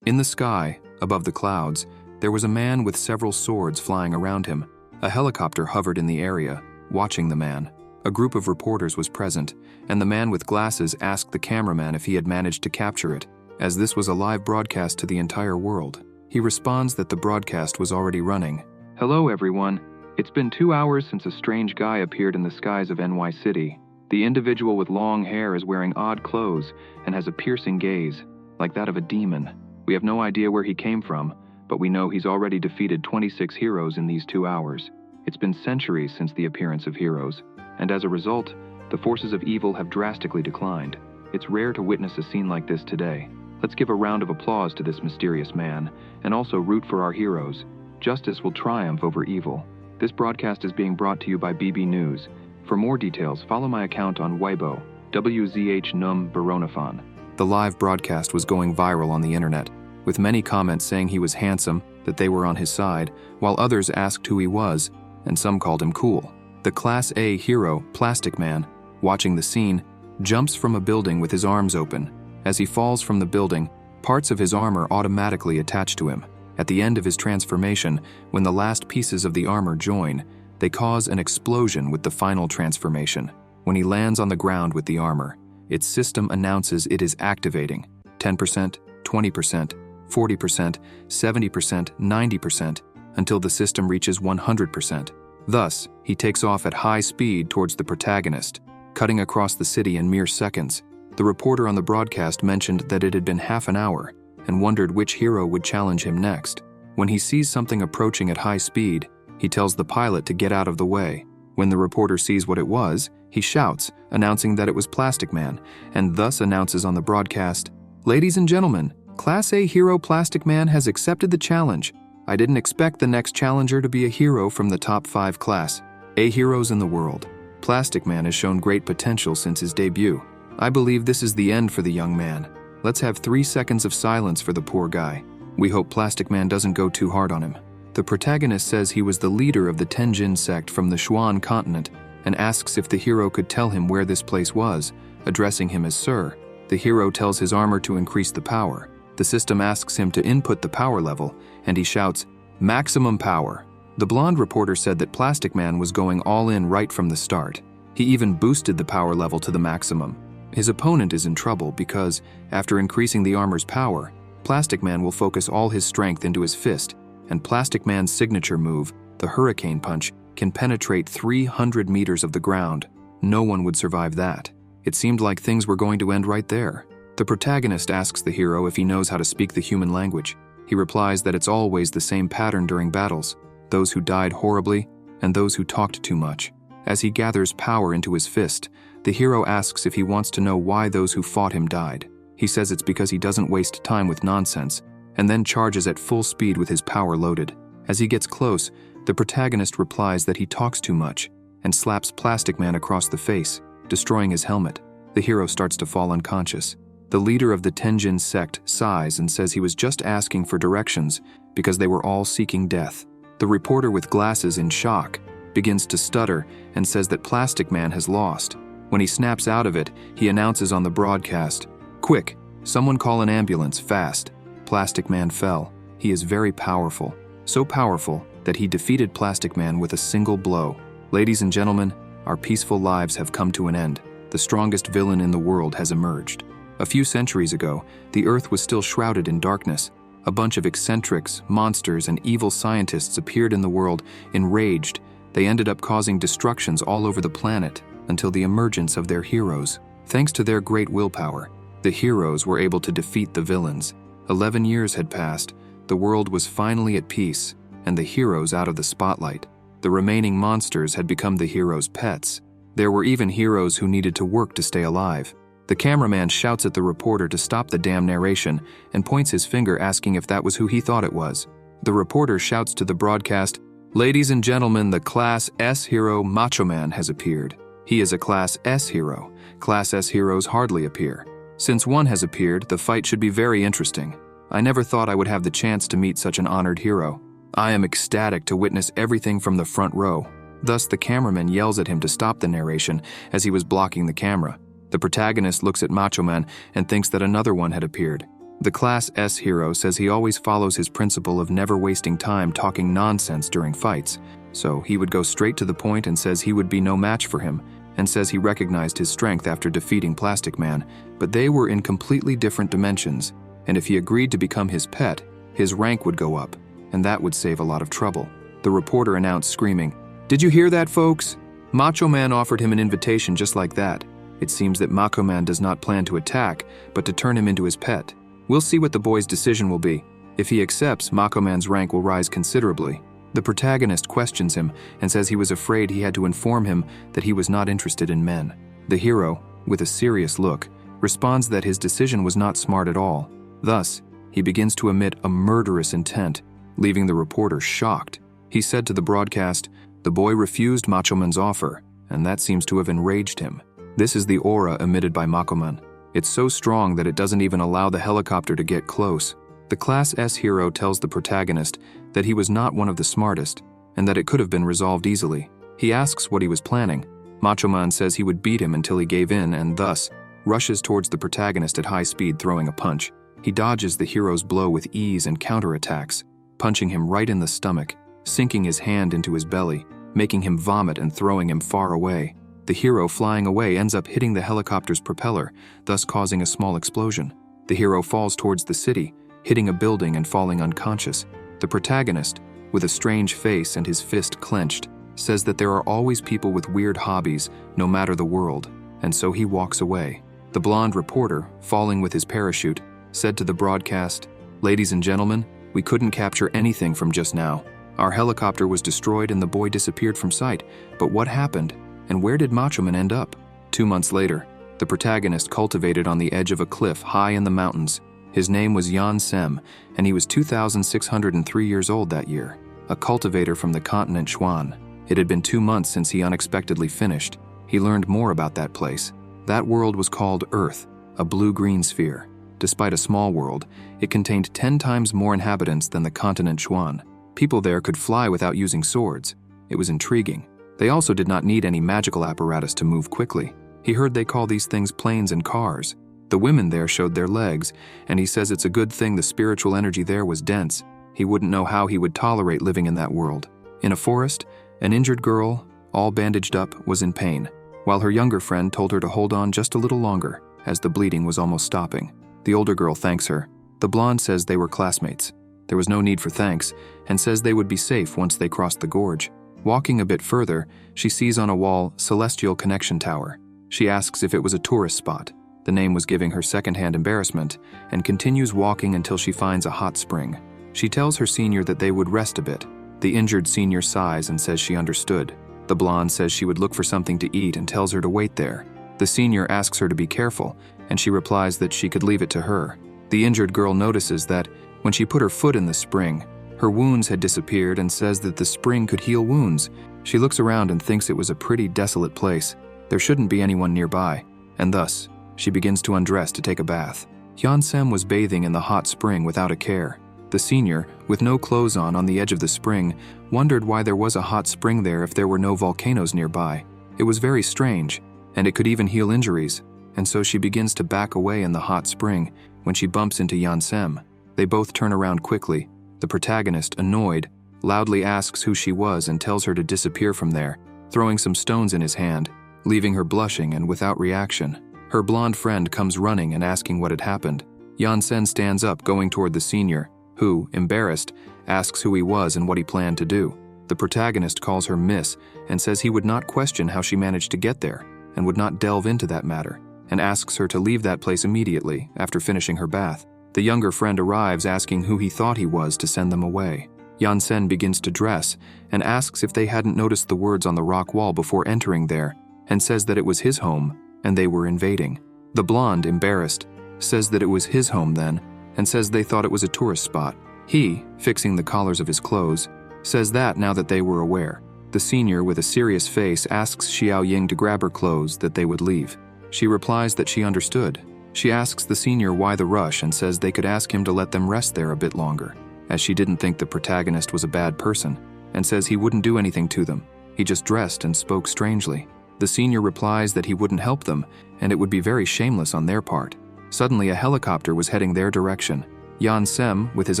In the sky, above the clouds, there was a man with several swords flying around him. A helicopter hovered in the area, watching the man. A group of reporters was present, and the man with glasses asked the cameraman if he had managed to capture it, as this was a live broadcast to the entire world. He responds that the broadcast was already running. "Hello everyone. It's been 2 hours since a strange guy appeared in the skies of NY City. The individual with long hair is wearing odd clothes and has a piercing gaze, like that of a demon. We have no idea where he came from, but we know he's already defeated 26 heroes in these 2 hours. It's been centuries since the appearance of heroes, and as a result, the forces of evil have drastically declined. It's rare to witness a scene like this today. Let's give a round of applause to this mysterious man, and also root for our heroes. Justice will triumph over evil." This broadcast is being brought to you by BB News. For more details, follow my account on Weibo, WZH Baronafon. The live broadcast was going viral on the internet, with many comments saying he was handsome, that they were on his side, while others asked who he was, and some called him cool. The Class A hero, Plastic Man, watching the scene, jumps from a building with his arms open. As he falls from the building, parts of his armor automatically attach to him. At the end of his transformation, when the last pieces of the armor join, they cause an explosion with the final transformation. When he lands on the ground with the armor, its system announces it is activating. 10%, 20%, 40%, 70%, 90%, until the system reaches 100%. Thus, he takes off at high speed towards the protagonist, cutting across the city in mere seconds. The reporter on the broadcast mentioned that it had been half an hour, and wondered which hero would challenge him next. When he sees something approaching at high speed, he tells the pilot to get out of the way. When the reporter sees what it was, he shouts, announcing that it was Plastic Man, and thus announces on the broadcast, "Ladies and gentlemen, Class A hero Plastic Man has accepted the challenge. I didn't expect the next challenger to be a hero from the top 5 Class A heroes in the world. Plastic Man has shown great potential since his debut. I believe this is the end for the young man. Let's have 3 seconds of silence for the poor guy. We hope Plastic Man doesn't go too hard on him." The protagonist says he was the leader of the Tenjin sect from the Xuan continent and asks if the hero could tell him where this place was, addressing him as Sir. The hero tells his armor to increase the power. The system asks him to input the power level, and he shouts, "Maximum power." The blonde reporter said that Plastic Man was going all in right from the start. He even boosted the power level to the maximum. His opponent is in trouble because, after increasing the armor's power, Plastic Man will focus all his strength into his fist, and Plastic Man's signature move, the Hurricane Punch, can penetrate 300 meters of the ground. No one would survive that. It seemed like things were going to end right there. The protagonist asks the hero if he knows how to speak the human language. He replies that it's always the same pattern during battles, those who died horribly and those who talked too much. As he gathers power into his fist, the hero asks if he wants to know why those who fought him died. He says it's because he doesn't waste time with nonsense, and then charges at full speed with his power loaded. As he gets close, the protagonist replies that he talks too much, and slaps Plastic Man across the face, destroying his helmet. The hero starts to fall unconscious. The leader of the Tenjin sect sighs and says he was just asking for directions because they were all seeking death. The reporter with glasses, in shock, begins to stutter and says that Plastic Man has lost. When he snaps out of it, he announces on the broadcast, "Quick, someone call an ambulance, fast." Plastic Man fell. He is very powerful, so powerful that he defeated Plastic Man with a single blow. Ladies and gentlemen, our peaceful lives have come to an end. The strongest villain in the world has emerged. A few centuries ago, the Earth was still shrouded in darkness. A bunch of eccentrics, monsters, and evil scientists appeared in the world, enraged. They ended up causing destructions all over the planet until the emergence of their heroes. Thanks to their great willpower, the heroes were able to defeat the villains. 11 years had passed, the world was finally at peace, and the heroes out of the spotlight. The remaining monsters had become the heroes' pets. There were even heroes who needed to work to stay alive. The cameraman shouts at the reporter to stop the damn narration and points his finger asking if that was who he thought it was. The reporter shouts to the broadcast, "Ladies and gentlemen, the Class S hero Macho Man has appeared. He is a Class S hero. Class S heroes hardly appear. Since one has appeared, the fight should be very interesting. I never thought I would have the chance to meet such an honored hero. I am ecstatic to witness everything from the front row." Thus, the cameraman yells at him to stop the narration as he was blocking the camera. The protagonist looks at Macho Man and thinks that another one had appeared. The Class S hero says he always follows his principle of never wasting time talking nonsense during fights, so he would go straight to the point and says he would be no match for him, and says he recognized his strength after defeating Plastic Man, but they were in completely different dimensions, and if he agreed to become his pet, his rank would go up, and that would save a lot of trouble. The reporter announced, screaming, "Did you hear that, folks? Macho Man offered him an invitation just like that. It seems that Macho Man does not plan to attack, but to turn him into his pet. We'll see what the boy's decision will be. If he accepts, Macho Man's rank will rise considerably." The protagonist questions him and says he was afraid he had to inform him that he was not interested in men. The hero, with a serious look, responds that his decision was not smart at all. Thus, he begins to emit a murderous intent, leaving the reporter shocked. He said to the broadcast, "The boy refused Macho Man's offer, and that seems to have enraged him." This is the aura emitted by Macho Man. It's so strong that it doesn't even allow the helicopter to get close. The Class S hero tells the protagonist that he was not one of the smartest, and that it could have been resolved easily. He asks what he was planning. Macho Man says he would beat him until he gave in and thus rushes towards the protagonist at high speed, throwing a punch. He dodges the hero's blow with ease and counterattacks, punching him right in the stomach, sinking his hand into his belly, making him vomit and throwing him far away. The hero, flying away, ends up hitting the helicopter's propeller, thus causing a small explosion. The hero falls towards the city, hitting a building and falling unconscious. The protagonist, with a strange face and his fist clenched, says that there are always people with weird hobbies, no matter the world, and so he walks away. The blonde reporter, falling with his parachute, said to the broadcast, "Ladies and gentlemen, we couldn't capture anything from just now. Our helicopter was destroyed and the boy disappeared from sight, but what happened, and where did Macho Man end up?" 2 months later, the protagonist cultivated on the edge of a cliff high in the mountains. His name was Yan Sem, and he was 2,603 years old that year, a cultivator from the continent Xuan. It had been 2 months since he unexpectedly finished. He learned more about that place. That world was called Earth, a blue-green sphere. Despite a small world, it contained 10 times more inhabitants than the continent Xuan. People there could fly without using swords. It was intriguing. They also did not need any magical apparatus to move quickly. He heard they call these things planes and cars. The women there showed their legs, and he says it's a good thing the spiritual energy there was dense. He wouldn't know how he would tolerate living in that world. In a forest, an injured girl, all bandaged up, was in pain, while her younger friend told her to hold on just a little longer, as the bleeding was almost stopping. The older girl thanks her. The blonde says they were classmates. There was no need for thanks, and says they would be safe once they crossed the gorge. Walking a bit further, she sees on a wall Celestial Connection Tower. She asks if it was a tourist spot. The name was giving her secondhand embarrassment, and continues walking until she finds a hot spring. She tells her senior that they would rest a bit. The injured senior sighs and says she understood. The blonde says she would look for something to eat and tells her to wait there. The senior asks her to be careful, and she replies that she could leave it to her. The injured girl notices that, when she put her foot in the spring, her wounds had disappeared and says that the spring could heal wounds. She looks around and thinks it was a pretty desolate place. There shouldn't be anyone nearby, and thus, she begins to undress to take a bath. Yan Sem was bathing in the hot spring without a care. The senior, with no clothes on the edge of the spring, wondered why there was a hot spring there if there were no volcanoes nearby. It was very strange, and it could even heal injuries, and so she begins to back away in the hot spring when she bumps into Yan Sem. They both turn around quickly. The protagonist, annoyed, loudly asks who she was and tells her to disappear from there, throwing some stones in his hand, leaving her blushing and without reaction. Her blonde friend comes running and asking what had happened. Yan Sen stands up, going toward the senior, who, embarrassed, asks who he was and what he planned to do. The protagonist calls her Miss and says he would not question how she managed to get there and would not delve into that matter, and asks her to leave that place immediately after finishing her bath. The younger friend arrives asking who he thought he was to send them away. Yan Sen begins to dress and asks if they hadn't noticed the words on the rock wall before entering there, and says that it was his home and they were invading. The blonde, embarrassed, says that it was his home then, and says they thought it was a tourist spot. He, fixing the collars of his clothes, says that now that they were aware. The senior, with a serious face, asks Xiao Ying to grab her clothes that they would leave. She replies that she understood. She asks the senior why the rush and says they could ask him to let them rest there a bit longer, as she didn't think the protagonist was a bad person, and says he wouldn't do anything to them. He just dressed and spoke strangely. The senior replies that he wouldn't help them, and it would be very shameless on their part. Suddenly, a helicopter was heading their direction. Yan-sem, with his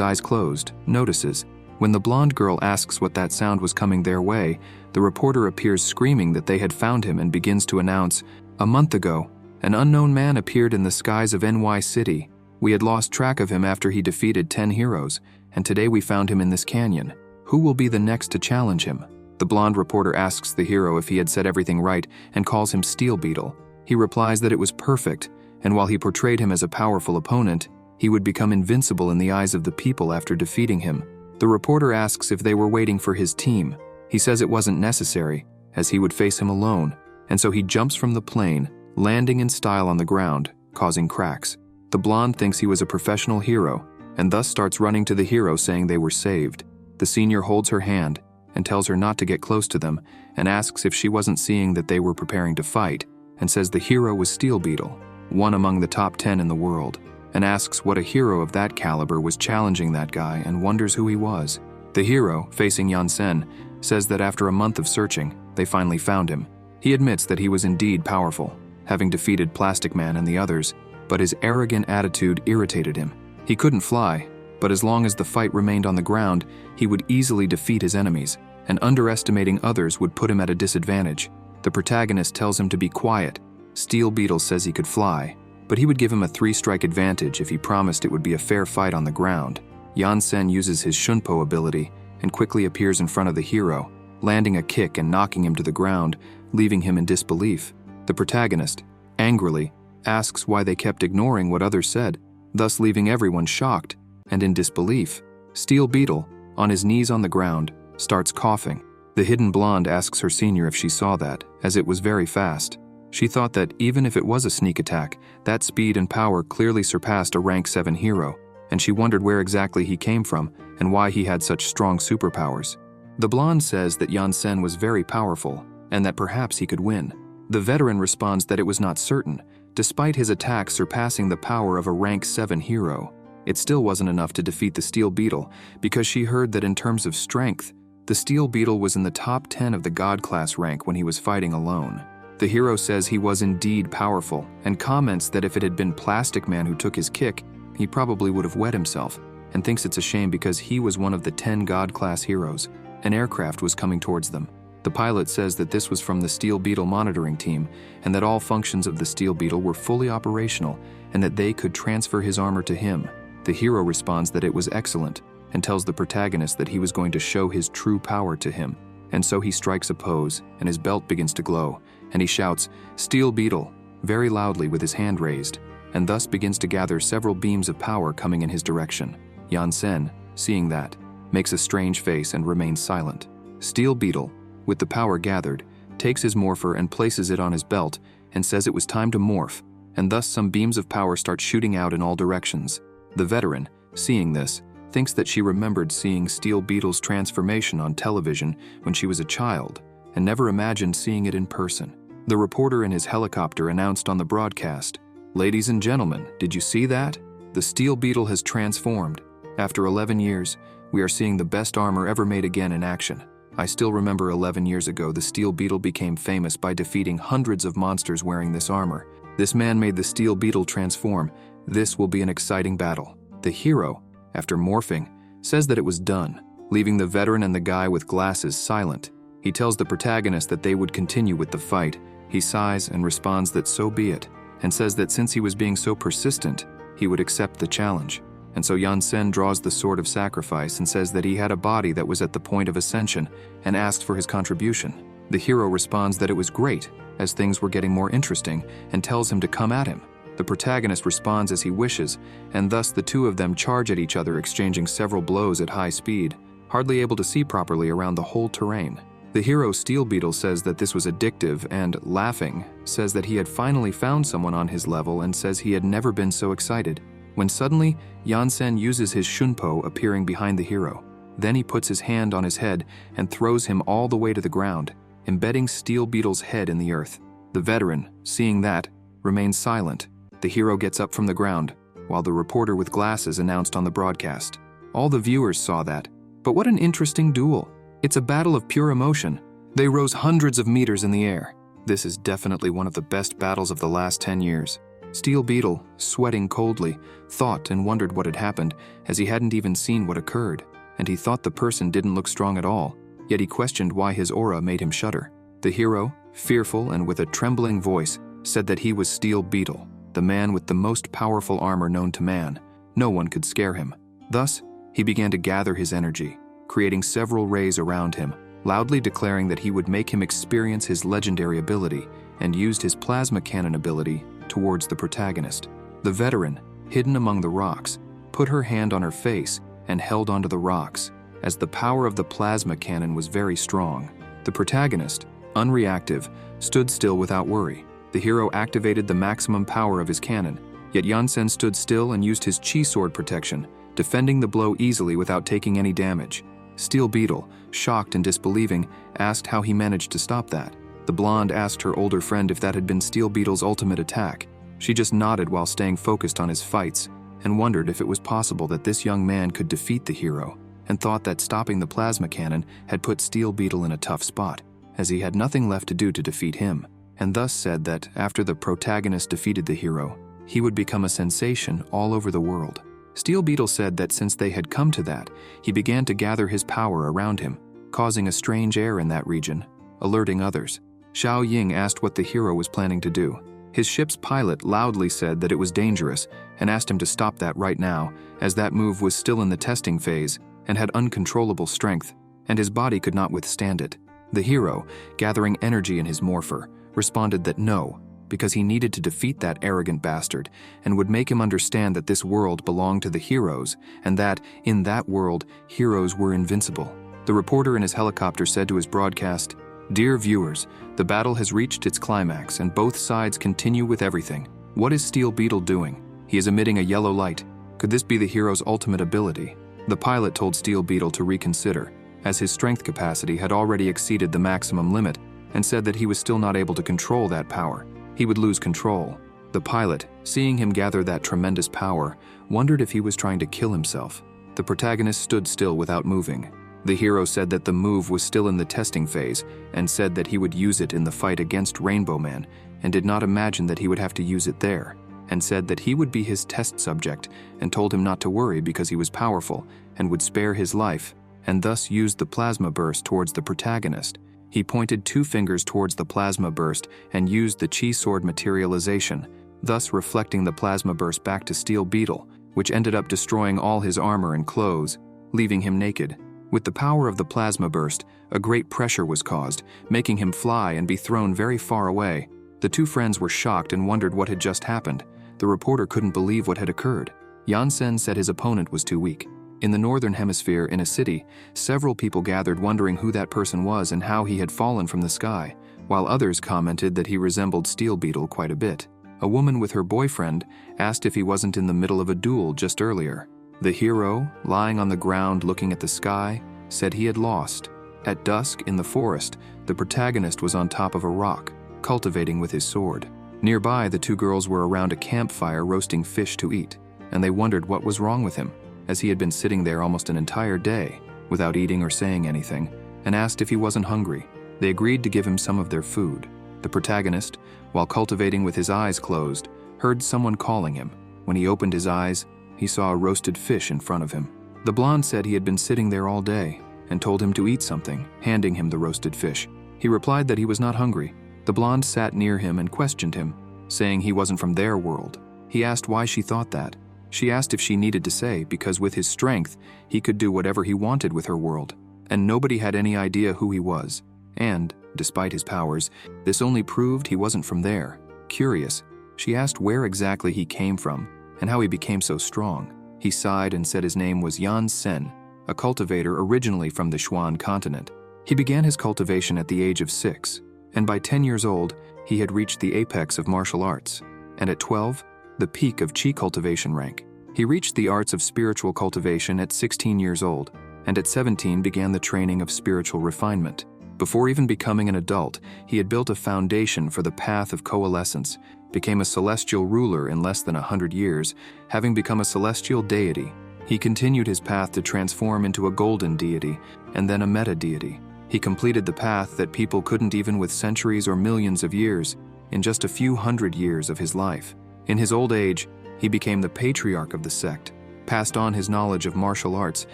eyes closed, notices. When the blonde girl asks what that sound was coming their way, the reporter appears screaming that they had found him and begins to announce, "A month ago, an unknown man appeared in the skies of NY City. We had lost track of him after he defeated 10 heroes, and today we found him in this canyon. Who will be the next to challenge him?" The blonde reporter asks the hero if he had said everything right and calls him Steel Beetle. He replies that it was perfect, and while he portrayed him as a powerful opponent, he would become invincible in the eyes of the people after defeating him. The reporter asks if they were waiting for his team. He says it wasn't necessary, as he would face him alone, and so he jumps from the plane, landing in style on the ground, causing cracks. The blonde thinks he was a professional hero, and thus starts running to the hero saying they were saved. The senior holds her hand and tells her not to get close to them, and asks if she wasn't seeing that they were preparing to fight, and says the hero was Steel Beetle, one among the top 10 in the world, and asks what a hero of that caliber was challenging that guy and wonders who he was. The hero, facing Yan-sen, says that after a month of searching, they finally found him. He admits that he was indeed powerful, having defeated Plastic Man and the others, but his arrogant attitude irritated him. He couldn't fly, but as long as the fight remained on the ground, he would easily defeat his enemies, and underestimating others would put him at a disadvantage. The protagonist tells him to be quiet. Steel Beetle says he could fly, but he would give him a 3-strike advantage if he promised it would be a fair fight on the ground. Yan-sen uses his Shunpo ability and quickly appears in front of the hero, landing a kick and knocking him to the ground, leaving him in disbelief. The protagonist, angrily, asks why they kept ignoring what others said, thus leaving everyone shocked and in disbelief. Steel Beetle, on his knees on the ground, starts coughing. The hidden blonde asks her senior if she saw that, as it was very fast. She thought that even if it was a sneak attack, that speed and power clearly surpassed a rank 7 hero, and she wondered where exactly he came from and why he had such strong superpowers. The blonde says that Yan-sen was very powerful and that perhaps he could win. The veteran responds that it was not certain. Despite his attack surpassing the power of a rank 7 hero, it still wasn't enough to defeat the Steel Beetle, because she heard that in terms of strength, the Steel Beetle was in the top 10 of the God class rank when he was fighting alone. The hero says he was indeed powerful, and comments that if it had been Plastic Man who took his kick, he probably would have wet himself, and thinks it's a shame because he was one of the 10 God class heroes. An aircraft was coming towards them. The pilot says that this was from the Steel Beetle monitoring team, and that all functions of the Steel Beetle were fully operational, and that they could transfer his armor to him. The hero responds that it was excellent, and tells the protagonist that he was going to show his true power to him. And so he strikes a pose, and his belt begins to glow, and he shouts, "Steel Beetle," very loudly with his hand raised, and thus begins to gather several beams of power coming in his direction. Yan-sen, seeing that, makes a strange face and remains silent. Steel Beetle, with the power gathered, takes his morpher and places it on his belt and says it was time to morph, and thus some beams of power start shooting out in all directions. The veteran, seeing this, thinks that she remembered seeing Steel Beetle's transformation on television when she was a child, and never imagined seeing it in person. The reporter in his helicopter announced on the broadcast, "Ladies and gentlemen, did you see that? The Steel Beetle has transformed. After 11 years, we are seeing the best armor ever made again in action. I still remember 11 years ago the Steel Beetle became famous by defeating hundreds of monsters wearing this armor. This man made the Steel Beetle transform. This will be an exciting battle." The hero, after morphing, says that it was done, leaving the veteran and the guy with glasses silent. He tells the protagonist that they would continue with the fight. He sighs and responds that so be it, and says that since he was being so persistent, he would accept the challenge. And so Yan-sen draws the sword of sacrifice and says that he had a body that was at the point of ascension and asks for his contribution. The hero responds that it was great, as things were getting more interesting, and tells him to come at him. The protagonist responds as he wishes, and thus the two of them charge at each other, exchanging several blows at high speed, hardly able to see properly around the whole terrain. The hero Steel Beetle says that this was addictive and, laughing, says that he had finally found someone on his level and says he had never been so excited. When suddenly, Yan-sen uses his Shunpo, appearing behind the hero. Then he puts his hand on his head and throws him all the way to the ground, embedding Steel Beetle's head in the earth. The veteran, seeing that, remains silent. The hero gets up from the ground, while the reporter with glasses announced on the broadcast. All the viewers saw that. But what an interesting duel. It's a battle of pure emotion. They rose hundreds of meters in the air. This is definitely one of the best battles of the last 10 years. Steel Beetle, sweating coldly, thought and wondered what had happened, as he hadn't even seen what occurred, and he thought the person didn't look strong at all, yet he questioned why his aura made him shudder. The hero, fearful and with a trembling voice, said that he was Steel Beetle, the man with the most powerful armor known to man. No one could scare him. Thus, he began to gather his energy, creating several rays around him, loudly declaring that he would make him experience his legendary ability, and used his plasma cannon ability towards the protagonist. The veteran, hidden among the rocks, put her hand on her face and held onto the rocks, as the power of the plasma cannon was very strong. The protagonist, unreactive, stood still without worry. The hero activated the maximum power of his cannon, yet Yansen stood still and used his chi sword protection, defending the blow easily without taking any damage. Steel Beetle, shocked and disbelieving, asked how he managed to stop that. The blonde asked her older friend if that had been Steel Beetle's ultimate attack. She just nodded while staying focused on his fights, and wondered if it was possible that this young man could defeat the hero, and thought that stopping the plasma cannon had put Steel Beetle in a tough spot, as he had nothing left to do to defeat him, and thus said that after the protagonist defeated the hero, he would become a sensation all over the world. Steel Beetle said that since they had come to that, he began to gather his power around him, causing a strange air in that region, alerting others. Xiao Ying asked what the hero was planning to do. His ship's pilot loudly said that it was dangerous and asked him to stop that right now, as that move was still in the testing phase and had uncontrollable strength, and his body could not withstand it. The hero, gathering energy in his morpher, responded that no, because he needed to defeat that arrogant bastard and would make him understand that this world belonged to the heroes and that, in that world, heroes were invincible. The reporter in his helicopter said to his broadcast, "Dear viewers, the battle has reached its climax and both sides continue with everything. What is Steel Beetle doing? He is emitting a yellow light. Could this be the hero's ultimate ability?" The pilot told Steel Beetle to reconsider, as his strength capacity had already exceeded the maximum limit, and said that he was still not able to control that power. He would lose control. The pilot, seeing him gather that tremendous power, wondered if he was trying to kill himself. The protagonist stood still without moving. The hero said that the move was still in the testing phase and said that he would use it in the fight against Rainbow Man and did not imagine that he would have to use it there, and said that he would be his test subject and told him not to worry because he was powerful and would spare his life, and thus used the plasma burst towards the protagonist. He pointed 2 fingers towards the plasma burst and used the chi sword materialization, thus reflecting the plasma burst back to Steel Beetle, which ended up destroying all his armor and clothes, leaving him naked. With the power of the plasma burst, a great pressure was caused, making him fly and be thrown very far away. The 2 friends were shocked and wondered what had just happened. The reporter couldn't believe what had occurred. Yansen said his opponent was too weak. In the northern hemisphere, in a city, several people gathered wondering who that person was and how he had fallen from the sky, while others commented that he resembled Steel Beetle quite a bit. A woman with her boyfriend asked if he wasn't in the middle of a duel just earlier. The hero, lying on the ground looking at the sky, said he had lost. At dusk, in the forest, the protagonist was on top of a rock, cultivating with his sword. Nearby, the 2 girls were around a campfire roasting fish to eat, and they wondered what was wrong with him, as he had been sitting there almost an entire day, without eating or saying anything, and asked if he wasn't hungry. They agreed to give him some of their food. The protagonist, while cultivating with his eyes closed, heard someone calling him. When he opened his eyes, he saw a roasted fish in front of him. The blonde said he had been sitting there all day, and told him to eat something, handing him the roasted fish. He replied that he was not hungry. The blonde sat near him and questioned him, saying he wasn't from their world. He asked why she thought that. She asked if she needed to say, because with his strength, he could do whatever he wanted with her world, and nobody had any idea who he was. And, despite his powers, this only proved he wasn't from there. Curious, she asked where exactly he came from, and how he became so strong. He sighed and said his name was Yan Sen, a cultivator originally from the Xuan continent. He began his cultivation at the age of 6, and by 10 years old, he had reached the apex of martial arts, and at 12, the peak of Qi cultivation rank. He reached the arts of spiritual cultivation at 16 years old, and at 17 began the training of spiritual refinement. Before even becoming an adult, he had built a foundation for the path of coalescence, became a celestial ruler in less than 100 years, having become a celestial deity. He continued his path to transform into a golden deity, and then a meta-deity. He completed the path that people couldn't even with centuries or millions of years, in just a few hundred years of his life. In his old age, he became the patriarch of the sect, passed on his knowledge of martial arts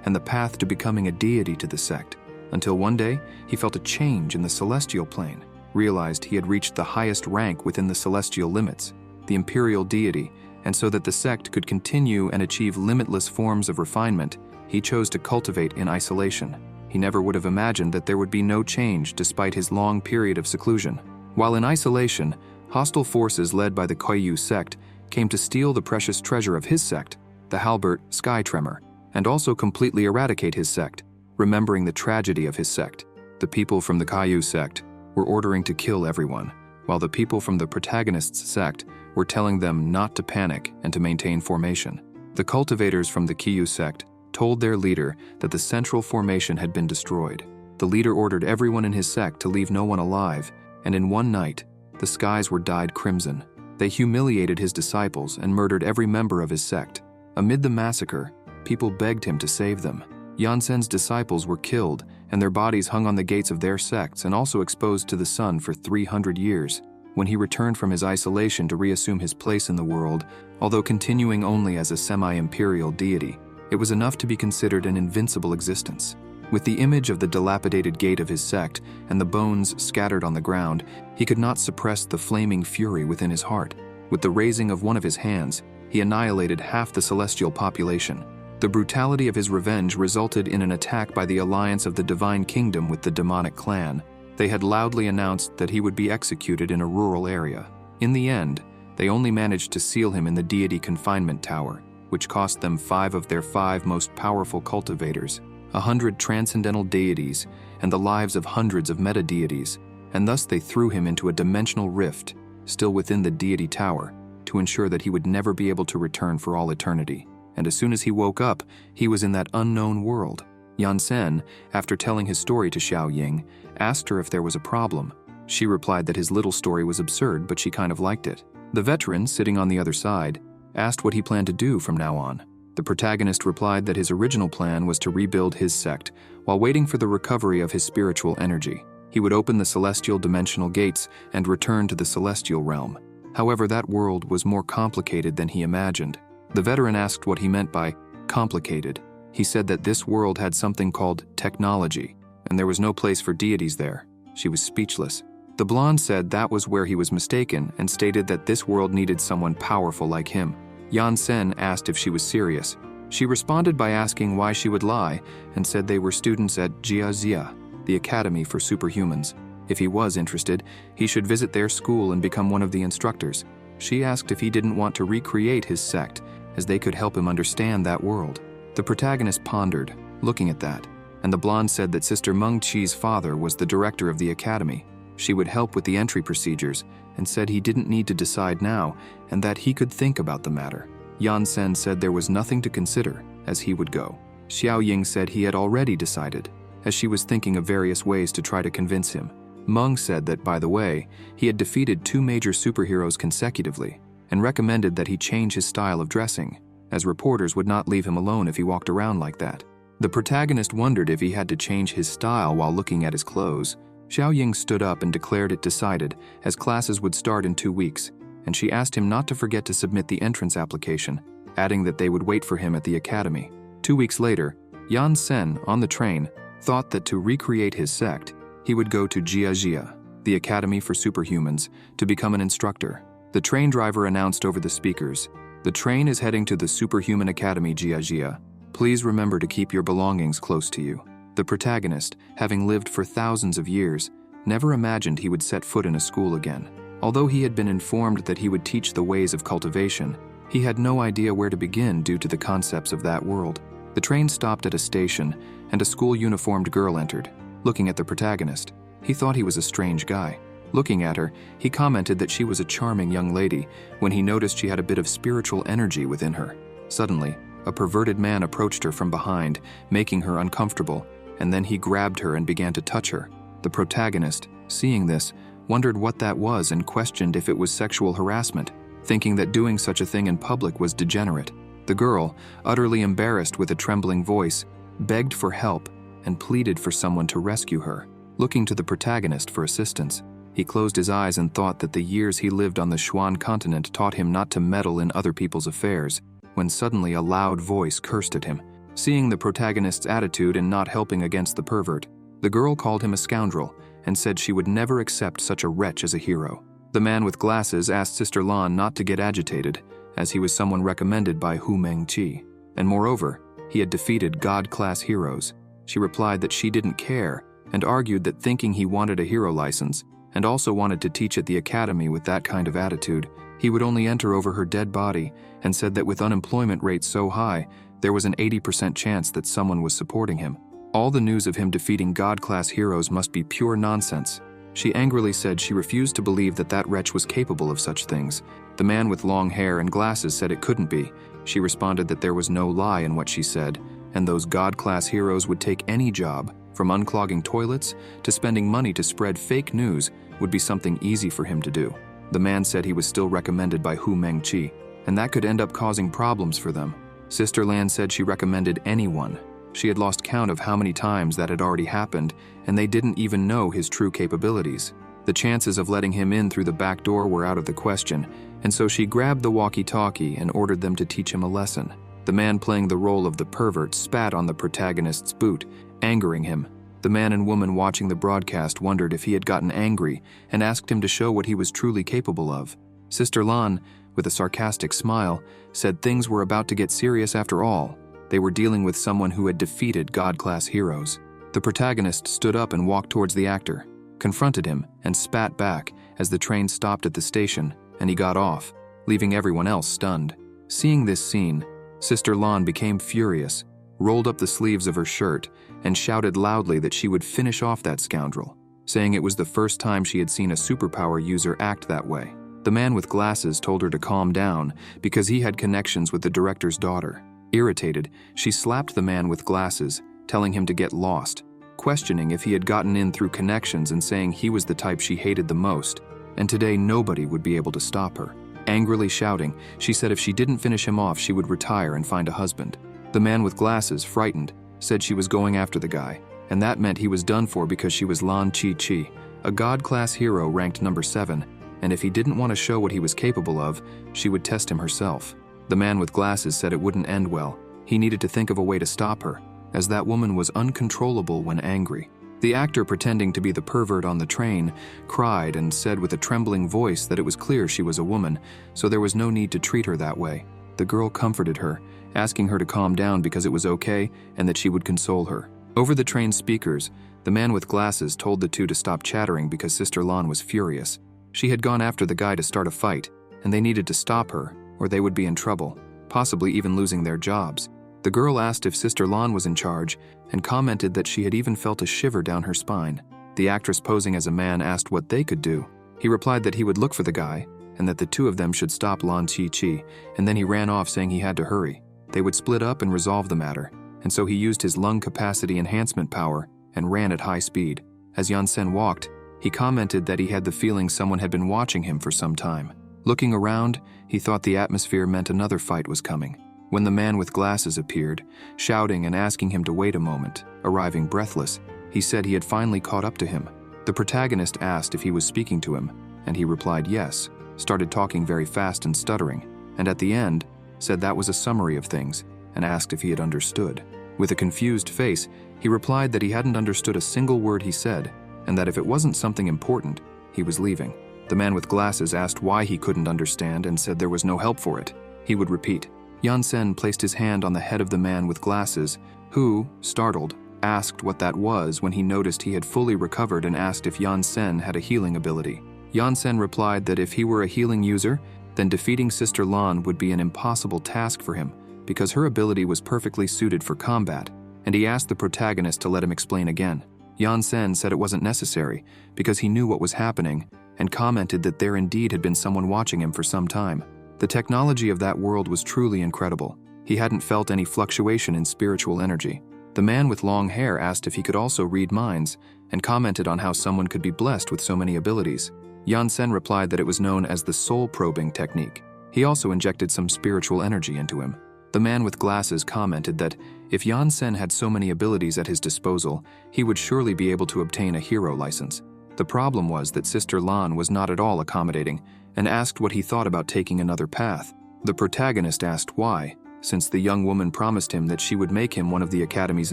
and the path to becoming a deity to the sect, until one day he felt a change in the celestial plane, realized he had reached the highest rank within the celestial limits, the imperial deity, and so that the sect could continue and achieve limitless forms of refinement, he chose to cultivate in isolation. He never would have imagined that there would be no change despite his long period of seclusion. While in isolation, hostile forces led by the Koyu sect came to steal the precious treasure of his sect, the Halbert Sky Tremor, and also completely eradicate his sect. Remembering the tragedy of his sect, the people from the Koyu sect were ordering to kill everyone, while the people from the protagonist's sect were telling them not to panic and to maintain formation. The cultivators from the Koyu sect told their leader that the central formation had been destroyed. The leader ordered everyone in his sect to leave no one alive, and in one night, the skies were dyed crimson. They humiliated his disciples and murdered every member of his sect. Amid the massacre, people begged him to save them. Yansen's disciples were killed, and their bodies hung on the gates of their sects and also exposed to the sun for 300 years. When he returned from his isolation to reassume his place in the world, although continuing only as a semi-imperial deity, it was enough to be considered an invincible existence. With the image of the dilapidated gate of his sect and the bones scattered on the ground, he could not suppress the flaming fury within his heart. With the raising of one of his hands, he annihilated half the celestial population. The brutality of his revenge resulted in an attack by the alliance of the Divine Kingdom with the demonic clan. They had loudly announced that he would be executed in a rural area. In the end, they only managed to seal him in the deity confinement tower, which cost them 5 of their 5 most powerful cultivators, 100 transcendental deities, and the lives of hundreds of meta-deities, and thus they threw him into a dimensional rift, still within the deity tower, to ensure that he would never be able to return for all eternity. And as soon as he woke up, he was in that unknown world. Yansen, after telling his story to Xiao Ying, asked her if there was a problem. She replied that his little story was absurd, but she kind of liked it. The veteran, sitting on the other side, asked what he planned to do from now on. The protagonist replied that his original plan was to rebuild his sect while waiting for the recovery of his spiritual energy. He would open the celestial dimensional gates and return to the celestial realm. However, that world was more complicated than he imagined. The veteran asked what he meant by complicated. He said that this world had something called technology, and there was no place for deities there. She was speechless. The blonde said that was where he was mistaken and stated that this world needed someone powerful like him. Yansen asked if she was serious. She responded by asking why she would lie and said they were students at Jiazia, the Academy for Superhumans. If he was interested, he should visit their school and become one of the instructors. She asked if he didn't want to recreate his sect, as they could help him understand that world. The protagonist pondered, looking at that, and the blonde said that Sister Meng Qi's father was the director of the academy. She would help with the entry procedures and said he didn't need to decide now and that he could think about the matter. Yansen said there was nothing to consider, as he would go. Xiao Ying said he had already decided, as she was thinking of various ways to try to convince him. Meng said that, by the way, he had defeated 2 major superheroes consecutively and recommended that he change his style of dressing, as reporters would not leave him alone if he walked around like that. The protagonist wondered if he had to change his style while looking at his clothes. Xiao Ying stood up and declared it decided, as classes would start in 2 weeks, and she asked him not to forget to submit the entrance application, adding that they would wait for him at the academy. 2 weeks later, Yansen, on the train, thought that to recreate his sect, he would go to Jiajia, the Academy for Superhumans, to become an instructor. The train driver announced over the speakers, "The train is heading to the Superhuman Academy Jiajia. Please remember to keep your belongings close to you." The protagonist, having lived for thousands of years, never imagined he would set foot in a school again. Although he had been informed that he would teach the ways of cultivation, he had no idea where to begin due to the concepts of that world. The train stopped at a station, and a school-uniformed girl entered. Looking at the protagonist, he thought he was a strange guy. Looking at her, he commented that she was a charming young lady when he noticed she had a bit of spiritual energy within her. Suddenly, a perverted man approached her from behind, making her uncomfortable, and then he grabbed her and began to touch her. The protagonist, seeing this, wondered what that was and questioned if it was sexual harassment, thinking that doing such a thing in public was degenerate. The girl, utterly embarrassed with a trembling voice, begged for help and pleaded for someone to rescue her. Looking to the protagonist for assistance, He closed his eyes and thought that the years he lived on the Xuan continent taught him not to meddle in other people's affairs, when suddenly a loud voice cursed at him. Seeing the protagonist's attitude in not helping against the pervert, the girl called him a scoundrel and said she would never accept such a wretch as a hero. The man with glasses asked Sister Lan not to get agitated, as he was someone recommended by Hu Mengqi, and moreover, he had defeated God-class heroes. She replied that she didn't care, and argued that thinking he wanted a hero license, and also wanted to teach at the academy with that kind of attitude, he would only enter over her dead body, and said that with unemployment rates so high, there was an 80% chance that someone was supporting him. All the news of him defeating God-class heroes must be pure nonsense. She angrily said she refused to believe that that wretch was capable of such things. The man with long hair and glasses said it couldn't be. She responded that there was no lie in what she said, and those God-class heroes would take any job, from unclogging toilets to spending money to spread fake news, would be something easy for him to do. The man said he was still recommended by Hu Mengqi, and that could end up causing problems for them. Sister Lan said she recommended anyone. She had lost count of how many times that had already happened, and they didn't even know his true capabilities. The chances of letting him in through the back door were out of the question, and so she grabbed the walkie-talkie and ordered them to teach him a lesson. The man playing the role of the pervert spat on the protagonist's boot, angering him. The man and woman watching the broadcast wondered if he had gotten angry and asked him to show what he was truly capable of. Sister Lan, with a sarcastic smile, said things were about to get serious after all. They were dealing with someone who had defeated God-class heroes. The protagonist stood up and walked towards the actor, confronted him, and spat back as the train stopped at the station, and he got off, leaving everyone else stunned. Seeing this scene, Sister Lan became furious, rolled up the sleeves of her shirt, and shouted loudly that she would finish off that scoundrel, saying it was the first time she had seen a superpower user act that way. The man with glasses told her to calm down because he had connections with the director's daughter. Irritated, she slapped the man with glasses, telling him to get lost, questioning if he had gotten in through connections and saying he was the type she hated the most, and today nobody would be able to stop her. Angrily shouting, she said if she didn't finish him off, she would retire and find a husband. The man with glasses, frightened, said she was going after the guy, and that meant he was done for because she was Lan Chi, a God-class hero ranked number 7, and if he didn't want to show what he was capable of, she would test him herself. The man with glasses said it wouldn't end well. He needed to think of a way to stop her, as that woman was uncontrollable when angry. The actor, pretending to be the pervert on the train, cried and said with a trembling voice that it was clear she was a woman, so there was no need to treat her that way. The girl comforted her, asking her to calm down because it was okay and that she would console her. Over the train speakers, the man with glasses told the two to stop chattering because Sister Lan was furious. She had gone after the guy to start a fight, and they needed to stop her, or they would be in trouble, possibly even losing their jobs. The girl asked if Sister Lan was in charge, and commented that she had even felt a shiver down her spine. The actress posing as a man asked what they could do. He replied that he would look for the guy, and that the two of them should stop Lan Chi, and then he ran off saying he had to hurry. They would split up and resolve the matter, and so he used his lung capacity enhancement power and ran at high speed. As Yansen walked, he commented that he had the feeling someone had been watching him for some time. Looking around, he thought the atmosphere meant another fight was coming. When the man with glasses appeared, shouting and asking him to wait a moment, arriving breathless, he said he had finally caught up to him. The protagonist asked if he was speaking to him, and he replied yes, started talking very fast and stuttering, and at the end, said that was a summary of things, and asked if he had understood. With a confused face, he replied that he hadn't understood a single word he said, and that if it wasn't something important, he was leaving. The man with glasses asked why he couldn't understand and said there was no help for it. He would repeat. Yansen placed his hand on the head of the man with glasses, who, startled, asked what that was when he noticed he had fully recovered and asked if Yansen had a healing ability. Yansen replied that if he were a healing user, then defeating Sister Lan would be an impossible task for him because her ability was perfectly suited for combat, and he asked the protagonist to let him explain again. Yansen said it wasn't necessary because he knew what was happening and commented that there indeed had been someone watching him for some time. The technology of that world was truly incredible. He hadn't felt any fluctuation in spiritual energy. The man with long hair asked if he could also read minds and commented on how someone could be blessed with so many abilities. Yansen replied that it was known as the soul probing technique. He also injected some spiritual energy into him. The man with glasses commented that if Yansen had so many abilities at his disposal, he would surely be able to obtain a hero license. The problem was that Sister Lan was not at all accommodating and asked what he thought about taking another path. The protagonist asked why, since the young woman promised him that she would make him one of the academy's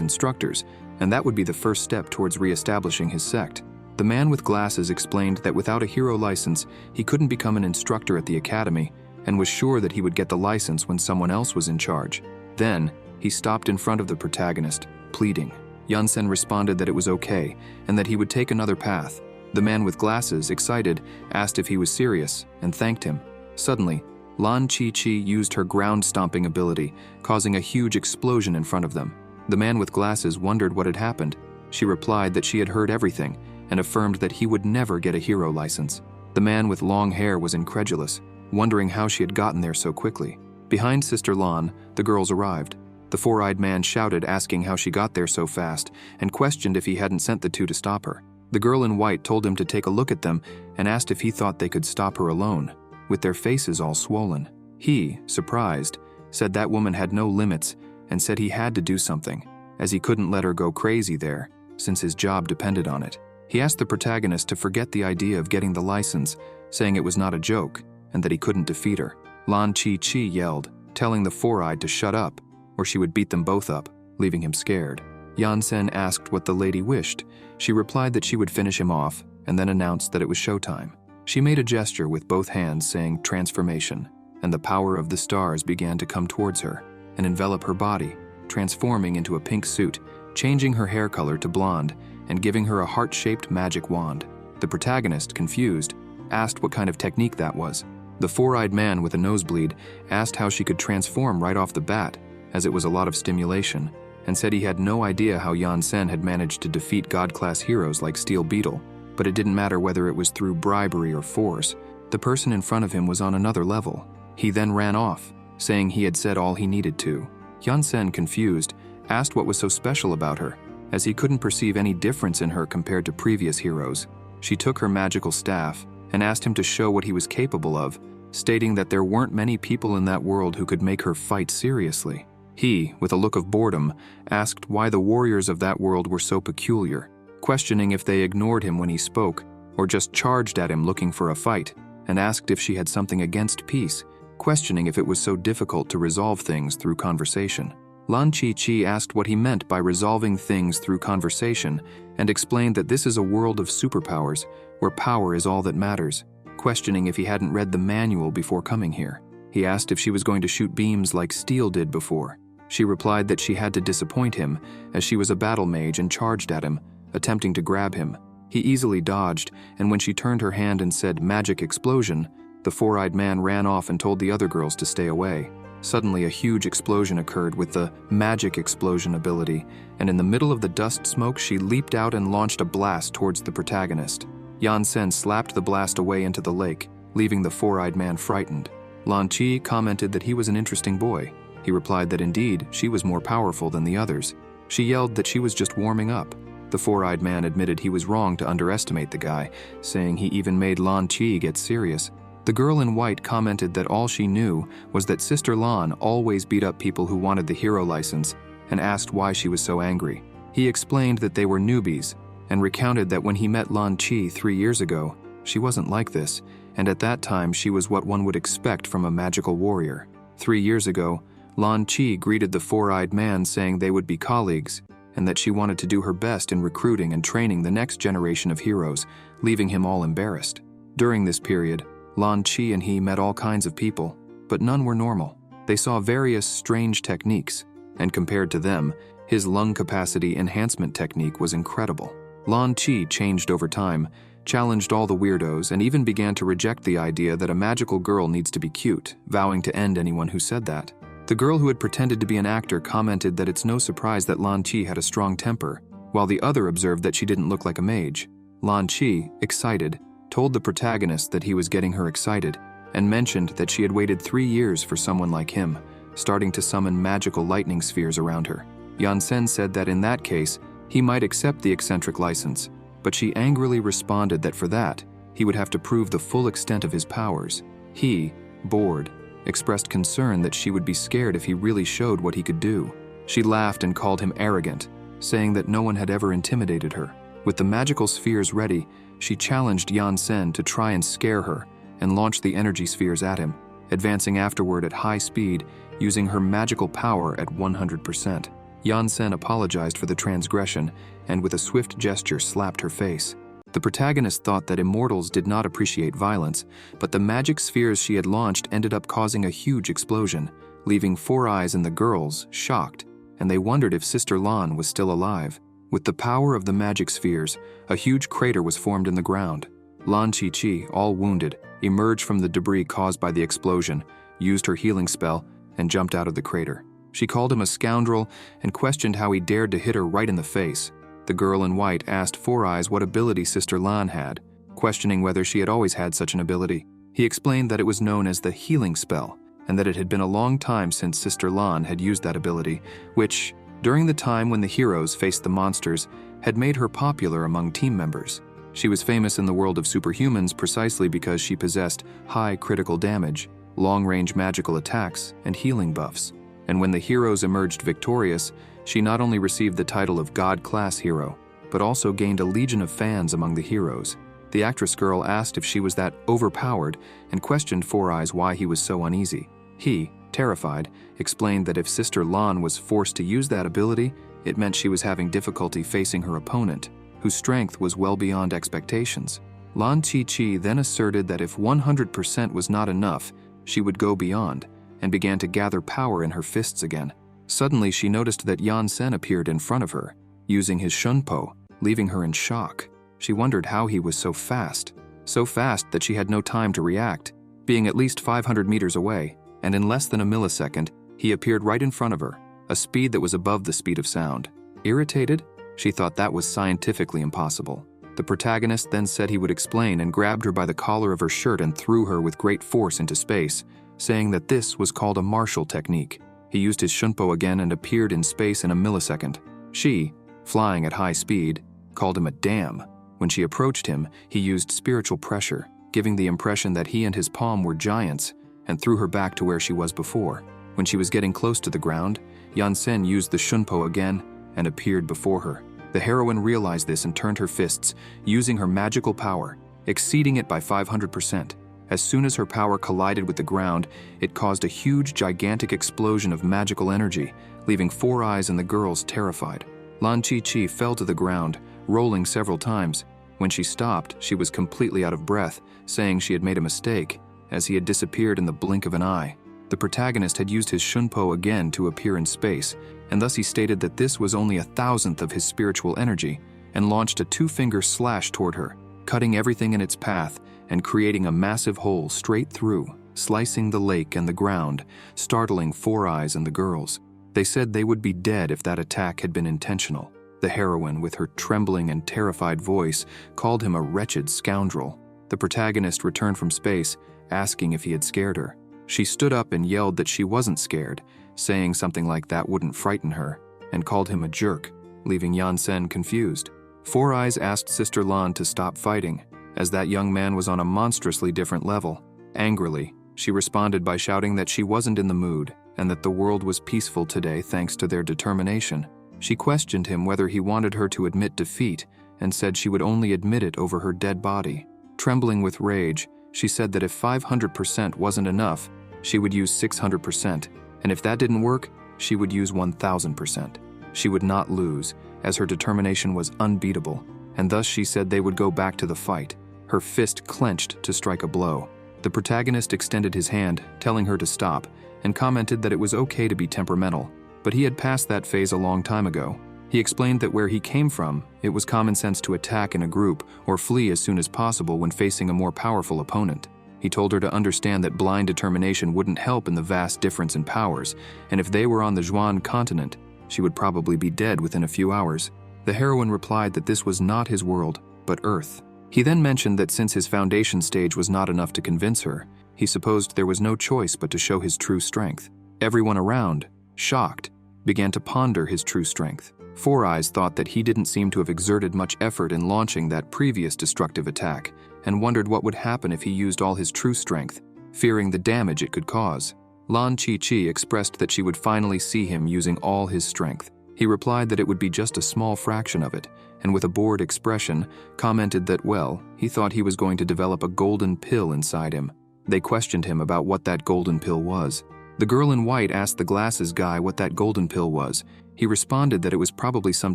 instructors, and that would be the first step towards re-establishing his sect. The man with glasses explained that without a hero license, he couldn't become an instructor at the academy, and was sure that he would get the license when someone else was in charge. Then, he stopped in front of the protagonist, pleading. Yunsen responded that it was okay, and that he would take another path. The man with glasses, excited, asked if he was serious, and thanked him. Suddenly, Lan Chi used her ground-stomping ability, causing a huge explosion in front of them. The man with glasses wondered what had happened. She replied that she had heard everything, and affirmed that he would never get a hero license. The man with long hair was incredulous, wondering how she had gotten there so quickly. Behind Sister Lan, the girls arrived. The four-eyed man shouted, asking how she got there so fast, and questioned if he hadn't sent the two to stop her. The girl in white told him to take a look at them and asked if he thought they could stop her alone, with their faces all swollen. He, surprised, said that woman had no limits and said he had to do something, as he couldn't let her go crazy there, since his job depended on it. He asked the protagonist to forget the idea of getting the license, saying it was not a joke and that he couldn't defeat her. Lan Chi yelled, telling the four-eyed to shut up, or she would beat them both up, leaving him scared. Yunsen asked what the lady wished. She replied that she would finish him off, and then announced that it was showtime. She made a gesture with both hands saying transformation, and the power of the stars began to come towards her and envelop her body, transforming into a pink suit, changing her hair color to blonde, and giving her a heart-shaped magic wand. The protagonist, confused, asked what kind of technique that was. The four-eyed man with a nosebleed asked how she could transform right off the bat, as it was a lot of stimulation, and said he had no idea how Yunsen had managed to defeat God-class heroes like Steel Beetle, but it didn't matter whether it was through bribery or force. The person in front of him was on another level. He then ran off, saying he had said all he needed to. Yunsen, confused, asked what was so special about her, as he couldn't perceive any difference in her compared to previous heroes. She took her magical staff and asked him to show what he was capable of, stating that there weren't many people in that world who could make her fight seriously. He, with a look of boredom, asked why the warriors of that world were so peculiar, questioning if they ignored him when he spoke, or just charged at him looking for a fight, and asked if she had something against peace, questioning if it was so difficult to resolve things through conversation. Lan Chi asked what he meant by resolving things through conversation, and explained that this is a world of superpowers, where power is all that matters, questioning if he hadn't read the manual before coming here. He asked if she was going to shoot beams like Steel did before. She replied that she had to disappoint him, as she was a battle mage and charged at him, attempting to grab him. He easily dodged, and when she turned her hand and said magic explosion, the four-eyed man ran off and told the other girls to stay away. Suddenly, a huge explosion occurred with the magic explosion ability, and in the middle of the dust smoke, she leaped out and launched a blast towards the protagonist. Yunsen slapped the blast away into the lake, leaving the four-eyed man frightened. Lan Chi commented that he was an interesting boy. He replied that indeed, she was more powerful than the others. She yelled that she was just warming up. The four-eyed man admitted he was wrong to underestimate the guy, saying he even made Lan Chi get serious. The girl in white commented that all she knew was that Sister Lan always beat up people who wanted the hero license, and asked why she was so angry. He explained that they were newbies, and recounted that when he met Lan Chi 3 years ago, she wasn't like this, and at that time she was what one would expect from a magical warrior. 3 years ago, Lan Chi greeted the four-eyed man saying they would be colleagues, and that she wanted to do her best in recruiting and training the next generation of heroes, leaving him all embarrassed. During this period, Lan Chi and he met all kinds of people, but none were normal. They saw various strange techniques, and compared to them, his lung capacity enhancement technique was incredible. Lan Chi changed over time, challenged all the weirdos, and even began to reject the idea that a magical girl needs to be cute, vowing to end anyone who said that. The girl who had pretended to be an actor commented that it's no surprise that Lan Chi had a strong temper, while the other observed that she didn't look like a mage. Lan Chi, excited, told the protagonist that he was getting her excited, and mentioned that she had waited 3 years for someone like him, starting to summon magical lightning spheres around her. Yunsen said that in that case, he might accept the eccentric license, but she angrily responded that for that, he would have to prove the full extent of his powers. He, bored, expressed concern that she would be scared if he really showed what he could do. She laughed and called him arrogant, saying that no one had ever intimidated her. With the magical spheres ready, she challenged Yan Sen to try and scare her and launched the energy spheres at him, advancing afterward at high speed, using her magical power at 100%. Yan Sen apologized for the transgression and with a swift gesture slapped her face. The protagonist thought that immortals did not appreciate violence, but the magic spheres she had launched ended up causing a huge explosion, leaving Four Eyes and the girls shocked, and they wondered if Sister Lan was still alive. With the power of the magic spheres, a huge crater was formed in the ground. Lan Chi-Chi, all wounded, emerged from the debris caused by the explosion, used her healing spell, and jumped out of the crater. She called him a scoundrel and questioned how he dared to hit her right in the face. The girl in white asked Four Eyes what ability Sister Lan had, questioning whether she had always had such an ability. He explained that it was known as the healing spell, and that it had been a long time since Sister Lan had used that ability, which, during the time when the heroes faced the monsters, had made her popular among team members. She was famous in the world of superhumans precisely because she possessed high critical damage, long-range magical attacks, and healing buffs. And when the heroes emerged victorious, she not only received the title of God-class hero, but also gained a legion of fans among the heroes. The actress girl asked if she was that overpowered and questioned Four Eyes why he was so uneasy. He, terrified, explained that if Sister Lan was forced to use that ability, it meant she was having difficulty facing her opponent, whose strength was well beyond expectations. Lan Chi-Chi then asserted that if 100% was not enough, she would go beyond, and began to gather power in her fists again. Suddenly she noticed that Yan Sen appeared in front of her, using his shunpo, leaving her in shock. She wondered how he was so fast that she had no time to react, being at least 500 meters away, and in less than a millisecond, he appeared right in front of her, a speed that was above the speed of sound. Irritated, she thought that was scientifically impossible. The protagonist then said he would explain and grabbed her by the collar of her shirt and threw her with great force into space, saying that this was called a martial technique. He used his shunpo again and appeared in space in a millisecond. She, flying at high speed, called him a dam. When she approached him, he used spiritual pressure, giving the impression that he and his palm were giants, and threw her back to where she was before. When she was getting close to the ground, Yan Sen used the shunpo again and appeared before her. The heroine realized this and turned her fists, using her magical power, exceeding it by 500%. As soon as her power collided with the ground, it caused a huge, gigantic explosion of magical energy, leaving Four Eyes and the girls terrified. Lan Chi-Chi fell to the ground, rolling several times. When she stopped, she was completely out of breath, saying she had made a mistake, as he had disappeared in the blink of an eye. The protagonist had used his shunpo again to appear in space, and thus he stated that this was only 1,000th of his spiritual energy, and launched a two-finger slash toward her, cutting everything in its path and creating a massive hole straight through, slicing the lake and the ground, startling Four Eyes and the girls. They said they would be dead if that attack had been intentional. The heroine, with her trembling and terrified voice, called him a wretched scoundrel. The protagonist returned from space, asking if he had scared her. She stood up and yelled that she wasn't scared, saying something like that wouldn't frighten her, and called him a jerk, leaving Yan Sen confused. Four Eyes asked Sister Lan to stop fighting, as that young man was on a monstrously different level. Angrily, she responded by shouting that she wasn't in the mood, and that the world was peaceful today thanks to their determination. She questioned him whether he wanted her to admit defeat, and said she would only admit it over her dead body. Trembling with rage, she said that if 500% wasn't enough, she would use 600%, and if that didn't work, she would use 1,000%. She would not lose, as her determination was unbeatable, and thus she said they would go back to the fight, her fist clenched to strike a blow. The protagonist extended his hand, telling her to stop, and commented that it was okay to be temperamental, but he had passed that phase a long time ago. He explained that where he came from, it was common sense to attack in a group or flee as soon as possible when facing a more powerful opponent. He told her to understand that blind determination wouldn't help in the vast difference in powers, and if they were on the Zhuan continent, she would probably be dead within a few hours. The heroine replied that this was not his world, but Earth. He then mentioned that since his foundation stage was not enough to convince her, he supposed there was no choice but to show his true strength. Everyone around, shocked, began to ponder his true strength. Four Eyes thought that he didn't seem to have exerted much effort in launching that previous destructive attack, and wondered what would happen if he used all his true strength, fearing the damage it could cause. Lan Chi-Chi expressed that she would finally see him using all his strength. He replied that it would be just a small fraction of it, and with a bored expression, commented that, well, he thought he was going to develop a golden pill inside him. They questioned him about what that golden pill was. The girl in white asked the glasses guy what that golden pill was. He responded that it was probably some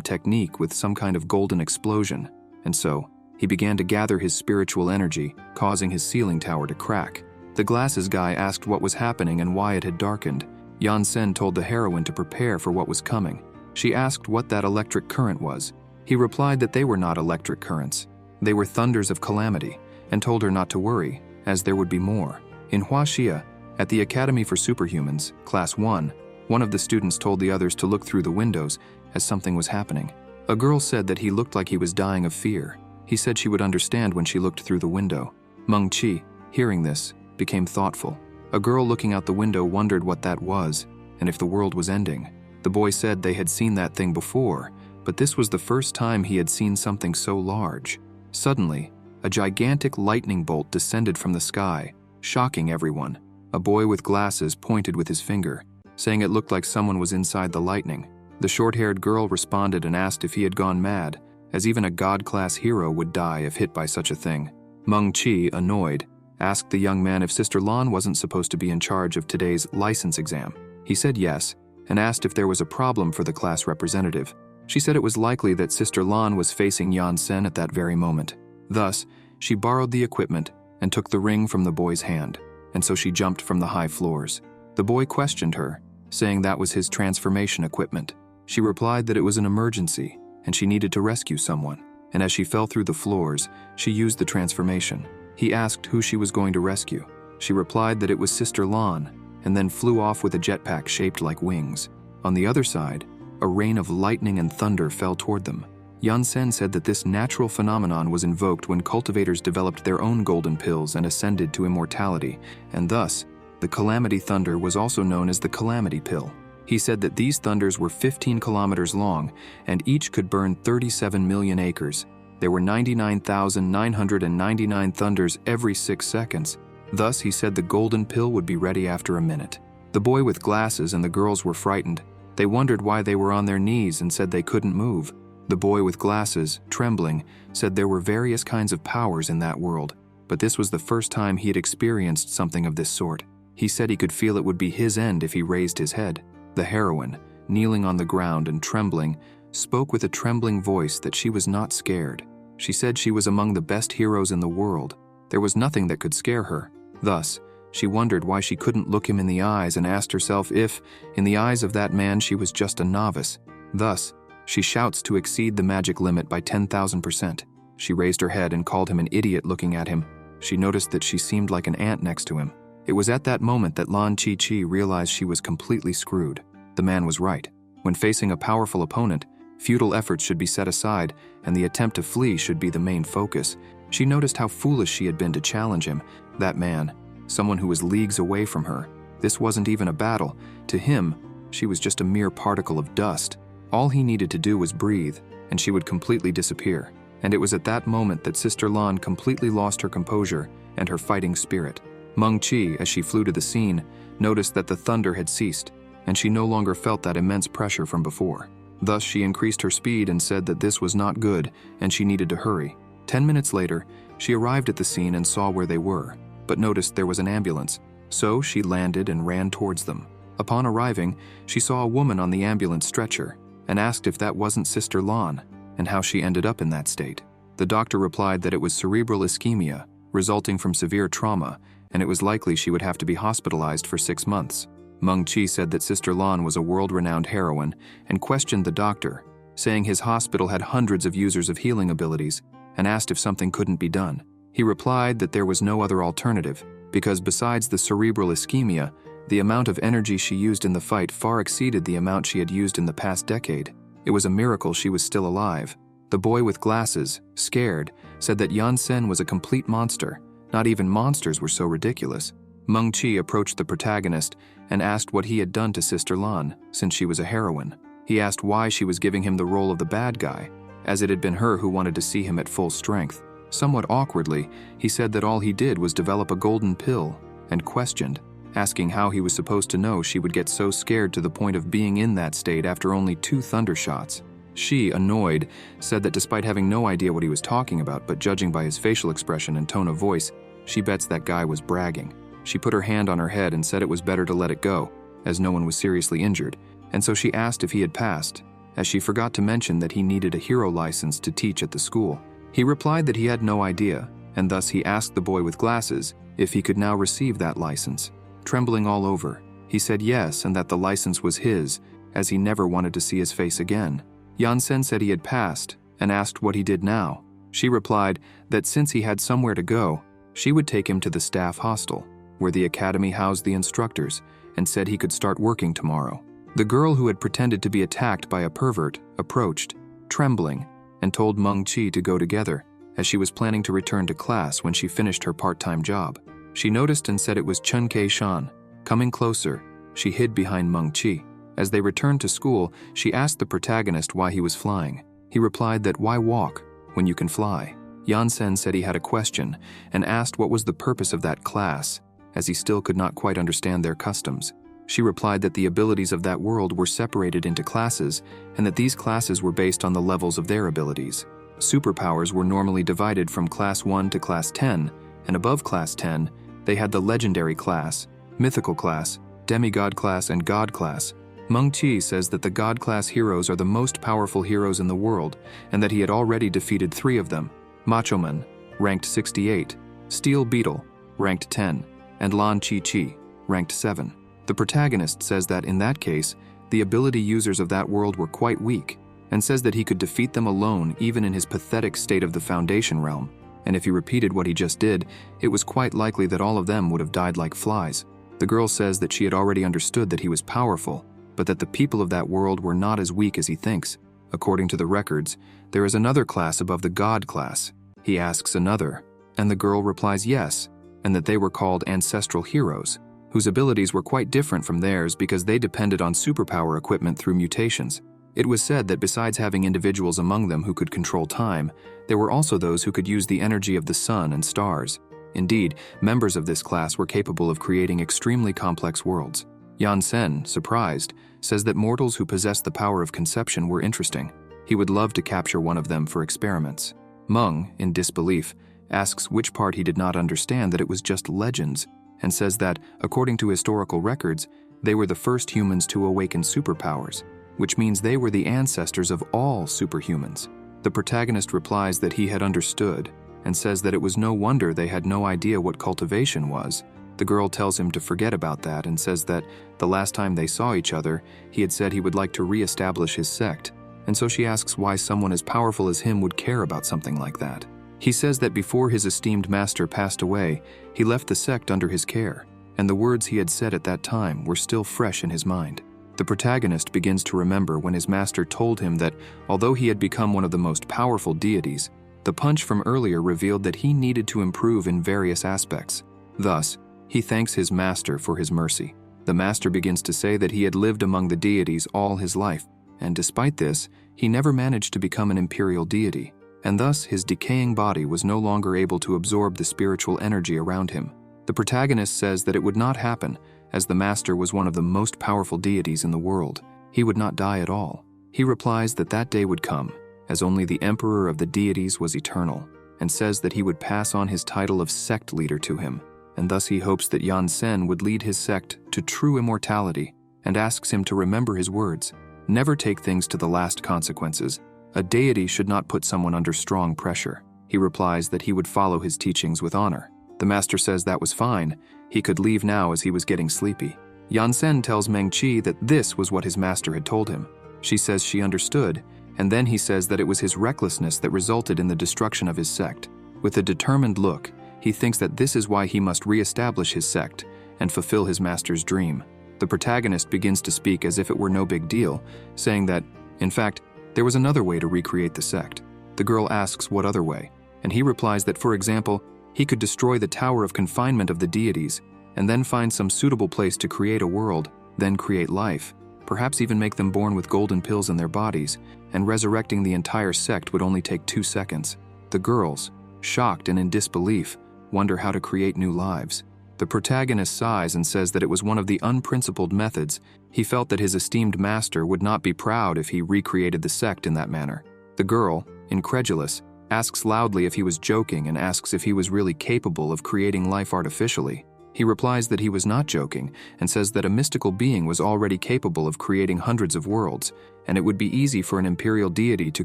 technique with some kind of golden explosion, and so he began to gather his spiritual energy, causing his ceiling tower to crack. The glasses guy asked what was happening and why it had darkened. Yan-sen told the heroine to prepare for what was coming. She asked what that electric current was. He replied that they were not electric currents. They were thunders of calamity, and told her not to worry, as there would be more. In Huaxia, at the Academy for Superhumans, Class 1, one of the students told the others to look through the windows as something was happening. A girl said that he looked like he was dying of fear. He said she would understand when she looked through the window. Meng Qi, hearing this, became thoughtful. A girl looking out the window wondered what that was, and if the world was ending. The boy said they had seen that thing before, but this was the first time he had seen something so large. Suddenly, a gigantic lightning bolt descended from the sky, shocking everyone. A boy with glasses pointed with his finger, saying it looked like someone was inside the lightning. The short-haired girl responded and asked if he had gone mad, as even a god-class hero would die if hit by such a thing. Meng Qi, annoyed, asked the young man if Sister Lan wasn't supposed to be in charge of today's license exam. He said yes, and asked if there was a problem for the class representative. She said it was likely that Sister Lan was facing Yan-sen at that very moment. Thus, she borrowed the equipment and took the ring from the boy's hand, and so she jumped from the high floors. The boy questioned her, saying that was his transformation equipment. She replied that it was an emergency, and she needed to rescue someone, and as she fell through the floors, she used the transformation. He asked who she was going to rescue. She replied that it was Sister Lan, and then flew off with a jetpack shaped like wings. On the other side, a rain of lightning and thunder fell toward them. Yan-sen said that this natural phenomenon was invoked when cultivators developed their own golden pills and ascended to immortality, and thus, the Calamity Thunder was also known as the Calamity Pill. He said that these thunders were 15 kilometers long, and each could burn 37 million acres. There were 99,999 thunders every 6 seconds. Thus, he said the golden pill would be ready after a minute. The boy with glasses and the girls were frightened. They wondered why they were on their knees and said they couldn't move. The boy with glasses, trembling, said there were various kinds of powers in that world, but this was the first time he had experienced something of this sort. He said he could feel it would be his end if he raised his head. The heroine, kneeling on the ground and trembling, spoke with a trembling voice that she was not scared. She said she was among the best heroes in the world. There was nothing that could scare her. Thus, she wondered why she couldn't look him in the eyes and asked herself if, in the eyes of that man, she was just a novice. Thus, she shouts to exceed the magic limit by 10,000%. She raised her head and called him an idiot looking at him. She noticed that she seemed like an ant next to him. It was at that moment that Lan Chi realized she was completely screwed. The man was right. When facing a powerful opponent, futile efforts should be set aside, and the attempt to flee should be the main focus. She noticed how foolish she had been to challenge him, that man, someone who was leagues away from her. This wasn't even a battle. To him, she was just a mere particle of dust. All he needed to do was breathe, and she would completely disappear. And it was at that moment that Sister Lan completely lost her composure and her fighting spirit. Meng Qi, as she flew to the scene, noticed that the thunder had ceased, and she no longer felt that immense pressure from before. Thus, she increased her speed and said that this was not good, and she needed to hurry. 10 minutes later, she arrived at the scene and saw where they were, but noticed there was an ambulance, so she landed and ran towards them. Upon arriving, she saw a woman on the ambulance stretcher, and asked if that wasn't Sister Lan, and how she ended up in that state. The doctor replied that it was cerebral ischemia, resulting from severe trauma, and it was likely she would have to be hospitalized for 6 months. Meng Qi said that Sister Lan was a world-renowned heroine and questioned the doctor, saying his hospital had hundreds of users of healing abilities, and asked if something couldn't be done. He replied that there was no other alternative, because besides the cerebral ischemia, the amount of energy she used in the fight far exceeded the amount she had used in the past decade. It was a miracle she was still alive. The boy with glasses, scared, said that Yan-sen was a complete monster. Not even monsters were so ridiculous. Meng Qi approached the protagonist and asked what he had done to Sister Lan, since she was a heroine. He asked why she was giving him the role of the bad guy, as it had been her who wanted to see him at full strength. Somewhat awkwardly, he said that all he did was develop a golden pill, and questioned, asking how he was supposed to know she would get so scared to the point of being in that state after only 2 thunder shots. She, annoyed, said that despite having no idea what he was talking about, but judging by his facial expression and tone of voice, she bets that guy was bragging. She put her hand on her head and said it was better to let it go, as no one was seriously injured, and so she asked if he had passed, as she forgot to mention that he needed a hero license to teach at the school. He replied that he had no idea, and thus he asked the boy with glasses if he could now receive that license. Trembling all over, he said yes and that the license was his, as he never wanted to see his face again. Yansen said he had passed and asked what he did now. She replied that since he had somewhere to go, she would take him to the staff hostel, where the academy housed the instructors, and said he could start working tomorrow. The girl who had pretended to be attacked by a pervert approached, trembling, and told Meng Qi to go together, as she was planning to return to class when she finished her part-time job. She noticed and said it was Chen Kei-shan. Coming closer, she hid behind Meng Qi. As they returned to school, she asked the protagonist why he was flying. He replied that why walk when you can fly? Yansen said he had a question and asked what was the purpose of that class, as he still could not quite understand their customs. She replied that the abilities of that world were separated into classes and that these classes were based on the levels of their abilities. Superpowers were normally divided from Class 1 to Class 10, and above Class 10, they had the Legendary class, Mythical class, Demigod class, and God class. Meng Qi says that the God class heroes are the most powerful heroes in the world, and that he had already defeated 3 of them: Macho Man, ranked 68, Steel Beetle, ranked 10, and Lan Chi Chi, ranked 7. The protagonist says that in that case, the ability users of that world were quite weak, and says that he could defeat them alone even in his pathetic state of the Foundation realm, and if he repeated what he just did, it was quite likely that all of them would have died like flies. The girl says that she had already understood that he was powerful, but that the people of that world were not as weak as he thinks. According to the records, there is another class above the God class. He asks another, and the girl replies yes, and that they were called ancestral heroes, whose abilities were quite different from theirs because they depended on superpower equipment through mutations. It was said that besides having individuals among them who could control time, there were also those who could use the energy of the sun and stars. Indeed, members of this class were capable of creating extremely complex worlds. Yansen, surprised, says that mortals who possess the power of conception were interesting. He would love to capture one of them for experiments. Meng, in disbelief, asks which part he did not understand that it was just legends, and says that, according to historical records, they were the first humans to awaken superpowers, which means they were the ancestors of all superhumans. The protagonist replies that he had understood, and says that it was no wonder they had no idea what cultivation was. The girl tells him to forget about that and says that the last time they saw each other, he had said he would like to re-establish his sect, and so she asks why someone as powerful as him would care about something like that. He says that before his esteemed master passed away, he left the sect under his care, and the words he had said at that time were still fresh in his mind. The protagonist begins to remember when his master told him that although he had become one of the most powerful deities, the punch from earlier revealed that he needed to improve in various aspects. Thus, he thanks his master for his mercy. The master begins to say that he had lived among the deities all his life, and despite this, he never managed to become an imperial deity, and thus his decaying body was no longer able to absorb the spiritual energy around him. The protagonist says that it would not happen, as the master was one of the most powerful deities in the world. He would not die at all. He replies that that day would come, as only the emperor of the deities was eternal, and says that he would pass on his title of sect leader to him, and thus he hopes that Yansen would lead his sect to true immortality, and asks him to remember his words. Never take things to the last consequences. A deity should not put someone under strong pressure. He replies that he would follow his teachings with honor. The master says that was fine. He could leave now as he was getting sleepy. Yansen tells Meng Qi that this was what his master had told him. She says she understood, and then he says that it was his recklessness that resulted in the destruction of his sect. With a determined look, he thinks that this is why he must re-establish his sect and fulfill his master's dream. The protagonist begins to speak as if it were no big deal, saying that, in fact, there was another way to recreate the sect. The girl asks what other way, and he replies that, for example, he could destroy the tower of confinement of the deities, and then find some suitable place to create a world, then create life, perhaps even make them born with golden pills in their bodies, and resurrecting the entire sect would only take 2 seconds. The girls, shocked and in disbelief, wonder how to create new lives. The protagonist sighs and says that it was one of the unprincipled methods. He felt that his esteemed master would not be proud if he recreated the sect in that manner. The girl, incredulous, asks loudly if he was joking and asks if he was really capable of creating life artificially. He replies that he was not joking and says that a mystical being was already capable of creating hundreds of worlds, and it would be easy for an imperial deity to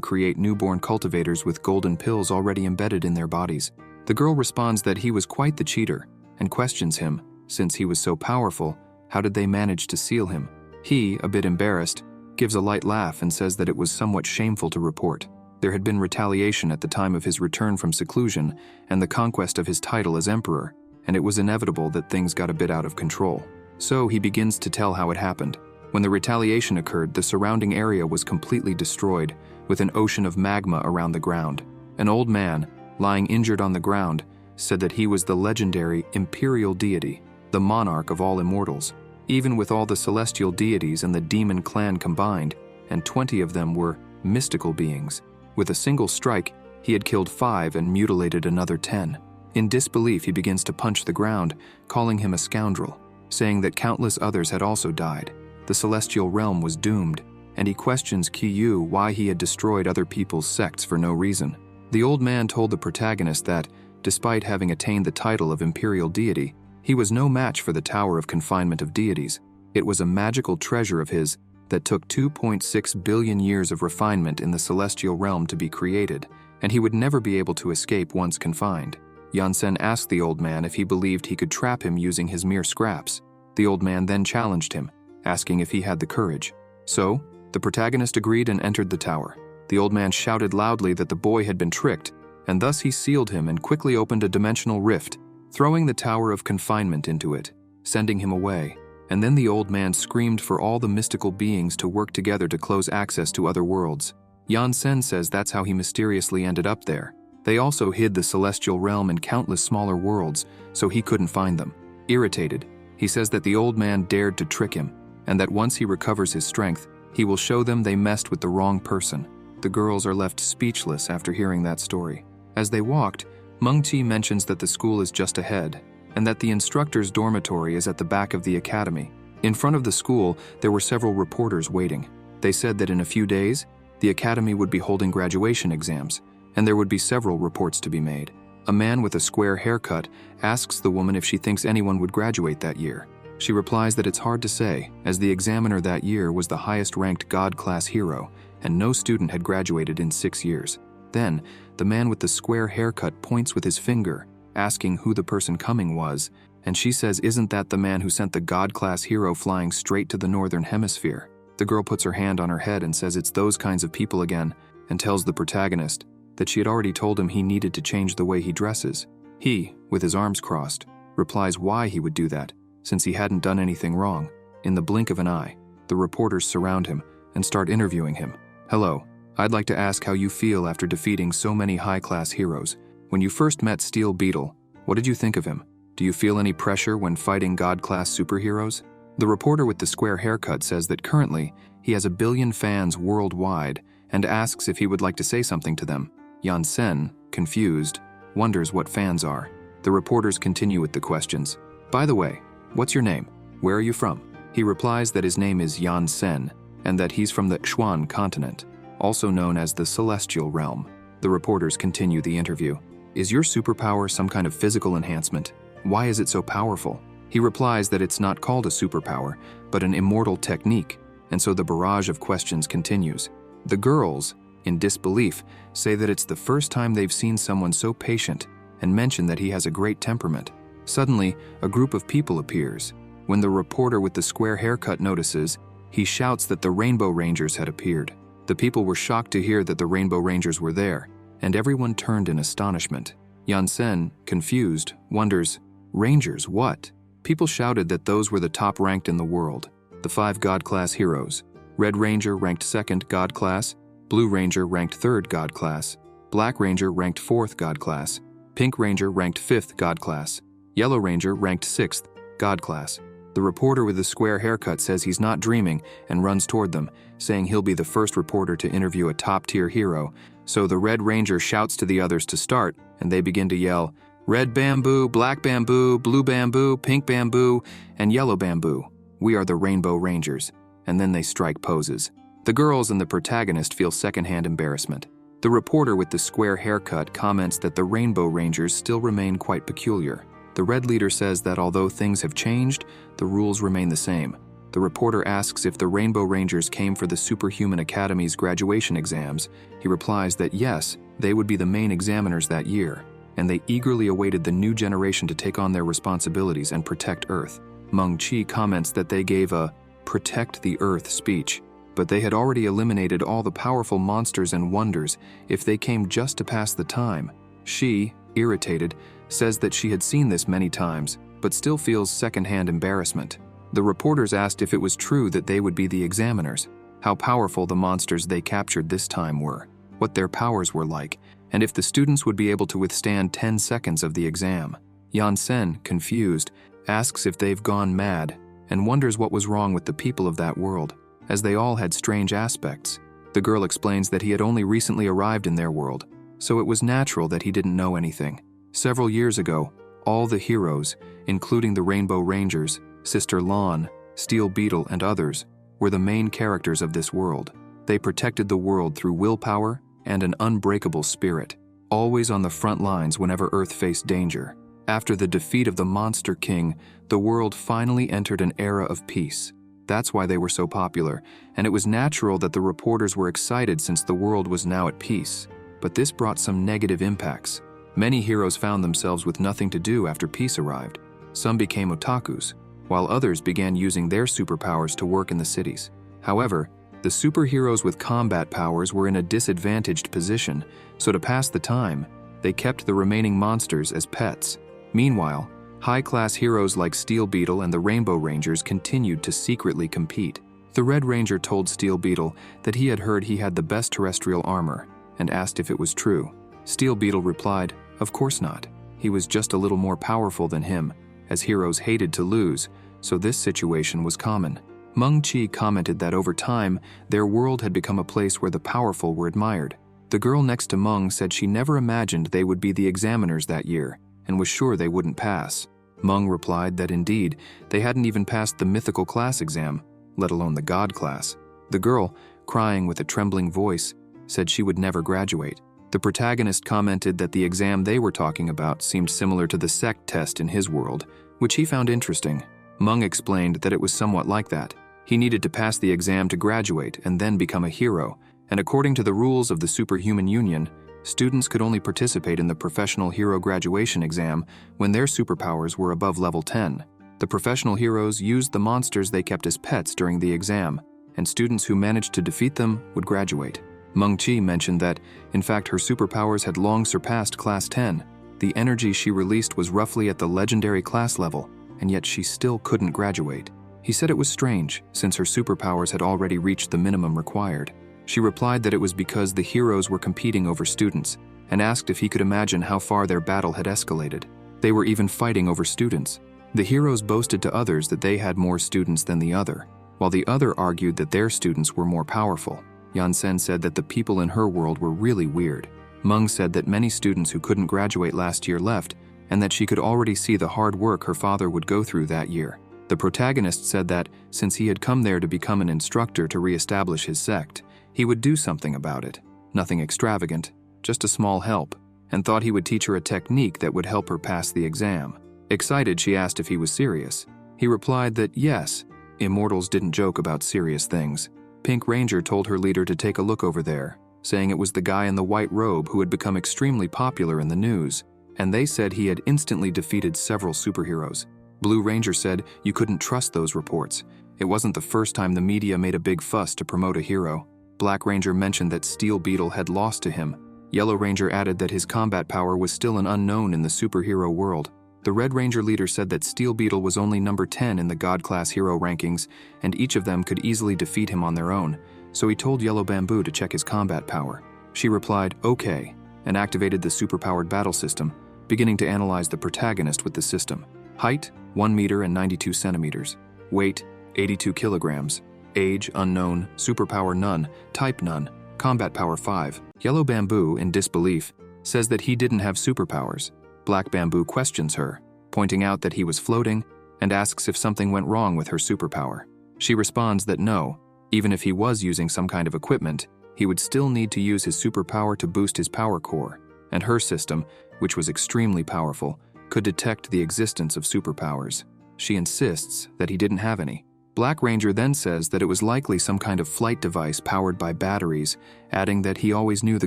create newborn cultivators with golden pills already embedded in their bodies. The girl responds that he was quite the cheater and questions him, since he was so powerful, how did they manage to seal him? He, a bit embarrassed, gives a light laugh and says that it was somewhat shameful to report. There had been retaliation at the time of his return from seclusion and the conquest of his title as emperor, and it was inevitable that things got a bit out of control. So he begins to tell how it happened. When the retaliation occurred, the surrounding area was completely destroyed, with an ocean of magma around the ground. An old man, lying injured on the ground, said that he was the legendary imperial deity, the monarch of all immortals. Even with all the celestial deities and the demon clan combined, and 20 of them were mystical beings. With a single strike, he had killed 5 and mutilated another 10. In disbelief, he begins to punch the ground, calling him a scoundrel, saying that countless others had also died. The celestial realm was doomed, and he questions Qiyu why he had destroyed other people's sects for no reason. The old man told the protagonist that, despite having attained the title of imperial deity, he was no match for the Tower of Confinement of Deities. It was a magical treasure of his that took 2.6 billion years of refinement in the celestial realm to be created, and he would never be able to escape once confined. Yansen asked the old man if he believed he could trap him using his mere scraps. The old man then challenged him, asking if he had the courage. So, the protagonist agreed and entered the tower. The old man shouted loudly that the boy had been tricked, and thus he sealed him and quickly opened a dimensional rift, throwing the Tower of Confinement into it, sending him away. And then the old man screamed for all the mystical beings to work together to close access to other worlds. Yansen says that's how he mysteriously ended up there. They also hid the celestial realm in countless smaller worlds, so he couldn't find them. Irritated, he says that the old man dared to trick him, and that once he recovers his strength, he will show them they messed with the wrong person. The girls are left speechless after hearing that story. As they walked, Mengqi mentions that the school is just ahead, and that the instructor's dormitory is at the back of the academy. In front of the school, there were several reporters waiting. They said that in a few days, the academy would be holding graduation exams, and there would be several reports to be made. A man with a square haircut asks the woman if she thinks anyone would graduate that year. She replies that it's hard to say, as the examiner that year was the highest-ranked God-class hero, and no student had graduated in 6 years. Then, the man with the square haircut points with his finger, asking who the person coming was, and she says isn't that the man who sent the God-class hero flying straight to the northern hemisphere? The girl puts her hand on her head and says it's those kinds of people again, and tells the protagonist that she had already told him he needed to change the way he dresses. He, with his arms crossed, replies why he would do that, since he hadn't done anything wrong. In the blink of an eye, the reporters surround him and start interviewing him. Hello, I'd like to ask how you feel after defeating so many high-class heroes. When you first met Steel Beetle, what did you think of him? Do you feel any pressure when fighting God-class superheroes? The reporter with the square haircut says that currently he has 1 billion fans worldwide and asks if he would like to say something to them. Yansen, confused, wonders what fans are. The reporters continue with the questions. By the way, what's your name? Where are you from? He replies that his name is Yansen and that he's from the Xuan continent, also known as the Celestial Realm. The reporters continue the interview. Is your superpower some kind of physical enhancement? Why is it so powerful? He replies that it's not called a superpower, but an immortal technique, and so the barrage of questions continues. The girls, in disbelief, say that it's the first time they've seen someone so patient and mention that he has a great temperament. Suddenly, a group of people appears. When the reporter with the square haircut notices, he shouts that the Rainbow Rangers had appeared. The people were shocked to hear that the Rainbow Rangers were there, and everyone turned in astonishment. Yansen, confused, wonders, Rangers, what? People shouted that those were the top ranked in the world, the 5 God-class heroes. Red Ranger ranked 2nd God class, Blue Ranger ranked 3rd God class, Black Ranger ranked 4th God class, Pink Ranger ranked 5th God class, Yellow Ranger ranked 6th God class. The reporter with the square haircut says he's not dreaming and runs toward them, saying he'll be the first reporter to interview a top-tier hero. So the Red Ranger shouts to the others to start, and they begin to yell, Red bamboo, black bamboo, blue bamboo, pink bamboo, and yellow bamboo. We are the Rainbow Rangers. And then they strike poses. The girls and the protagonist feel secondhand embarrassment. The reporter with the square haircut comments that the Rainbow Rangers still remain quite peculiar. The red leader says that although things have changed, the rules remain the same. The reporter asks if the Rainbow Rangers came for the Superhuman Academy's graduation exams. He replies that yes, they would be the main examiners that year, and they eagerly awaited the new generation to take on their responsibilities and protect Earth. Meng-Chi comments that they gave a "protect the Earth" speech, but they had already eliminated all the powerful monsters and wonders if they came just to pass the time. She, irritated, says that she had seen this many times, but still feels secondhand embarrassment. The reporters asked if it was true that they would be the examiners, how powerful the monsters they captured this time were, what their powers were like, and if the students would be able to withstand 10 seconds of the exam. Yan-sen, confused, asks if they've gone mad and wonders what was wrong with the people of that world, as they all had strange aspects. The girl explains that he had only recently arrived in their world, so it was natural that he didn't know anything. Several years ago, all the heroes, including the Rainbow Rangers, Sister Lawn, Steel Beetle, and others, were the main characters of this world. They protected the world through willpower and an unbreakable spirit, always on the front lines whenever Earth faced danger. After the defeat of the Monster King, the world finally entered an era of peace. That's why they were so popular, and it was natural that the reporters were excited since the world was now at peace. But this brought some negative impacts. Many heroes found themselves with nothing to do after peace arrived. Some became otakus, while others began using their superpowers to work in the cities. However, the superheroes with combat powers were in a disadvantaged position, so to pass the time, they kept the remaining monsters as pets. Meanwhile, high-class heroes like Steel Beetle and the Rainbow Rangers continued to secretly compete. The Red Ranger told Steel Beetle that he had heard he had the best terrestrial armor, and asked if it was true. Steel Beetle replied, "Of course not. He was just a little more powerful than him, as heroes hated to lose, so this situation was common." Meng-Chi commented that over time, their world had become a place where the powerful were admired. The girl next to Meng said she never imagined they would be the examiners that year, and was sure they wouldn't pass. Meng replied that indeed, they hadn't even passed the mythical class exam, let alone the god class. The girl, crying with a trembling voice, said she would never graduate. The protagonist commented that the exam they were talking about seemed similar to the sect test in his world, which he found interesting. Meng explained that it was somewhat like that. He needed to pass the exam to graduate and then become a hero, and according to the rules of the Superhuman Union, students could only participate in the professional hero graduation exam when their superpowers were above level 10. The professional heroes used the monsters they kept as pets during the exam, and students who managed to defeat them would graduate. Meng-Chi mentioned that, in fact, her superpowers had long surpassed Class 10. The energy she released was roughly at the legendary class level, and yet she still couldn't graduate. He said it was strange, since her superpowers had already reached the minimum required. She replied that it was because the heroes were competing over students, and asked if he could imagine how far their battle had escalated. They were even fighting over students. The heroes boasted to others that they had more students than the other, while the other argued that their students were more powerful. Yan-sen said that the people in her world were really weird. Meng said that many students who couldn't graduate last year left, and that she could already see the hard work her father would go through that year. The protagonist said that, since he had come there to become an instructor to re-establish his sect, he would do something about it. Nothing extravagant, just a small help, and thought he would teach her a technique that would help her pass the exam. Excited, she asked if he was serious. He replied that yes, immortals didn't joke about serious things. Pink Ranger told her leader to take a look over there, saying it was the guy in the white robe who had become extremely popular in the news, and they said he had instantly defeated several superheroes. Blue Ranger said you couldn't trust those reports. It wasn't the first time the media made a big fuss to promote a hero. Black Ranger mentioned that Steel Beetle had lost to him. Yellow Ranger added that his combat power was still an unknown in the superhero world. The Red Ranger leader said that Steel Beetle was only number 10 in the God-class hero rankings, and each of them could easily defeat him on their own, so he told Yellow Bamboo to check his combat power. She replied, "Okay," and activated the superpowered battle system, beginning to analyze the protagonist with the system. Height, 1 meter and 92 centimeters. Weight, 82 kilograms. Age, unknown. Superpower, none. Type, none. Combat power, 5. Yellow Bamboo, in disbelief, says that he didn't have superpowers. Black Bamboo questions her, pointing out that he was floating, and asks if something went wrong with her superpower. She responds that no, even if he was using some kind of equipment, he would still need to use his superpower to boost his power core, and her system, which was extremely powerful, could detect the existence of superpowers. She insists that he didn't have any. Black Ranger then says that it was likely some kind of flight device powered by batteries, adding that he always knew the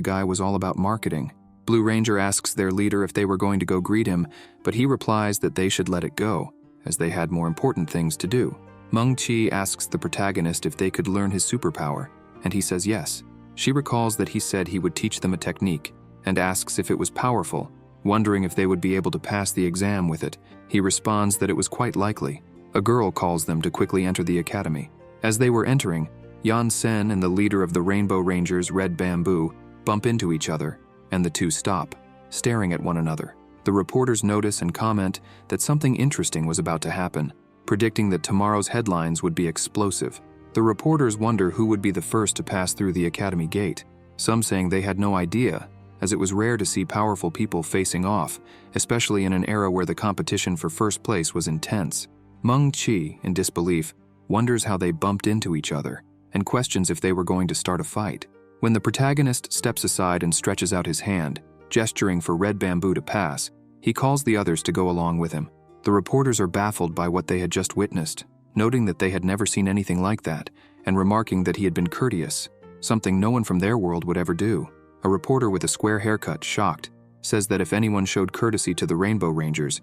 guy was all about marketing. Blue Ranger asks their leader if they were going to go greet him, but he replies that they should let it go, as they had more important things to do. Meng Chi asks the protagonist if they could learn his superpower, and he says yes. She recalls that he said he would teach them a technique, and asks if it was powerful, wondering if they would be able to pass the exam with it. He responds that it was quite likely. A girl calls them to quickly enter the academy. As they were entering, Yan Sen and the leader of the Rainbow Rangers, Red Bamboo, bump into each other, and the two stop, staring at one another. The reporters notice and comment that something interesting was about to happen, predicting that tomorrow's headlines would be explosive. The reporters wonder who would be the first to pass through the academy gate, some saying they had no idea, as it was rare to see powerful people facing off, especially in an era where the competition for first place was intense. Meng Chi, in disbelief, wonders how they bumped into each other, and questions if they were going to start a fight. When the protagonist steps aside and stretches out his hand, gesturing for Red Bamboo to pass, he calls the others to go along with him. The reporters are baffled by what they had just witnessed, noting that they had never seen anything like that, and remarking that he had been courteous, something no one from their world would ever do. A reporter with a square haircut, shocked, says that if anyone showed courtesy to the Rainbow Rangers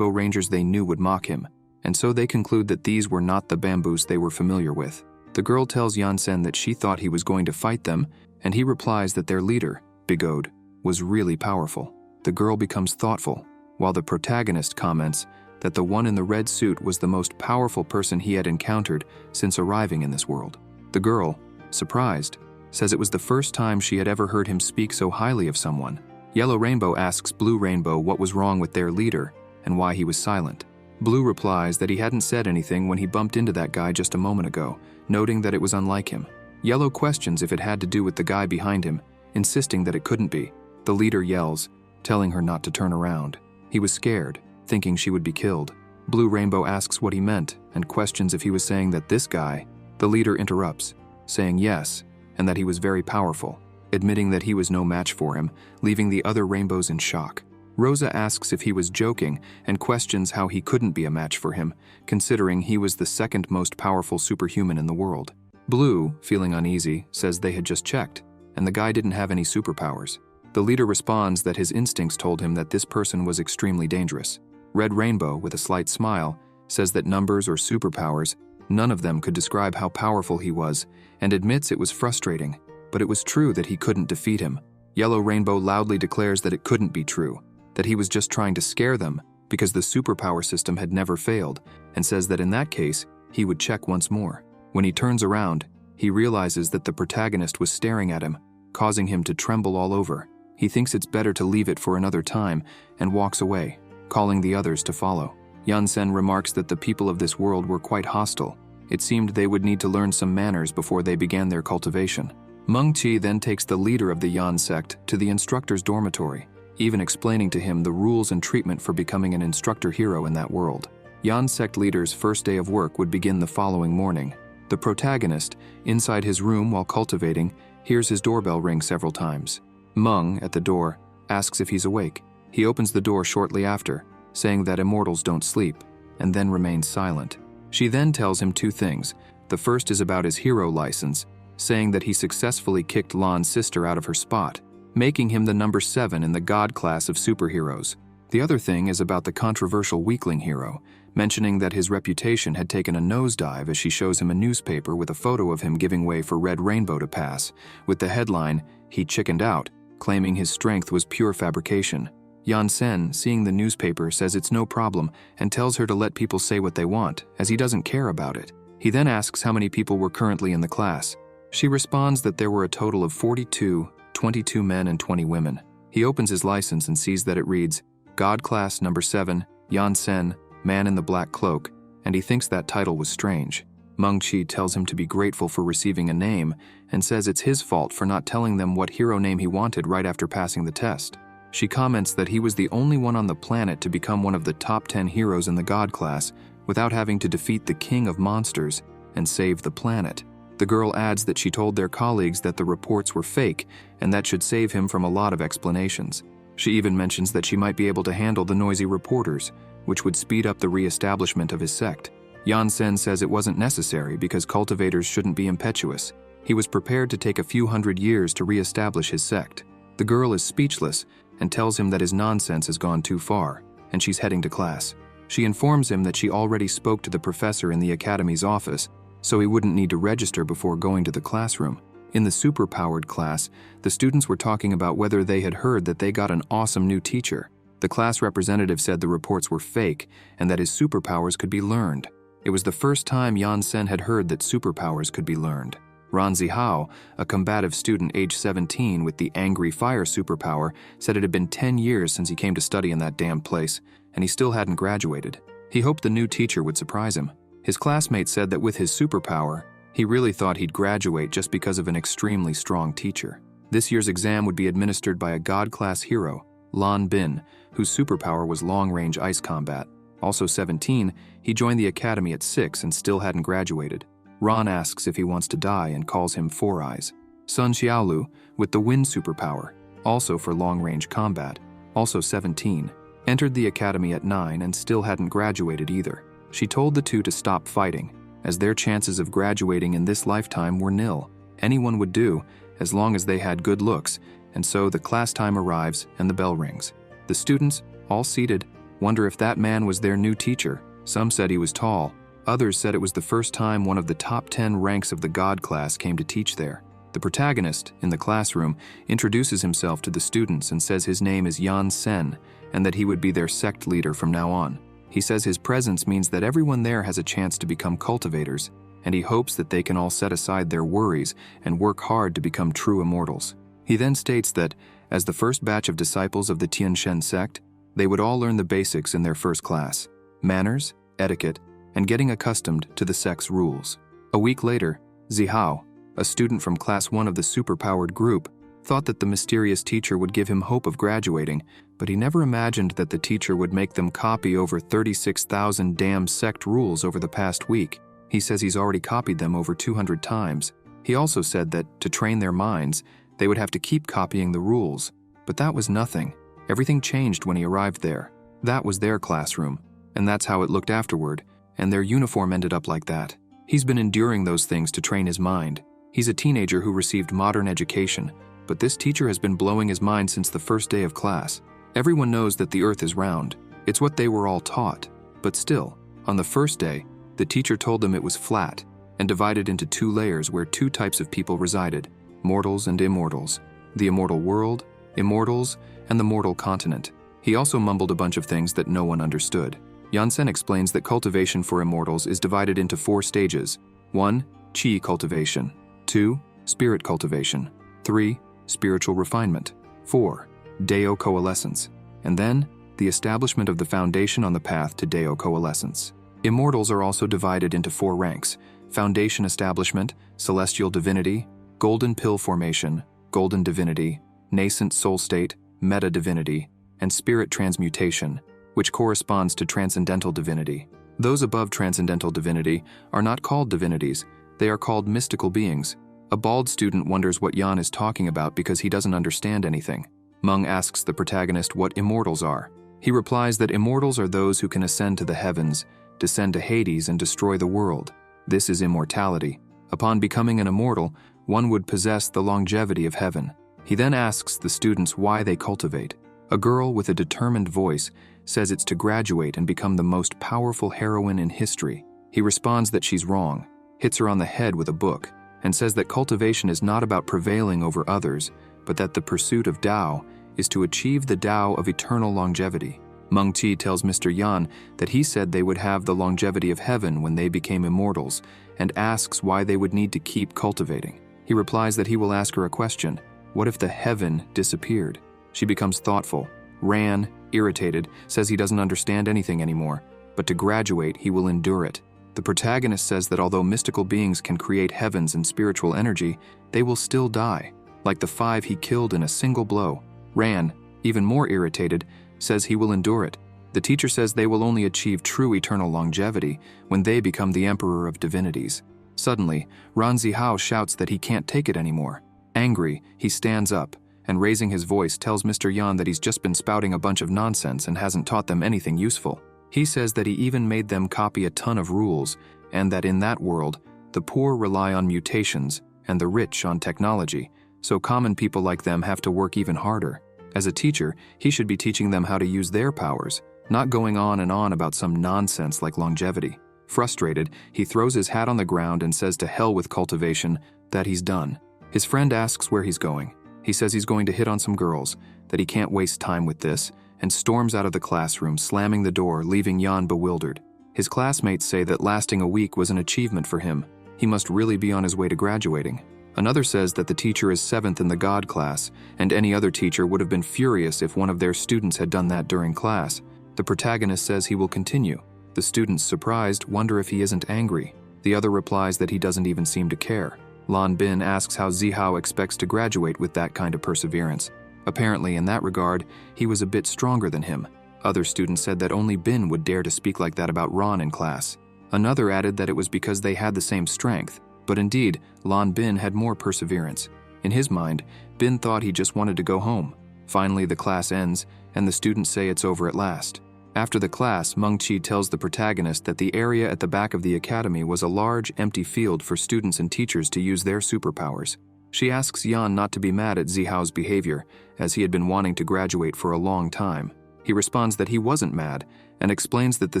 they knew would mock him, and so they conclude that these were not the Bamboos they were familiar with. The girl tells Yan Sen that she thought he was going to fight them, and he replies that their leader, Bigode, was really powerful. The girl becomes thoughtful, while the protagonist comments that the one in the red suit was the most powerful person he had encountered since arriving in this world. The girl, surprised, says it was the first time she had ever heard him speak so highly of someone. Yellow Rainbow asks Blue Rainbow what was wrong with their leader and why he was silent. Blue replies that he hadn't said anything when he bumped into that guy just a moment ago, noting that it was unlike him. Yellow questions if it had to do with the guy behind him, insisting that it couldn't be. The leader yells, telling her not to turn around. He was scared, thinking she would be killed. Blue Rainbow asks what he meant and questions if he was saying that this guy. The leader interrupts, saying yes, and that he was very powerful, admitting that he was no match for him, leaving the other rainbows in shock. Rosa asks if he was joking and questions how he couldn't be a match for him, considering he was the second most powerful superhuman in the world. Blue, feeling uneasy, says they had just checked, and the guy didn't have any superpowers. The leader responds that his instincts told him that this person was extremely dangerous. Red Rainbow, with a slight smile, says that numbers or superpowers, none of them could describe how powerful he was, and admits it was frustrating, but it was true that he couldn't defeat him. Yellow Rainbow loudly declares that it couldn't be true, that he was just trying to scare them because the superpower system had never failed, and says that in that case, he would check once more. When he turns around, he realizes that the protagonist was staring at him, causing him to tremble all over. He thinks it's better to leave it for another time and walks away, calling the others to follow. Yan Sen remarks that the people of this world were quite hostile. It seemed they would need to learn some manners before they began their cultivation. Meng Chi then takes the leader of the Yan sect to the instructor's dormitory, even explaining to him the rules and treatment for becoming an instructor hero in that world. Yan sect leader's first day of work would begin the following morning. The protagonist, inside his room while cultivating, hears his doorbell ring several times. Meng, at the door, asks if he's awake. He opens the door shortly after, saying that immortals don't sleep, and then remains silent. She then tells him two things. The first is about his hero license, saying that he successfully kicked Lan's sister out of her spot, making him the number 7 in the God class of superheroes. The other thing is about the controversial weakling hero, mentioning that his reputation had taken a nosedive as she shows him a newspaper with a photo of him giving way for Red Rainbow to pass, with the headline, "He chickened out," claiming his strength was pure fabrication. Yan Sen, seeing the newspaper, says it's no problem and tells her to let people say what they want, as he doesn't care about it. He then asks how many people were currently in the class. She responds that there were a total of 42, 22 men and 20 women. He opens his license and sees that it reads, God Class Number 7, Yan Sen, Man in the Black Cloak, and he thinks that title was strange. Meng Chi tells him to be grateful for receiving a name and says it's his fault for not telling them what hero name he wanted right after passing the test. She comments that he was the only one on the planet to become one of the top 10 heroes in the God class without having to defeat the king of monsters and save the planet. The girl adds that she told their colleagues that the reports were fake and that should save him from a lot of explanations. She even mentions that she might be able to handle the noisy reporters, which would speed up the re-establishment of his sect. Yan-sen says it wasn't necessary because cultivators shouldn't be impetuous. He was prepared to take a few hundred years to re-establish his sect. The girl is speechless and tells him that his nonsense has gone too far, and she's heading to class. She informs him that she already spoke to the professor in the academy's office, so he wouldn't need to register before going to the classroom. In the superpowered class, the students were talking about whether they had heard that they got an awesome new teacher. The class representative said the reports were fake and that his superpowers could be learned. It was the first time Yan-sen had heard that superpowers could be learned. Ran Zihao, a combative student age 17 with the angry fire superpower, said it had been 10 years since he came to study in that damn place, and he still hadn't graduated. He hoped the new teacher would surprise him. His classmates said that with his superpower, he really thought he'd graduate just because of an extremely strong teacher. This year's exam would be administered by a God-class hero, Lan Bin, whose superpower was long-range ice combat. Also 17, he joined the academy at 6 and still hadn't graduated. Ran asks if he wants to die and calls him Four Eyes. Sun Xiaolu, with the wind superpower, also for long-range combat, also 17, entered the academy at 9 and still hadn't graduated either. She told the two to stop fighting, as their chances of graduating in this lifetime were nil. Anyone would do, as long as they had good looks, and so the class time arrives and the bell rings. The students, all seated, wonder if that man was their new teacher. Some said he was tall. Others said it was the first time one of the top 10 ranks of the God class came to teach there. The protagonist, in the classroom, introduces himself to the students and says his name is Yan-sen and that he would be their sect leader from now on. He says his presence means that everyone there has a chance to become cultivators, and he hopes that they can all set aside their worries and work hard to become true immortals. He then states that, as the first batch of disciples of the Tianshan sect, they would all learn the basics in their first class: manners, etiquette, and getting accustomed to the sect's rules. A week later, Zihao, a student from Class 1 of the superpowered group, thought that the mysterious teacher would give him hope of graduating, but he never imagined that the teacher would make them copy over 36,000 damn sect rules over the past week. He says he's already copied them over 200 times. He also said that, to train their minds, they would have to keep copying the rules. But that was nothing. Everything changed when he arrived there. That was their classroom, and that's how it looked afterward, and their uniform ended up like that. He's been enduring those things to train his mind. He's a teenager who received modern education, but this teacher has been blowing his mind since the first day of class. Everyone knows that the earth is round. It's what they were all taught. But still, on the first day, the teacher told them it was flat and divided into 2 layers where 2 types of people resided: mortals and immortals. The immortal world, immortals, and the mortal continent. He also mumbled a bunch of things that no one understood. Yan-sen explains that cultivation for immortals is divided into 4 stages. 1. Qi cultivation. 2. Spirit cultivation. 3. Spiritual refinement. 4. Deo coalescence. And then, the establishment of the foundation on the path to Deo coalescence. Immortals are also divided into 4 ranks: foundation establishment, celestial divinity, golden pill formation, golden divinity, nascent soul state, meta divinity, and spirit transmutation, which corresponds to transcendental divinity. Those above transcendental divinity are not called divinities, they are called mystical beings. A bald student wonders what Yan is talking about because he doesn't understand anything. Meng asks the protagonist what immortals are. He replies that immortals are those who can ascend to the heavens, descend to Hades, and destroy the world. This is immortality. Upon becoming an immortal, one would possess the longevity of heaven. He then asks the students why they cultivate. A girl with a determined voice says it's to graduate and become the most powerful heroine in history. He responds that she's wrong, hits her on the head with a book, and says that cultivation is not about prevailing over others, but that the pursuit of Tao is to achieve the Tao of eternal longevity. Meng Qi tells Mr. Yan that he said they would have the longevity of heaven when they became immortals, and asks why they would need to keep cultivating. He replies that he will ask her a question: what if the heaven disappeared? She becomes thoughtful. Ran, irritated, says he doesn't understand anything anymore, but to graduate he will endure it. The protagonist says that although mystical beings can create heavens and spiritual energy, they will still die, like the 5 he killed in a single blow. Ran, even more irritated, says he will endure it. The teacher says they will only achieve true eternal longevity when they become the emperor of divinities. Suddenly, Ran Zihao shouts that he can't take it anymore. Angry, he stands up and, raising his voice, tells Mr. Yan that he's just been spouting a bunch of nonsense and hasn't taught them anything useful. He says that he even made them copy a ton of rules, and that in that world, the poor rely on mutations and the rich on technology, so common people like them have to work even harder. As a teacher, he should be teaching them how to use their powers, not going on and on about some nonsense like longevity. Frustrated, he throws his hat on the ground and says to hell with cultivation, that he's done. His friend asks where he's going. He says he's going to hit on some girls, that he can't waste time with this, and storms out of the classroom, slamming the door, leaving Yan bewildered. His classmates say that lasting a week was an achievement for him. He must really be on his way to graduating. Another says that the teacher is 7th in the God class, and any other teacher would have been furious if one of their students had done that during class. The protagonist says he will continue. The students, surprised, wonder if he isn't angry. The other replies that he doesn't even seem to care. Lan Bin asks how Zihao expects to graduate with that kind of perseverance. Apparently, in that regard, he was a bit stronger than him. Other students said that only Bin would dare to speak like that about Ran in class. Another added that it was because they had the same strength. But indeed, Lan Bin had more perseverance. In his mind, Bin thought he just wanted to go home. Finally, the class ends, and the students say it's over at last. After the class, Meng Qi tells the protagonist that the area at the back of the academy was a large, empty field for students and teachers to use their superpowers. She asks Yan not to be mad at Zihao's behavior, as he had been wanting to graduate for a long time. He responds that he wasn't mad, and explains that the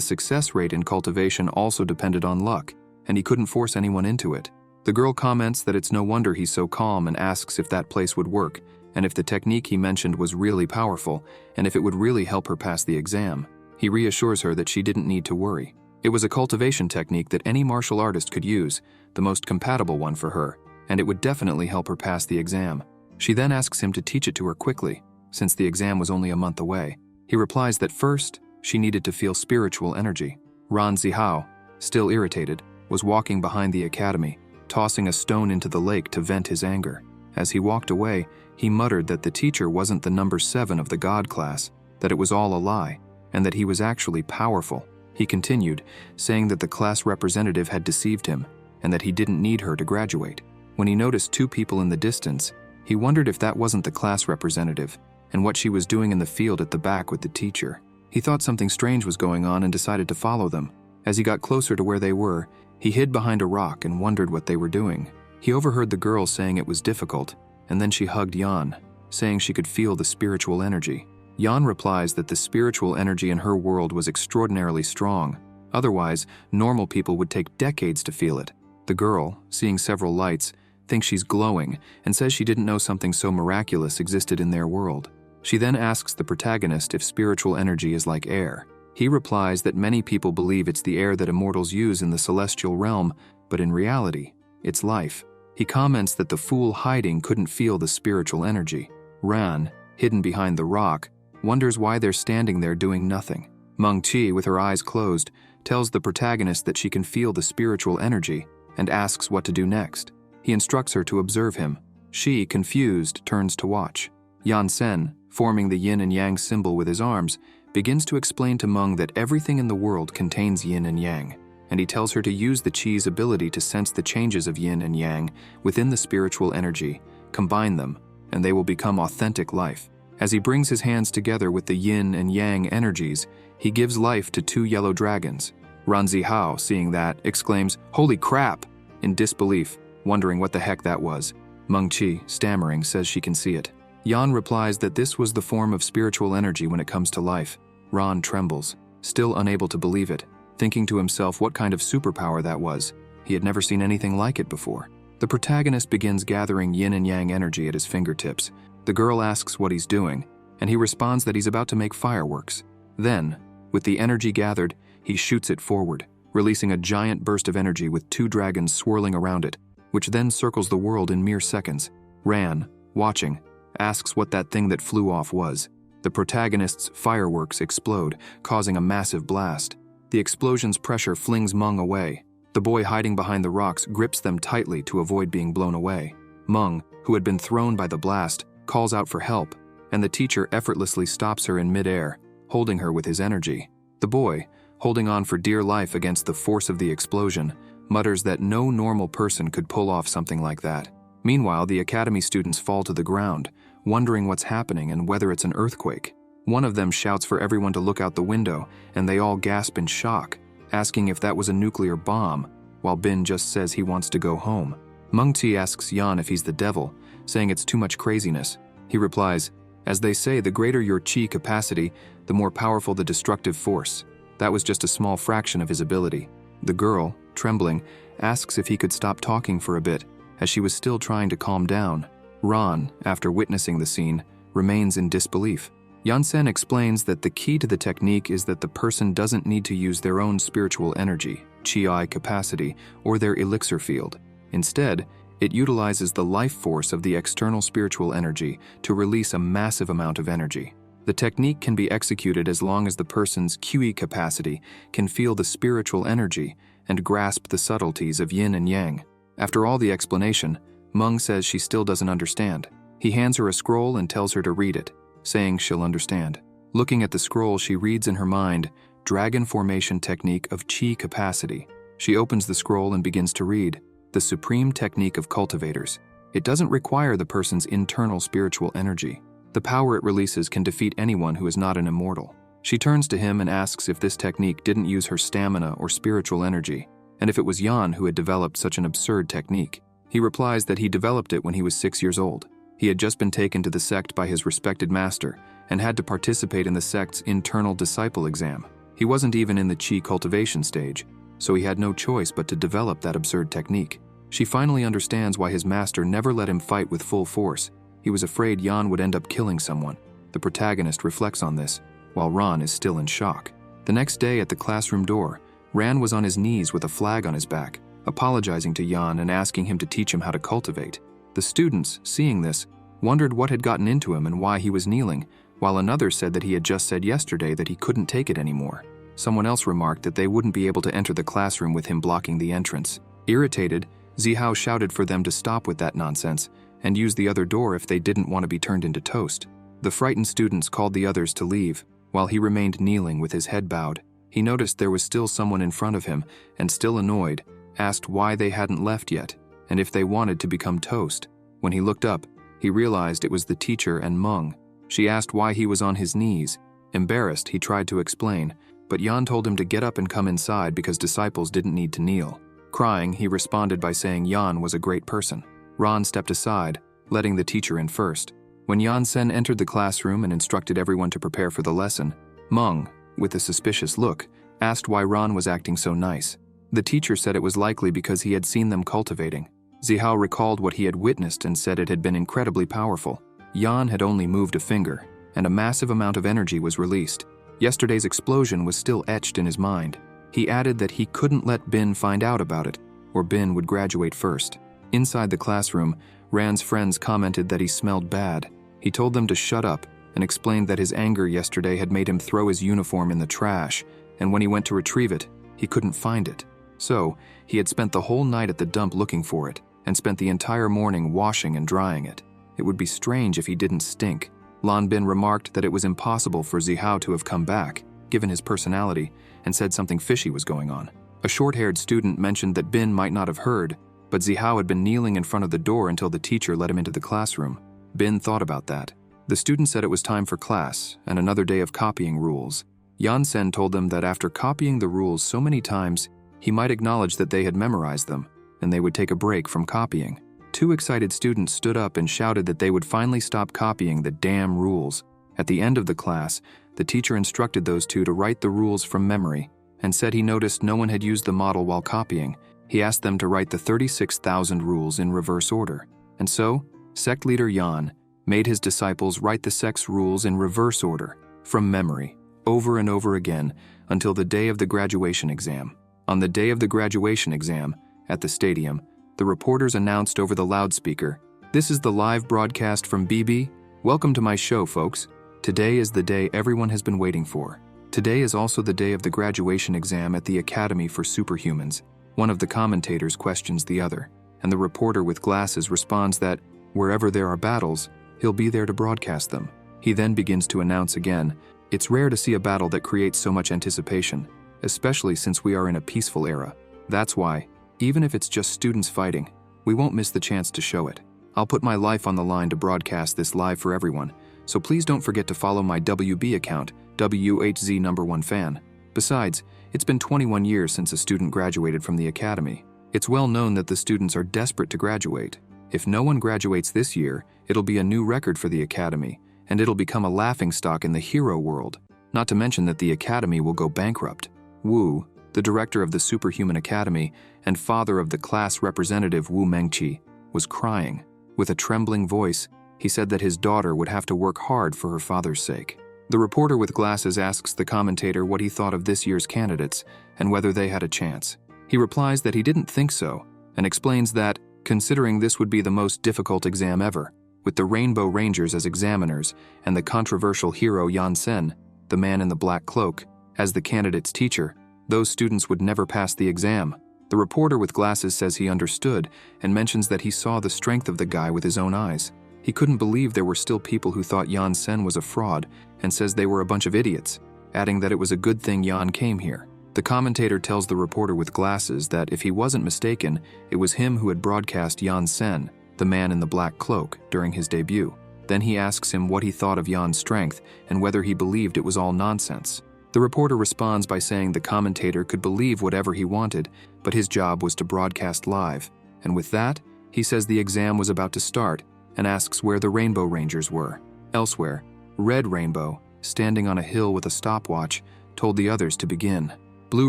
success rate in cultivation also depended on luck, and he couldn't force anyone into it. The girl comments that it's no wonder he's so calm and asks if that place would work, and if the technique he mentioned was really powerful, and if it would really help her pass the exam. He reassures her that she didn't need to worry. It was a cultivation technique that any martial artist could use, the most compatible one for her, and it would definitely help her pass the exam. She then asks him to teach it to her quickly, since the exam was only a month away. He replies that first, she needed to feel spiritual energy. Ran Zihao, still irritated, was walking behind the academy, tossing a stone into the lake to vent his anger. As he walked away, he muttered that the teacher wasn't the number 7 of the God class, that it was all a lie, and that he was actually powerful. He continued, saying that the class representative had deceived him, and that he didn't need her to graduate. When he noticed 2 people in the distance, he wondered if that wasn't the class representative, and what she was doing in the field at the back with the teacher. He thought something strange was going on and decided to follow them. As he got closer to where they were, he hid behind a rock and wondered what they were doing. He overheard the girl saying it was difficult, and then she hugged Yan, saying she could feel the spiritual energy. Yan replies that the spiritual energy in her world was extraordinarily strong. Otherwise, normal people would take decades to feel it. The girl, seeing several lights, thinks she's glowing and says she didn't know something so miraculous existed in their world. She then asks the protagonist if spiritual energy is like air. He replies that many people believe it's the air that immortals use in the celestial realm, but in reality, it's life. He comments that the fool hiding couldn't feel the spiritual energy. Ran, hidden behind the rock, wonders why they're standing there doing nothing. Meng Qi, with her eyes closed, tells the protagonist that she can feel the spiritual energy and asks what to do next. He instructs her to observe him. She, confused, turns to watch. Yan Sen, forming the yin and yang symbol with his arms, begins to explain to Meng that everything in the world contains yin and yang, and he tells her to use the Qi's ability to sense the changes of yin and yang within the spiritual energy, combine them, and they will become authentic life. As he brings his hands together with the yin and yang energies, he gives life to 2 yellow dragons. Ran Zihao, seeing that, exclaims, "Holy crap!" in disbelief, wondering what the heck that was. Meng Qi, stammering, says she can see it. Yan replies that this was the form of spiritual energy when it comes to life. Ran trembles, still unable to believe it, thinking to himself what kind of superpower that was. He had never seen anything like it before. The protagonist begins gathering yin and yang energy at his fingertips. The girl asks what he's doing, and he responds that he's about to make fireworks. Then, with the energy gathered, he shoots it forward, releasing a giant burst of energy with 2 dragons swirling around it, which then circles the world in mere seconds. Ran, watching, asks what that thing that flew off was. The protagonist's fireworks explode, causing a massive blast. The explosion's pressure flings Meng away. The boy hiding behind the rocks grips them tightly to avoid being blown away. Meng, who had been thrown by the blast, calls out for help, and the teacher effortlessly stops her in midair, holding her with his energy. The boy, holding on for dear life against the force of the explosion, mutters that no normal person could pull off something like that. Meanwhile, the academy students fall to the ground, wondering what's happening and whether it's an earthquake. One of them shouts for everyone to look out the window, and they all gasp in shock, asking if that was a nuclear bomb, while Bin just says he wants to go home. Mengti asks Yan if he's the devil, saying it's too much craziness. He replies, "As they say, the greater your chi capacity, the more powerful the destructive force. That was just a small fraction of his ability." The girl, trembling, asks if he could stop talking for a bit, as she was still trying to calm down. Ran, after witnessing the scene, remains in disbelief. Yansen explains that the key to the technique is that the person doesn't need to use their own spiritual energy, chi capacity, or their elixir field. Instead, it utilizes the life force of the external spiritual energy to release a massive amount of energy. The technique can be executed as long as the person's qi capacity can feel the spiritual energy and grasp the subtleties of yin and yang. After all the explanation, Meng says she still doesn't understand. He hands her a scroll and tells her to read it, saying she'll understand. Looking at the scroll, she reads in her mind, "Dragon Formation Technique of Chi Capacity." She opens the scroll and begins to read, "The Supreme Technique of Cultivators." It doesn't require the person's internal spiritual energy. The power it releases can defeat anyone who is not an immortal. She turns to him and asks if this technique didn't use her stamina or spiritual energy, and if it was Yan who had developed such an absurd technique. He replies that he developed it when he was 6 years old. He had just been taken to the sect by his respected master and had to participate in the sect's internal disciple exam. He wasn't even in the chi cultivation stage, so he had no choice but to develop that absurd technique. She finally understands why his master never let him fight with full force. He was afraid Yan would end up killing someone. The protagonist reflects on this, while Ran is still in shock. The next day at the classroom door, Ran was on his knees with a flag on his back, apologizing to Yan and asking him to teach him how to cultivate. The students, seeing this, wondered what had gotten into him and why he was kneeling, while another said that he had just said yesterday that he couldn't take it anymore. Someone else remarked that they wouldn't be able to enter the classroom with him blocking the entrance. Irritated, Zihao shouted for them to stop with that nonsense and use the other door if they didn't want to be turned into toast. The frightened students called the others to leave, while he remained kneeling with his head bowed. He noticed there was still someone in front of him, and still annoyed, asked why they hadn't left yet, and if they wanted to become toast. When he looked up, he realized it was the teacher and Meng. She asked why he was on his knees. Embarrassed, he tried to explain, but Yan told him to get up and come inside because disciples didn't need to kneel. Crying, he responded by saying Yan was a great person. Ran stepped aside, letting the teacher in first. When Yan-sen entered the classroom and instructed everyone to prepare for the lesson, Meng, with a suspicious look, asked why Ran was acting so nice. The teacher said it was likely because he had seen them cultivating. Zihao recalled what he had witnessed and said it had been incredibly powerful. Yan had only moved a finger, and a massive amount of energy was released. Yesterday's explosion was still etched in his mind. He added that he couldn't let Bin find out about it, or Bin would graduate first. Inside the classroom, Ran's friends commented that he smelled bad. He told them to shut up and explained that his anger yesterday had made him throw his uniform in the trash, and when he went to retrieve it, he couldn't find it. So, he had spent the whole night at the dump looking for it, and spent the entire morning washing and drying it. It would be strange if he didn't stink. Lan Bin remarked that it was impossible for Zihao to have come back, given his personality, and said something fishy was going on. A short-haired student mentioned that Bin might not have heard, but Zihao had been kneeling in front of the door until the teacher let him into the classroom. Bin thought about that. The student said it was time for class, and another day of copying rules. Yan-sen told them that after copying the rules so many times, he might acknowledge that they had memorized them, and they would take a break from copying. Two excited students stood up and shouted that they would finally stop copying the damn rules. At the end of the class, the teacher instructed those two to write the rules from memory, and said he noticed no one had used the model while copying. He asked them to write the 36,000 rules in reverse order. And so, sect leader Yan made his disciples write the sect's rules in reverse order, from memory, over and over again, until the day of the graduation exam. On the day of the graduation exam, at the stadium, the reporters announced over the loudspeaker, "This is the live broadcast from BB. Welcome to my show, folks. Today is the day everyone has been waiting for. Today is also the day of the graduation exam at the Academy for Superhumans." One of the commentators questions the other, and the reporter with glasses responds that, wherever there are battles, he'll be there to broadcast them. He then begins to announce again, "It's rare to see a battle that creates so much anticipation, especially since we are in a peaceful era. That's why, even if it's just students fighting, we won't miss the chance to show it. I'll put my life on the line to broadcast this live for everyone, so please don't forget to follow my WB account, WHZ1fan. Besides, it's been 21 years since a student graduated from the academy. It's well known that the students are desperate to graduate. If no one graduates this year, it'll be a new record for the academy, and it'll become a laughingstock in the hero world. Not to mention that the academy will go bankrupt." Wu, the director of the Superhuman Academy and father of the class representative Wu Mengqi, was crying. With a trembling voice, he said that his daughter would have to work hard for her father's sake. The reporter with glasses asks the commentator what he thought of this year's candidates and whether they had a chance. He replies that he didn't think so, and explains that, considering this would be the most difficult exam ever, with the Rainbow Rangers as examiners and the controversial hero Yan Sen, the man in the black cloak, as the candidate's teacher, those students would never pass the exam. The reporter with glasses says he understood and mentions that he saw the strength of the guy with his own eyes. He couldn't believe there were still people who thought Yan Sen was a fraud and says they were a bunch of idiots, adding that it was a good thing Yan came here. The commentator tells the reporter with glasses that if he wasn't mistaken, it was him who had broadcast Yan Sen, the man in the black cloak, during his debut. Then he asks him what he thought of Yan's strength and whether he believed it was all nonsense. The reporter responds by saying the commentator could believe whatever he wanted, but his job was to broadcast live. And with that, he says the exam was about to start and asks where the Rainbow Rangers were. Elsewhere, Red Rainbow, standing on a hill with a stopwatch, told the others to begin. Blue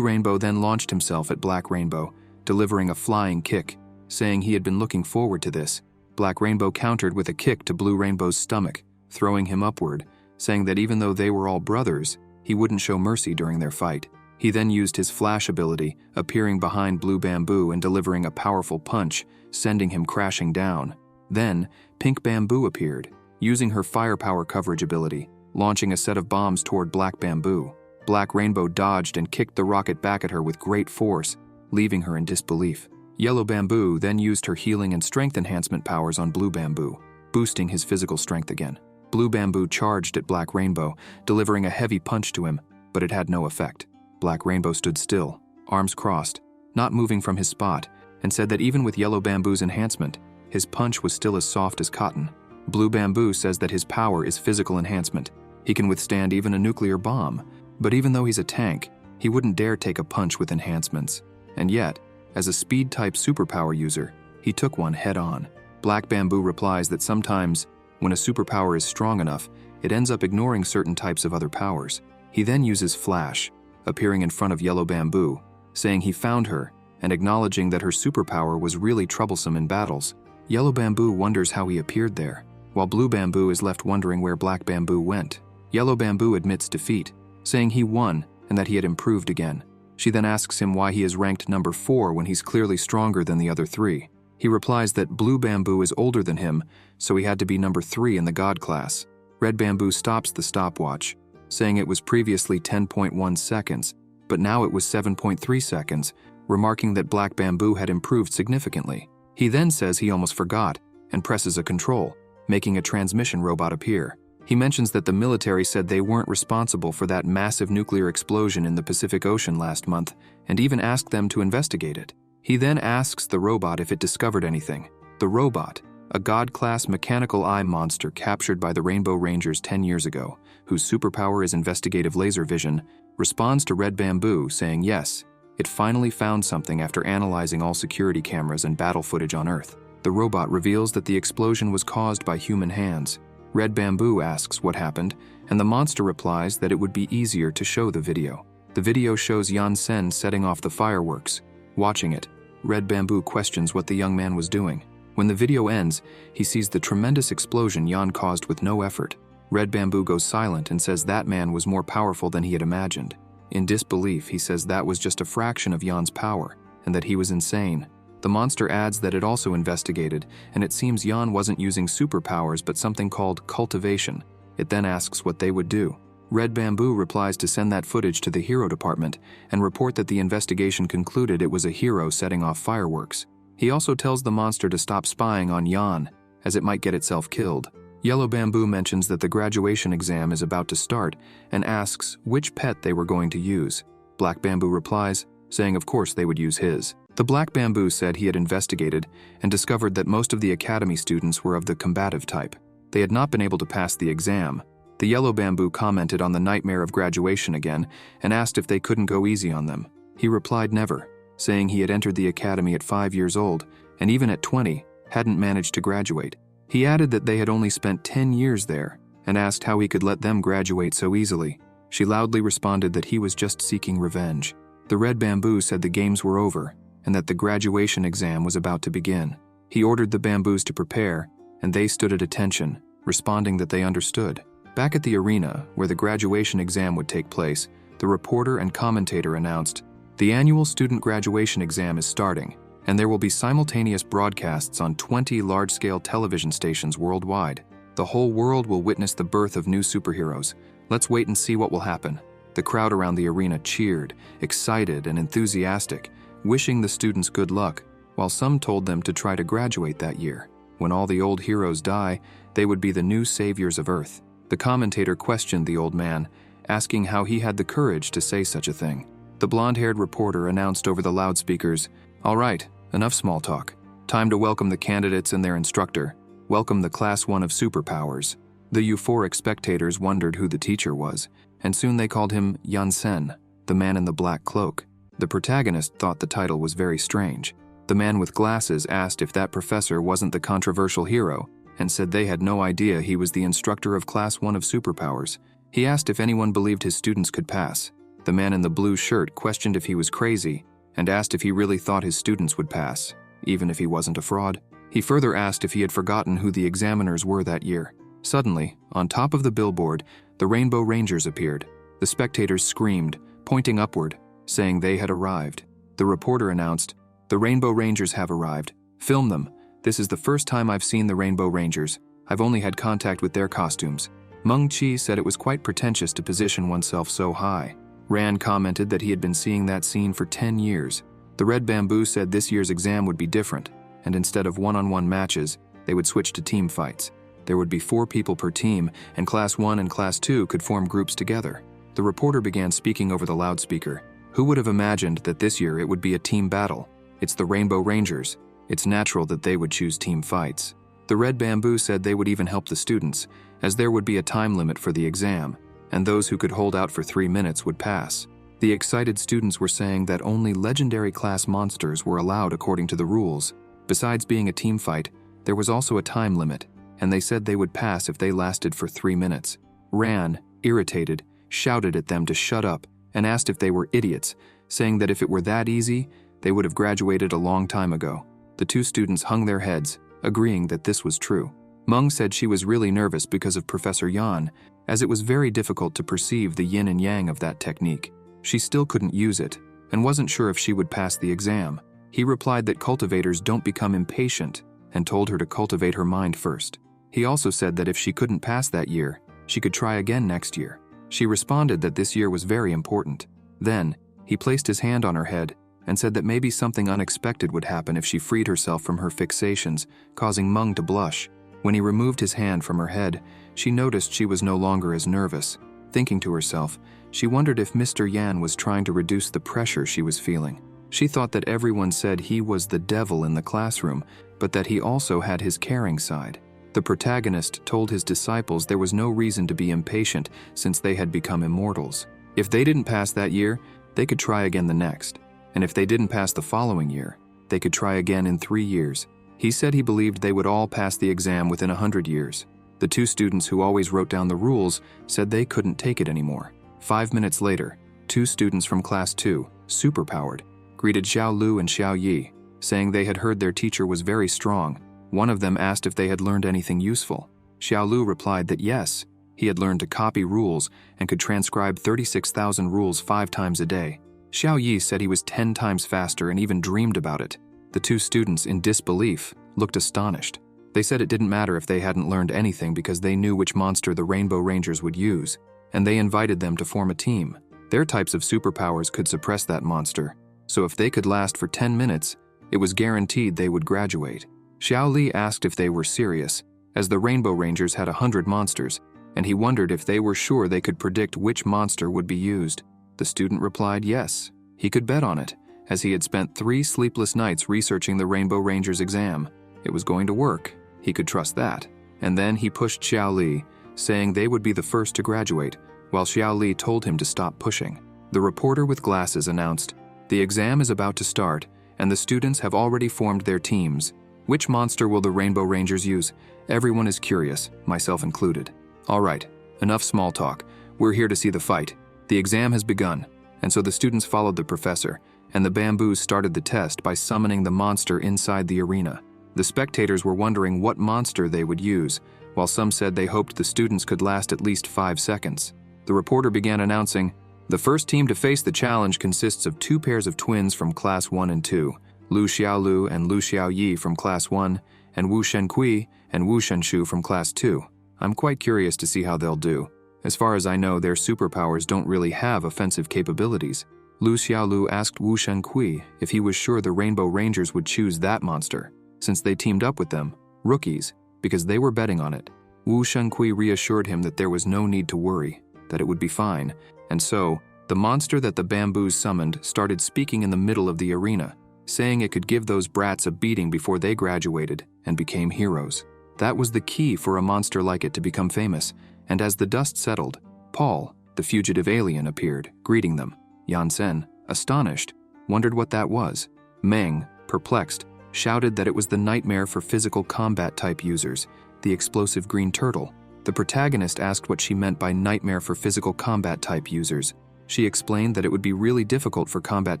Rainbow then launched himself at Black Rainbow, delivering a flying kick, saying he had been looking forward to this. Black Rainbow countered with a kick to Blue Rainbow's stomach, throwing him upward, saying that even though they were all brothers, he wouldn't show mercy during their fight. He then used his flash ability, appearing behind Blue Bamboo and delivering a powerful punch, sending him crashing down. Then, Pink Bamboo appeared, using her firepower coverage ability, launching a set of bombs toward Black Bamboo. Black Rainbow dodged and kicked the rocket back at her with great force, leaving her in disbelief. Yellow Bamboo then used her healing and strength enhancement powers on Blue Bamboo, boosting his physical strength again. Blue Bamboo charged at Black Rainbow, delivering a heavy punch to him, but it had no effect. Black Rainbow stood still, arms crossed, not moving from his spot, and said that even with Yellow Bamboo's enhancement, his punch was still as soft as cotton. Blue Bamboo says that his power is physical enhancement. He can withstand even a nuclear bomb, but even though he's a tank, he wouldn't dare take a punch with enhancements. And yet, as a speed-type superpower user, he took one head-on. Black Bamboo replies that sometimes, when a superpower is strong enough, it ends up ignoring certain types of other powers. He then uses Flash, appearing in front of Yellow Bamboo, saying he found her and acknowledging that her superpower was really troublesome in battles. Yellow Bamboo wonders how he appeared there, while Blue Bamboo is left wondering where Black Bamboo went. Yellow Bamboo admits defeat, saying he won and that he had improved again. She then asks him why he is ranked number 4 when he's clearly stronger than the other 3. He replies that Blue Bamboo is older than him, so he had to be number 3 in the God class. Red Bamboo stops the stopwatch, saying it was previously 10.1 seconds, but now it was 7.3 seconds, remarking that Black Bamboo had improved significantly. He then says he almost forgot and presses a control, making a transmission robot appear. He mentions that the military said they weren't responsible for that massive nuclear explosion in the Pacific Ocean last month, and even asked them to investigate it. He then asks the robot if it discovered anything. The robot, a God-class mechanical eye monster captured by the Rainbow Rangers 10 years ago, whose superpower is investigative laser vision, responds to Red Bamboo, saying yes, it finally found something after analyzing all security cameras and battle footage on Earth. The robot reveals that the explosion was caused by human hands. Red Bamboo asks what happened, and the monster replies that it would be easier to show the video. The video shows Yan Sen setting off the fireworks. Watching it, Red Bamboo questions what the young man was doing. When the video ends, he sees the tremendous explosion Yan caused with no effort. Red Bamboo goes silent and says that man was more powerful than he had imagined. In disbelief, he says that was just a fraction of Yan's power, and that he was insane. The monster adds that it also investigated, and it seems Yan wasn't using superpowers but something called cultivation. It then asks what they would do. Red Bamboo replies to send that footage to the hero department and report that the investigation concluded it was a hero setting off fireworks. He also tells the monster to stop spying on Yan, as it might get itself killed. Yellow Bamboo mentions that the graduation exam is about to start and asks which pet they were going to use. Black Bamboo replies, saying of course they would use his. The Black Bamboo said he had investigated and discovered that most of the academy students were of the combative type. They had not been able to pass the exam. The Yellow Bamboo commented on the nightmare of graduation again and asked if they couldn't go easy on them. He replied never, saying he had entered the academy at 5 years old and even at 20 hadn't managed to graduate. He added that they had only spent 10 years there and asked how he could let them graduate so easily. She loudly responded that he was just seeking revenge. The Red Bamboo said the games were over and that the graduation exam was about to begin. He ordered the Bamboos to prepare, and they stood at attention, responding that they understood. Back at the arena, where the graduation exam would take place, the reporter and commentator announced, "The annual student graduation exam is starting, and there will be simultaneous broadcasts on 20 large-scale television stations worldwide. The whole world will witness the birth of new superheroes. Let's wait and see what will happen." The crowd around the arena cheered, excited and enthusiastic, wishing the students good luck, while some told them to try to graduate that year. When all the old heroes die, they would be the new saviors of Earth. The commentator questioned the old man, asking how he had the courage to say such a thing. The blonde-haired reporter announced over the loudspeakers, "All right, enough small talk. Time to welcome the candidates and their instructor. Welcome the Class 1 of Superpowers." The euphoric spectators wondered who the teacher was, and soon they called him Yansen, the man in the black cloak. The protagonist thought the title was very strange. The man with glasses asked if that professor wasn't the controversial hero, and said they had no idea he was the instructor of Class 1 of Superpowers. He asked if anyone believed his students could pass. The man in the blue shirt questioned if he was crazy, and asked if he really thought his students would pass, even if he wasn't a fraud. He further asked if he had forgotten who the examiners were that year. Suddenly, on top of the billboard, the Rainbow Rangers appeared. The spectators screamed, pointing upward, saying they had arrived. The reporter announced, "The Rainbow Rangers have arrived. Film them. This is the first time I've seen the Rainbow Rangers. I've only had contact with their costumes." Meng Chi said it was quite pretentious to position oneself so high. Ran commented that he had been seeing that scene for 10 years. The Red Bamboo said this year's exam would be different, and instead of one-on-one matches, they would switch to team fights. There would be 4 people per team, and Class 1 and Class 2 could form groups together. The reporter began speaking over the loudspeaker. Who would have imagined that this year it would be a team battle? It's the Rainbow Rangers. It's natural that they would choose team fights. The Red Bamboo said they would even help the students, as there would be a time limit for the exam, and those who could hold out for 3 minutes would pass. The excited students were saying that only legendary class monsters were allowed according to the rules. Besides being a team fight, there was also a time limit, and they said they would pass if they lasted for 3 minutes. Ran, irritated, shouted at them to shut up and asked if they were idiots, saying that if it were that easy, they would have graduated a long time ago. The 2 students hung their heads, agreeing that this was true. Meng said she was really nervous because of Professor Yan, as it was very difficult to perceive the yin and yang of that technique. She still couldn't use it, and wasn't sure if she would pass the exam. He replied that cultivators don't become impatient, and told her to cultivate her mind first. He also said that if she couldn't pass that year, she could try again next year. She responded that this year was very important. Then, he placed his hand on her head and said that maybe something unexpected would happen if she freed herself from her fixations, causing Meng to blush. When he removed his hand from her head, she noticed she was no longer as nervous. Thinking to herself, she wondered if Mr. Yan was trying to reduce the pressure she was feeling. She thought that everyone said he was the devil in the classroom, but that he also had his caring side. The protagonist told his disciples there was no reason to be impatient since they had become immortals. If they didn't pass that year, they could try again the next. And if they didn't pass the following year, they could try again in 3 years. He said he believed they would all pass the exam within 100 years. The 2 students who always wrote down the rules said they couldn't take it anymore. 5 minutes later, 2 students from Class 2, superpowered, greeted Xiao Lu and Xiao Yi, saying they had heard their teacher was very strong. One of them asked if they had learned anything useful. Xiao Lu replied that yes, he had learned to copy rules and could transcribe 36,000 rules 5 times a day. Xiao Yi said he was 10 times faster and even dreamed about it. The 2 students, in disbelief, looked astonished. They said it didn't matter if they hadn't learned anything because they knew which monster the Rainbow Rangers would use, and they invited them to form a team. Their types of superpowers could suppress that monster, so if they could last for 10 minutes, it was guaranteed they would graduate. Xiao Li asked if they were serious, as the Rainbow Rangers had 100 monsters, and he wondered if they were sure they could predict which monster would be used. The student replied yes, he could bet on it, as he had spent 3 sleepless nights researching the Rainbow Rangers exam. It was going to work, he could trust that. And then he pushed Xiao Li, saying they would be the first to graduate, while Xiao Li told him to stop pushing. The reporter with glasses announced, "The exam is about to start, and the students have already formed their teams. Which monster will the Rainbow Rangers use? Everyone is curious, myself included. All right, enough small talk. We're here to see the fight. The exam has begun." And so the students followed the professor, and the bamboos started the test by summoning the monster inside the arena. The spectators were wondering what monster they would use, while some said they hoped the students could last at least 5 seconds. The reporter began announcing, "The first team to face the challenge consists of 2 pairs of twins from Class 1 and 2, Lu Xiaolu and Lu Xiaoyi from Class 1, and Wu Shenkui and Wu Shenshu from Class 2. I'm quite curious to see how they'll do. As far as I know, their superpowers don't really have offensive capabilities." Lu Xiaolu asked Wu Shenkui if he was sure the Rainbow Rangers would choose that monster, since they teamed up with them, rookies, because they were betting on it. Wu Shenkui reassured him that there was no need to worry, that it would be fine, and so, the monster that the bamboos summoned started speaking in the middle of the arena, saying it could give those brats a beating before they graduated and became heroes. That was the key for a monster like it to become famous, and as the dust settled, Paul, the fugitive alien, appeared, greeting them. Yansen, astonished, wondered what that was. Meng, perplexed, shouted that it was the nightmare for physical combat type users, the explosive green turtle. The protagonist asked what she meant by nightmare for physical combat type users. She explained that it would be really difficult for combat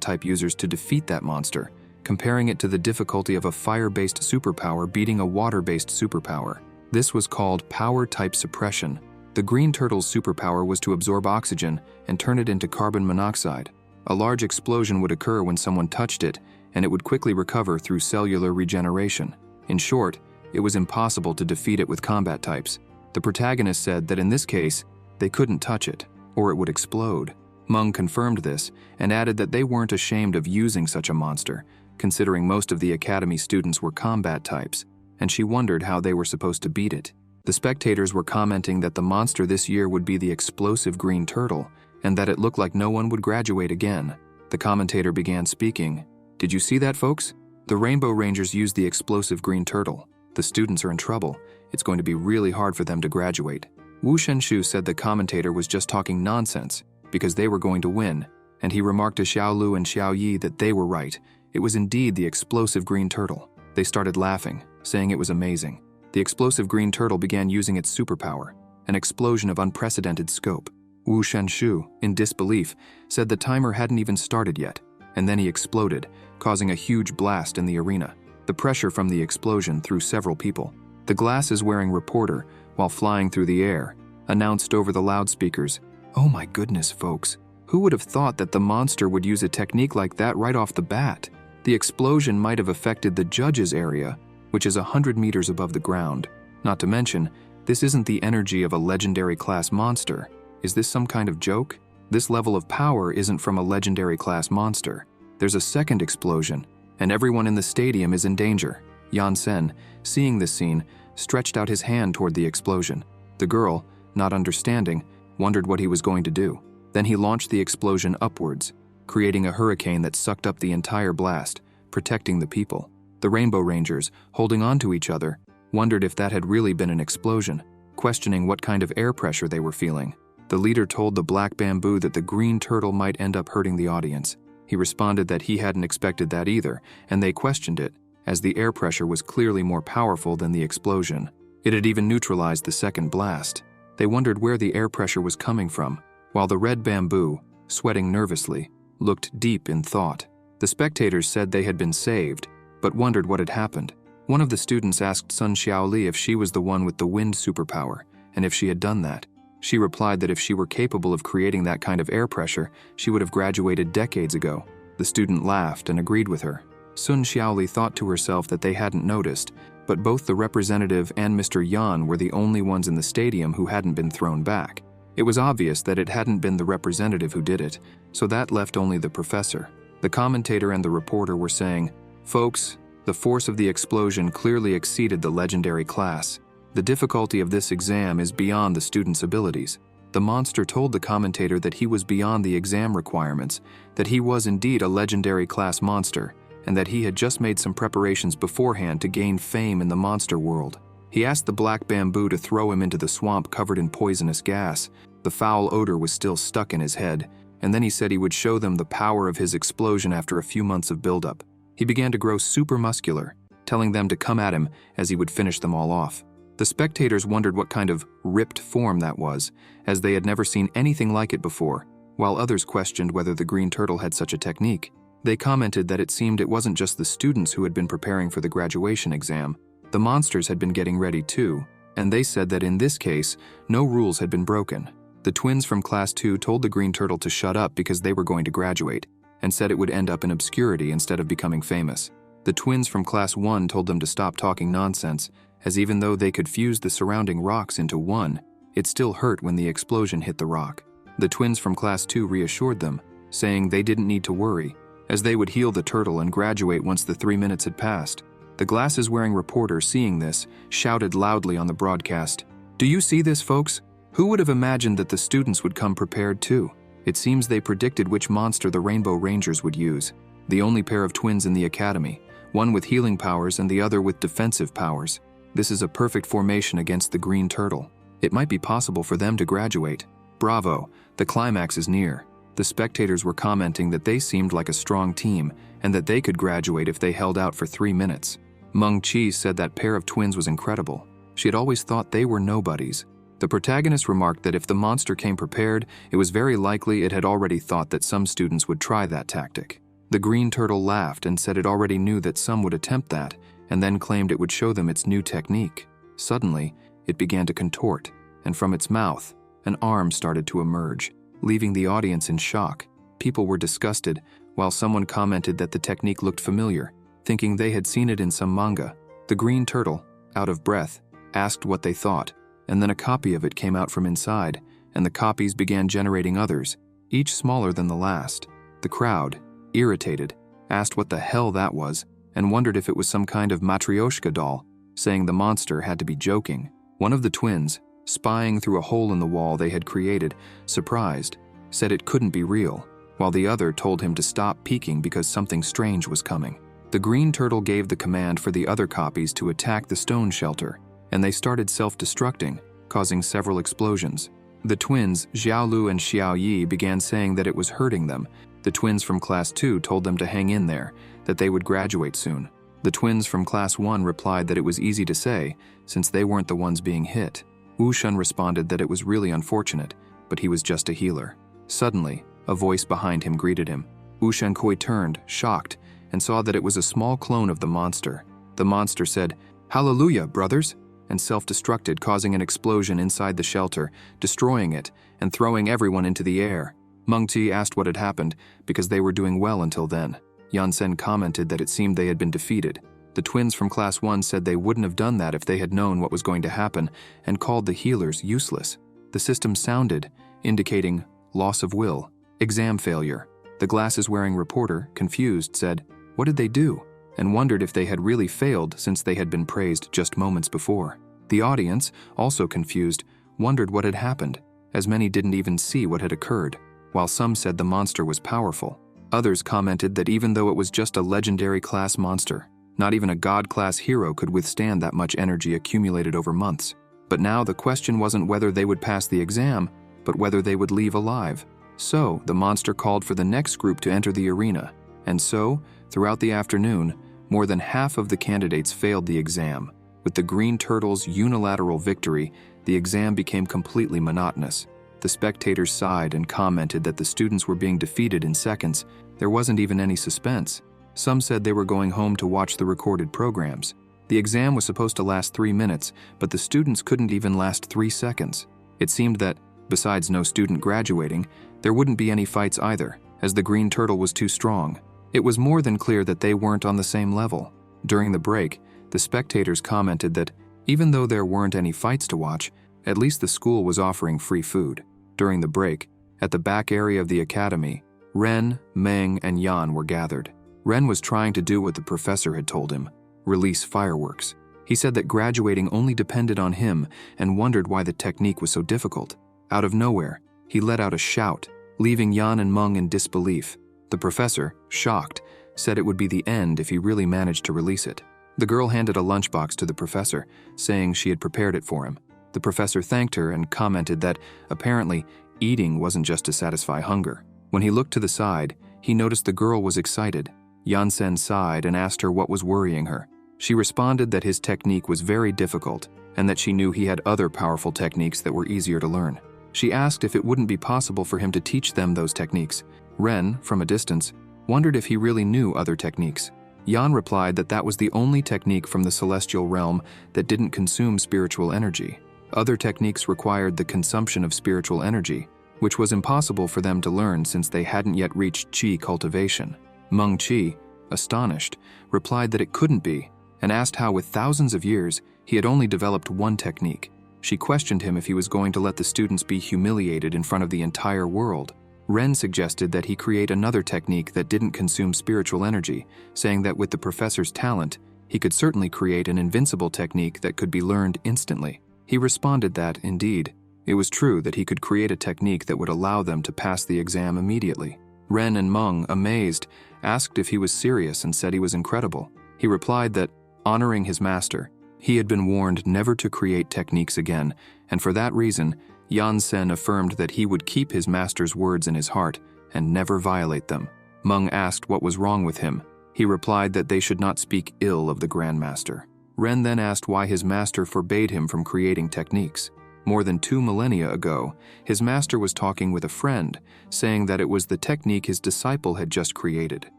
type users to defeat that monster, comparing it to the difficulty of a fire-based superpower beating a water-based superpower. This was called power type suppression. The green turtle's superpower was to absorb oxygen and turn it into carbon monoxide. A large explosion would occur when someone touched it, and it would quickly recover through cellular regeneration. In short, it was impossible to defeat it with combat types. The protagonist said that in this case, they couldn't touch it, or it would explode. Meng confirmed this and added that they weren't ashamed of using such a monster, considering most of the academy students were combat types, and she wondered how they were supposed to beat it. The spectators were commenting that the monster this year would be the explosive green turtle, and that it looked like no one would graduate again. The commentator began speaking. "Did you see that, folks? The Rainbow Rangers used the explosive green turtle. The students are in trouble. It's going to be really hard for them to graduate." Wu Shenshu said the commentator was just talking nonsense, because they were going to win, and he remarked to Xiaolu and Xiaoyi that they were right. It was indeed the explosive green turtle. They started laughing, saying it was amazing. The explosive green turtle began using its superpower, an explosion of unprecedented scope. Wu Shenshu, in disbelief, said the timer hadn't even started yet, and then he exploded, causing a huge blast in the arena. The pressure from the explosion threw several people. The glasses-wearing reporter, while flying through the air, announced over the loudspeakers, "Oh my goodness, folks. Who would have thought that the monster would use a technique like that right off the bat? The explosion might have affected the judges' area, which is 100 meters above the ground. Not to mention, this isn't the energy of a legendary class monster. Is this some kind of joke? This level of power isn't from a legendary class monster. There's a second explosion, and everyone in the stadium is in danger." Yansen, seeing this scene, stretched out his hand toward the explosion. The girl, not understanding, wondered what he was going to do. Then he launched the explosion upwards, creating a hurricane that sucked up the entire blast, protecting the people. The Rainbow Rangers, holding on to each other, wondered if that had really been an explosion, questioning what kind of air pressure they were feeling. The leader told the black bamboo that the green turtle might end up hurting the audience. He responded that he hadn't expected that either, and they questioned it, as the air pressure was clearly more powerful than the explosion. It had even neutralized the second blast. They wondered where the air pressure was coming from, while the red bamboo, sweating nervously, looked deep in thought. The spectators said they had been saved, but wondered what had happened. One of the students asked Sun Xiaoli if she was the one with the wind superpower, and if she had done that. She replied that if she were capable of creating that kind of air pressure, she would have graduated decades ago. The student laughed and agreed with her. Sun Xiaoli thought to herself that they hadn't noticed, but both the representative and Mr. Yan were the only ones in the stadium who hadn't been thrown back. It was obvious that it hadn't been the representative who did it, so that left only the professor. The commentator and the reporter were saying, "Folks, the force of the explosion clearly exceeded the legendary class. The difficulty of this exam is beyond the student's abilities. The monster told the commentator that he was beyond the exam requirements, that he was indeed a legendary class monster, and that he had just made some preparations beforehand to gain fame in the monster world. He asked the black bamboo to throw him into the swamp covered in poisonous gas. The foul odor was still stuck in his head, and then he said he would show them the power of his explosion after a few months of buildup. He began to grow super muscular, telling them to come at him as he would finish them all off. The spectators wondered what kind of ripped form that was, as they had never seen anything like it before, while others questioned whether the green turtle had such a technique. They commented that it seemed it wasn't just the students who had been preparing for the graduation exam. The monsters had been getting ready too, and they said that in this case, no rules had been broken. The twins from Class 2 told the green turtle to shut up because they were going to graduate, and said it would end up in obscurity instead of becoming famous. The twins from Class 1 told them to stop talking nonsense, as even though they could fuse the surrounding rocks into one, it still hurt when the explosion hit the rock. The twins from Class 2 reassured them, saying they didn't need to worry, as they would heal the turtle and graduate once the 3 minutes had passed. The glasses-wearing reporter, seeing this, shouted loudly on the broadcast, "Do you see this, folks? Who would have imagined that the students would come prepared too? It seems they predicted which monster the Rainbow Rangers would use. The only pair of twins in the academy, one with healing powers and the other with defensive powers. This is a perfect formation against the green turtle. It might be possible for them to graduate. Bravo, the climax is near." The spectators were commenting that they seemed like a strong team and that they could graduate if they held out for 3 minutes. Meng Chi said that pair of twins was incredible. She had always thought they were nobodies. The protagonist remarked that if the monster came prepared, it was very likely it had already thought that some students would try that tactic. The green turtle laughed and said it already knew that some would attempt that, and then claimed it would show them its new technique. Suddenly, it began to contort, and from its mouth, an arm started to emerge, leaving the audience in shock. People were disgusted, while someone commented that the technique looked familiar, thinking they had seen it in some manga. The green turtle, out of breath, asked what they thought, and then a copy of it came out from inside, and the copies began generating others, each smaller than the last. The crowd, irritated, asked what the hell that was, and wondered if it was some kind of Matryoshka doll, saying the monster had to be joking. One of the twins, spying through a hole in the wall they had created, surprised, said it couldn't be real, while the other told him to stop peeking because something strange was coming. The green turtle gave the command for the other copies to attack the stone shelter, and they started self-destructing, causing several explosions. The twins, Xiaolu and Xiaoyi, began saying that it was hurting them. The twins from Class 2 told them to hang in there, that they would graduate soon. The twins from Class 1 replied that it was easy to say, since they weren't the ones being hit. Wu Shun responded that it was really unfortunate, but he was just a healer. Suddenly, a voice behind him greeted him. Wu Shankoi turned, shocked, and saw that it was a small clone of the monster. The monster said, "Hallelujah, brothers," and self-destructed, causing an explosion inside the shelter, destroying it and throwing everyone into the air. Meng Ti asked what had happened, because they were doing well until then. Yansen commented that it seemed they had been defeated. The twins from Class 1 said they wouldn't have done that if they had known what was going to happen, and called the healers useless. The system sounded, indicating loss of will, exam failure. The glasses-wearing reporter, confused, said, "What did they do?" and wondered if they had really failed since they had been praised just moments before. The audience, also confused, wondered what had happened, as many didn't even see what had occurred. While some said the monster was powerful, others commented that even though it was just a legendary class monster, not even a god-class hero could withstand that much energy accumulated over months. But now the question wasn't whether they would pass the exam, but whether they would leave alive. So, the monster called for the next group to enter the arena. And so, throughout the afternoon, more than half of the candidates failed the exam. With the green turtle's unilateral victory, the exam became completely monotonous. The spectators sighed and commented that the students were being defeated in seconds. There wasn't even any suspense. Some said they were going home to watch the recorded programs. The exam was supposed to last 3 minutes, but the students couldn't even last 3 seconds. It seemed that, besides no student graduating, there wouldn't be any fights either, as the green turtle was too strong. It was more than clear that they weren't on the same level. During the break, the spectators commented that, even though there weren't any fights to watch, at least the school was offering free food. During the break, at the back area of the academy, Ren, Meng, and Yan were gathered. Ren was trying to do what the professor had told him, release fireworks. He said that graduating only depended on him and wondered why the technique was so difficult. Out of nowhere, he let out a shout, leaving Yan and Meng in disbelief. The professor, shocked, said it would be the end if he really managed to release it. The girl handed a lunchbox to the professor, saying she had prepared it for him. The professor thanked her and commented that, apparently, eating wasn't just to satisfy hunger. When he looked to the side, he noticed the girl was excited. Yan-sen sighed and asked her what was worrying her. She responded that his technique was very difficult and that she knew he had other powerful techniques that were easier to learn. She asked if it wouldn't be possible for him to teach them those techniques. Ren, from a distance, wondered if he really knew other techniques. Yan replied that that was the only technique from the celestial realm that didn't consume spiritual energy. Other techniques required the consumption of spiritual energy, which was impossible for them to learn since they hadn't yet reached qi cultivation. Meng Qi, astonished, replied that it couldn't be, and asked how with thousands of years he had only developed one technique. She questioned him if he was going to let the students be humiliated in front of the entire world. Ren suggested that he create another technique that didn't consume spiritual energy, saying that with the professor's talent, he could certainly create an invincible technique that could be learned instantly. He responded that, indeed, it was true that he could create a technique that would allow them to pass the exam immediately. Ren and Meng, amazed, asked if he was serious and said he was incredible. He replied that, honoring his master, he had been warned never to create techniques again, and for that reason, Yan-sen affirmed that he would keep his master's words in his heart and never violate them. Meng asked what was wrong with him. He replied that they should not speak ill of the Grandmaster. Ren then asked why his master forbade him from creating techniques. More than 2 millennia ago, his master was talking with a friend, saying that it was the technique his disciple had just created.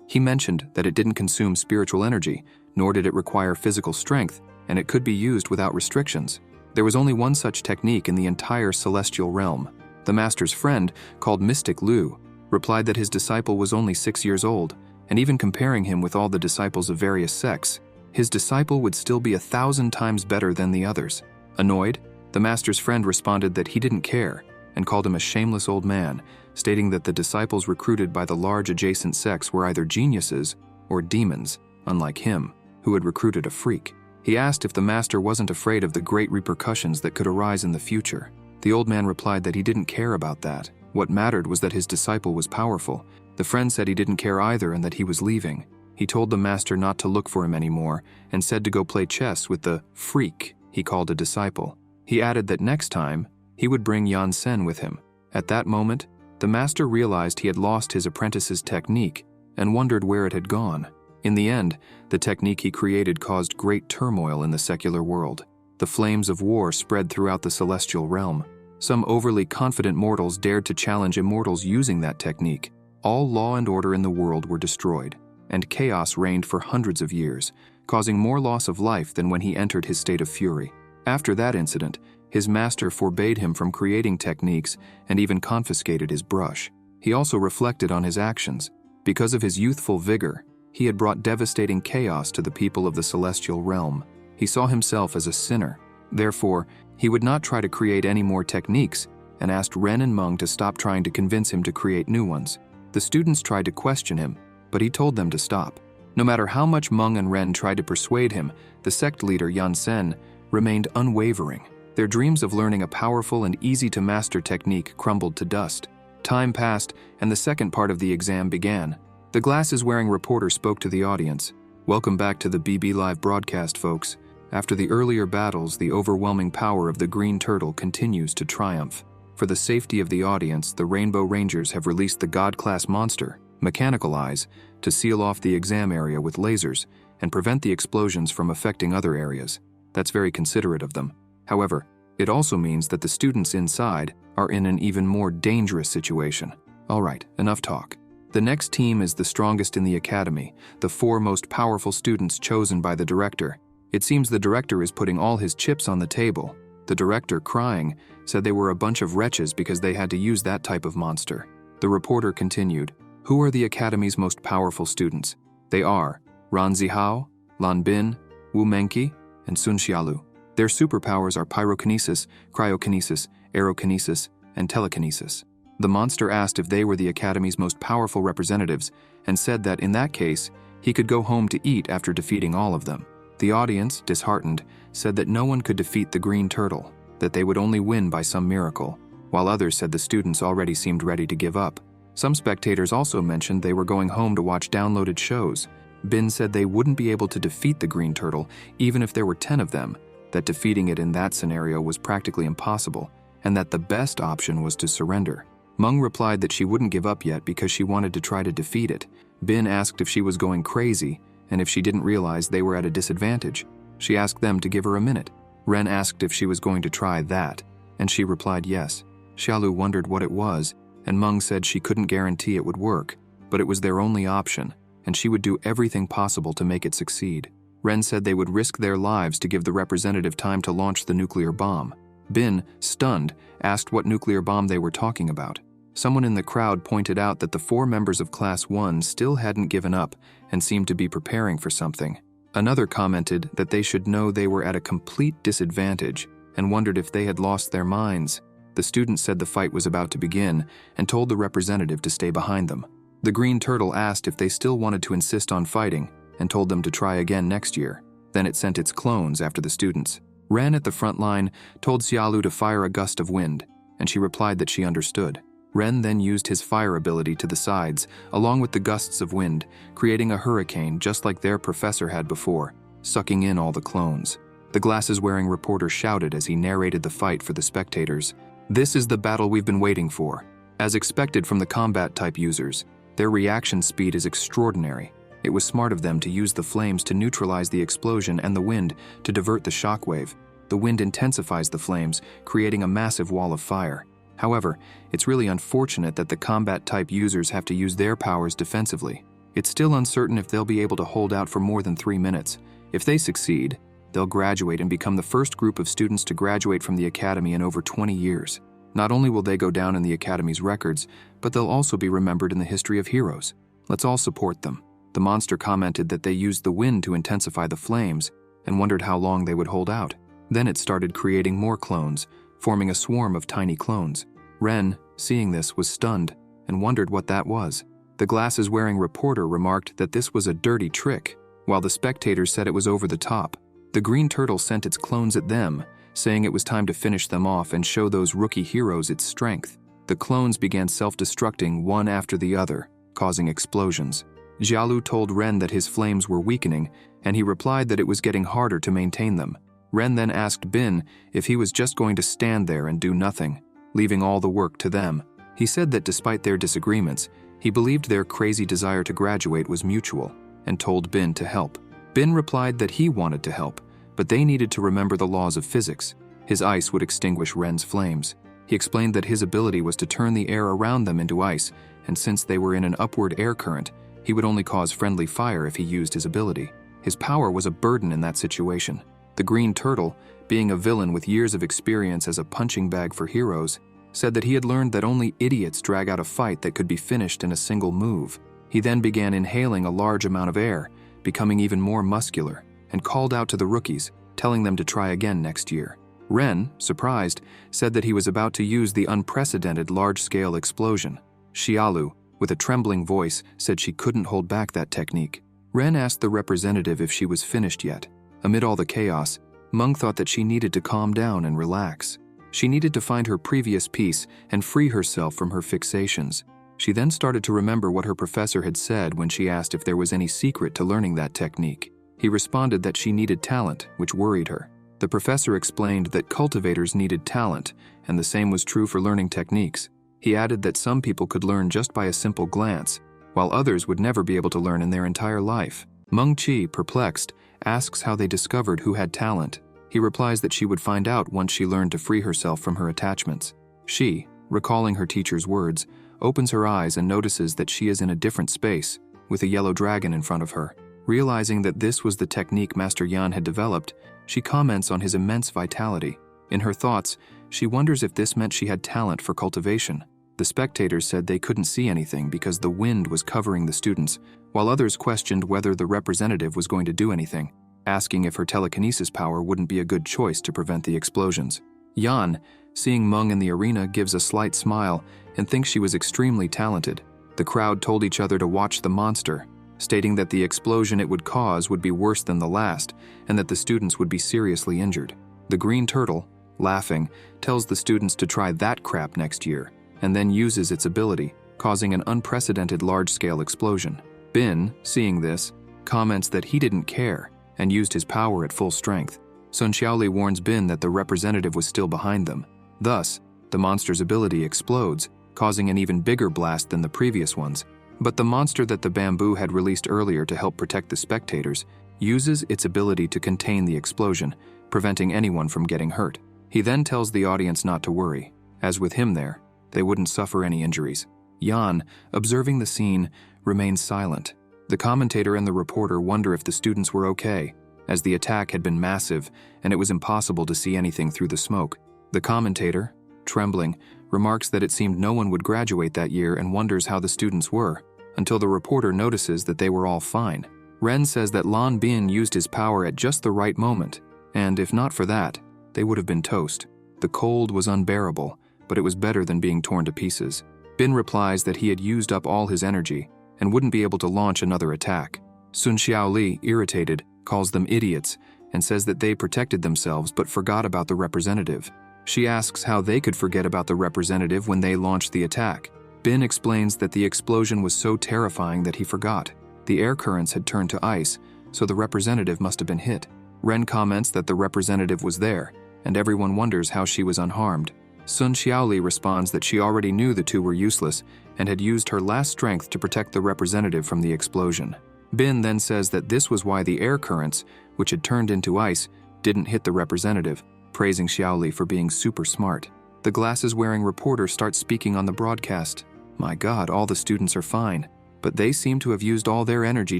He mentioned that it didn't consume spiritual energy, nor did it require physical strength, and it could be used without restrictions. There was only one such technique in the entire celestial realm. The master's friend, called Mystic Lu, replied that his disciple was only 6 years old, and even comparing him with all the disciples of various sects, his disciple would still be 1,000 times better than the others. Annoyed, the master's friend responded that he didn't care and called him a shameless old man, stating that the disciples recruited by the large adjacent sects were either geniuses or demons, unlike him, who had recruited a freak. He asked if the master wasn't afraid of the great repercussions that could arise in the future. The old man replied that he didn't care about that. What mattered was that his disciple was powerful. The friend said he didn't care either and that he was leaving. He told the master not to look for him anymore and said to go play chess with the freak he called a disciple. He added that next time, he would bring Yan-sen with him. At that moment, the master realized he had lost his apprentice's technique and wondered where it had gone. In the end, the technique he created caused great turmoil in the secular world. The flames of war spread throughout the celestial realm. Some overly confident mortals dared to challenge immortals using that technique. All law and order in the world were destroyed, and chaos reigned for hundreds of years, causing more loss of life than when he entered his state of fury. After that incident, his master forbade him from creating techniques and even confiscated his brush. He also reflected on his actions. Because of his youthful vigor, he had brought devastating chaos to the people of the celestial realm. He saw himself as a sinner. Therefore, he would not try to create any more techniques and asked Ren and Meng to stop trying to convince him to create new ones. The students tried to question him, but he told them to stop. No matter how much Meng and Ren tried to persuade him, the sect leader Yan-sen remained unwavering. Their dreams of learning a powerful and easy-to-master technique crumbled to dust. Time passed, and the second part of the exam began. The glasses-wearing reporter spoke to the audience. "Welcome back to the BB Live broadcast, folks. After the earlier battles, the overwhelming power of the Green Turtle continues to triumph. For the safety of the audience, the Rainbow Rangers have released the God-class monster, Mechanical Eyes, to seal off the exam area with lasers and prevent the explosions from affecting other areas. That's very considerate of them. However, it also means that the students inside are in an even more dangerous situation. All right, enough talk. The next team is the strongest in the academy, the 4 most powerful students chosen by the director. It seems the director is putting all his chips on the table. The director, crying, said they were a bunch of wretches because they had to use that type of monster. The reporter continued, "Who are the academy's most powerful students? They are Ran Zihao, Lan Bin, Wu Menqi, and Sun Xiaolu. Their superpowers are pyrokinesis, cryokinesis, aerokinesis, and telekinesis." The monster asked if they were the academy's most powerful representatives and said that in that case, he could go home to eat after defeating all of them. The audience, disheartened, said that no one could defeat the green turtle, that they would only win by some miracle, while others said the students already seemed ready to give up. Some spectators also mentioned they were going home to watch downloaded shows. Bin said they wouldn't be able to defeat the green turtle even if there were 10 of them, that defeating it in that scenario was practically impossible, and that the best option was to surrender. Meng replied that she wouldn't give up yet because she wanted to try to defeat it. Bin asked if she was going crazy and if she didn't realize they were at a disadvantage. She asked them to give her a minute. Ren asked if she was going to try that, and she replied yes. Xiaolu wondered what it was, and Meng said she couldn't guarantee it would work, but it was their only option, and she would do everything possible to make it succeed. Ren said they would risk their lives to give the representative time to launch the nuclear bomb. Bin, stunned, asked what nuclear bomb they were talking about. Someone in the crowd pointed out that the 4 members of Class 1 still hadn't given up and seemed to be preparing for something. Another commented that they should know they were at a complete disadvantage and wondered if they had lost their minds. The student said the fight was about to begin and told the representative to stay behind them. The green turtle asked if they still wanted to insist on fighting and told them to try again next year. Then it sent its clones after the students. Ren at the front line told Xiaolu to fire a gust of wind, and she replied that she understood. Ren then used his fire ability to the sides, along with the gusts of wind, creating a hurricane just like their professor had before, sucking in all the clones. The glasses-wearing reporter shouted as he narrated the fight for the spectators. "This is the battle we've been waiting for." As expected from the combat-type users, their reaction speed is extraordinary. It was smart of them to use the flames to neutralize the explosion and the wind to divert the shockwave. The wind intensifies the flames, creating a massive wall of fire. However, it's really unfortunate that the combat-type users have to use their powers defensively. It's still uncertain if they'll be able to hold out for more than 3 minutes. If they succeed, they'll graduate and become the first group of students to graduate from the academy in over 20 years. Not only will they go down in the academy's records, but they'll also be remembered in the history of heroes. Let's all support them. The monster commented that they used the wind to intensify the flames and wondered how long they would hold out. Then it started creating more clones, forming a swarm of tiny clones. Ren, seeing this, was stunned and wondered what that was. The glasses-wearing reporter remarked that this was a dirty trick, while the spectators said it was over the top. The green turtle sent its clones at them, saying it was time to finish them off and show those rookie heroes its strength. The clones began self-destructing one after the other, causing explosions. Xiaolu told Ren that his flames were weakening, and he replied that it was getting harder to maintain them. Ren then asked Bin if he was just going to stand there and do nothing, leaving all the work to them. He said that despite their disagreements, he believed their crazy desire to graduate was mutual, and told Bin to help. Bin replied that he wanted to help, but they needed to remember the laws of physics. His ice would extinguish Ren's flames. He explained that his ability was to turn the air around them into ice, and since they were in an upward air current, he would only cause friendly fire if he used his ability. His power was a burden in that situation. The green turtle, being a villain with years of experience as a punching bag for heroes, said that he had learned that only idiots drag out a fight that could be finished in a single move. He then began inhaling a large amount of air, becoming even more muscular, and called out to the rookies, telling them to try again next year. Ren, surprised, said that he was about to use the unprecedented large-scale explosion. Xiaolu, with a trembling voice, said she couldn't hold back that technique. Ren asked the representative if she was finished yet. Amid all the chaos, Meng thought that she needed to calm down and relax. She needed to find her previous peace and free herself from her fixations. She then started to remember what her professor had said when she asked if there was any secret to learning that technique. He responded that she needed talent, which worried her. The professor explained that cultivators needed talent, and the same was true for learning techniques. He added that some people could learn just by a simple glance, while others would never be able to learn in their entire life. Meng Qi, perplexed, asks how they discovered who had talent. He replies that she would find out once she learned to free herself from her attachments. She, recalling her teacher's words, opens her eyes and notices that she is in a different space, with a yellow dragon in front of her. Realizing that this was the technique Master Yan had developed, she comments on his immense vitality. In her thoughts, she wonders if this meant she had talent for cultivation. The spectators said they couldn't see anything because the wind was covering the students, while others questioned whether the representative was going to do anything, asking if her telekinesis power wouldn't be a good choice to prevent the explosions. Yan, seeing Meng in the arena, gives a slight smile and thinks she was extremely talented. The crowd told each other to watch the monster, stating that the explosion it would cause would be worse than the last and that the students would be seriously injured. The green turtle, laughing, tells the students to try that crap next year and then uses its ability, causing an unprecedented large-scale explosion. Bin, seeing this, comments that he didn't care and used his power at full strength. Sun Xiaoli warns Bin that the representative was still behind them. Thus, the monster's ability explodes, causing an even bigger blast than the previous ones. But the monster that the bamboo had released earlier to help protect the spectators uses its ability to contain the explosion, preventing anyone from getting hurt. He then tells the audience not to worry, as with him there, they wouldn't suffer any injuries. Yan, observing the scene, remains silent. The commentator and the reporter wonder if the students were okay, as the attack had been massive and it was impossible to see anything through the smoke. The commentator, trembling, remarks that it seemed no one would graduate that year and wonders how the students were, until the reporter notices that they were all fine. Ren says that Lan Bin used his power at just the right moment, and if not for that, they would have been toast. The cold was unbearable, but it was better than being torn to pieces. Bin replies that he had used up all his energy and wouldn't be able to launch another attack. Sun Xiaoli, irritated, calls them idiots and says that they protected themselves but forgot about the representative. She asks how they could forget about the representative when they launched the attack. Bin explains that the explosion was so terrifying that he forgot. The air currents had turned to ice, so the representative must have been hit. Ren comments that the representative was there, and everyone wonders how she was unharmed. Sun Xiaoli responds that she already knew the two were useless and had used her last strength to protect the representative from the explosion. Bin then says that this was why the air currents, which had turned into ice, didn't hit the representative, praising Xiaoli for being super smart. The glasses-wearing reporter starts speaking on the broadcast. My God, all the students are fine, but they seem to have used all their energy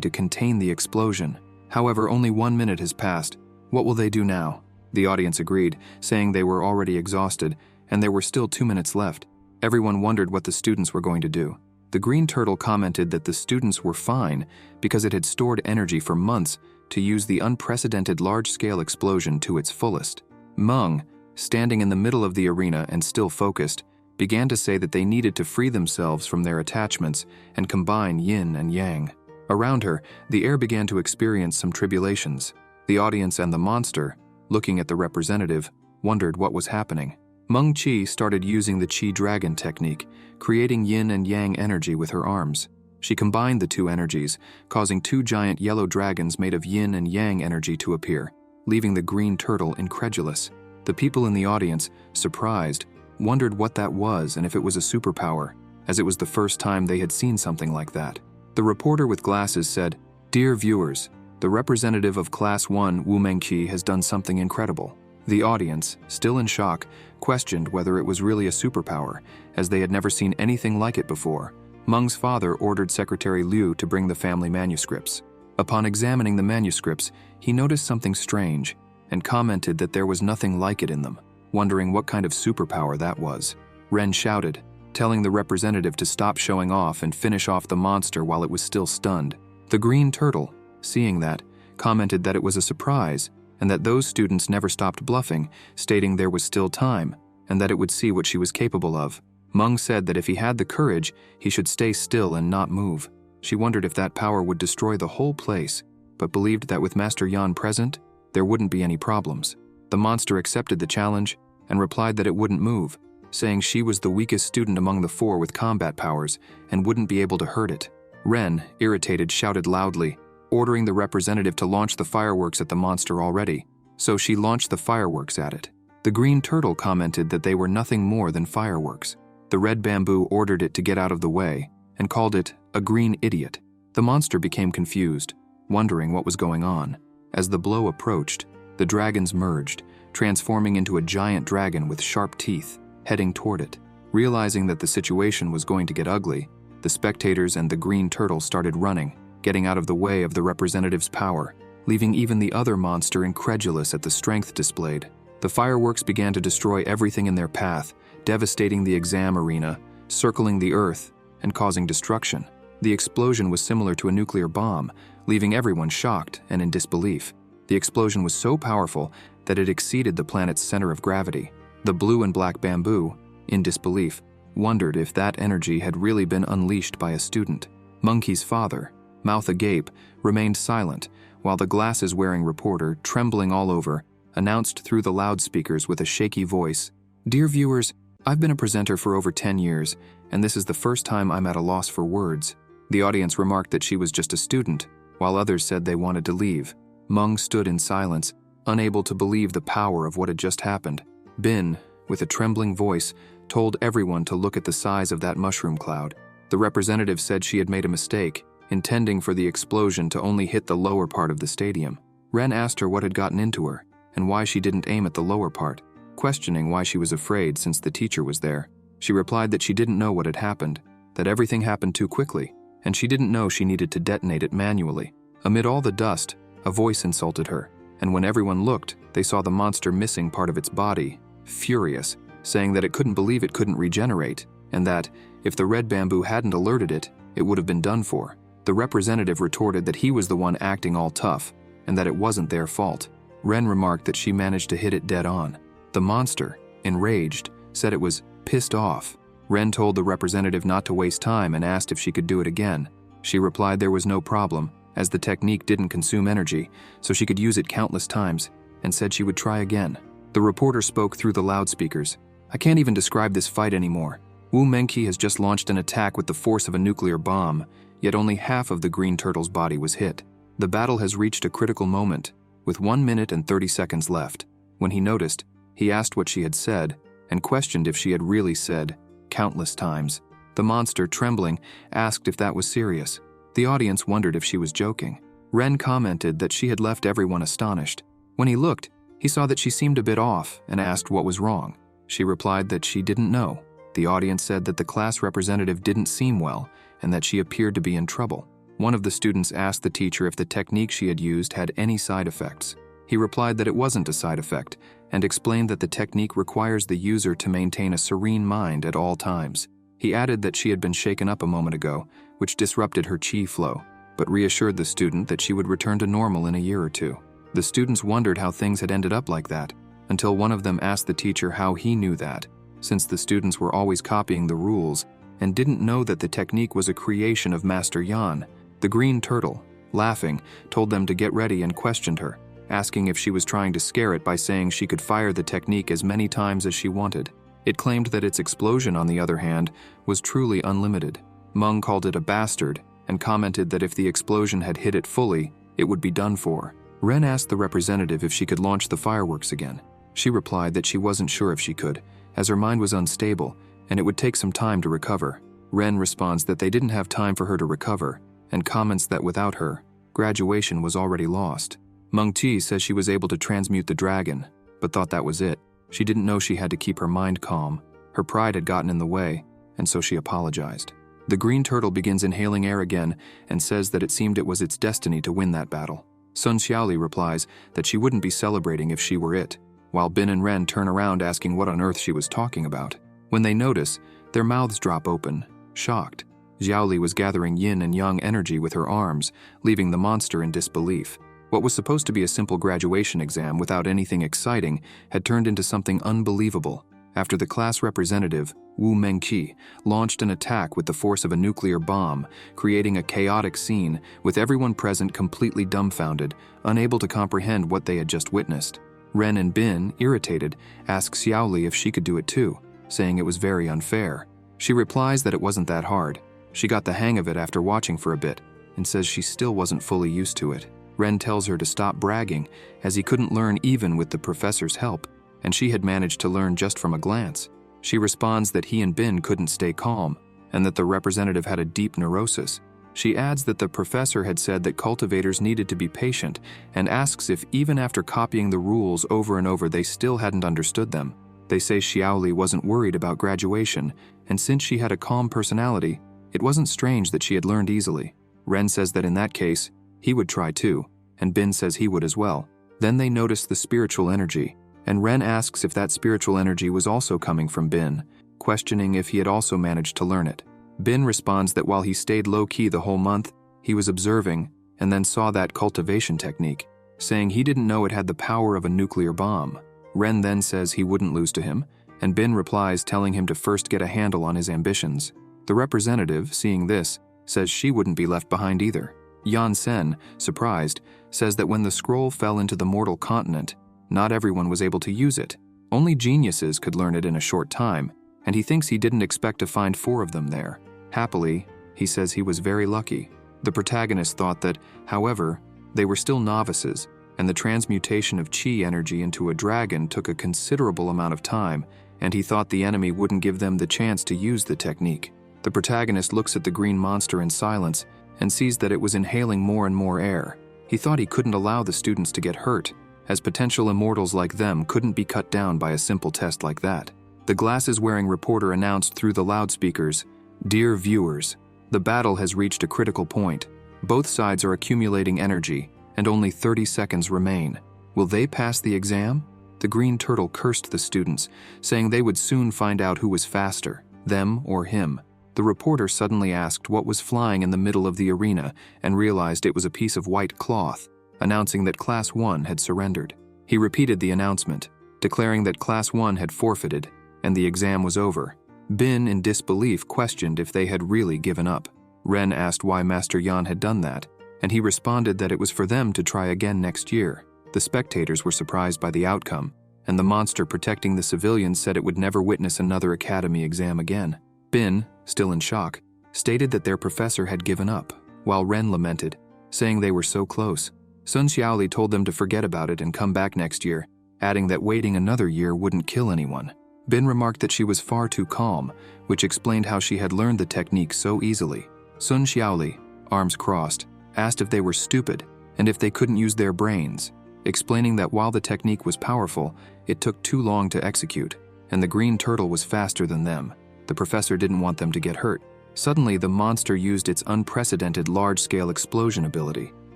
to contain the explosion. However, only 1 minute has passed. What will they do now? The audience agreed, saying they were already exhausted, and there were still 2 minutes left. Everyone wondered what the students were going to do. The green turtle commented that the students were fine because it had stored energy for months to use the unprecedented large-scale explosion to its fullest. Meng, standing in the middle of the arena and still focused, began to say that they needed to free themselves from their attachments and combine yin and yang. Around her, the air began to experience some tribulations. The audience and the monster, looking at the representative, wondered what was happening. Meng Qi started using the Qi Dragon technique, creating yin and yang energy with her arms. She combined the two energies, causing 2 giant yellow dragons made of yin and yang energy to appear, leaving the green turtle incredulous. The people in the audience, surprised, wondered what that was and if it was a superpower, as it was the first time they had seen something like that. The reporter with glasses said, "Dear viewers, the representative of Class 1, Wu Mengqi, has done something incredible." The audience, still in shock, questioned whether it was really a superpower, as they had never seen anything like it before. Meng's father ordered Secretary Liu to bring the family manuscripts. Upon examining the manuscripts, he noticed something strange and commented that there was nothing like it in them, wondering what kind of superpower that was. Ren shouted, telling the representative to stop showing off and finish off the monster while it was still stunned. The green turtle, seeing that, commented that it was a surprise and that those students never stopped bluffing, stating there was still time and that it would see what she was capable of. Meng said that if he had the courage, he should stay still and not move. She wondered if that power would destroy the whole place, but believed that with Master Yan present, there wouldn't be any problems. The monster accepted the challenge and replied that it wouldn't move, saying she was the weakest student among the 4 with combat powers and wouldn't be able to hurt it. Ren, irritated, shouted loudly, ordering the representative to launch the fireworks at the monster already, so she launched the fireworks at it. The green turtle commented that they were nothing more than fireworks. The red bamboo ordered it to get out of the way and called it a green idiot. The monster became confused, wondering what was going on. As the blow approached, the dragons merged, transforming into a giant dragon with sharp teeth, heading toward it. Realizing that the situation was going to get ugly, the spectators and the green turtle started running, getting out of the way of the representative's power, leaving even the other monster incredulous at the strength displayed. The fireworks began to destroy everything in their path, devastating the exam arena, circling the earth, and causing destruction. The explosion was similar to a nuclear bomb, leaving everyone shocked and in disbelief. The explosion was so powerful that it exceeded the planet's center of gravity. The blue and black bamboo, in disbelief, wondered if that energy had really been unleashed by a student. Monkey's father, mouth agape, remained silent, while the glasses-wearing reporter, trembling all over, announced through the loudspeakers with a shaky voice, "Dear viewers, I've been a presenter for over 10 years, and this is the first time I'm at a loss for words." The audience remarked that she was just a student, while others said they wanted to leave. Meng stood in silence, unable to believe the power of what had just happened. Bin, with a trembling voice, told everyone to look at the size of that mushroom cloud. The representative said she had made a mistake, intending for the explosion to only hit the lower part of the stadium. Ren asked her what had gotten into her, and why she didn't aim at the lower part, questioning why she was afraid since the teacher was there. She replied that she didn't know what had happened, that everything happened too quickly, and she didn't know she needed to detonate it manually. Amid all the dust, a voice insulted her, and when everyone looked, they saw the monster missing part of its body, furious, saying that it couldn't believe it couldn't regenerate, and that, if the red bamboo hadn't alerted it, it would have been done for. The representative retorted that he was the one acting all tough, and that it wasn't their fault. Ren remarked that she managed to hit it dead on. The monster, enraged, said it was pissed off. Ren told the representative not to waste time and asked if she could do it again. She replied there was no problem, as the technique didn't consume energy, so she could use it countless times, and said she would try again. The reporter spoke through the loudspeakers. "I can't even describe this fight anymore. Wu Mengqi has just launched an attack with the force of a nuclear bomb, yet only half of the green turtle's body was hit. The battle has reached a critical moment, with 1 minute and 30 seconds left. When he noticed, he asked what she had said, and questioned if she had really said, countless times. The monster, trembling, asked if that was serious. The audience wondered if she was joking. Ren commented that she had left everyone astonished. When he looked, he saw that she seemed a bit off and asked what was wrong. She replied that she didn't know. The audience said that the class representative didn't seem well and that she appeared to be in trouble. One of the students asked the teacher if the technique she had used had any side effects. He replied that it wasn't a side effect and explained that the technique requires the user to maintain a serene mind at all times. He added that she had been shaken up a moment ago, which disrupted her qi flow, but reassured the student that she would return to normal in a year or two. The students wondered how things had ended up like that, until one of them asked the teacher how he knew that, since the students were always copying the rules and didn't know that the technique was a creation of Master Yan. The green turtle, laughing, told them to get ready and questioned her, asking if she was trying to scare it by saying she could fire the technique as many times as she wanted. It claimed that its explosion, on the other hand, was truly unlimited. Meng called it a bastard and commented that if the explosion had hit it fully, it would be done for. Ren asked the representative if she could launch the fireworks again. She replied that she wasn't sure if she could, as her mind was unstable and it would take some time to recover. Ren responds that they didn't have time for her to recover and comments that without her, graduation was already lost. Meng Qi says she was able to transmute the dragon, but thought that was it. She didn't know she had to keep her mind calm. Her pride had gotten in the way, and so she apologized. The green turtle begins inhaling air again and says that it seemed it was its destiny to win that battle. Sun Xiaoli replies that she wouldn't be celebrating if she were it, while Bin and Ren turn around asking what on earth she was talking about. When they notice, their mouths drop open, shocked. Xiaoli was gathering yin and yang energy with her arms, leaving the monster in disbelief. What was supposed to be a simple graduation exam without anything exciting had turned into something unbelievable after the class representative, Wu Mengqi, launched an attack with the force of a nuclear bomb, creating a chaotic scene with everyone present completely dumbfounded, unable to comprehend what they had just witnessed. Ren and Bin, irritated, ask Xiaoli if she could do it too, saying it was very unfair. She replies that it wasn't that hard. She got the hang of it after watching for a bit, and says she still wasn't fully used to it. Ren tells her to stop bragging, as he couldn't learn even with the professor's help, and she had managed to learn just from a glance. She responds that he and Bin couldn't stay calm, and that the representative had a deep neurosis. She adds that the professor had said that cultivators needed to be patient, and asks if even after copying the rules over and over they still hadn't understood them. They say Xiaoli wasn't worried about graduation, and since she had a calm personality, it wasn't strange that she had learned easily. Ren says that in that case, he would try too, and Bin says he would as well. Then they notice the spiritual energy, and Ren asks if that spiritual energy was also coming from Bin, questioning if he had also managed to learn it. Bin responds that while he stayed low-key the whole month, he was observing and then saw that cultivation technique, saying he didn't know it had the power of a nuclear bomb. Ren then says he wouldn't lose to him, and Bin replies telling him to first get a handle on his ambitions. The representative, seeing this, says she wouldn't be left behind either. Yan Sen, surprised, says that when the scroll fell into the mortal continent, not everyone was able to use it. Only geniuses could learn it in a short time, and he thinks he didn't expect to find 4 of them there. Happily, he says he was very lucky. The protagonist thought that, however, they were still novices, and the transmutation of chi energy into a dragon took a considerable amount of time, and he thought the enemy wouldn't give them the chance to use the technique. The protagonist looks at the green monster in silence and sees that it was inhaling more and more air. He thought he couldn't allow the students to get hurt, as potential immortals like them couldn't be cut down by a simple test like that. The glasses-wearing reporter announced through the loudspeakers, "Dear viewers, the battle has reached a critical point. Both sides are accumulating energy, and only 30 seconds remain. Will they pass the exam?" The green turtle cursed the students, saying they would soon find out who was faster, them or him. The reporter suddenly asked what was flying in the middle of the arena and realized it was a piece of white cloth, announcing that Class 1 had surrendered. He repeated the announcement, declaring that Class 1 had forfeited and the exam was over. Bin, in disbelief, questioned if they had really given up. Ren asked why Master Yan had done that, and he responded that it was for them to try again next year. The spectators were surprised by the outcome, and the monster protecting the civilians said it would never witness another academy exam again. Bin, still in shock, stated that their professor had given up, while Ren lamented, saying they were so close. Sun Xiaoli told them to forget about it and come back next year, adding that waiting another year wouldn't kill anyone. Bin remarked that she was far too calm, which explained how she had learned the technique so easily. Sun Xiaoli, arms crossed, asked if they were stupid and if they couldn't use their brains, explaining that while the technique was powerful, it took too long to execute, and the green turtle was faster than them. The professor didn't want them to get hurt. Suddenly, the monster used its unprecedented large-scale explosion ability.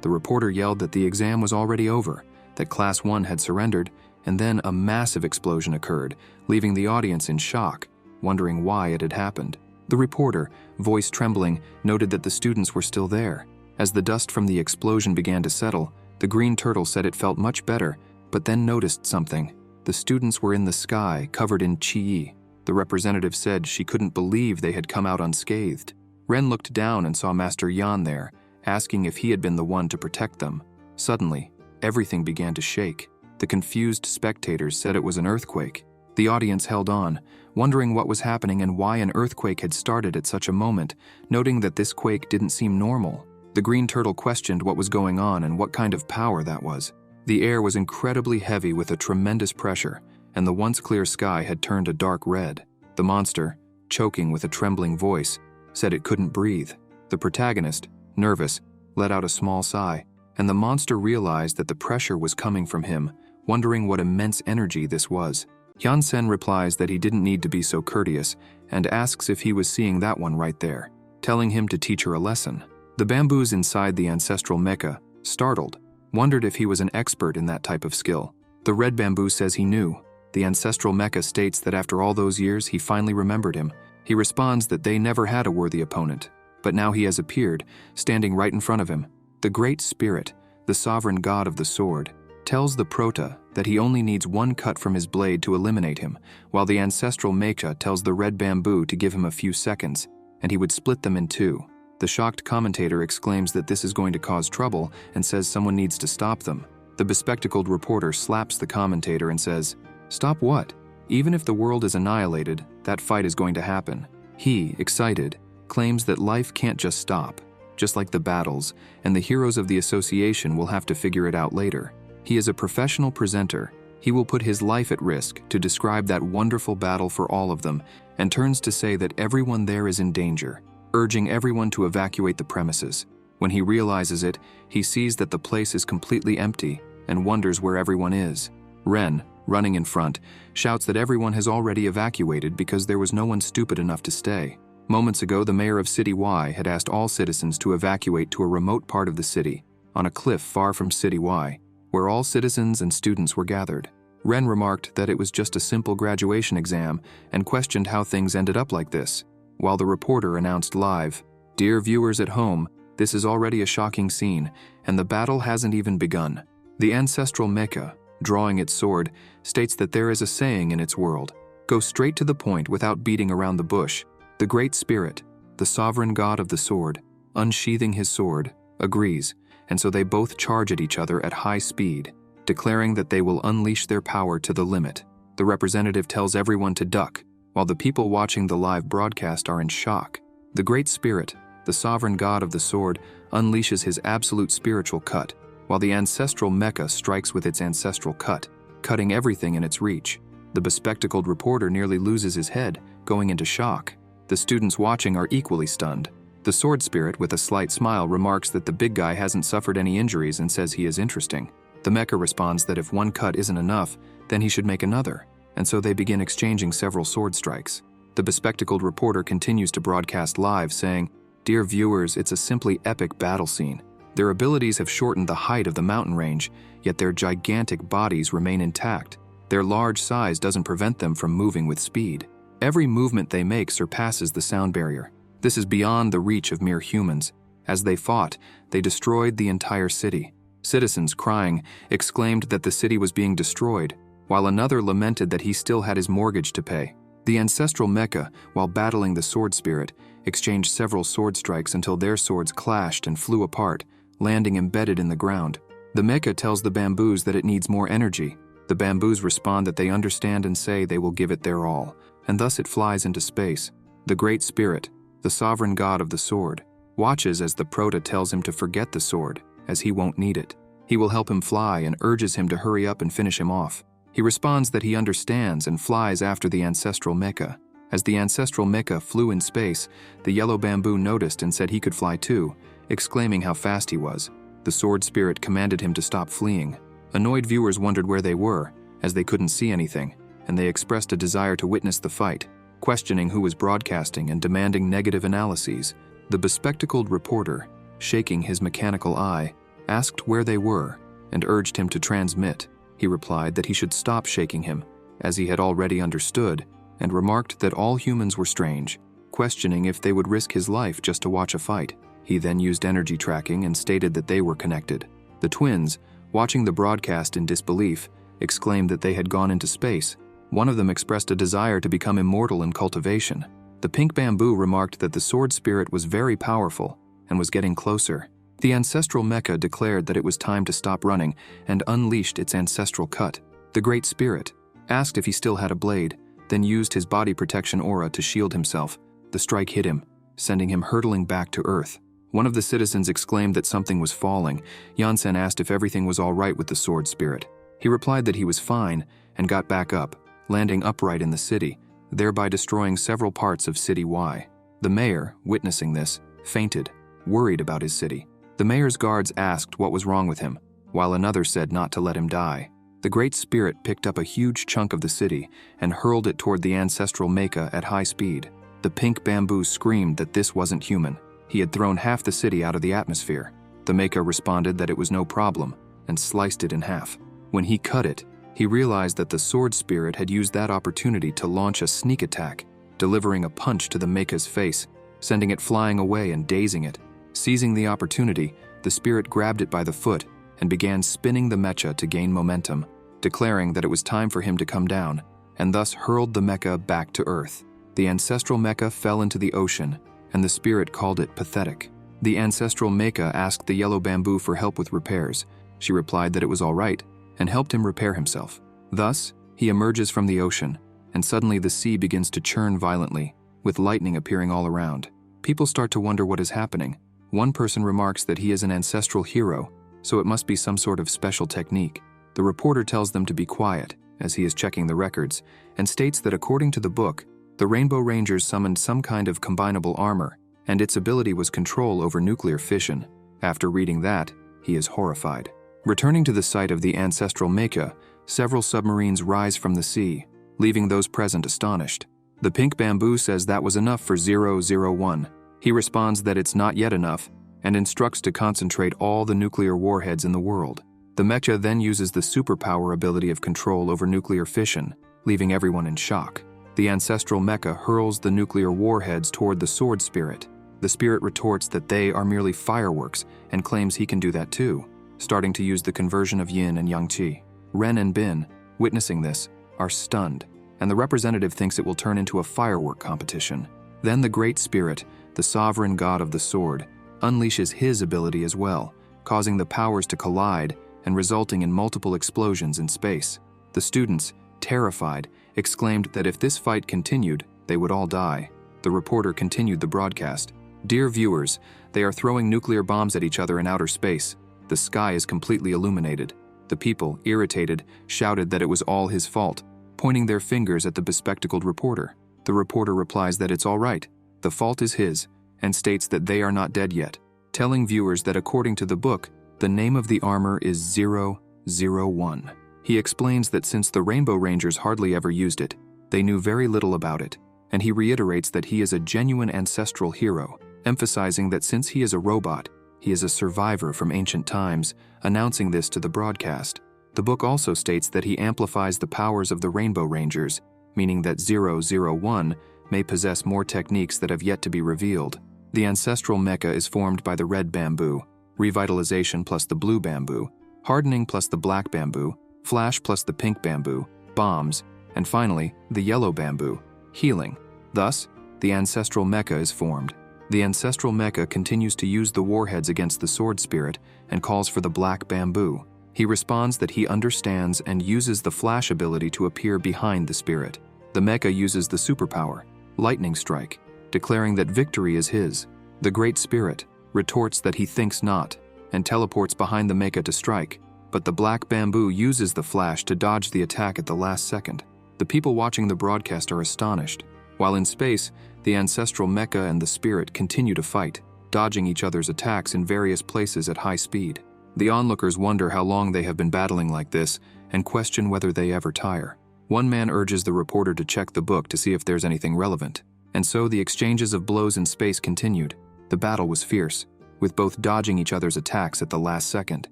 The reporter yelled that the exam was already over, that Class 1 had surrendered, and then a massive explosion occurred, leaving the audience in shock, wondering why it had happened. The reporter, voice trembling, noted that the students were still there. As the dust from the explosion began to settle, the green turtle said it felt much better, but then noticed something. The students were in the sky, covered in chi. The representative said she couldn't believe they had come out unscathed. Ren looked down and saw Master Yan there, asking if he had been the one to protect them. Suddenly, everything began to shake. The confused spectators said it was an earthquake. The audience held on, wondering what was happening and why an earthquake had started at such a moment, noting that this quake didn't seem normal. The green turtle questioned what was going on and what kind of power that was. The air was incredibly heavy with a tremendous pressure, and the once clear sky had turned a dark red. The monster, choking with a trembling voice, said it couldn't breathe. The protagonist, nervous, let out a small sigh, and the monster realized that the pressure was coming from him, wondering what immense energy this was. Yan Sen replies that he didn't need to be so courteous and asks if he was seeing that one right there, telling him to teach her a lesson. The bamboos inside the ancestral mecha, startled, wondered if he was an expert in that type of skill. The red bamboo says he knew. The ancestral mecha states that after all those years he finally remembered him. He responds that they never had a worthy opponent, but now he has appeared, standing right in front of him. The Great Spirit, the sovereign god of the sword, tells the prota that he only needs one cut from his blade to eliminate him, while the ancestral mecha tells the red bamboo to give him a few seconds, and he would split them in two. The shocked commentator exclaims that this is going to cause trouble and says someone needs to stop them. The bespectacled reporter slaps the commentator and says, "Stop what? Even if the world is annihilated, that fight is going to happen." He, excited, claims that life can't just stop, just like the battles, and the heroes of the association will have to figure it out later. He is a professional presenter. He will put his life at risk to describe that wonderful battle for all of them, and turns to say that everyone there is in danger, urging everyone to evacuate the premises. When he realizes it, he sees that the place is completely empty and wonders where everyone is. Ren, running in front, shouts that everyone has already evacuated because there was no one stupid enough to stay. Moments ago, the mayor of City Y had asked all citizens to evacuate to a remote part of the city, on a cliff far from City Y, where all citizens and students were gathered. Ren remarked that it was just a simple graduation exam and questioned how things ended up like this, while the reporter announced live, "Dear viewers at home, this is already a shocking scene, and the battle hasn't even begun." The ancestral mecha, drawing its sword, states that there is a saying in its world, "Go straight to the point without beating around the bush." The Great Spirit, the sovereign god of the sword, unsheathing his sword, agrees, and so they both charge at each other at high speed, declaring that they will unleash their power to the limit. The representative tells everyone to duck, while the people watching the live broadcast are in shock. The Great Spirit, the sovereign god of the sword, unleashes his absolute spiritual cut, while the ancestral mecha strikes with its ancestral cut, cutting everything in its reach. The bespectacled reporter nearly loses his head, going into shock. The students watching are equally stunned. The sword spirit, with a slight smile, remarks that the big guy hasn't suffered any injuries and says he is interesting. The mecha responds that if one cut isn't enough, then he should make another, and so they begin exchanging several sword strikes. The bespectacled reporter continues to broadcast live, saying, "Dear viewers, it's a simply epic battle scene. Their abilities have shortened the height of the mountain range, yet their gigantic bodies remain intact. Their large size doesn't prevent them from moving with speed. Every movement they make surpasses the sound barrier. This is beyond the reach of mere humans. As they fought, they destroyed the entire city." Citizens, crying, exclaimed that the city was being destroyed, while another lamented that he still had his mortgage to pay. The ancestral mecha, while battling the sword spirit, exchanged several sword strikes until their swords clashed and flew apart, landing embedded in the ground. The mecha tells the bamboos that it needs more energy. The bamboos respond that they understand and say they will give it their all, and thus it flies into space. The Great Spirit, the sovereign god of the sword, watches as the prota tells him to forget the sword, as he won't need it. He will help him fly and urges him to hurry up and finish him off. He responds that he understands and flies after the ancestral mecha. As the ancestral mecha flew in space, the yellow bamboo noticed and said he could fly too, exclaiming how fast he was. The sword spirit commanded him to stop fleeing. Annoyed viewers wondered where they were, as they couldn't see anything, and they expressed a desire to witness the fight, questioning who was broadcasting and demanding negative analyses. The bespectacled reporter, shaking his mechanical eye, asked where they were and urged him to transmit. He replied that he should stop shaking him, as he had already understood, and remarked that all humans were strange, questioning if they would risk his life just to watch a fight. He then used energy tracking and stated that they were connected. The twins, watching the broadcast in disbelief, exclaimed that they had gone into space. One of them expressed a desire to become immortal in cultivation. The pink bamboo remarked that the sword spirit was very powerful and was getting closer. The ancestral mecha declared that it was time to stop running and unleashed its ancestral cut. The Great Spirit asked if he still had a blade, then used his body protection aura to shield himself. The strike hit him, sending him hurtling back to Earth. One of the citizens exclaimed that something was falling. Jansen asked if everything was all right with the sword spirit. He replied that he was fine and got back up, landing upright in the city, thereby destroying several parts of City Y. The mayor, witnessing this, fainted, worried about his city. The mayor's guards asked what was wrong with him, while another said not to let him die. The Great Spirit picked up a huge chunk of the city and hurled it toward the ancestral mecha at high speed. The pink bamboo screamed that this wasn't human. He had thrown half the city out of the atmosphere. The mecha responded that it was no problem and sliced it in half. When he cut it, he realized that the sword spirit had used that opportunity to launch a sneak attack, delivering a punch to the mecha's face, sending it flying away and dazing it. Seizing the opportunity, the spirit grabbed it by the foot and began spinning the mecha to gain momentum, declaring that it was time for him to come down, and thus hurled the mecha back to Earth. The ancestral mecha fell into the ocean, and the spirit called it pathetic. The ancestral mecha asked the yellow bamboo for help with repairs. She replied that it was all right, and helped him repair himself. Thus, he emerges from the ocean, and suddenly the sea begins to churn violently, with lightning appearing all around. People start to wonder what is happening. One person remarks that he is an ancestral hero, so it must be some sort of special technique. The reporter tells them to be quiet, as he is checking the records, and states that according to the book, the Rainbow Rangers summoned some kind of combinable armor, and its ability was control over nuclear fission. After reading that, he is horrified. Returning to the site of the ancestral mecha, several submarines rise from the sea, leaving those present astonished. The pink bamboo says that was enough for 001. He responds that it's not yet enough, and instructs to concentrate all the nuclear warheads in the world. The mecha then uses the superpower ability of control over nuclear fission, leaving everyone in shock. The ancestral mecha hurls the nuclear warheads toward the sword spirit. The spirit retorts that they are merely fireworks and claims he can do that too, starting to use the conversion of yin and yang qi. Ren and Bin, witnessing this, are stunned, and the representative thinks it will turn into a firework competition. Then the Great Spirit, the sovereign god of the sword, unleashes his ability as well, causing the powers to collide and resulting in multiple explosions in space. The students, terrified, exclaimed that if this fight continued, they would all die. The reporter continued the broadcast. "Dear viewers, they are throwing nuclear bombs at each other in outer space. The sky is completely illuminated." The people, irritated, shouted that it was all his fault, pointing their fingers at the bespectacled reporter. The reporter replies that it's all right, the fault is his, and states that they are not dead yet, telling viewers that according to the book, the name of the armor is 001. He explains that since the Rainbow Rangers hardly ever used it, they knew very little about it, and he reiterates that he is a genuine ancestral hero, emphasizing that since he is a robot, he is a survivor from ancient times, announcing this to the broadcast. The book also states that he amplifies the powers of the Rainbow Rangers, meaning that 001 may possess more techniques that have yet to be revealed. The ancestral mecha is formed by the red bamboo, revitalization plus the blue bamboo, hardening plus the black bamboo, flash plus the pink bamboo, bombs, and finally, the yellow bamboo, healing. Thus, the ancestral mecha is formed. The ancestral mecha continues to use the warheads against the sword spirit and calls for the black bamboo. He responds that he understands and uses the flash ability to appear behind the spirit. The mecha uses the superpower, lightning strike, declaring that victory is his. The great spirit retorts that he thinks not and teleports behind the mecha to strike, but the black bamboo uses the flash to dodge the attack at the last second. The people watching the broadcast are astonished. While in space, the ancestral mecha and the spirit continue to fight, dodging each other's attacks in various places at high speed. The onlookers wonder how long they have been battling like this and question whether they ever tire. One man urges the reporter to check the book to see if there's anything relevant. And so the exchanges of blows in space continued. The battle was fierce, with both dodging each other's attacks at the last second.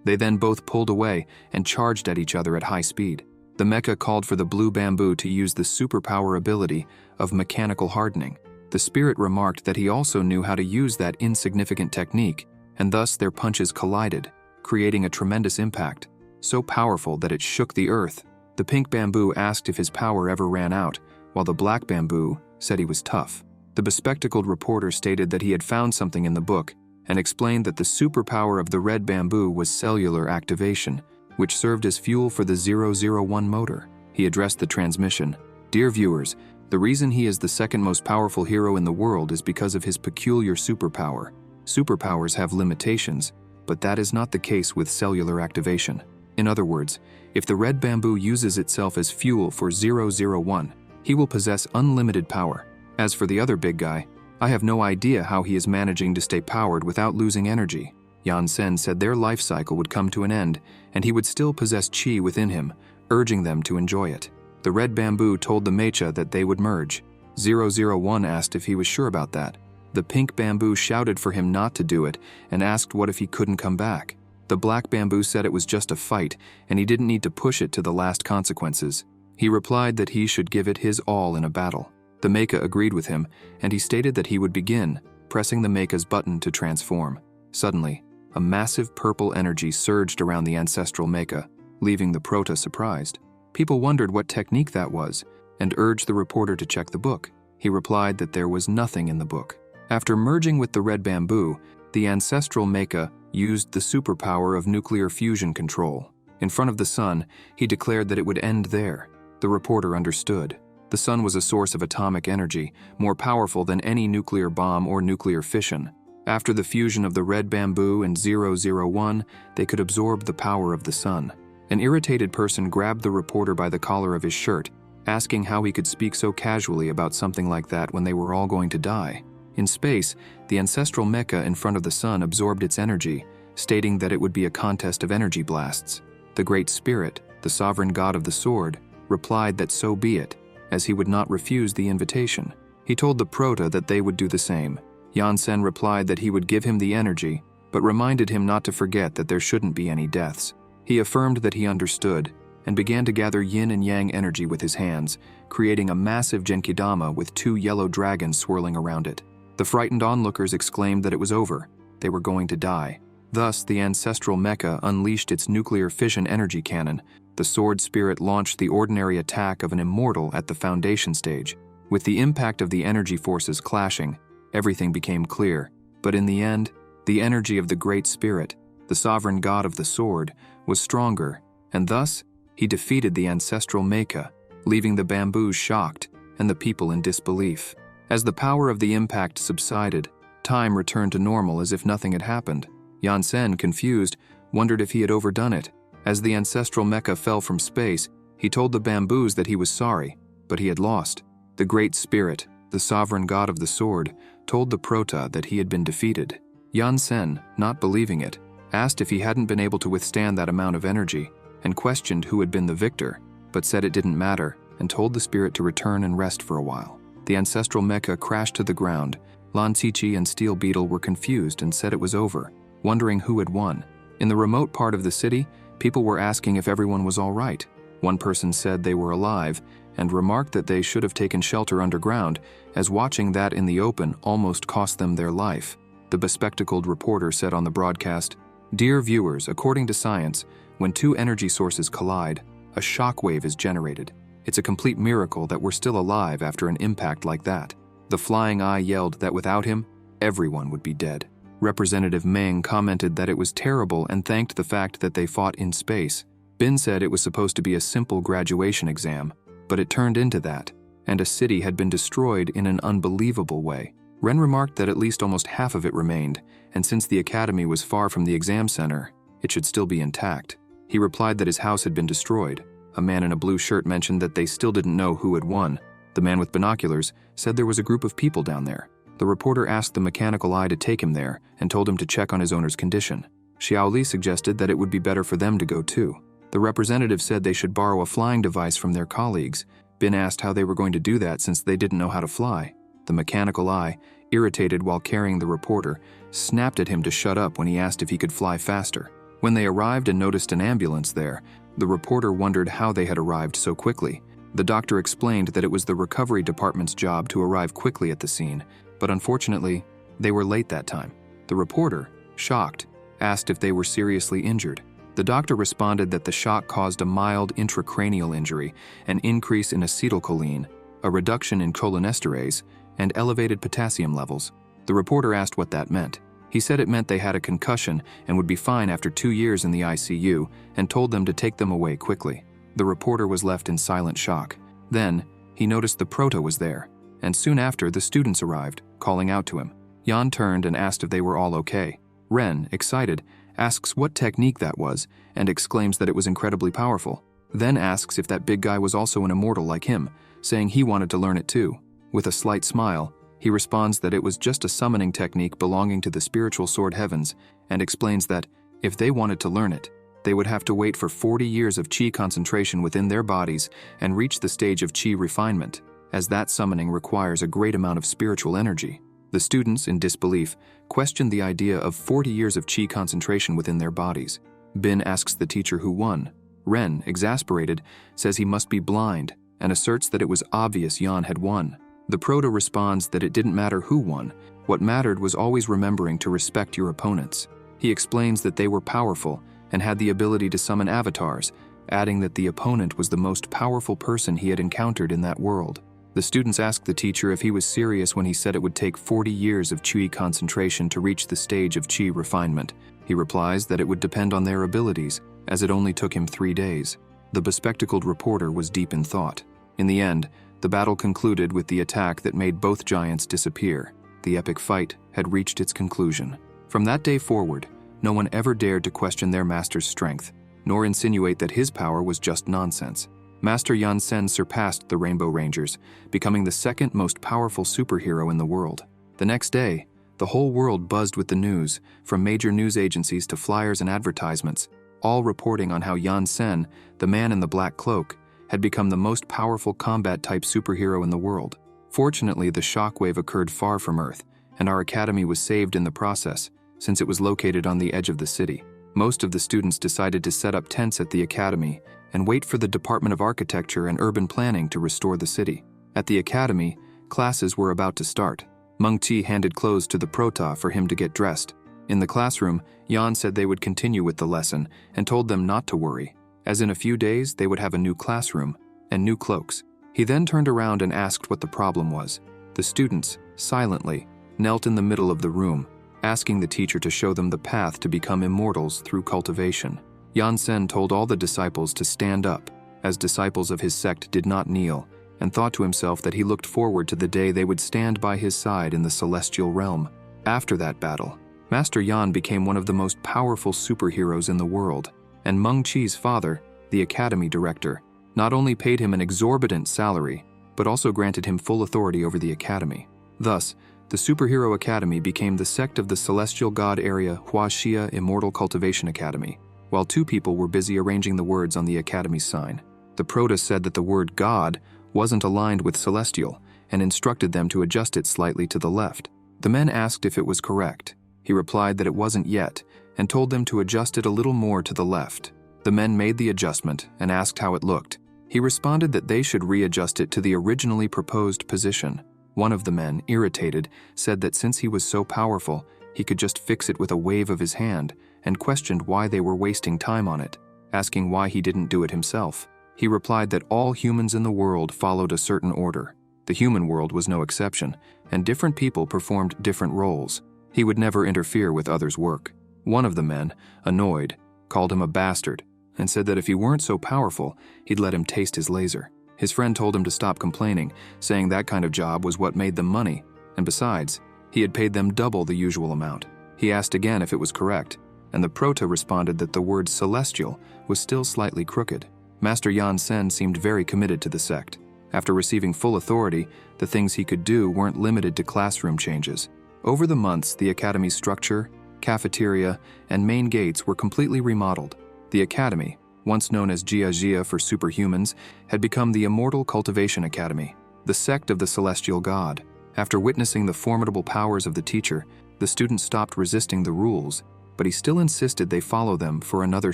They then both pulled away and charged at each other at high speed. The mecha called for the blue bamboo to use the superpower ability of mechanical hardening. The spirit remarked that he also knew how to use that insignificant technique, and thus their punches collided, creating a tremendous impact, so powerful that it shook the earth. The pink bamboo asked if his power ever ran out, while the black bamboo said he was tough. The bespectacled reporter stated that he had found something in the book and explained that the superpower of the red bamboo was cellular activation, which served as fuel for the 001 motor. He addressed the transmission. "Dear viewers, the reason he is the second most powerful hero in the world is because of his peculiar superpower. Superpowers have limitations, but that is not the case with cellular activation. In other words, if the red bamboo uses itself as fuel for 001, he will possess unlimited power. As for the other big guy, I have no idea how he is managing to stay powered without losing energy." Yan-sen said their life cycle would come to an end, and he would still possess chi within him, urging them to enjoy it. The red bamboo told the mecha that they would merge. 001 asked if he was sure about that. The pink bamboo shouted for him not to do it and asked what if he couldn't come back. The black bamboo said it was just a fight and he didn't need to push it to the last consequences. He replied that he should give it his all in a battle. The mecha agreed with him, and he stated that he would begin, pressing the mecha's button to transform. Suddenly, a massive purple energy surged around the ancestral mecha, leaving the prota surprised. People wondered what technique that was, and urged the reporter to check the book. He replied that there was nothing in the book. After merging with the red bamboo, the ancestral mecha used the superpower of nuclear fusion control. In front of the sun, he declared that it would end there. The reporter understood. The sun was a source of atomic energy, more powerful than any nuclear bomb or nuclear fission. After the fusion of the red bamboo and 001, they could absorb the power of the sun. An irritated person grabbed the reporter by the collar of his shirt, asking how he could speak so casually about something like that when they were all going to die. In space, the ancestral mecha in front of the sun absorbed its energy, stating that it would be a contest of energy blasts. The Great Spirit, the sovereign god of the sword, replied that so be it, as he would not refuse the invitation. He told the prota that they would do the same. Yan-sen replied that he would give him the energy, but reminded him not to forget that there shouldn't be any deaths. He affirmed that he understood, and began to gather yin and yang energy with his hands, creating a massive genkidama with 2 yellow dragons swirling around it. The frightened onlookers exclaimed that it was over. They were going to die. Thus, the ancestral mecha unleashed its nuclear fission energy cannon. The sword spirit launched the ordinary attack of an immortal at the foundation stage. With the impact of the energy forces clashing, everything became clear. But in the end, The energy of the Great Spirit, the sovereign god of the sword, was stronger, and thus he defeated the ancestral mecha, leaving the bamboos shocked and the people in disbelief. As the power of the impact subsided, time returned to normal as if nothing had happened. Yansen, confused, wondered if he had overdone it. As the ancestral mecha fell from space, he told the bamboos that he was sorry, but he had lost. The Great Spirit, the sovereign god of the sword, told the prota that he had been defeated. Yansen, not believing it, asked if he hadn't been able to withstand that amount of energy, and questioned who had been the victor, but said it didn't matter, and told the spirit to return and rest for a while. The ancestral mecha crashed to the ground. Lan Qiqi and Steel Beetle were confused and said it was over, wondering who had won. In the remote part of the city, people were asking if everyone was all right. One person said they were alive, and remarked that they should have taken shelter underground, as watching that in the open almost cost them their life. The bespectacled reporter said on the broadcast, "Dear viewers, according to science, when two energy sources collide, a shock wave is generated. It's a complete miracle that we're still alive after an impact like that." The Flying Eye yelled that without him, everyone would be dead. Representative Meng commented that it was terrible and thanked the fact that they fought in space. Bin said it was supposed to be a simple graduation exam, but it turned into that, and a city had been destroyed in an unbelievable way. Ren remarked that at least almost half of it remained, and since the academy was far from the exam center, it should still be intact. He replied that his house had been destroyed. A man in a blue shirt mentioned that they still didn't know who had won. The man with binoculars said there was a group of people down there. The reporter asked the mechanical eye to take him there and told him to check on his owner's condition. Xiao Li suggested that it would be better for them to go too. The representative said they should borrow a flying device from their colleagues. Bin asked how they were going to do that since they didn't know how to fly. The mechanical eye, irritated while carrying the reporter, snapped at him to shut up when he asked if he could fly faster. When they arrived and noticed an ambulance there, the reporter wondered how they had arrived so quickly. The doctor explained that it was the recovery department's job to arrive quickly at the scene, but unfortunately, they were late that time. The reporter, shocked, asked if they were seriously injured. The doctor responded that the shock caused a mild intracranial injury, an increase in acetylcholine, a reduction in cholinesterase, and elevated potassium levels. The reporter asked what that meant. He said it meant they had a concussion and would be fine after 2 years in the ICU, and told them to take them away quickly. The reporter was left in silent shock. Then, he noticed the prota was there, and soon after the students arrived, calling out to him. Yan turned and asked if they were all okay. Ren, excited, asks what technique that was, and exclaims that it was incredibly powerful. Then asks if that big guy was also an immortal like him, saying he wanted to learn it too. With a slight smile, he responds that it was just a summoning technique belonging to the spiritual sword heavens, and explains that, if they wanted to learn it, they would have to wait for 40 years of chi concentration within their bodies and reach the stage of chi refinement, as that summoning requires a great amount of spiritual energy. The students, in disbelief, questioned the idea of 40 years of chi concentration within their bodies. Bin asks the teacher who won. Ren, exasperated, says he must be blind and asserts that it was obvious Yan had won. The prota responds that it didn't matter who won. What mattered was always remembering to respect your opponents. He explains that they were powerful and had the ability to summon avatars, adding that the opponent was the most powerful person he had encountered in that world. The students asked the teacher if he was serious when he said it would take 40 years of chi concentration to reach the stage of chi refinement. He replies that it would depend on their abilities, as it only took him 3 days. The bespectacled reporter was deep in thought. In the end, the battle concluded with the attack that made both giants disappear. The epic fight had reached its conclusion. From that day forward, no one ever dared to question their master's strength, nor insinuate that his power was just nonsense. Master Yansen surpassed the Rainbow Rangers, becoming the second most powerful superhero in the world. The next day, the whole world buzzed with the news, from major news agencies to flyers and advertisements, all reporting on how Yansen, the man in the black cloak, had become the most powerful combat-type superhero in the world. Fortunately, the shockwave occurred far from Earth, and our academy was saved in the process, since it was located on the edge of the city. Most of the students decided to set up tents at the academy and wait for the Department of Architecture and Urban Planning to restore the city. At the academy, classes were about to start. Meng Qi handed clothes to the prota for him to get dressed. In the classroom, Yan said they would continue with the lesson and told them not to worry, as in a few days they would have a new classroom and new cloaks. He then turned around and asked what the problem was. The students, silently, knelt in the middle of the room, asking the teacher to show them the path to become immortals through cultivation. Yansen told all the disciples to stand up, as disciples of his sect did not kneel, and thought to himself that he looked forward to the day they would stand by his side in the celestial realm. After that battle, Master Yan became one of the most powerful superheroes in the world, and Meng Qi's father, the academy director, not only paid him an exorbitant salary, but also granted him full authority over the academy. Thus, the Superhero Academy became the sect of the Celestial God Area Huaxia Immortal Cultivation Academy, while two people were busy arranging the words on the academy's sign. The Prota said that the word God wasn't aligned with Celestial and instructed them to adjust it slightly to the left. The men asked if it was correct. He replied that it wasn't yet and told them to adjust it a little more to the left. The men made the adjustment and asked how it looked. He responded that they should readjust it to the originally proposed position. One of the men, irritated, said that since he was so powerful, he could just fix it with a wave of his hand, and questioned why they were wasting time on it, asking why he didn't do it himself. He replied that all humans in the world followed a certain order. The human world was no exception, and different people performed different roles. He would never interfere with others' work. One of the men, annoyed, called him a bastard, and said that if he weren't so powerful, he'd let him taste his laser. His friend told him to stop complaining, saying that kind of job was what made them money, and besides, he had paid them double the usual amount. He asked again if it was correct, and the Prota responded that the word celestial was still slightly crooked. Master Yansen seemed very committed to the sect. After receiving full authority, the things he could do weren't limited to classroom changes. Over the months, the academy's structure, cafeteria, and main gates were completely remodeled. The academy, once known as Jia Jia for superhumans, had become the Immortal Cultivation Academy, the sect of the Celestial God. After witnessing the formidable powers of the teacher, the students stopped resisting the rules, but he still insisted they follow them for another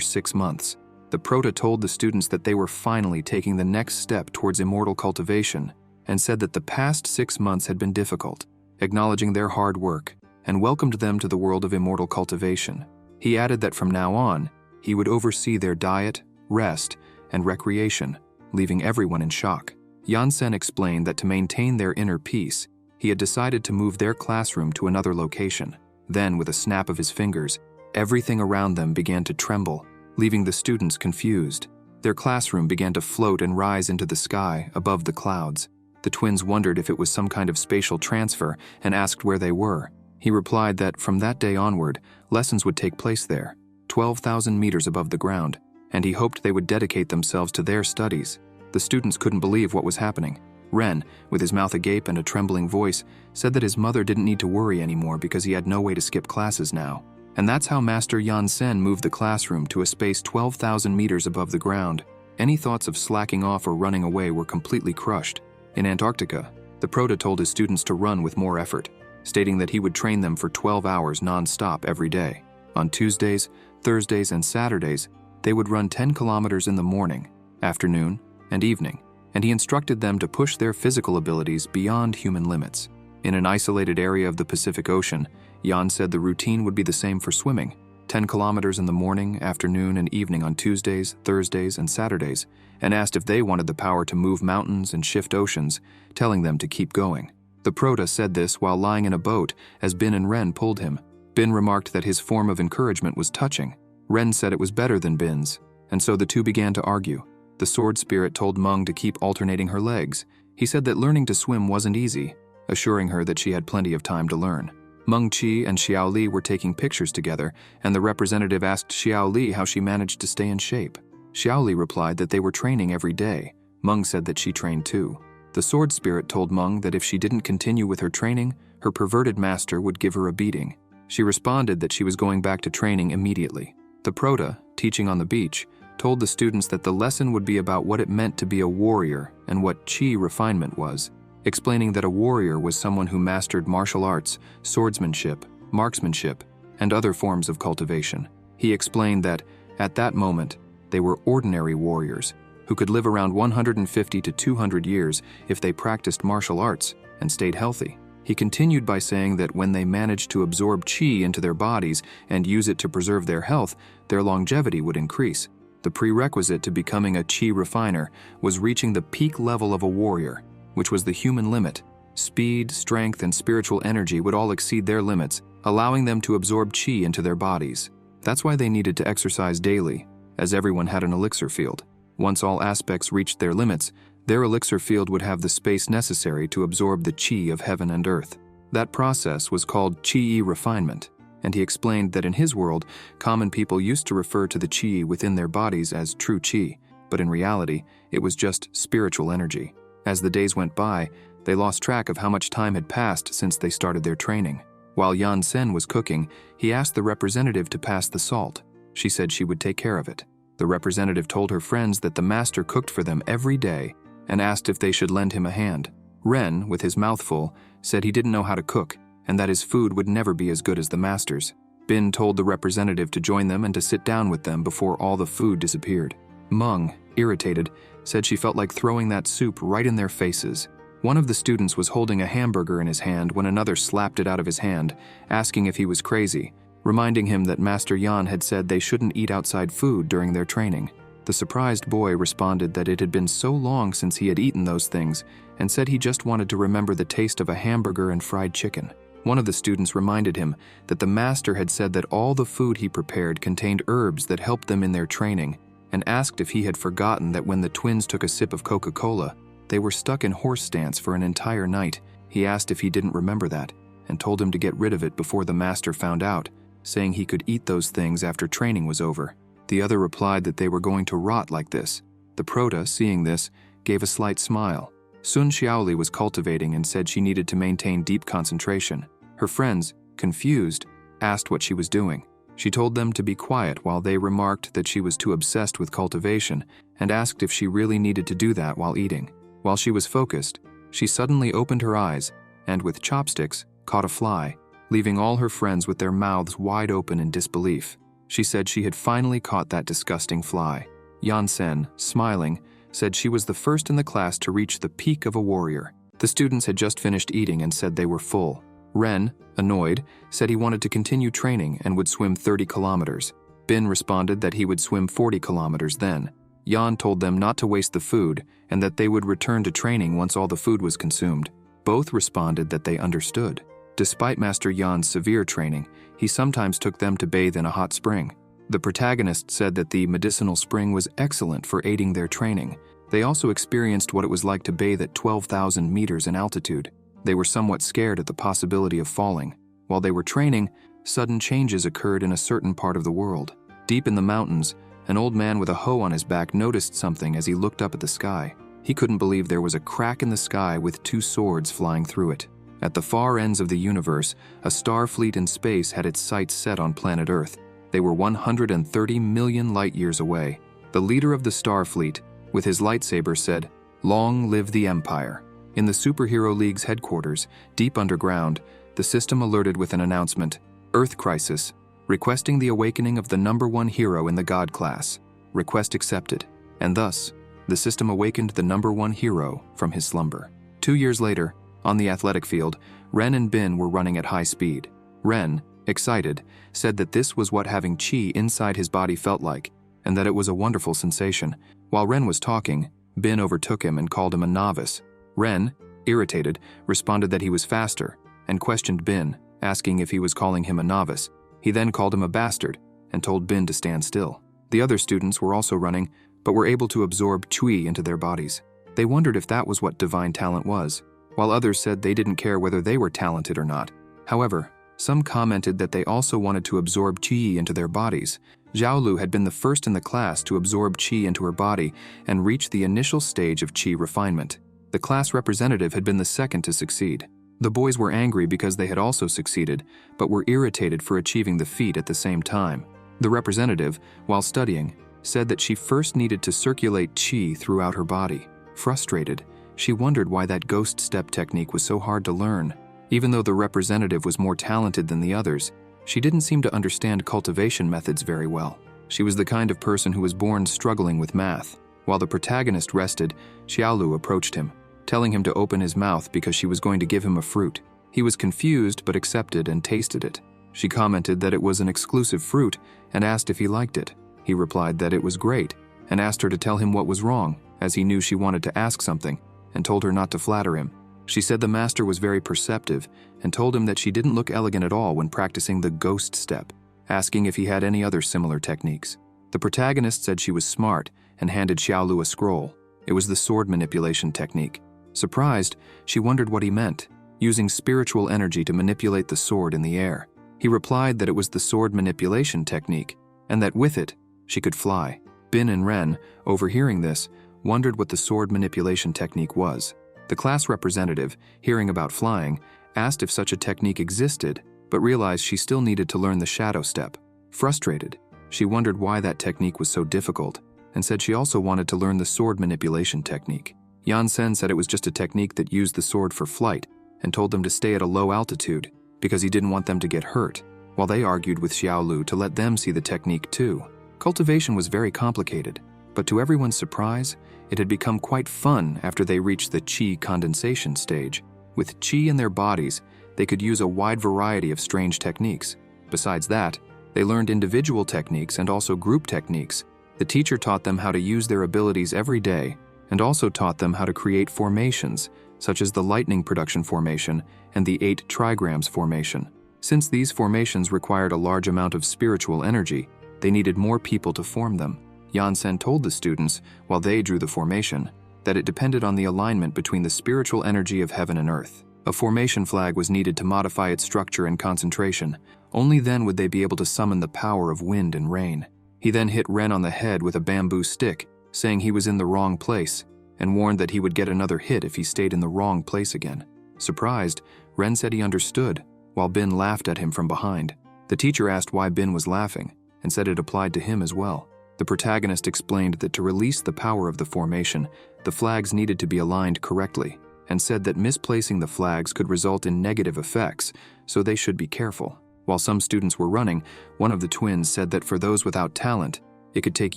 6 months. The Prota told the students that they were finally taking the next step towards immortal cultivation, and said that the past 6 months had been difficult, acknowledging their hard work, and welcomed them to the world of immortal cultivation. He added that from now on, he would oversee their diet, rest, and recreation, leaving everyone in shock. Yansen explained that to maintain their inner peace, he had decided to move their classroom to another location. Then, with a snap of his fingers, everything around them began to tremble, leaving the students confused. Their classroom began to float and rise into the sky above the clouds. The twins wondered if it was some kind of spatial transfer and asked where they were. He replied that from that day onward, lessons would take place there, 12,000 meters above the ground, and he hoped they would dedicate themselves to their studies. The students couldn't believe what was happening. Ren, with his mouth agape and a trembling voice, said that his mother didn't need to worry anymore because he had no way to skip classes now. And that's how Master Yansen moved the classroom to a space 12,000 meters above the ground. Any thoughts of slacking off or running away were completely crushed. In Antarctica, the Prota told his students to run with more effort, stating that he would train them for 12 hours non-stop every day. On Tuesdays, Thursdays, and Saturdays, they would run 10 kilometers in the morning, afternoon, and evening, and he instructed them to push their physical abilities beyond human limits. In an isolated area of the Pacific Ocean, Jan said the routine would be the same for swimming, 10 kilometers in the morning, afternoon, and evening on Tuesdays, Thursdays, and Saturdays, and asked if they wanted the power to move mountains and shift oceans, telling them to keep going. The Prota said this while lying in a boat as Bin and Ren pulled him. Bin remarked that his form of encouragement was touching. Ren said it was better than Bin's, and so the two began to argue. The sword spirit told Meng to keep alternating her legs. He said that learning to swim wasn't easy, assuring her that she had plenty of time to learn. Meng Qi and Xiao Li were taking pictures together, and the representative asked Xiao Li how she managed to stay in shape. Xiao Li replied that they were training every day. Meng said that she trained too. The sword spirit told Meng that if she didn't continue with her training, her perverted master would give her a beating. She responded that she was going back to training immediately. The Prota, teaching on the beach, told the students that the lesson would be about what it meant to be a warrior and what qi refinement was, explaining that a warrior was someone who mastered martial arts, swordsmanship, marksmanship, and other forms of cultivation. He explained that, at that moment, they were ordinary warriors who could live around 150 to 200 years if they practiced martial arts and stayed healthy. He continued by saying that when they managed to absorb qi into their bodies and use it to preserve their health, their longevity would increase. The prerequisite to becoming a qi refiner was reaching the peak level of a warrior, which was the human limit, Speed, strength, and spiritual energy would all exceed their limits, allowing them to absorb chi into their bodies. That's why they needed to exercise daily, as everyone had an elixir field. Once all aspects reached their limits, their elixir field would have the space necessary to absorb the chi of heaven and earth. That process was called chi refinement, and he explained that in his world, common people used to refer to the chi within their bodies as true chi, but in reality, it was just spiritual energy. As the days went by, they lost track of how much time had passed since they started their training. While Yan Sen was cooking, he asked the representative to pass the salt. She said she would take care of it. The representative told her friends that the master cooked for them every day and asked if they should lend him a hand. Ren, with his mouth full, said he didn't know how to cook and that his food would never be as good as the master's. Bin told the representative to join them and to sit down with them before all the food disappeared. Meng, irritated, said she felt like throwing that soup right in their faces. One of the students was holding a hamburger in his hand when another slapped it out of his hand, asking if he was crazy, reminding him that Master Yan had said they shouldn't eat outside food during their training. The surprised boy responded that it had been so long since he had eaten those things and said he just wanted to remember the taste of a hamburger and fried chicken. One of the students reminded him that the master had said that all the food he prepared contained herbs that helped them in their training, and asked if he had forgotten that when the twins took a sip of Coca-Cola, they were stuck in horse stance for an entire night. He asked if he didn't remember that, and told him to get rid of it before the master found out, saying he could eat those things after training was over. The other replied that they were going to rot like this. The Prota, seeing this, gave a slight smile. Sun Xiaoli was cultivating and said she needed to maintain deep concentration. Her friends, confused, asked what she was doing. She told them to be quiet while they remarked that she was too obsessed with cultivation and asked if she really needed to do that while eating. While she was focused, she suddenly opened her eyes and, with chopsticks, caught a fly, leaving all her friends with their mouths wide open in disbelief. She said she had finally caught that disgusting fly. Yan Sen, smiling, said she was the first in the class to reach the peak of a warrior. The students had just finished eating and said they were full. Ren, annoyed, said he wanted to continue training and would swim 30 kilometers. Bin responded that he would swim 40 kilometers then. Yan told them not to waste the food and that they would return to training once all the food was consumed. Both responded that they understood. Despite Master Yan's severe training, he sometimes took them to bathe in a hot spring. The protagonist said that the medicinal spring was excellent for aiding their training. They also experienced what it was like to bathe at 12,000 meters in altitude. They were somewhat scared at the possibility of falling. While they were training, sudden changes occurred in a certain part of the world. Deep in the mountains, an old man with a hoe on his back noticed something as he looked up at the sky. He couldn't believe there was a crack in the sky with 2 swords flying through it. At the far ends of the universe, a star fleet in space had its sights set on planet Earth. They were 130 million light-years away. The leader of the star fleet, with his lightsaber, said, "Long live the Empire." In the Superhero League's headquarters, deep underground, the system alerted with an announcement, "Earth Crisis, requesting the awakening of the #1 hero in the God class. Request accepted." And thus, the system awakened the #1 hero from his slumber. 2 years later, on the athletic field, Ren and Bin were running at high speed. Ren, excited, said that this was what having chi inside his body felt like, and that it was a wonderful sensation. While Ren was talking, Bin overtook him and called him a novice. Ren, irritated, responded that he was faster, and questioned Bin, asking if he was calling him a novice. He then called him a bastard, and told Bin to stand still. The other students were also running, but were able to absorb Chui into their bodies. They wondered if that was what divine talent was, while others said they didn't care whether they were talented or not. However, some commented that they also wanted to absorb Qi into their bodies. Zhaolu had been the first in the class to absorb Qi into her body and reach the initial stage of Qi refinement. The class representative had been the second to succeed. The boys were angry because they had also succeeded, but were irritated for achieving the feat at the same time. The representative, while studying, said that she first needed to circulate Qi throughout her body. Frustrated, she wondered why that ghost step technique was so hard to learn. Even though the representative was more talented than the others, she didn't seem to understand cultivation methods very well. She was the kind of person who was born struggling with math. While the protagonist rested, Xiaolu approached him, telling him to open his mouth because she was going to give him a fruit. He was confused but accepted and tasted it. She commented that it was an exclusive fruit and asked if he liked it. He replied that it was great and asked her to tell him what was wrong, as he knew she wanted to ask something, and told her not to flatter him. She said the master was very perceptive and told him that she didn't look elegant at all when practicing the ghost step, asking if he had any other similar techniques. The protagonist said she was smart and handed Xiaolu a scroll. It was the sword manipulation technique. Surprised, she wondered what he meant, using spiritual energy to manipulate the sword in the air. He replied that it was the sword manipulation technique, and that with it, she could fly. Bin and Ren, overhearing this, wondered what the sword manipulation technique was. The class representative, hearing about flying, asked if such a technique existed, but realized she still needed to learn the shadow step. Frustrated, she wondered why that technique was so difficult, and said she also wanted to learn the sword manipulation technique. Yan Sen said it was just a technique that used the sword for flight, and told them to stay at a low altitude, because he didn't want them to get hurt, while they argued with Xiaolu to let them see the technique too. Cultivation was very complicated, but to everyone's surprise, it had become quite fun after they reached the qi condensation stage. With qi in their bodies, they could use a wide variety of strange techniques. Besides that, they learned individual techniques and also group techniques. The teacher taught them how to use their abilities every day, and also taught them how to create formations, such as the lightning production formation and the 8 trigrams formation. Since these formations required a large amount of spiritual energy, they needed more people to form them. Yan Sen told the students, while they drew the formation, that it depended on the alignment between the spiritual energy of heaven and earth. A formation flag was needed to modify its structure and concentration. Only then would they be able to summon the power of wind and rain. He then hit Ren on the head with a bamboo stick, saying he was in the wrong place, and warned that he would get another hit if he stayed in the wrong place again. Surprised, Ren said he understood, while Bin laughed at him from behind. The teacher asked why Bin was laughing, and said it applied to him as well. The protagonist explained that to release the power of the formation, the flags needed to be aligned correctly, and said that misplacing the flags could result in negative effects, so they should be careful. While some students were running, one of the twins said that for those without talent, it could take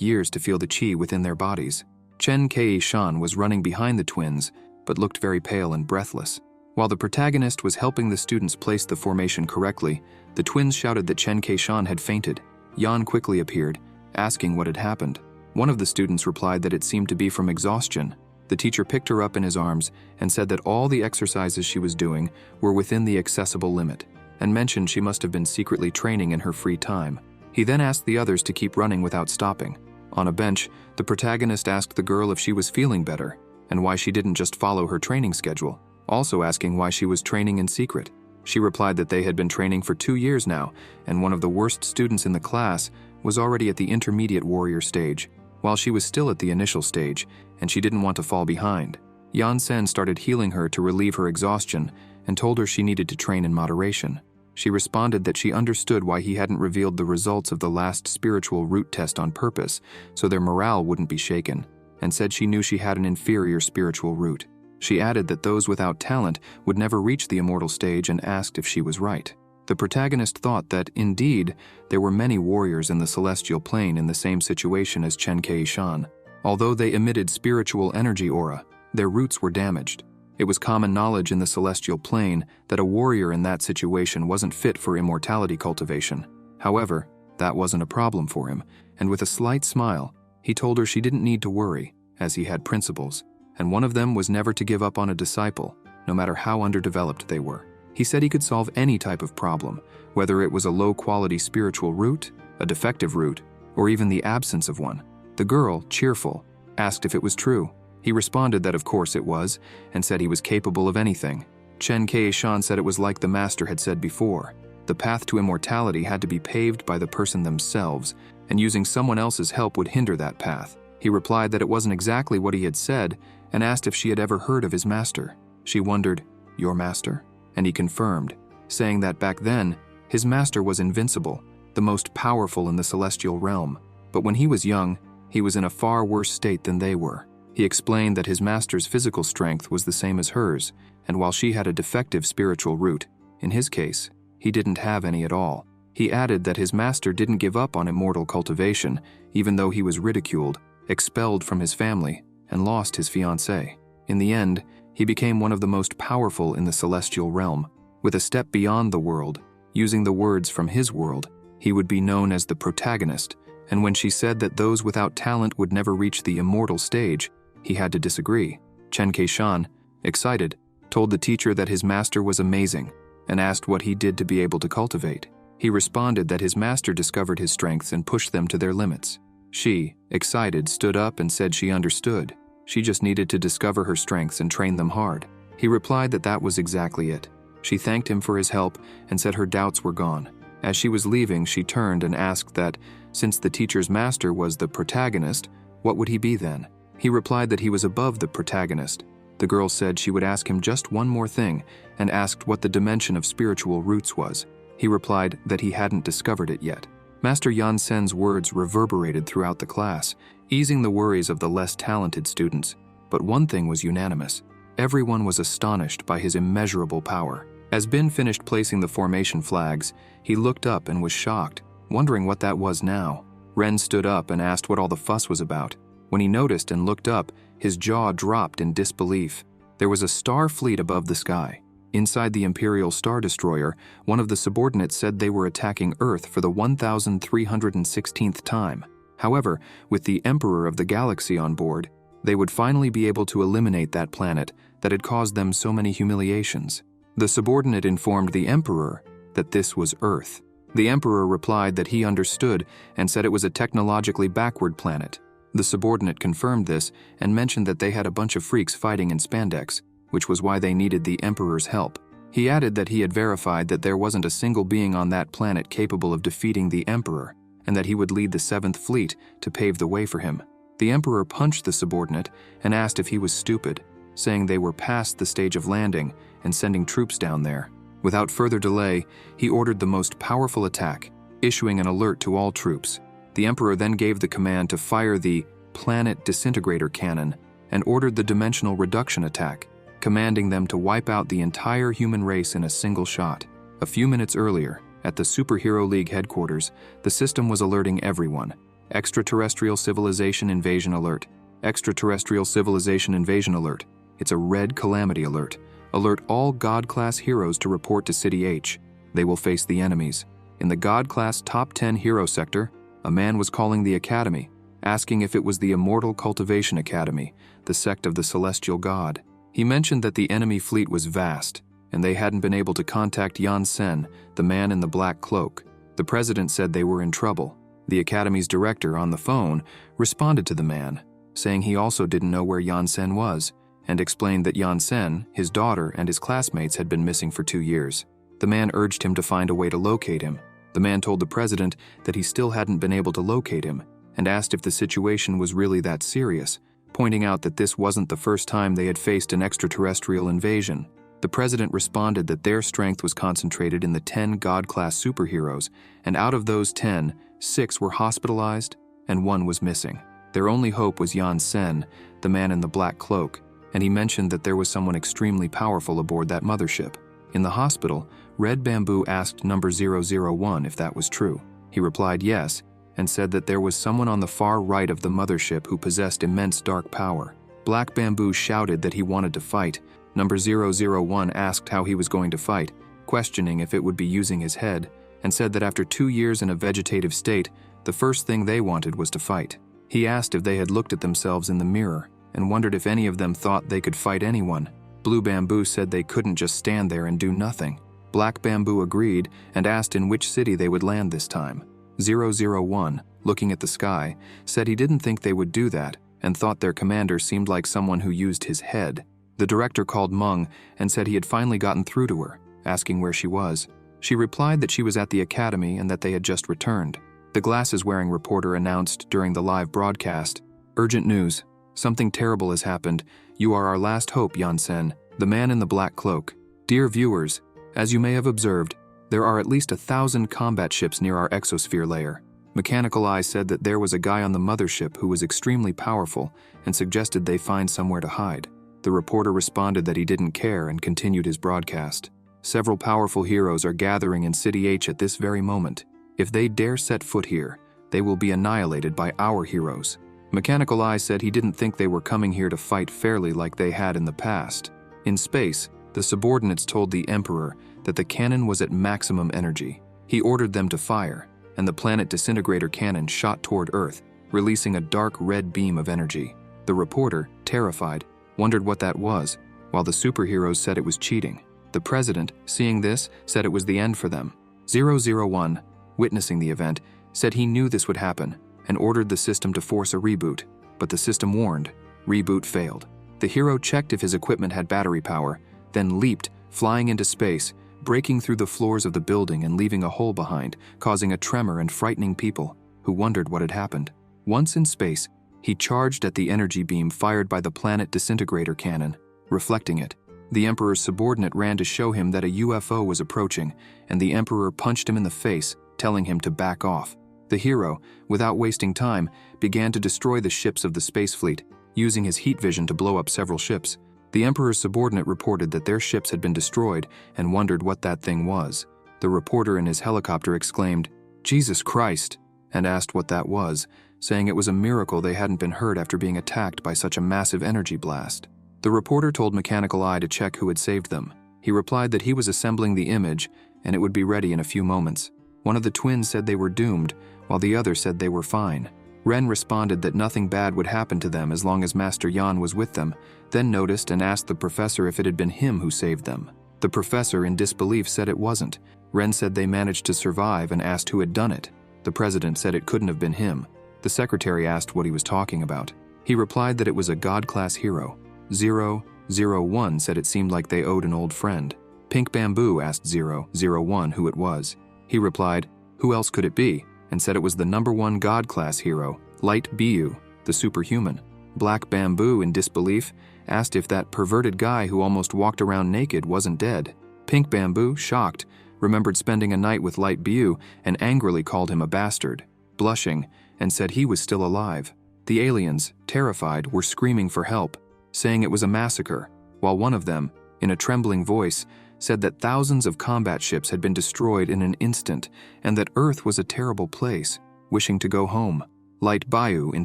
years to feel the qi within their bodies. Chen Kei-shan was running behind the twins, but looked very pale and breathless. While the protagonist was helping the students place the formation correctly, the twins shouted that Chen Kei-shan had fainted. Yan quickly appeared, asking what had happened. One of the students replied that it seemed to be from exhaustion. The teacher picked her up in his arms and said that all the exercises she was doing were within the accessible limit, and mentioned she must have been secretly training in her free time. He then asked the others to keep running without stopping. On a bench, the protagonist asked the girl if she was feeling better, and why she didn't just follow her training schedule, also asking why she was training in secret. She replied that they had been training for 2 years now, and one of the worst students in the class was already at the intermediate warrior stage, while she was still at the initial stage, and she didn't want to fall behind. Yan Sen started healing her to relieve her exhaustion and told her she needed to train in moderation. She responded that she understood why he hadn't revealed the results of the last spiritual root test on purpose, so their morale wouldn't be shaken, and said she knew she had an inferior spiritual root. She added that those without talent would never reach the immortal stage and asked if she was right. The protagonist thought that, indeed, there were many warriors in the celestial plane in the same situation as Chen Kei-shan. Although they emitted spiritual energy aura, their roots were damaged. It was common knowledge in the celestial plane that a warrior in that situation wasn't fit for immortality cultivation. However, that wasn't a problem for him, and with a slight smile, he told her she didn't need to worry, as he had principles, and one of them was never to give up on a disciple, no matter how underdeveloped they were. He said he could solve any type of problem, whether it was a low-quality spiritual root, a defective root, or even the absence of one. The girl, cheerful, asked if it was true. He responded that of course it was, and said he was capable of anything. Chen Kei-shan said it was like the master had said before. The path to immortality had to be paved by the person themselves, and using someone else's help would hinder that path. He replied that it wasn't exactly what he had said, and asked if she had ever heard of his master. She wondered, "Your master?" And he confirmed, saying that back then, his master was invincible, the most powerful in the celestial realm. But when he was young, he was in a far worse state than they were. He explained that his master's physical strength was the same as hers, and while she had a defective spiritual root, in his case, he didn't have any at all. He added that his master didn't give up on immortal cultivation, even though he was ridiculed, expelled from his family, and lost his fiancée. In the end, he became one of the most powerful in the celestial realm. With a step beyond the world, using the words from his world, he would be known as the protagonist, and when she said that those without talent would never reach the immortal stage, he had to disagree. Chen Kei-shan, excited, told the teacher that his master was amazing, and asked what he did to be able to cultivate. He responded that his master discovered his strengths and pushed them to their limits. She, excited, stood up and said she understood. She just needed to discover her strengths and train them hard. He replied that that was exactly it. She thanked him for his help and said her doubts were gone. As she was leaving, she turned and asked that, since the teacher's master was the protagonist, what would he be then? He replied that he was above the protagonist. The girl said she would ask him just one more thing and asked what the dimension of spiritual roots was. He replied that he hadn't discovered it yet. Master Yansen's words reverberated throughout the class, easing the worries of the less talented students. But one thing was unanimous. Everyone was astonished by his immeasurable power. As Bin finished placing the formation flags, he looked up and was shocked, wondering what that was now. Ren stood up and asked what all the fuss was about. When he noticed and looked up, his jaw dropped in disbelief. There was a star fleet above the sky. Inside the Imperial Star Destroyer, one of the subordinates said they were attacking Earth for the 1,316th time. However, with the Emperor of the Galaxy on board, they would finally be able to eliminate that planet that had caused them so many humiliations. The subordinate informed the Emperor that this was Earth. The Emperor replied that he understood and said it was a technologically backward planet. The subordinate confirmed this and mentioned that they had a bunch of freaks fighting in spandex, which was why they needed the Emperor's help. He added that he had verified that there wasn't a single being on that planet capable of defeating the Emperor, and that he would lead the 7th Fleet to pave the way for him. The Emperor punched the subordinate and asked if he was stupid, saying they were past the stage of landing and sending troops down there. Without further delay, he ordered the most powerful attack, issuing an alert to all troops. The Emperor then gave the command to fire the Planet Disintegrator Cannon and ordered the Dimensional Reduction Attack, commanding them to wipe out the entire human race in a single shot. A few minutes earlier, at the Superhero League headquarters, the system was alerting everyone. Extraterrestrial Civilization Invasion Alert. Extraterrestrial Civilization Invasion Alert. It's a red calamity alert. Alert all God-class heroes to report to City H. They will face the enemies. In the God-class Top 10 Hero Sector, a man was calling the Academy, asking if it was the Immortal Cultivation Academy, the sect of the Celestial God. He mentioned that the enemy fleet was vast, and they hadn't been able to contact Yansen, the man in the black cloak. The president said they were in trouble. The Academy's director, on the phone, responded to the man, saying he also didn't know where Yansen was, and explained that Yansen, his daughter, and his classmates had been missing for 2 years. The man urged him to find a way to locate him. The man told the president that he still hadn't been able to locate him, and asked if the situation was really that serious, pointing out that this wasn't the first time they had faced an extraterrestrial invasion. The president responded that their strength was concentrated in the 10 God-class superheroes, and out of those 10, 6 were hospitalized and 1 was missing. Their only hope was Yansen, the man in the black cloak, and he mentioned that there was someone extremely powerful aboard that mothership. In the hospital, Red Bamboo asked number 001 if that was true. He replied yes, and said that there was someone on the far right of the mothership who possessed immense dark power. Black Bamboo shouted that he wanted to fight. Number 001 asked how he was going to fight, questioning if it would be using his head, and said that after 2 years in a vegetative state, the first thing they wanted was to fight. He asked if they had looked at themselves in the mirror, and wondered if any of them thought they could fight anyone. Blue Bamboo said they couldn't just stand there and do nothing. Black Bamboo agreed and asked in which city they would land this time. 001, looking at the sky, said he didn't think they would do that and thought their commander seemed like someone who used his head. The director called Meng and said he had finally gotten through to her, asking where she was. She replied that she was at the academy and that they had just returned. The glasses-wearing reporter announced during the live broadcast, "Urgent news. Something terrible has happened. You are our last hope, Yansen, the man in the black cloak. Dear viewers, as you may have observed, there are at least 1,000 combat ships near our exosphere layer. Mechanical Eye said that there was a guy on the mothership who was extremely powerful and suggested they find somewhere to hide." The reporter responded that he didn't care and continued his broadcast. "Several powerful heroes are gathering in City H at this very moment. If they dare set foot here, they will be annihilated by our heroes." Mechanical Eye said he didn't think they were coming here to fight fairly like they had in the past. In space, the subordinates told the Emperor that the cannon was at maximum energy. He ordered them to fire, and the Planet Disintegrator Cannon shot toward Earth, releasing a dark red beam of energy. The reporter, terrified, wondered what that was, while the superheroes said it was cheating. The president, seeing this, said it was the end for them. 001, witnessing the event, said he knew this would happen and ordered the system to force a reboot, but the system warned. Reboot failed. The hero checked if his equipment had battery power, then leaped, flying into space, breaking through the floors of the building and leaving a hole behind, causing a tremor and frightening people, who wondered what had happened. Once in space, he charged at the energy beam fired by the planet disintegrator cannon, reflecting it. The Emperor's subordinate ran to show him that a UFO was approaching, and the Emperor punched him in the face, telling him to back off. The hero, without wasting time, began to destroy the ships of the space fleet, using his heat vision to blow up several ships. The Emperor's subordinate reported that their ships had been destroyed and wondered what that thing was. The reporter in his helicopter exclaimed, "Jesus Christ," and asked what that was, saying it was a miracle they hadn't been hurt after being attacked by such a massive energy blast. The reporter told Mechanical Eye to check who had saved them. He replied that he was assembling the image and it would be ready in a few moments. One of the twins said they were doomed, while the other said they were fine. Ren responded that nothing bad would happen to them as long as Master Yan was with them, then noticed and asked the professor if it had been him who saved them. The professor, in disbelief, said it wasn't. Ren said they managed to survive and asked who had done it. The president said it couldn't have been him. The secretary asked what he was talking about. He replied that it was a God-class hero. 001 said it seemed like they owed an old friend. Pink Bamboo asked 001 who it was. He replied, "Who else could it be?" and said it was the #1 God-class hero, Light Bu, the superhuman. Black Bamboo, in disbelief, asked if that perverted guy who almost walked around naked wasn't dead. Pink Bamboo, shocked, remembered spending a night with Light Bu and angrily called him a bastard, blushing, and said he was still alive. The aliens, terrified, were screaming for help, saying it was a massacre, while one of them, in a trembling voice, said that thousands of combat ships had been destroyed in an instant and that Earth was a terrible place, wishing to go home. Light Bayou, in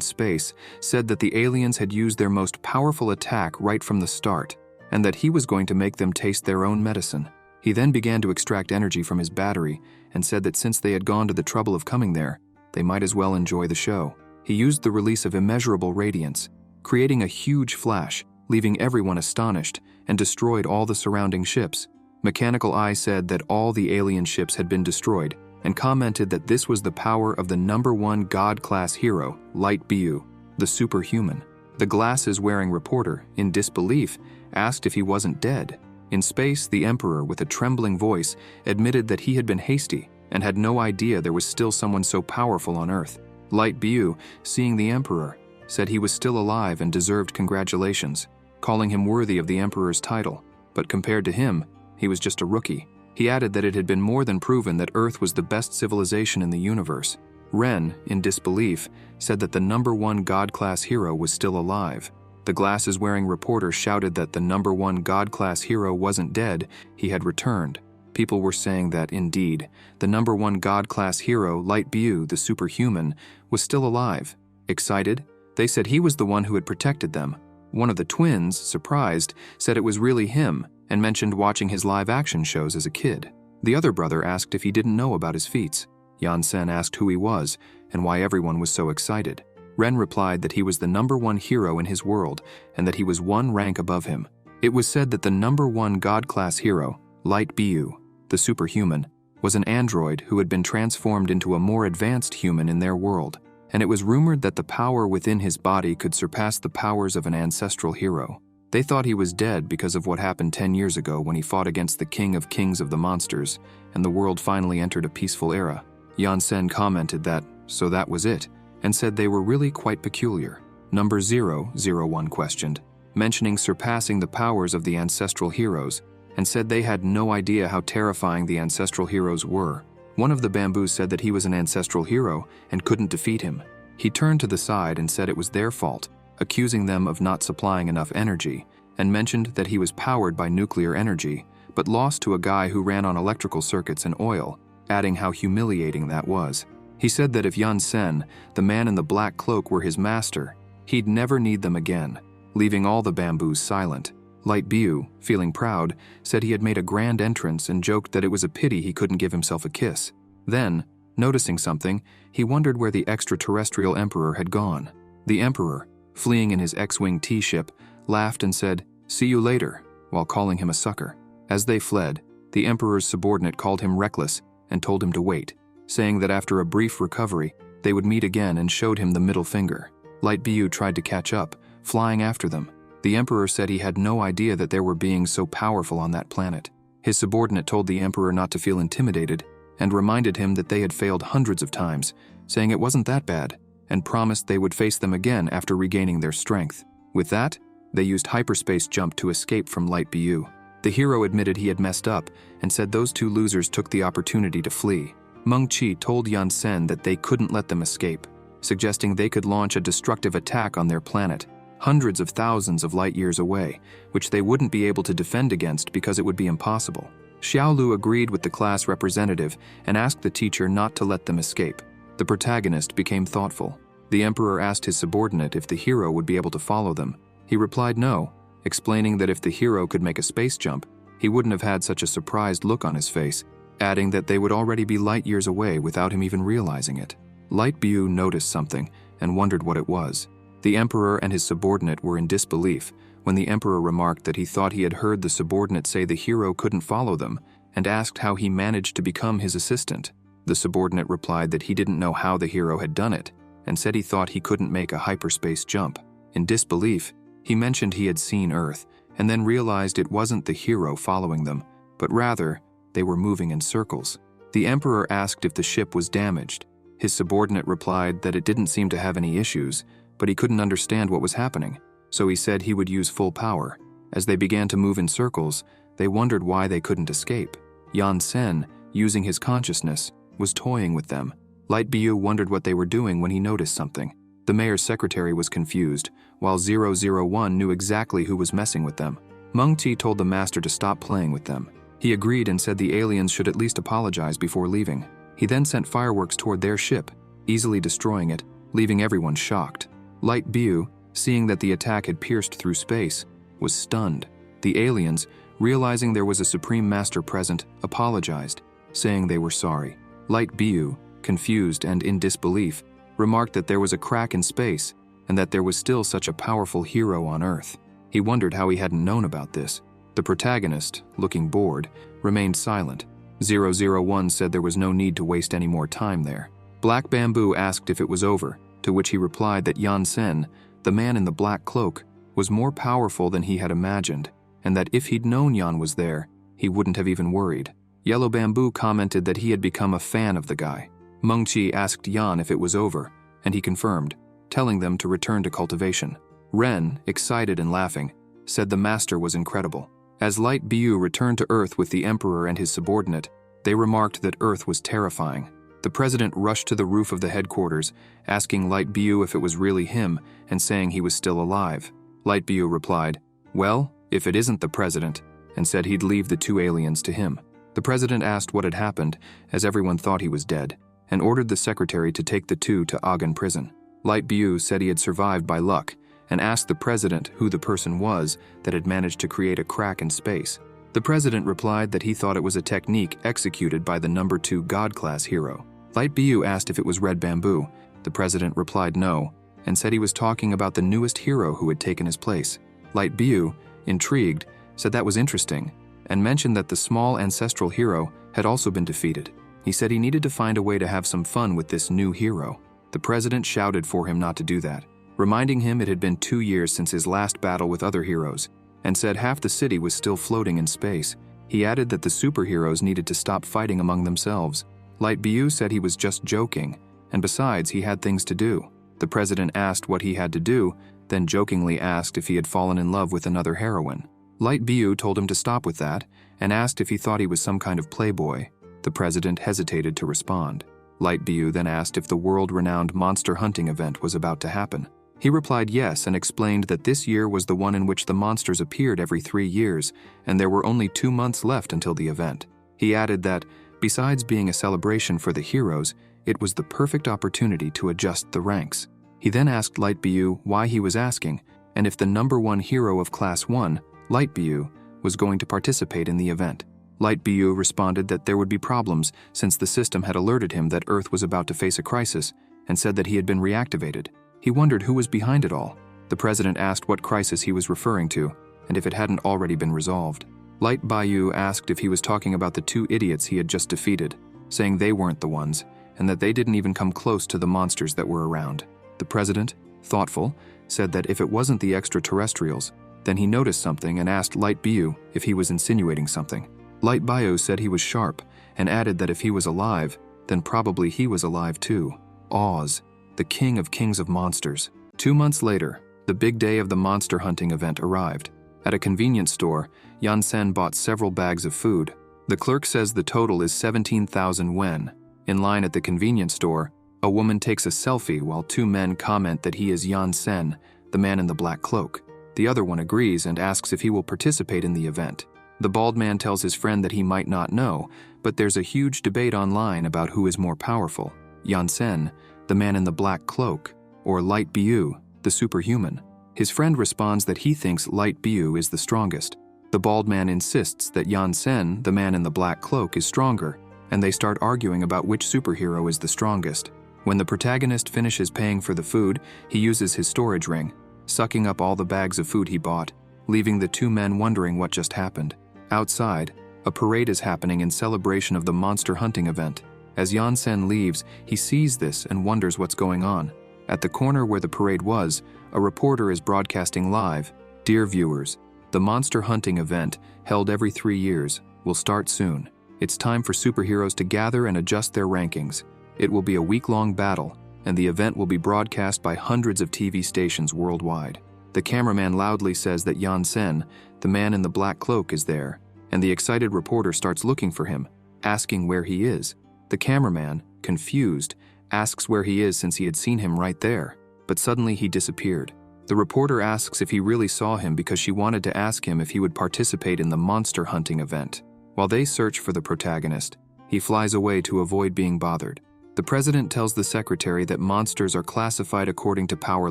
space, said that the aliens had used their most powerful attack right from the start and that he was going to make them taste their own medicine. He then began to extract energy from his battery and said that since they had gone to the trouble of coming there, they might as well enjoy the show. He used the release of immeasurable radiance, creating a huge flash, leaving everyone astonished, and destroyed all the surrounding ships. Mechanical Eye said that all the alien ships had been destroyed and commented that this was the power of the #1 God-class hero, Light Bu, the superhuman. The glasses-wearing reporter, in disbelief, asked if he wasn't dead. In space, the Emperor, with a trembling voice, admitted that he had been hasty and had no idea there was still someone so powerful on Earth. Light Bu, seeing the Emperor, said he was still alive and deserved congratulations, calling him worthy of the Emperor's title, but compared to him, he was just a rookie. He added that it had been more than proven that Earth was the best civilization in the universe. Ren, in disbelief, said that the #1 God-class hero was still alive. The glasses-wearing reporter shouted that the #1 God-class hero wasn't dead, he had returned. People were saying that, indeed, the #1 God-class hero, Light Bu, the superhuman, was still alive. Excited, they said he was the one who had protected them. One of the twins, surprised, said it was really him and mentioned watching his live-action shows as a kid. The other brother asked if he didn't know about his feats. Yan-sen asked who he was and why everyone was so excited. Ren replied that he was the #1 hero in his world and that he was one rank above him. It was said that the #1 God-class hero, Light Bu, the superhuman, was an android who had been transformed into a more advanced human in their world, and it was rumored that the power within his body could surpass the powers of an ancestral hero. They thought he was dead because of what happened 10 years ago when he fought against the king of kings of the monsters, and the world finally entered a peaceful era. Yan-sen commented that, so that was it, and said they were really quite peculiar. Number 001 questioned, mentioning surpassing the powers of the ancestral heroes, and said they had no idea how terrifying the ancestral heroes were. One of the bamboos said that he was an ancestral hero and couldn't defeat him. He turned to the side and said it was their fault, accusing them of not supplying enough energy, and mentioned that he was powered by nuclear energy, but lost to a guy who ran on electrical circuits and oil, adding how humiliating that was. He said that if Yan-sen, the man in the black cloak, were his master, he'd never need them again, leaving all the bamboos silent. Light Bu, feeling proud, said he had made a grand entrance and joked that it was a pity he couldn't give himself a kiss. Then, noticing something, he wondered where the extraterrestrial emperor had gone. The emperor, fleeing in his X-Wing T-ship, laughed and said, "See you later." while calling him a sucker. As they fled, the Emperor's subordinate called him reckless and told him to wait, saying that after a brief recovery, they would meet again, and showed him the middle finger. Light Bu tried to catch up, flying after them. The Emperor said he had no idea that there were beings so powerful on that planet. His subordinate told the Emperor not to feel intimidated and reminded him that they had failed hundreds of times, saying it wasn't that bad, and promised they would face them again after regaining their strength. With that, they used hyperspace jump to escape from Light Bu. The hero admitted he had messed up and said those two losers took the opportunity to flee. Meng Qi told Yan Sen that they couldn't let them escape, suggesting they could launch a destructive attack on their planet, hundreds of thousands of light years away, which they wouldn't be able to defend against because it would be impossible. Xiaolu agreed with the class representative and asked the teacher not to let them escape. The protagonist became thoughtful. The Emperor asked his subordinate if the hero would be able to follow them. He replied no, explaining that if the hero could make a space jump, he wouldn't have had such a surprised look on his face, adding that they would already be light years away without him even realizing it. Light Bu noticed something and wondered what it was. The Emperor and his subordinate were in disbelief when the Emperor remarked that he thought he had heard the subordinate say the hero couldn't follow them, and asked how he managed to become his assistant. The subordinate replied that he didn't know how the hero had done it, and said he thought he couldn't make a hyperspace jump. In disbelief, he mentioned he had seen Earth, and then realized it wasn't the hero following them, but rather, they were moving in circles. The Emperor asked if the ship was damaged. His subordinate replied that it didn't seem to have any issues, but he couldn't understand what was happening, so he said he would use full power. As they began to move in circles, they wondered why they couldn't escape. Yan Sen, using his consciousness, was toying with them. Light Bu wondered what they were doing when he noticed something. The mayor's secretary was confused, while 001 knew exactly who was messing with them. Meng Qi told the master to stop playing with them. He agreed and said the aliens should at least apologize before leaving. He then sent fireworks toward their ship, easily destroying it, leaving everyone shocked. Light Bu, seeing that the attack had pierced through space, was stunned. The aliens, realizing there was a supreme master present, apologized, saying they were sorry. Light Bu, confused and in disbelief, remarked that there was a crack in space and that there was still such a powerful hero on Earth. He wondered how he hadn't known about this. The protagonist, looking bored, remained silent. 001 said there was no need to waste any more time there. Black Bamboo asked if it was over, to which he replied that Yan Sen, the man in the black cloak, was more powerful than he had imagined, and that if he'd known Yan was there, he wouldn't have even worried. Yellow Bamboo commented that he had become a fan of the guy. Meng Qi asked Yan if it was over, and he confirmed, telling them to return to cultivation. Ren, excited and laughing, said the master was incredible. As Light Bu returned to Earth with the Emperor and his subordinate, they remarked that Earth was terrifying. The president rushed to the roof of the headquarters, asking Light Bu if it was really him and saying he was still alive. Light Bu replied, "Well, if it isn't the president," and said he'd leave the two aliens to him. The president asked what had happened, as everyone thought he was dead, and ordered the secretary to take the two to Agan prison. Light Bu said he had survived by luck, and asked the president who the person was that had managed to create a crack in space. The president replied that he thought it was a technique executed by the number 2 God-class hero. Light Bu asked if it was Red Bamboo. The president replied no, and said he was talking about the newest hero who had taken his place. Light Bu, intrigued, said that was interesting, and mentioned that the small ancestral hero had also been defeated. He said he needed to find a way to have some fun with this new hero. The president shouted for him not to do that, reminding him it had been 2 years since his last battle with other heroes, and said half the city was still floating in space. He added that the superheroes needed to stop fighting among themselves. Light Bu said he was just joking, and besides, he had things to do. The president asked what he had to do, then jokingly asked if he had fallen in love with another heroine. Light Bu told him to stop with that, and asked if he thought he was some kind of playboy. The president hesitated to respond. Light Bu then asked if the world-renowned monster hunting event was about to happen. He replied yes and explained that this year was the one in which the monsters appeared every 3 years, and there were only 2 months left until the event. He added that, besides being a celebration for the heroes, it was the perfect opportunity to adjust the ranks. He then asked Light Bu why he was asking, and if the number 1 hero of Class 1, Light Bu, was going to participate in the event. Light Bu responded that there would be problems since the system had alerted him that Earth was about to face a crisis, and said that he had been reactivated. He wondered who was behind it all. The president asked what crisis he was referring to, and if it hadn't already been resolved. Light Bayou asked if he was talking about the two idiots he had just defeated, saying they weren't the ones, and that they didn't even come close to the monsters that were around. The president, thoughtful, said that if it wasn't the extraterrestrials, then he noticed something and asked Light Bayou if he was insinuating something. Light Bayou said he was sharp, and added that if he was alive, then probably he was alive too. Oz, the king of kings of monsters. 2 months later, the big day of the monster hunting event arrived. At a convenience store, Yan-sen bought several bags of food. The clerk says the total is 17,000 yen. In line at the convenience store, a woman takes a selfie while 2 men comment that he is Yan-sen, the man in the black cloak. The other one agrees and asks if he will participate in the event. The bald man tells his friend that he might not know, but there's a huge debate online about who is more powerful, Yan-sen, the man in the black cloak, or Light Bayou, the superhuman. His friend responds that he thinks Light Bayou is the strongest. The bald man insists that Yan-sen, the man in the black cloak, is stronger, and they start arguing about which superhero is the strongest. When the protagonist finishes paying for the food, he uses his storage ring, sucking up all the bags of food he bought, leaving the 2 men wondering what just happened. Outside, a parade is happening in celebration of the monster hunting event. As Yan-sen leaves, he sees this and wonders what's going on. At the corner where the parade was, a reporter is broadcasting live. Dear viewers, the monster hunting event, held every 3 years, will start soon. It's time for superheroes to gather and adjust their rankings. It will be a week-long battle, and the event will be broadcast by hundreds of TV stations worldwide. The cameraman loudly says that Yan-sen, the man in the black cloak, is there, and the excited reporter starts looking for him, asking where he is. The cameraman, confused, asks where he is since he had seen him right there, but suddenly he disappeared. The reporter asks if he really saw him because she wanted to ask him if he would participate in the monster hunting event. While they search for the protagonist, he flies away to avoid being bothered. The president tells the secretary that monsters are classified according to power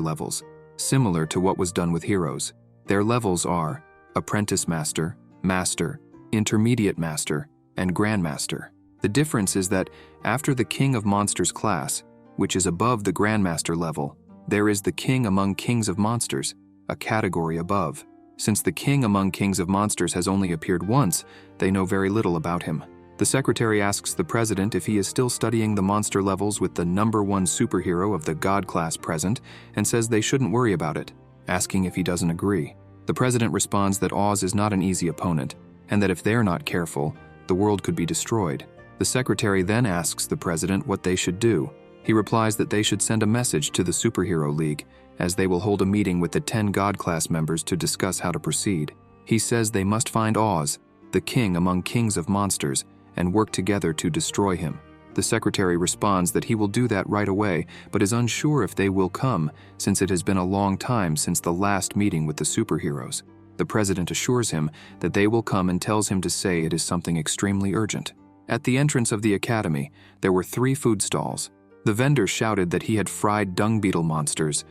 levels, similar to what was done with heroes. Their levels are Apprentice Master, Master, Intermediate Master, and Grandmaster. The difference is that after the King of Monsters class, which is above the Grandmaster level, there is the King among Kings of Monsters, a category above. Since the King among Kings of Monsters has only appeared once, they know very little about him. The secretary asks the president if he is still studying the monster levels with the #1 superhero of the God class present and says they shouldn't worry about it, asking if he doesn't agree. The president responds that Oz is not an easy opponent and that if they're not careful, the world could be destroyed. The secretary then asks the president what they should do. He replies that they should send a message to the Superhero League, as they will hold a meeting with the 10 God class members to discuss how to proceed. He says they must find Oz, the king among kings of monsters, and work together to destroy him. The secretary responds that he will do that right away, but is unsure if they will come, since it has been a long time since the last meeting with the superheroes. The president assures him that they will come and tells him to say it is something extremely urgent. At the entrance of the academy, there were 3 food stalls. The vendor shouted that he had fried dung beetle monsters,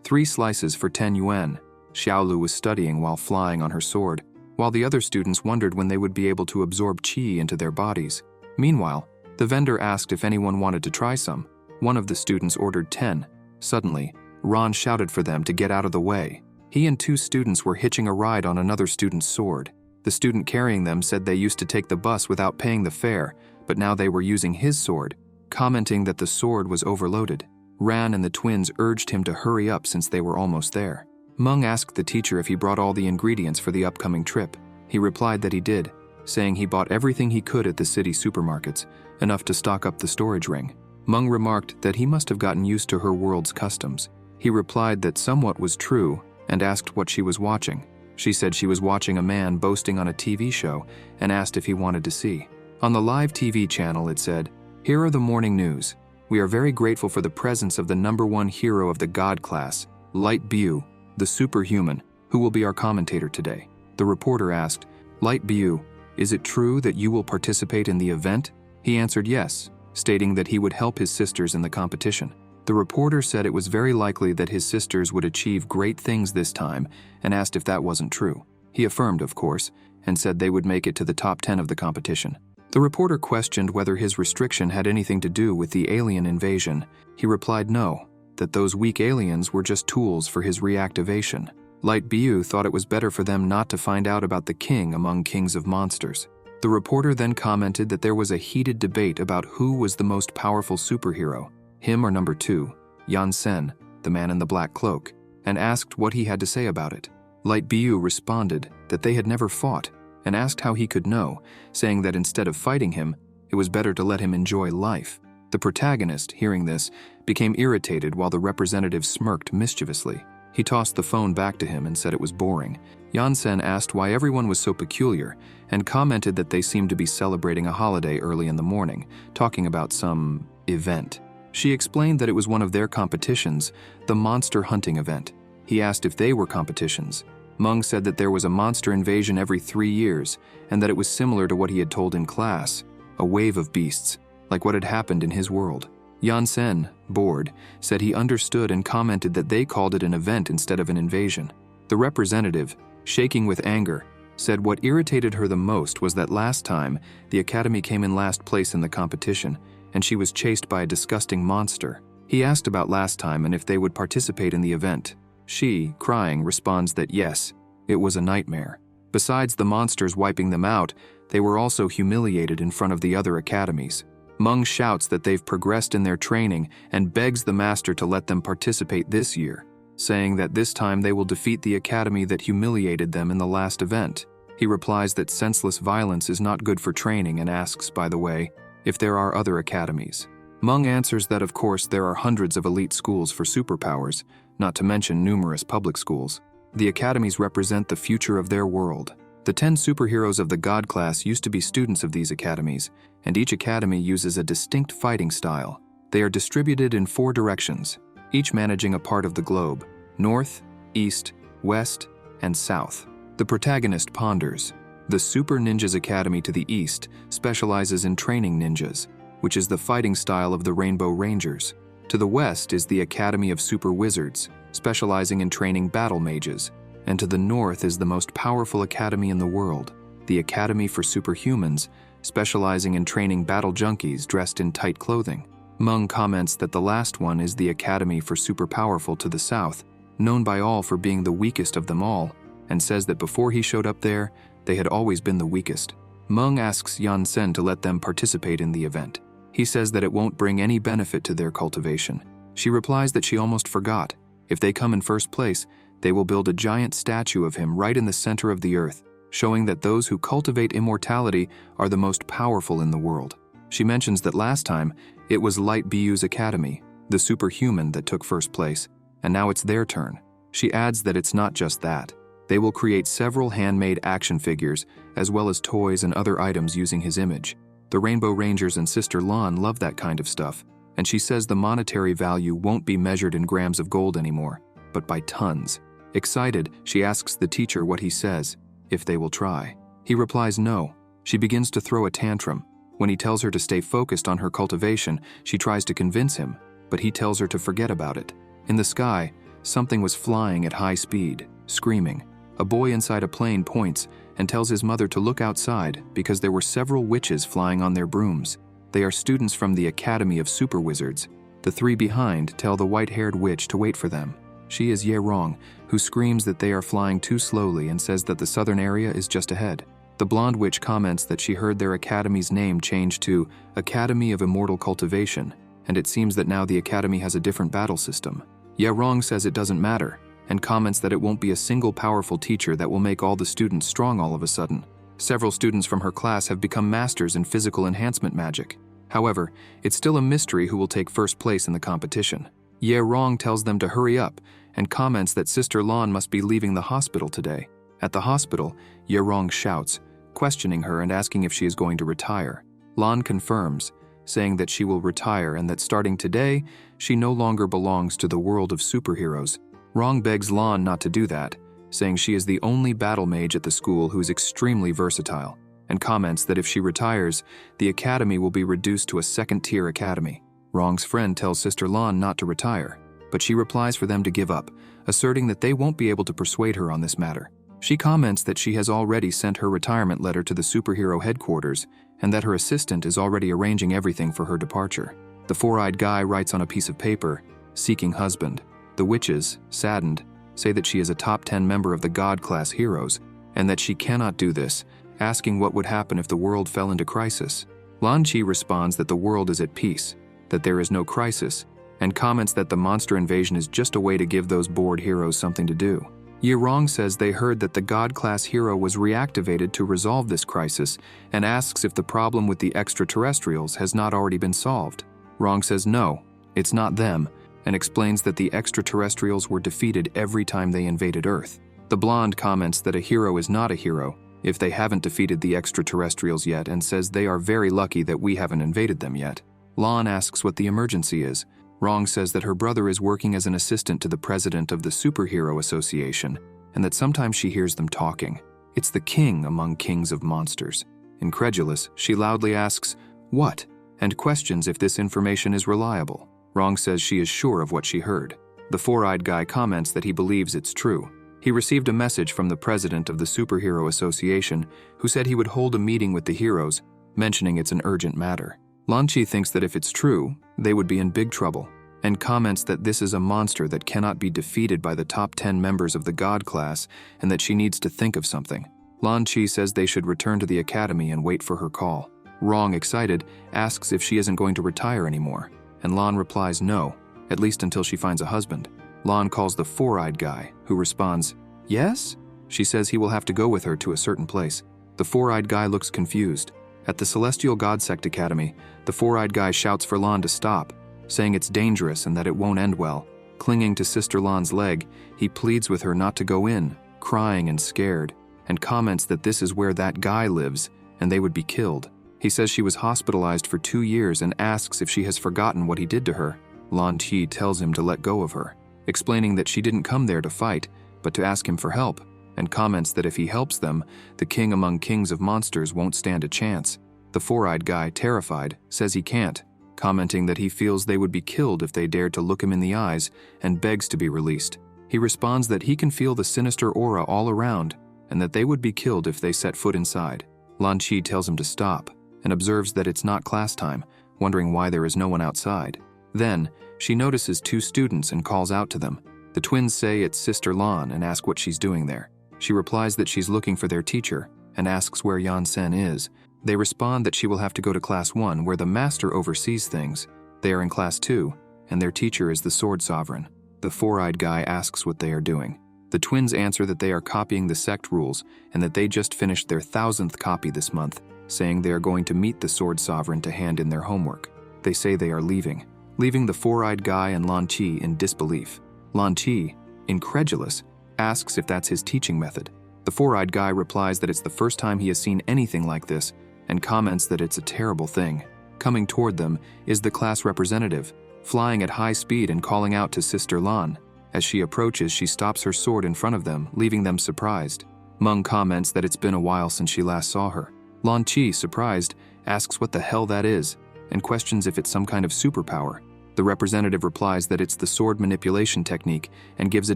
3 slices for 10 yuan. Xiaolu was studying while flying on her sword, while the other students wondered when they would be able to absorb qi into their bodies. Meanwhile, the vendor asked if anyone wanted to try some. One of the students ordered 10. Suddenly, Ron shouted for them to get out of the way. He and 2 students were hitching a ride on another student's sword. The student carrying them said they used to take the bus without paying the fare, but now they were using his sword, commenting that the sword was overloaded. Ran and the twins urged him to hurry up since they were almost there. Meng asked the teacher if he brought all the ingredients for the upcoming trip. He replied that he did, saying he bought everything he could at the city supermarkets, enough to stock up the storage ring. Meng remarked that he must have gotten used to her world's customs. He replied that somewhat was true and asked what she was watching. She said she was watching a man boasting on a TV show and asked if he wanted to see. On the live TV channel it said, "Here are the morning news. We are very grateful for the presence of the #1 hero of the God class, Light Bayou, the superhuman, who will be our commentator today." The reporter asked, "Light Bayou, is it true that you will participate in the event?" He answered yes, stating that he would help his sisters in the competition. The reporter said it was very likely that his sisters would achieve great things this time and asked if that wasn't true. He affirmed, of course, and said they would make it to the top 10 of the competition. The reporter questioned whether his restriction had anything to do with the alien invasion. He replied no, that those weak aliens were just tools for his reactivation. Light Bu thought it was better for them not to find out about the king among kings of monsters. The reporter then commented that there was a heated debate about who was the most powerful superhero, him or number 2, Yan Sen, the man in the black cloak, and asked what he had to say about it. Light Bu responded that they had never fought and asked how he could know, saying that instead of fighting him, it was better to let him enjoy life. The protagonist, hearing this, became irritated while the representative smirked mischievously. He tossed the phone back to him and said it was boring. Yan Sen asked why everyone was so peculiar and commented that they seemed to be celebrating a holiday early in the morning, talking about some event. She explained that it was one of their competitions, the monster hunting event. He asked if they were competitions. Meng said that there was a monster invasion every 3 years and that it was similar to what he had told in class, a wave of beasts, like what had happened in his world. Yan Sen, bored, said he understood and commented that they called it an event instead of an invasion. The representative, shaking with anger, said what irritated her the most was that last time the academy came in last place in the competition and she was chased by a disgusting monster. He asked about last time and if they would participate in the event. She, crying, responds that yes, it was a nightmare. Besides the monsters wiping them out, they were also humiliated in front of the other academies. Meng shouts that they've progressed in their training and begs the master to let them participate this year, saying that this time they will defeat the academy that humiliated them in the last event. He replies that senseless violence is not good for training and asks, by the way, if there are other academies. Meng answers that of course there are hundreds of elite schools for superpowers, not to mention numerous public schools. The academies represent the future of their world. The 10 superheroes of the God class used to be students of these academies, and each academy uses a distinct fighting style. They are distributed in 4 directions, each managing a part of the globe: north, east, west, and south. The protagonist ponders. The Super Ninjas Academy to the east specializes in training ninjas, which is the fighting style of the Rainbow Rangers. To the west is the Academy of Super Wizards, specializing in training battle mages. And to the north is the most powerful academy in the world, the Academy for Superhumans, specializing in training battle junkies dressed in tight clothing. Meng comments that the last one is the Academy for Superpowerful to the south, known by all for being the weakest of them all, and says that before he showed up there, they had always been the weakest. Meng asks Yan Sen to let them participate in the event. He says that it won't bring any benefit to their cultivation. She replies that she almost forgot. If they come in first place, they will build a giant statue of him right in the center of the earth, showing that those who cultivate immortality are the most powerful in the world. She mentions that last time, it was Light Bu's academy, the superhuman, that took first place, and now it's their turn. She adds that it's not just that. They will create several handmade action figures, as well as toys and other items using his image. The Rainbow Rangers and Sister Lan love that kind of stuff, and she says the monetary value won't be measured in grams of gold anymore, but by tons. Excited, she asks the teacher what he says, if they will try. He replies no. She begins to throw a tantrum. When he tells her to stay focused on her cultivation, she tries to convince him, but he tells her to forget about it. In the sky, something was flying at high speed, screaming. A boy inside a plane points and tells his mother to look outside because there were several witches flying on their brooms. They are students from the Academy of Super Wizards. The 3 behind tell the white-haired witch to wait for them. She is Ye Rong, who screams that they are flying too slowly and says that the southern area is just ahead. The blonde witch comments that she heard their academy's name changed to Academy of Immortal Cultivation, and it seems that now the academy has a different battle system. Ye Rong says it doesn't matter, and comments that it won't be a single powerful teacher that will make all the students strong all of a sudden. Several students from her class have become masters in physical enhancement magic. However, it's still a mystery who will take first place in the competition. Ye Rong tells them to hurry up and comments that Sister Lan must be leaving the hospital today. At the hospital, Ye Rong shouts, questioning her and asking if she is going to retire. Lan confirms, saying that she will retire and that starting today, she no longer belongs to the world of superheroes. Rong begs Lan not to do that, saying she is the only battle mage at the school who is extremely versatile, and comments that if she retires, the academy will be reduced to a second-tier academy. Rong's friend tells Sister Lan not to retire, but she replies for them to give up, asserting that they won't be able to persuade her on this matter. She comments that she has already sent her retirement letter to the superhero headquarters and that her assistant is already arranging everything for her departure. The 4-eyed guy writes on a piece of paper, "Seeking husband." The witches, saddened, say that she is a top 10 member of the God-class heroes, and that she cannot do this, asking what would happen if the world fell into crisis. Lan Qi responds that the world is at peace, that there is no crisis, and comments that the monster invasion is just a way to give those bored heroes something to do. Ye Rong says they heard that the God-class hero was reactivated to resolve this crisis and asks if the problem with the extraterrestrials has not already been solved. Rong says no, it's not them, and explains that the extraterrestrials were defeated every time they invaded Earth. The blonde comments that a hero is not a hero if they haven't defeated the extraterrestrials yet and says they are very lucky that we haven't invaded them yet. Lan asks what the emergency is. Rong says that her brother is working as an assistant to the president of the Superhero Association and that sometimes she hears them talking. It's the king among kings of monsters. Incredulous, she loudly asks, "What?" and questions if this information is reliable. Rong says she is sure of what she heard. The four-eyed guy comments that he believes it's true. He received a message from the president of the Superhero Association who said he would hold a meeting with the heroes, mentioning it's an urgent matter. Lan Qi thinks that if it's true, they would be in big trouble, and comments that this is a monster that cannot be defeated by the top 10 members of the God class and that she needs to think of something. Lan Qi says they should return to the academy and wait for her call. Rong, excited, asks if she isn't going to retire anymore, and Lan replies no, at least until she finds a husband. Lan calls the four-eyed guy, who responds, "Yes?" She says he will have to go with her to a certain place. The four-eyed guy looks confused. At the Celestial God Sect Academy, the four-eyed guy shouts for Lan to stop, saying it's dangerous and that it won't end well. Clinging to Sister Lan's leg, he pleads with her not to go in, crying and scared, and comments that this is where that guy lives and they would be killed. He says she was hospitalized for 2 years and asks if she has forgotten what he did to her. Lan Qi tells him to let go of her, explaining that she didn't come there to fight, but to ask him for help, and comments that if he helps them, the king among kings of monsters won't stand a chance. The four-eyed guy, terrified, says he can't, commenting that he feels they would be killed if they dared to look him in the eyes, and begs to be released. He responds that he can feel the sinister aura all around, and that they would be killed if they set foot inside. Lan Qi tells him to stop, and observes that it's not class time, wondering why there is no one outside. Then, she notices 2 students and calls out to them. The twins say it's Sister Lan and ask what she's doing there. She replies that she's looking for their teacher and asks where Yan Sen is. They respond that she will have to go to Class 1 where the master oversees things. They are in Class 2, and their teacher is the Sword Sovereign. The four-eyed guy asks what they are doing. The twins answer that they are copying the sect rules and that they just finished their 1,000th copy this month, saying they are going to meet the Sword Sovereign to hand in their homework. They say they are leaving the four-eyed guy and Lan Qi in disbelief. Lan Qi, incredulous, asks if that's his teaching method. The four-eyed guy replies that it's the first time he has seen anything like this and comments that it's a terrible thing. Coming toward them is the class representative, flying at high speed and calling out to Sister Lan. As she approaches, she stops her sword in front of them, leaving them surprised. Meng comments that it's been a while since she last saw her. Lan Qi, surprised, asks what the hell that is and questions if it's some kind of superpower. The representative replies that it's the sword manipulation technique and gives a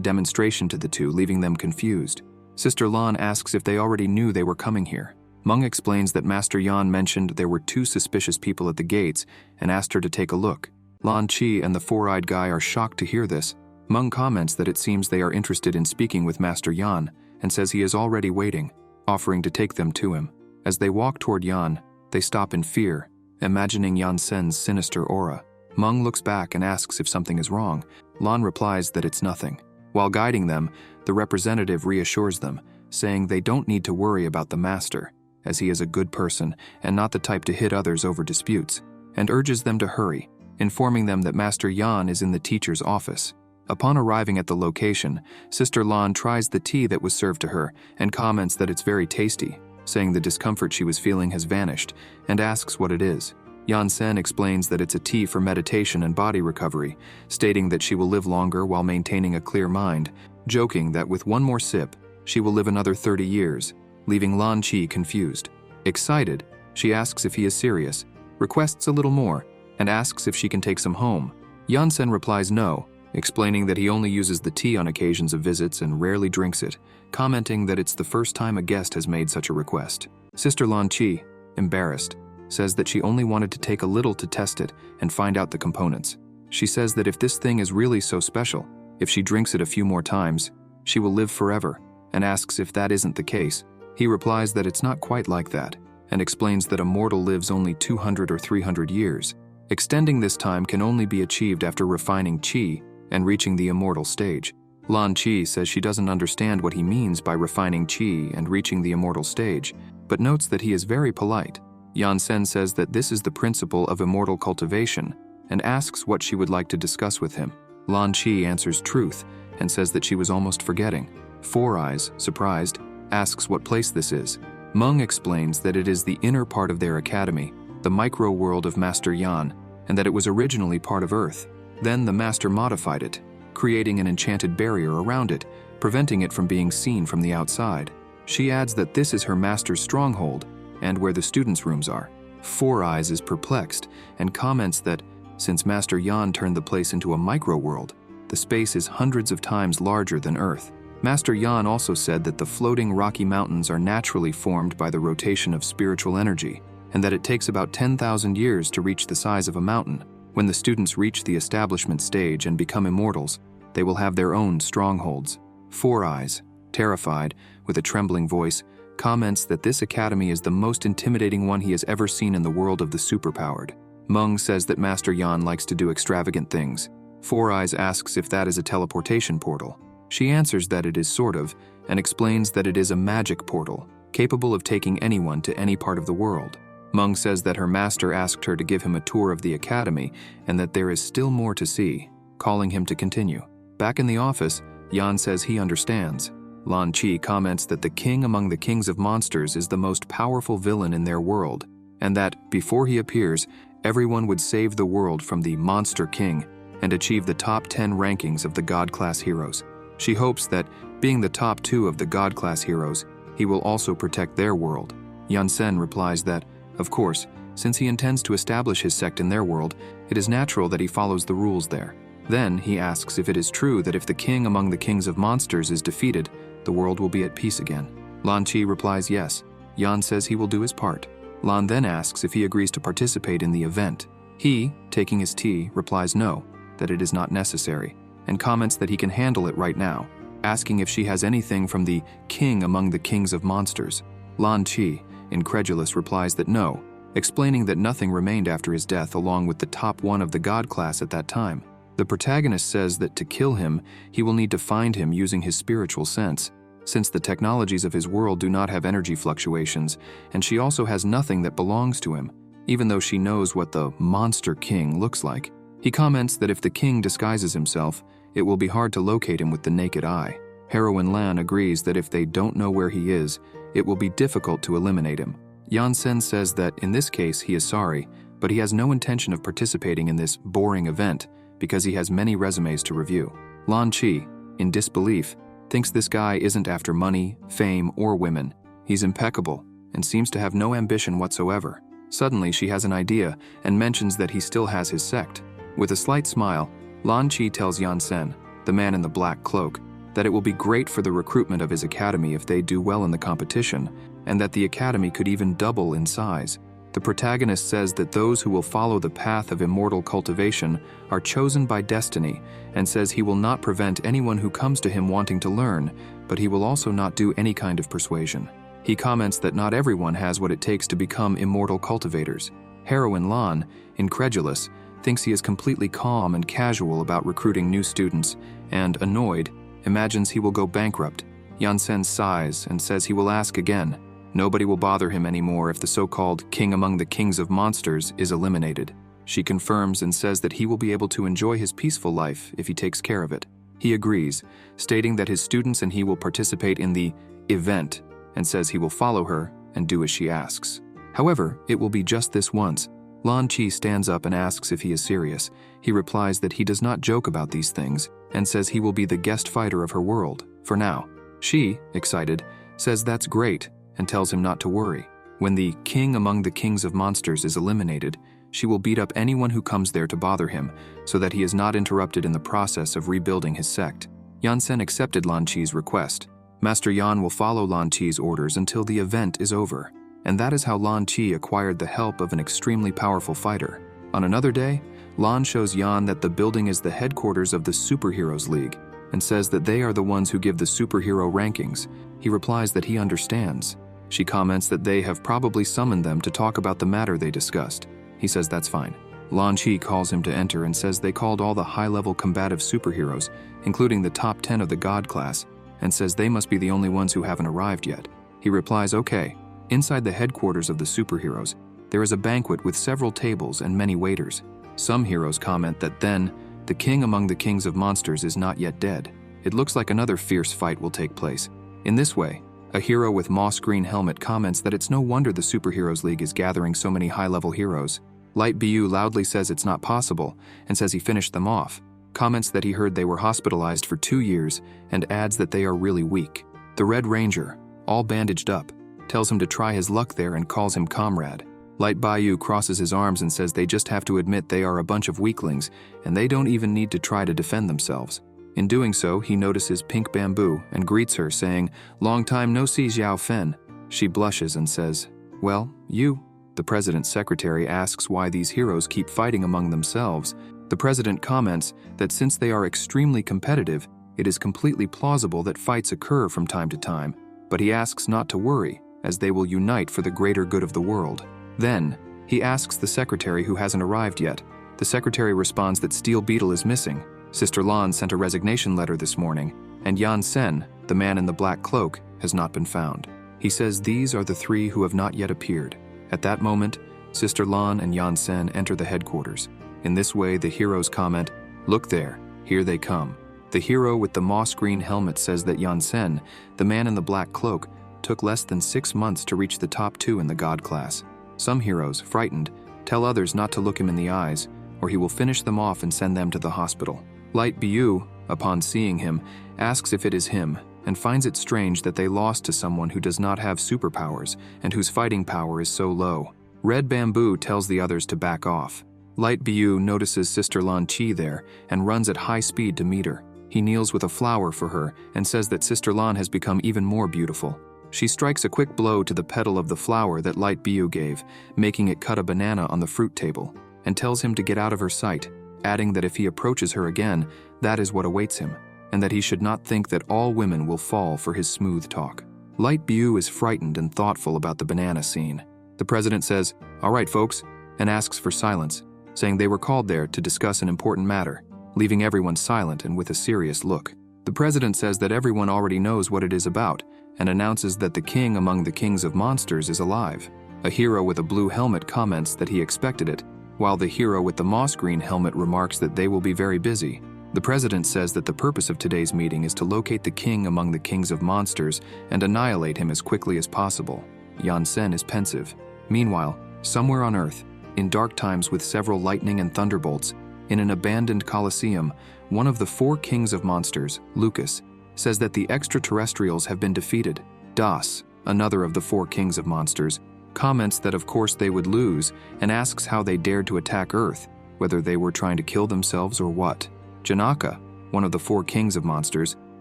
demonstration to the two, leaving them confused. Sister Lan asks if they already knew they were coming here. Meng explains that Master Yan mentioned there were 2 suspicious people at the gates and asked her to take a look. Lan Qi and the four-eyed guy are shocked to hear this. Meng comments that it seems they are interested in speaking with Master Yan and says he is already waiting, offering to take them to him. As they walk toward Yan, they stop in fear, imagining Yan Sen's sinister aura. Meng looks back and asks if something is wrong. Lan replies that it's nothing. While guiding them, the representative reassures them, saying they don't need to worry about the master, as he is a good person and not the type to hit others over disputes, and urges them to hurry, informing them that Master Yan is in the teacher's office. Upon arriving at the location, Sister Lan tries the tea that was served to her and comments that it's very tasty, saying the discomfort she was feeling has vanished, and asks what it is. Yan Sen explains that it's a tea for meditation and body recovery, stating that she will live longer while maintaining a clear mind, joking that with one more sip, she will live another 30 years, leaving Lan Qi confused. Excited, she asks if he is serious, requests a little more, and asks if she can take some home. Yan Sen replies no, explaining that he only uses the tea on occasions of visits and rarely drinks it, commenting that it's the first time a guest has made such a request. Sister Lan Qi, embarrassed, says that she only wanted to take a little to test it and find out the components. She says that if this thing is really so special, if she drinks it a few more times, she will live forever, and asks if that isn't the case. He replies that it's not quite like that, and explains that a mortal lives only 200 or 300 years. Extending this time can only be achieved after refining qi and reaching the immortal stage. Lan Qi says she doesn't understand what he means by refining qi and reaching the immortal stage, but notes that he is very polite. Yan Sen says that this is the principle of immortal cultivation and asks what she would like to discuss with him. Lan Qi answers truth and says that she was almost forgetting. Four Eyes, surprised, asks what place this is. Meng explains that it is the inner part of their academy, the micro-world of Master Yan, and that it was originally part of Earth. Then the Master modified it, creating an enchanted barrier around it, preventing it from being seen from the outside. She adds that this is her Master's stronghold and where the students' rooms are. Four Eyes is perplexed and comments that since Master Yan turned the place into a micro-world, the space is hundreds of times larger than Earth. Master Yan also said that the floating rocky mountains are naturally formed by the rotation of spiritual energy, and that it takes about 10,000 years to reach the size of a mountain. When the students reach the establishment stage and become immortals, they will have their own strongholds. Four Eyes, terrified, with a trembling voice, comments that this academy is the most intimidating one he has ever seen in the world of the superpowered. Meng says that Master Yan likes to do extravagant things. Four Eyes asks if that is a teleportation portal. She answers that it is sort of, and explains that it is a magic portal, capable of taking anyone to any part of the world. Meng says that her master asked her to give him a tour of the academy and that there is still more to see, calling him to continue. Back in the office, Yan says he understands. Lan Qi comments that the king among the kings of monsters is the most powerful villain in their world, and that, before he appears, everyone would save the world from the Monster King and achieve the top 10 rankings of the God-class heroes. She hopes that, being the top 2 of the God-class heroes, he will also protect their world. Yan Sen replies that, of course, since he intends to establish his sect in their world, it is natural that he follows the rules there. Then he asks if it is true that if the king among the kings of monsters is defeated, the world will be at peace again. Lan Qi replies yes. Yan says he will do his part. Lan then asks if he agrees to participate in the event. He, taking his tea, replies no, that it is not necessary, and comments that he can handle it right now, asking if she has anything from the king among the kings of monsters. Lan Qi, incredulous, replies that no, explaining that nothing remained after his death along with the top 1 of the God class at that time. The protagonist says that to kill him, he will need to find him using his spiritual sense, since the technologies of his world do not have energy fluctuations, and she also has nothing that belongs to him, even though she knows what the Monster King looks like. He comments that if the king disguises himself, it will be hard to locate him with the naked eye. Heroine Lan agrees that if they don't know where he is, it will be difficult to eliminate him. Yan Sen says that in this case he is sorry, but he has no intention of participating in this boring event because he has many resumes to review. Lan Qi, in disbelief, thinks this guy isn't after money, fame, or women. He's impeccable and seems to have no ambition whatsoever. Suddenly she has an idea and mentions that he still has his sect. With a slight smile, Lan Qi tells Yan Sen, the man in the black cloak, that it will be great for the recruitment of his academy if they do well in the competition, and that the academy could even double in size. The protagonist says that those who will follow the path of immortal cultivation are chosen by destiny, and says he will not prevent anyone who comes to him wanting to learn, but he will also not do any kind of persuasion. He comments that not everyone has what it takes to become immortal cultivators. Heroine Lan, incredulous, thinks he is completely calm and casual about recruiting new students, and, annoyed, imagines he will go bankrupt. Yan Sen sighs and says he will ask again. Nobody will bother him anymore if the so-called king among the kings of monsters is eliminated. She confirms and says that he will be able to enjoy his peaceful life if he takes care of it. He agrees, stating that his students and he will participate in the event, and says he will follow her and do as she asks. However, it will be just this once. Lan Qi stands up and asks if he is serious. He replies that he does not joke about these things, and says he will be the guest fighter of her world, for now. She, excited, says that's great, and tells him not to worry. When the king among the kings of monsters is eliminated, she will beat up anyone who comes there to bother him, so that he is not interrupted in the process of rebuilding his sect. Yan Sen accepted Lan Qi's request. Master Yan will follow Lan Qi's orders until the event is over, and that is how Lan Qi acquired the help of an extremely powerful fighter. On another day, Lan shows Yan that the building is the headquarters of the Superheroes League, and says that they are the ones who give the superhero rankings. He replies that he understands. She comments that they have probably summoned them to talk about the matter they discussed. He says that's fine. Lan Chi calls him to enter and says they called all the high-level combative superheroes, including the top 10 of the God class, and says they must be the only ones who haven't arrived yet. He replies, okay. Inside the headquarters of the superheroes, there is a banquet with several tables and many waiters. Some heroes comment that then, the king among the kings of monsters is not yet dead. It looks like another fierce fight will take place. In this way, a hero with moss green helmet comments that it's no wonder the Superheroes League is gathering so many high-level heroes. Light Bu loudly says it's not possible and says he finished them off, comments that he heard they were hospitalized for 2 years, and adds that they are really weak. The Red Ranger, all bandaged up, tells him to try his luck there and calls him comrade. Light Bu crosses his arms and says they just have to admit they are a bunch of weaklings and they don't even need to try to defend themselves. In doing so, he notices Pink Bamboo and greets her, saying, "Long time no see, Xiao Fen." She blushes and says, "Well, you." The president's secretary asks why these heroes keep fighting among themselves. The president comments that since they are extremely competitive, it is completely plausible that fights occur from time to time, but he asks not to worry, as they will unite for the greater good of the world. Then, he asks the secretary who hasn't arrived yet. The secretary responds that Steel Beetle is missing. Sister Lan sent a resignation letter this morning, and Yan Sen, the man in the black cloak, has not been found. He says these are the 3 who have not yet appeared. At that moment, Sister Lan and Yan Sen enter the headquarters. In this way, the heroes comment, "Look there, here they come." The hero with the moss green helmet says that Yan Sen, the man in the black cloak, took less than 6 months to reach the top 2 in the God class. Some heroes, frightened, tell others not to look him in the eyes, or he will finish them off and send them to the hospital. Light Bu, upon seeing him, asks if it is him, and finds it strange that they lost to someone who does not have superpowers and whose fighting power is so low. Red Bamboo tells the others to back off. Light Bu notices Sister Lan Chi there and runs at high speed to meet her. He kneels with a flower for her and says that Sister Lan has become even more beautiful. She strikes a quick blow to the petal of the flower that Light Bu gave, making it cut a banana on the fruit table, and tells him to get out of her sight, adding that if he approaches her again, that is what awaits him, and that he should not think that all women will fall for his smooth talk. Light Bu is frightened and thoughtful about the banana scene. The president says, "All right, folks," and asks for silence, saying they were called there to discuss an important matter, leaving everyone silent and with a serious look. The president says that everyone already knows what it is about, and announces that the king among the kings of monsters is alive. A hero with a blue helmet comments that he expected it, while the hero with the moss green helmet remarks that they will be very busy. The president says that the purpose of today's meeting is to locate the king among the kings of monsters and annihilate him as quickly as possible. Yan Sen is pensive. Meanwhile, somewhere on Earth, in dark times with several lightning and thunderbolts, in an abandoned coliseum, one of the 4 kings of monsters, Lucas, says that the extraterrestrials have been defeated. Das, another of the 4 kings of monsters, comments that of course they would lose and asks how they dared to attack Earth, whether they were trying to kill themselves or what. Janaka, one of the 4 kings of monsters,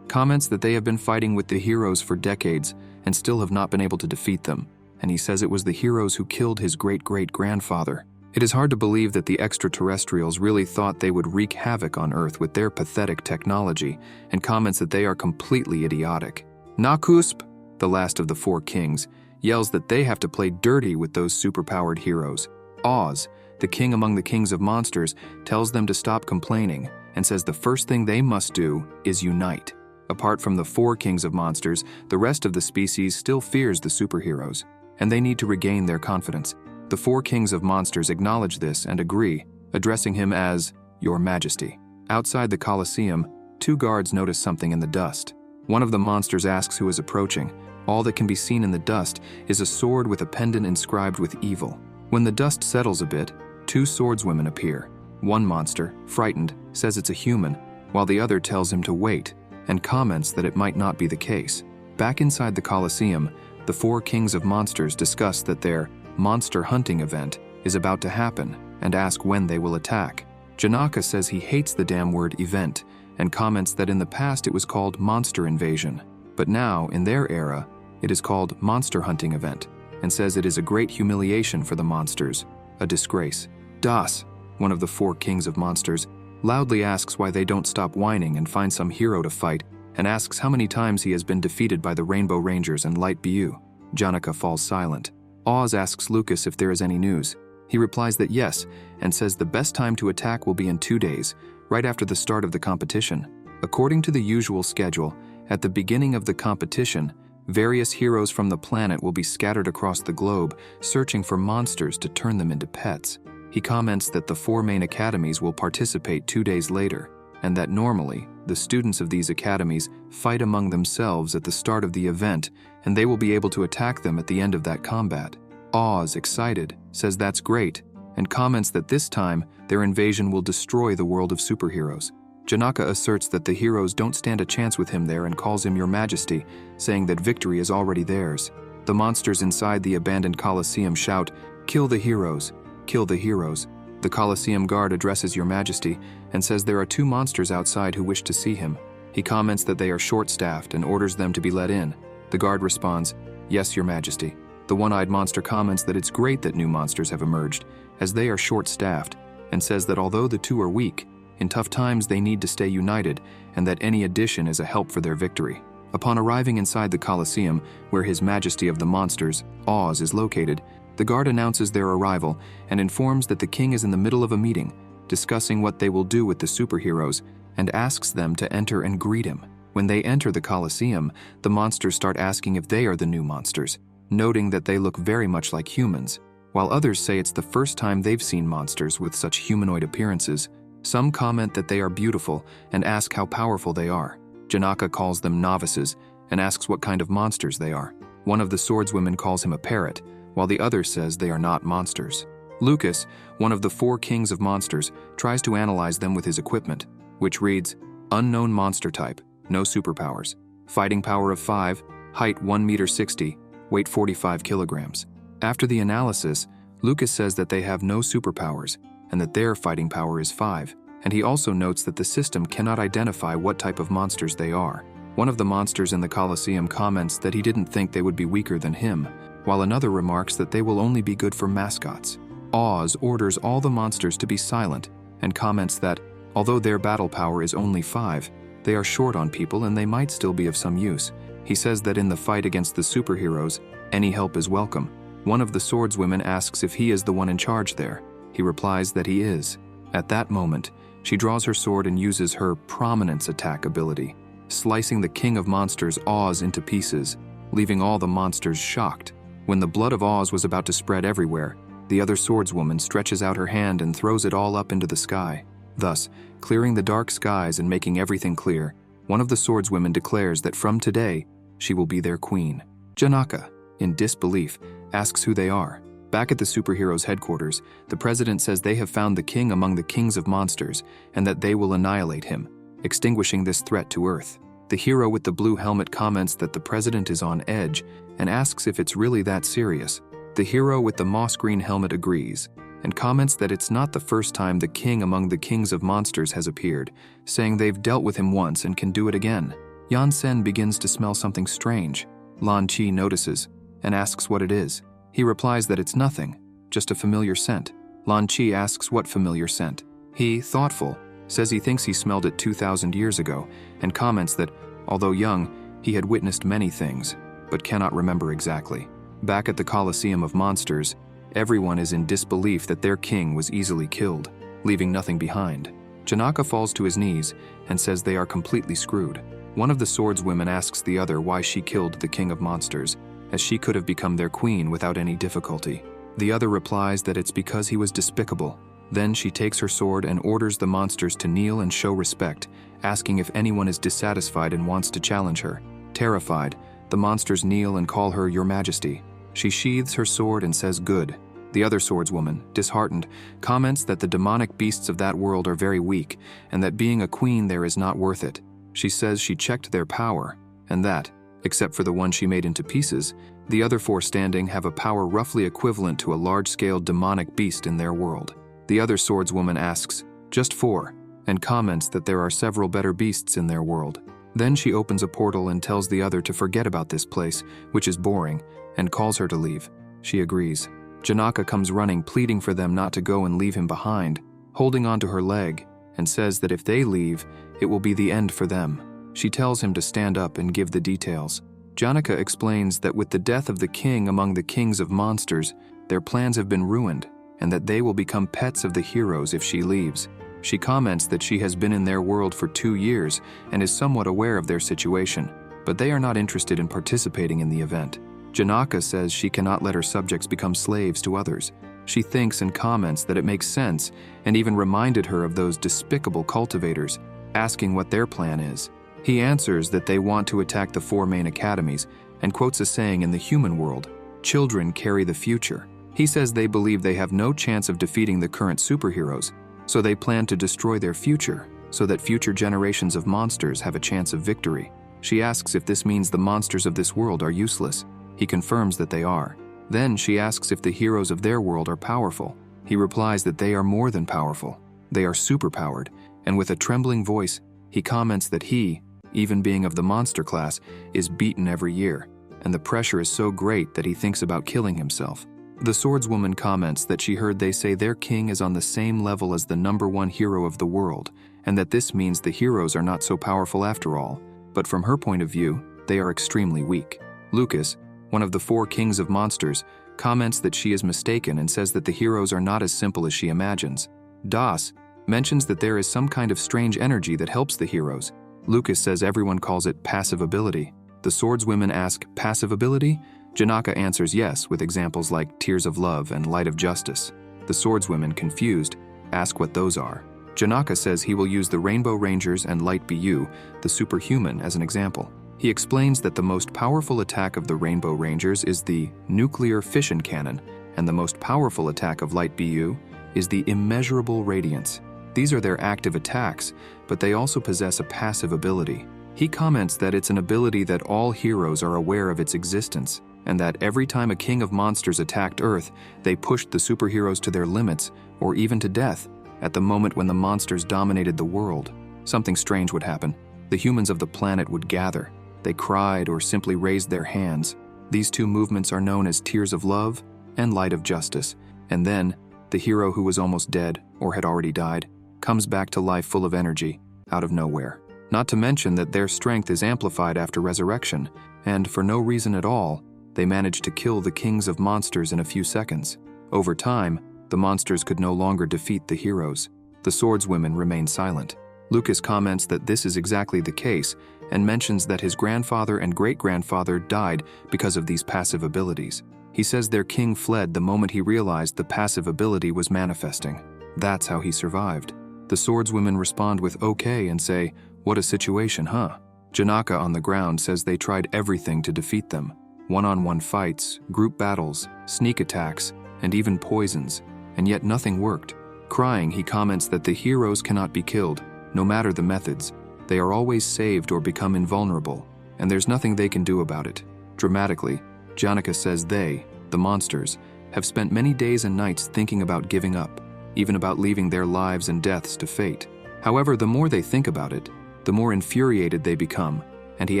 comments that they have been fighting with the heroes for decades and still have not been able to defeat them, and he says it was the heroes who killed his great-great-grandfather. It is hard to believe that the extraterrestrials really thought they would wreak havoc on Earth with their pathetic technology, and comments that they are completely idiotic. Nakusp, the last of the 4 kings, yells that they have to play dirty with those superpowered heroes. Oz, the king among the kings of monsters, tells them to stop complaining and says the first thing they must do is unite. Apart from the 4 kings of monsters, the rest of the species still fears the superheroes, and they need to regain their confidence. The 4 kings of monsters acknowledge this and agree, addressing him as Your Majesty. Outside the Colosseum, 2 guards notice something in the dust. One of the monsters asks who is approaching. All that can be seen in the dust is a sword with a pendant inscribed with evil. When the dust settles a bit, 2 swordswomen appear. One monster, frightened, says it's a human, while the other tells him to wait, and comments that it might not be the case. Back inside the Colosseum, the 4 kings of monsters discuss that their monster hunting event is about to happen and ask when they will attack. Janaka says he hates the damn word event and comments that in the past it was called monster invasion, but now, in their era, it is called monster hunting event, and says it is a great humiliation for the monsters, a disgrace. Das, one of the 4 kings of monsters, loudly asks why they don't stop whining and find some hero to fight, and asks how many times he has been defeated by the Rainbow Rangers and Light Bu. Janaka falls silent. Oz asks Lucas if there is any news. He replies that yes, and says the best time to attack will be in 2 days, right after the start of the competition. According to the usual schedule, at the beginning of the competition, various heroes from the planet will be scattered across the globe, searching for monsters to turn them into pets. He comments that the 4 main academies will participate 2 days later, and that normally, the students of these academies fight among themselves at the start of the event, and they will be able to attack them at the end of that combat. Oz, excited, says that's great, and comments that this time, their invasion will destroy the world of superheroes. Janaka asserts that the heroes don't stand a chance with him there and calls him Your Majesty, saying that victory is already theirs. The monsters inside the abandoned Colosseum shout, "Kill the heroes! Kill the heroes!" The Colosseum guard addresses Your Majesty and says there are 2 monsters outside who wish to see him. He comments that they are short-staffed and orders them to be let in. The guard responds, "Yes, Your Majesty." The one-eyed monster comments that it's great that new monsters have emerged, as they are short-staffed, and says that although the 2 are weak, in tough times they need to stay united, and that any addition is a help for their victory. Upon arriving inside the Colosseum, where His Majesty of the Monsters, Oz, is located, the guard announces their arrival and informs that the king is in the middle of a meeting, discussing what they will do with the superheroes, and asks them to enter and greet him. When they enter the Colosseum, the monsters start asking if they are the new monsters, noting that they look very much like humans. While others say it's the first time they've seen monsters with such humanoid appearances, some comment that they are beautiful and ask how powerful they are. Janaka calls them novices and asks what kind of monsters they are. One of the swordswomen calls him a parrot, while the other says they are not monsters. Lucas, one of the 4 kings of monsters, tries to analyze them with his equipment, which reads, Unknown monster type, no superpowers, fighting power of 5, height 1.60 m, weight 45 kilograms. After the analysis, Lucas says that they have no superpowers and that their fighting power is 5, and he also notes that the system cannot identify what type of monsters they are. One of the monsters in the Colosseum comments that he didn't think they would be weaker than him, while another remarks that they will only be good for mascots. Oz orders all the monsters to be silent and comments that, although their battle power is only 5, they are short on people and they might still be of some use. He says that in the fight against the superheroes, any help is welcome. One of the swordswomen asks if he is the one in charge there. He replies that he is. At that moment, she draws her sword and uses her prominence attack ability, slicing the king of monsters, Oz, into pieces, leaving all the monsters shocked. When the blood of Oz was about to spread everywhere, the other swordswoman stretches out her hand and throws it all up into the sky. Thus, clearing the dark skies and making everything clear, one of the swordswomen declares that from today, she will be their queen. Janaka, in disbelief, asks who they are. Back at the superheroes' headquarters, the president says they have found the king among the kings of monsters and that they will annihilate him, extinguishing this threat to Earth. The hero with the blue helmet comments that the president is on edge and asks if it's really that serious. The hero with the moss green helmet agrees and comments that it's not the first time the king among the kings of monsters has appeared, saying they've dealt with him once and can do it again. Yan Sen begins to smell something strange. Lan Chi notices and asks what it is. He replies that it's nothing, just a familiar scent. Lan Chi asks what familiar scent. He, thoughtful, says he thinks he smelled it 2,000 years ago and comments that, although young, he had witnessed many things, but cannot remember exactly. Back at the Colosseum of Monsters, everyone is in disbelief that their king was easily killed, leaving nothing behind. Janaka falls to his knees and says they are completely screwed. One of the swordswomen asks the other why she killed the king of monsters, as she could have become their queen without any difficulty. The other replies that it's because he was despicable. Then she takes her sword and orders the monsters to kneel and show respect, asking if anyone is dissatisfied and wants to challenge her. Terrified, the monsters kneel and call her Your Majesty. She sheathes her sword and says good. The other swordswoman, disheartened, comments that the demonic beasts of that world are very weak and that being a queen there is not worth it. She says she checked their power and that, except for the one she made into pieces, the other 4 standing have a power roughly equivalent to a large-scale demonic beast in their world. The other swordswoman asks, just 4, and comments that there are several better beasts in their world. Then she opens a portal and tells the other to forget about this place, which is boring, and calls her to leave. She agrees. Janaka comes running, pleading for them not to go and leave him behind, holding onto her leg, and says that if they leave, it will be the end for them. She tells him to stand up and give the details. Janaka explains that with the death of the king among the kings of monsters, their plans have been ruined, and that they will become pets of the heroes if she leaves. She comments that she has been in their world for 2 years and is somewhat aware of their situation, but they are not interested in participating in the event. Janaka says she cannot let her subjects become slaves to others. She thinks and comments that it makes sense, and even reminded her of those despicable cultivators, asking what their plan is. He answers that they want to attack the 4 main academies, and quotes a saying in the human world, "Children carry the future." He says they believe they have no chance of defeating the current superheroes, so they plan to destroy their future, so that future generations of monsters have a chance of victory. She asks if this means the monsters of this world are useless. He confirms that they are. Then she asks if the heroes of their world are powerful. He replies that they are more than powerful. They are superpowered, and with a trembling voice, he comments that he, even being of the monster class, is beaten every year, and the pressure is so great that he thinks about killing himself. The swordswoman comments that she heard they say their king is on the same level as the #1 hero of the world, and that this means the heroes are not so powerful after all, but from her point of view, they are extremely weak. Lucas, one of the 4 kings of monsters, comments that she is mistaken and says that the heroes are not as simple as she imagines. Das mentions that there is some kind of strange energy that helps the heroes. Lucas says everyone calls it passive ability. The swordswomen ask, passive ability? Janaka answers yes, with examples like tears of love and light of justice. The swordswomen, confused, ask what those are. Janaka says he will use the Rainbow Rangers and Light BU, the superhuman, as an example. He explains that the most powerful attack of the Rainbow Rangers is the nuclear fission cannon, and the most powerful attack of Light BU is the immeasurable radiance. These are their active attacks, but they also possess a passive ability. He comments that it's an ability that all heroes are aware of its existence, and that every time a king of monsters attacked Earth, they pushed the superheroes to their limits, or even to death, at the moment when the monsters dominated the world. Something strange would happen. The humans of the planet would gather. They cried or simply raised their hands. These 2 movements are known as tears of love and light of justice. And then, the hero who was almost dead, or had already died, comes back to life full of energy, out of nowhere. Not to mention that their strength is amplified after resurrection, and for no reason at all, they manage to kill the kings of monsters in a few seconds. Over time, the monsters could no longer defeat the heroes. The swordswomen remain silent. Lucas comments that this is exactly the case, and mentions that his grandfather and great-grandfather died because of these passive abilities. He says their king fled the moment he realized the passive ability was manifesting. That's how he survived. The swordswomen respond with okay and say, "What a situation, huh?" Janaka on the ground says they tried everything to defeat them. One-on-one fights, group battles, sneak attacks, and even poisons, and yet nothing worked. Crying, he comments that the heroes cannot be killed, no matter the methods. They are always saved or become invulnerable, and there's nothing they can do about it. Dramatically, Janaka says they, the monsters, have spent many days and nights thinking about giving up, even about leaving their lives and deaths to fate. However, the more they think about it, the more infuriated they become, and he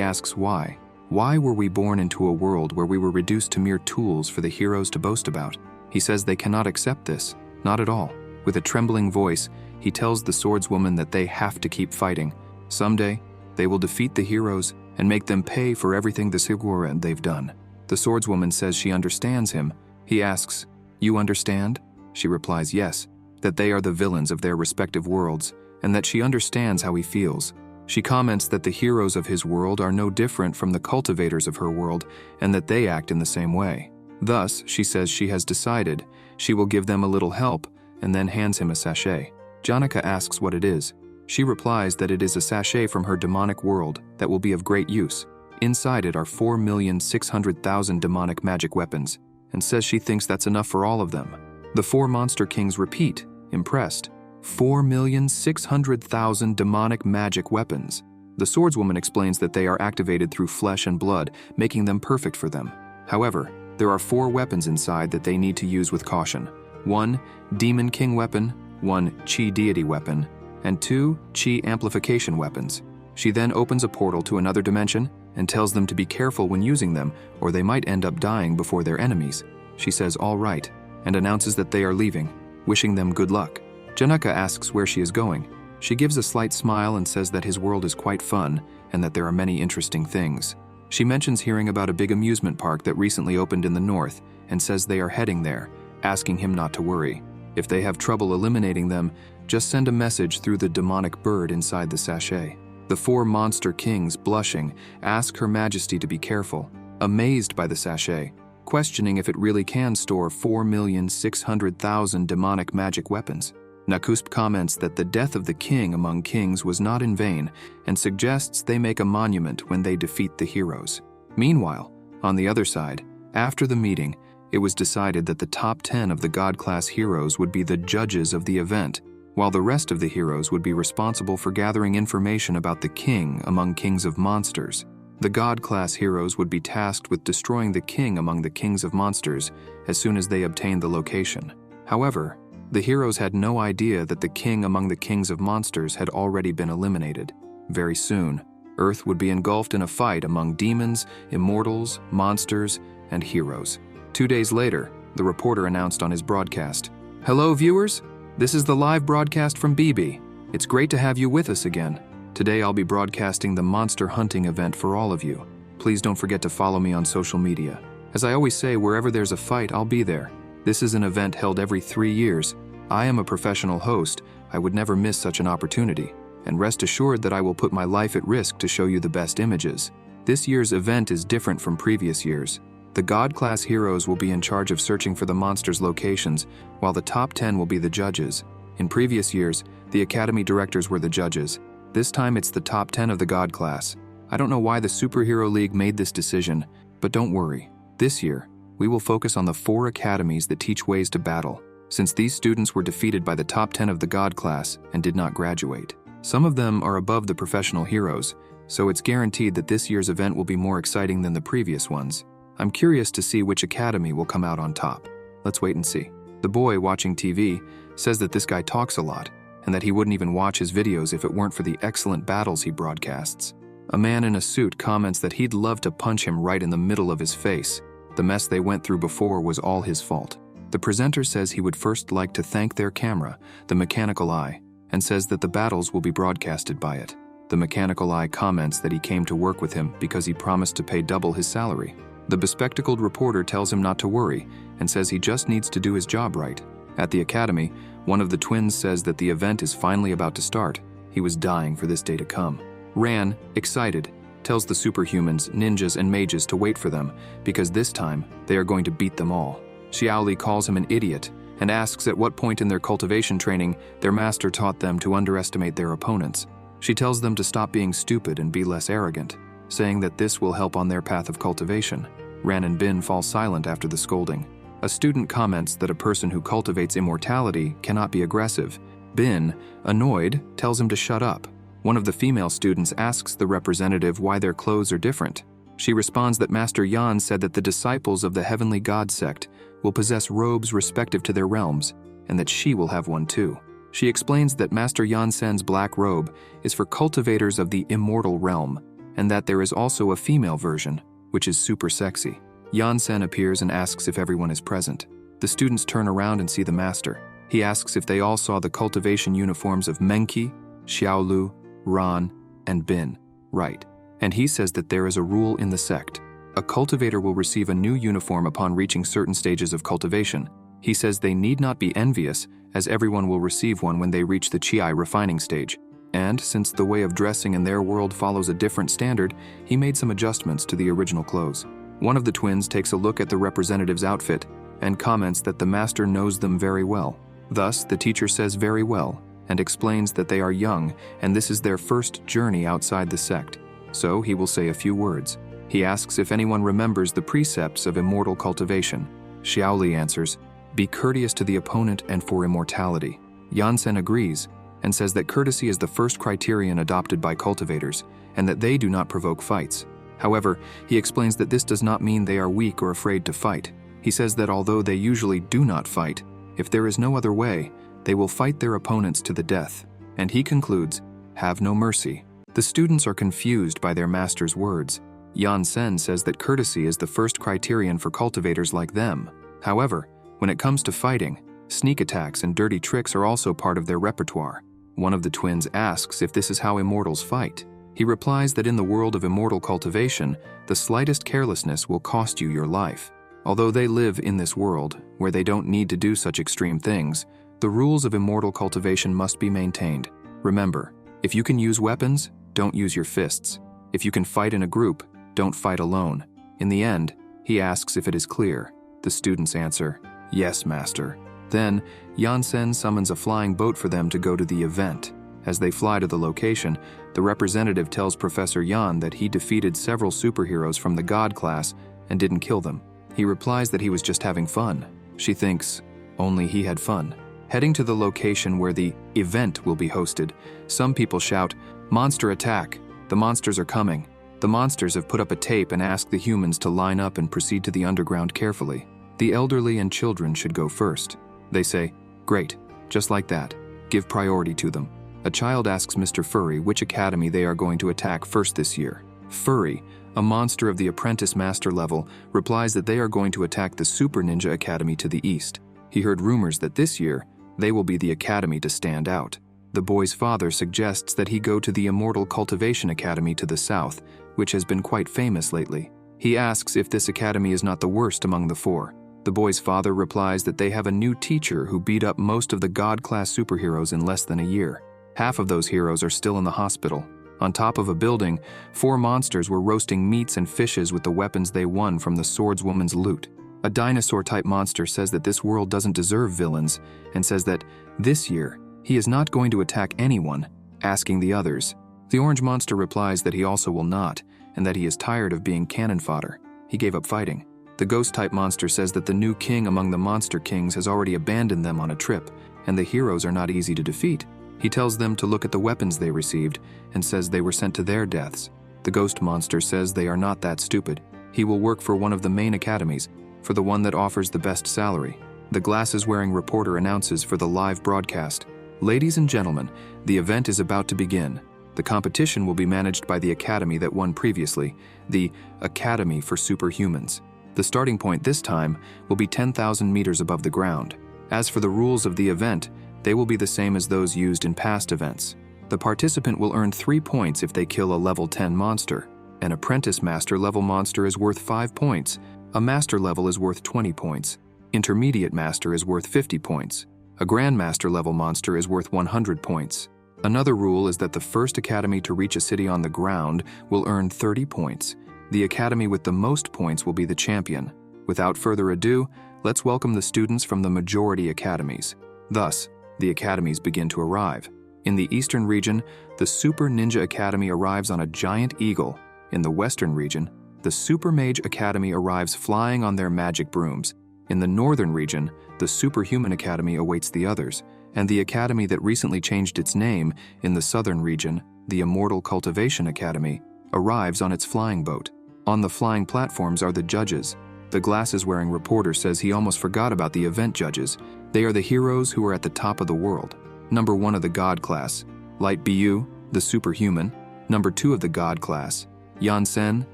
asks why. Why were we born into a world where we were reduced to mere tools for the heroes to boast about? He says they cannot accept this, not at all. With a trembling voice, he tells the swordswoman that they have to keep fighting. Someday, they will defeat the heroes and make them pay for everything the Sigura they've done. The swordswoman says she understands him. He asks, "You understand?" She replies yes, that they are the villains of their respective worlds, and that she understands how he feels. She comments that the heroes of his world are no different from the cultivators of her world, and that they act in the same way. Thus, she says she has decided she will give them a little help, and then hands him a sachet. Janaka asks what it is. She replies that it is a sachet from her demonic world that will be of great use. Inside it are 4,600,000 demonic magic weapons, and says she thinks that's enough for all of them. The 4 monster kings repeat, impressed. 4,600,000 demonic magic weapons. The swordswoman explains that they are activated through flesh and blood, making them perfect for them. However, there are 4 weapons inside that they need to use with caution. 1 Demon King weapon, 1 Chi Deity weapon, and 2 Chi amplification weapons. She then opens a portal to another dimension and tells them to be careful when using them, or they might end up dying before their enemies. She says all right, and announces that they are leaving, wishing them good luck. Janaka asks where she is going. She gives a slight smile and says that his world is quite fun and that there are many interesting things. She mentions hearing about a big amusement park that recently opened in the north and says they are heading there, asking him not to worry. If they have trouble eliminating them, just send a message through the demonic bird inside the sachet. The 4 monster kings, blushing, ask Her Majesty to be careful, amazed by the sachet, questioning if it really can store 4,600,000 demonic magic weapons. Nakusp comments that the death of the king among kings was not in vain and suggests they make a monument when they defeat the heroes. Meanwhile, on the other side, after the meeting, it was decided that the top 10 of the God-class heroes would be the judges of the event, while the rest of the heroes would be responsible for gathering information about the king among kings of monsters. The God-class heroes would be tasked with destroying the king among the kings of monsters as soon as they obtained the location. However, the heroes had no idea that the king among the kings of monsters had already been eliminated. Very soon, Earth would be engulfed in a fight among demons, immortals, monsters, and heroes. 2 days later, the reporter announced on his broadcast, "Hello, viewers. This is the live broadcast from BB. It's great to have you with us again. Today I'll be broadcasting the monster hunting event for all of you. Please don't forget to follow me on social media. As I always say, wherever there's a fight, I'll be there. This is an event held every 3 years. I am a professional host. I would never miss such an opportunity. And rest assured that I will put my life at risk to show you the best images. This year's event is different from previous years. The God-class heroes will be in charge of searching for the monsters' locations, while the top 10 will be the judges. In previous years, the Academy directors were the judges. This time it's the top 10 of the God class. I don't know why the Superhero League made this decision, but don't worry. This year, we will focus on the 4 academies that teach ways to battle, since these students were defeated by the top 10 of the God class and did not graduate. Some of them are above the professional heroes, so it's guaranteed that this year's event will be more exciting than the previous ones. I'm curious to see which academy will come out on top. Let's wait and see. The boy watching TV says that this guy talks a lot, and that he wouldn't even watch his videos if it weren't for the excellent battles he broadcasts. A man in a suit comments that he'd love to punch him right in the middle of his face. The mess they went through before was all his fault. The presenter says he would first like to thank their camera, the Mechanical Eye, and says that the battles will be broadcasted by it. The Mechanical Eye comments that he came to work with him because he promised to pay double his salary. The bespectacled reporter tells him not to worry and says he just needs to do his job right. At the academy, one of the twins says that the event is finally about to start. He was dying for this day to come. Ran, excited, tells the superhumans, ninjas, and mages to wait for them because this time they are going to beat them all. Xiaoli calls him an idiot and asks at what point in their cultivation training their master taught them to underestimate their opponents. She tells them to stop being stupid and be less arrogant, saying that this will help on their path of cultivation. Ran and Bin fall silent after the scolding. A student comments that a person who cultivates immortality cannot be aggressive. Bin, annoyed, tells him to shut up. One of the female students asks the representative why their clothes are different. She responds that Master Yan said that the disciples of the Heavenly God sect will possess robes respective to their realms, and that she will have one too. She explains that Master Yan-sen's black robe is for cultivators of the immortal realm, and that there is also a female version, which is super sexy. Yan-sen appears and asks if everyone is present. The students turn around and see the master. He asks if they all saw the cultivation uniforms of Menki, Xiaolu, Ran, and Bin. Right. And he says that there is a rule in the sect. A cultivator will receive a new uniform upon reaching certain stages of cultivation. He says they need not be envious, as everyone will receive one when they reach the Chi refining stage. And since the way of dressing in their world follows a different standard, he made some adjustments to the original clothes. One of the twins takes a look at the representative's outfit and comments that the master knows them very well. Thus, the teacher says very well and explains that they are young and this is their first journey outside the sect. So he will say a few words. He asks if anyone remembers the precepts of immortal cultivation. Xiaoli answers, "Be courteous to the opponent and for immortality." Yan-sen agrees and says that courtesy is the first criterion adopted by cultivators and that they do not provoke fights. However, he explains that this does not mean they are weak or afraid to fight. He says that although they usually do not fight, if there is no other way, they will fight their opponents to the death. And he concludes, "Have no mercy." The students are confused by their master's words. Yan-sen says that courtesy is the first criterion for cultivators like them. However, when it comes to fighting, sneak attacks and dirty tricks are also part of their repertoire. One of the twins asks if this is how immortals fight. He replies that in the world of immortal cultivation, the slightest carelessness will cost you your life. Although they live in this world, where they don't need to do such extreme things, the rules of immortal cultivation must be maintained. Remember, if you can use weapons, don't use your fists. If you can fight in a group, don't fight alone. In the end, he asks if it is clear. The students answer, "Yes, master." Then, Yansen summons a flying boat for them to go to the event. As they fly to the location, the representative tells Professor Yan that he defeated several superheroes from the God class and didn't kill them. He replies that he was just having fun. She thinks only he had fun. Heading to the location where the event will be hosted, some people shout, "Monster attack! The monsters are coming." The monsters have put up a tape and ask the humans to line up and proceed to the underground carefully. The elderly and children should go first. They say, "Great, just like that. Give priority to them." A child asks Mr. Furry which academy they are going to attack first this year. Furry, a monster of the apprentice master level, replies that they are going to attack the Super Ninja Academy to the east. He heard rumors that this year, they will be the academy to stand out. The boy's father suggests that he go to the Immortal Cultivation Academy to the south, which has been quite famous lately. He asks if this academy is not the worst among the four. The boy's father replies that they have a new teacher who beat up most of the God-class superheroes in less than a year. Half of those heroes are still in the hospital. On top of a building, 4 monsters were roasting meats and fishes with the weapons they won from the swordswoman's loot. A dinosaur-type monster says that this world doesn't deserve villains, and says that this year, he is not going to attack anyone, asking the others. The orange monster replies that he also will not, and that he is tired of being cannon fodder. He gave up fighting. The ghost-type monster says that the new king among the monster kings has already abandoned them on a trip, and the heroes are not easy to defeat. He tells them to look at the weapons they received, and says they were sent to their deaths. The ghost monster says they are not that stupid. He will work for one of the main academies, for the one that offers the best salary. The glasses-wearing reporter announces for the live broadcast, "Ladies and gentlemen, the event is about to begin. The competition will be managed by the academy that won previously, the Academy for Superhumans. The starting point this time will be 10,000 meters above the ground. As for the rules of the event, they will be the same as those used in past events. The participant will earn 3 points if they kill a level 10 monster. An apprentice master level monster is worth 5 points. A master level is worth 20 points. Intermediate master is worth 50 points. A grandmaster level monster is worth 100 points. Another rule is that the first academy to reach a city on the ground will earn 30 points. The academy with the most points will be the champion. Without further ado, let's welcome the students from the majority academies." Thus, the academies begin to arrive. In the eastern region, the Super Ninja Academy arrives on a giant eagle. In the western region, the Super Mage Academy arrives flying on their magic brooms. In the northern region, the Superhuman Academy awaits the others, and the academy that recently changed its name in the southern region, the Immortal Cultivation Academy, arrives on its flying boat. On the flying platforms are the judges. The glasses-wearing reporter says he almost forgot about the event judges. They are the heroes who are at the top of the world. Number 1 of the God class, Light Bu, the Superhuman. Number 2 of the God class, Yansen,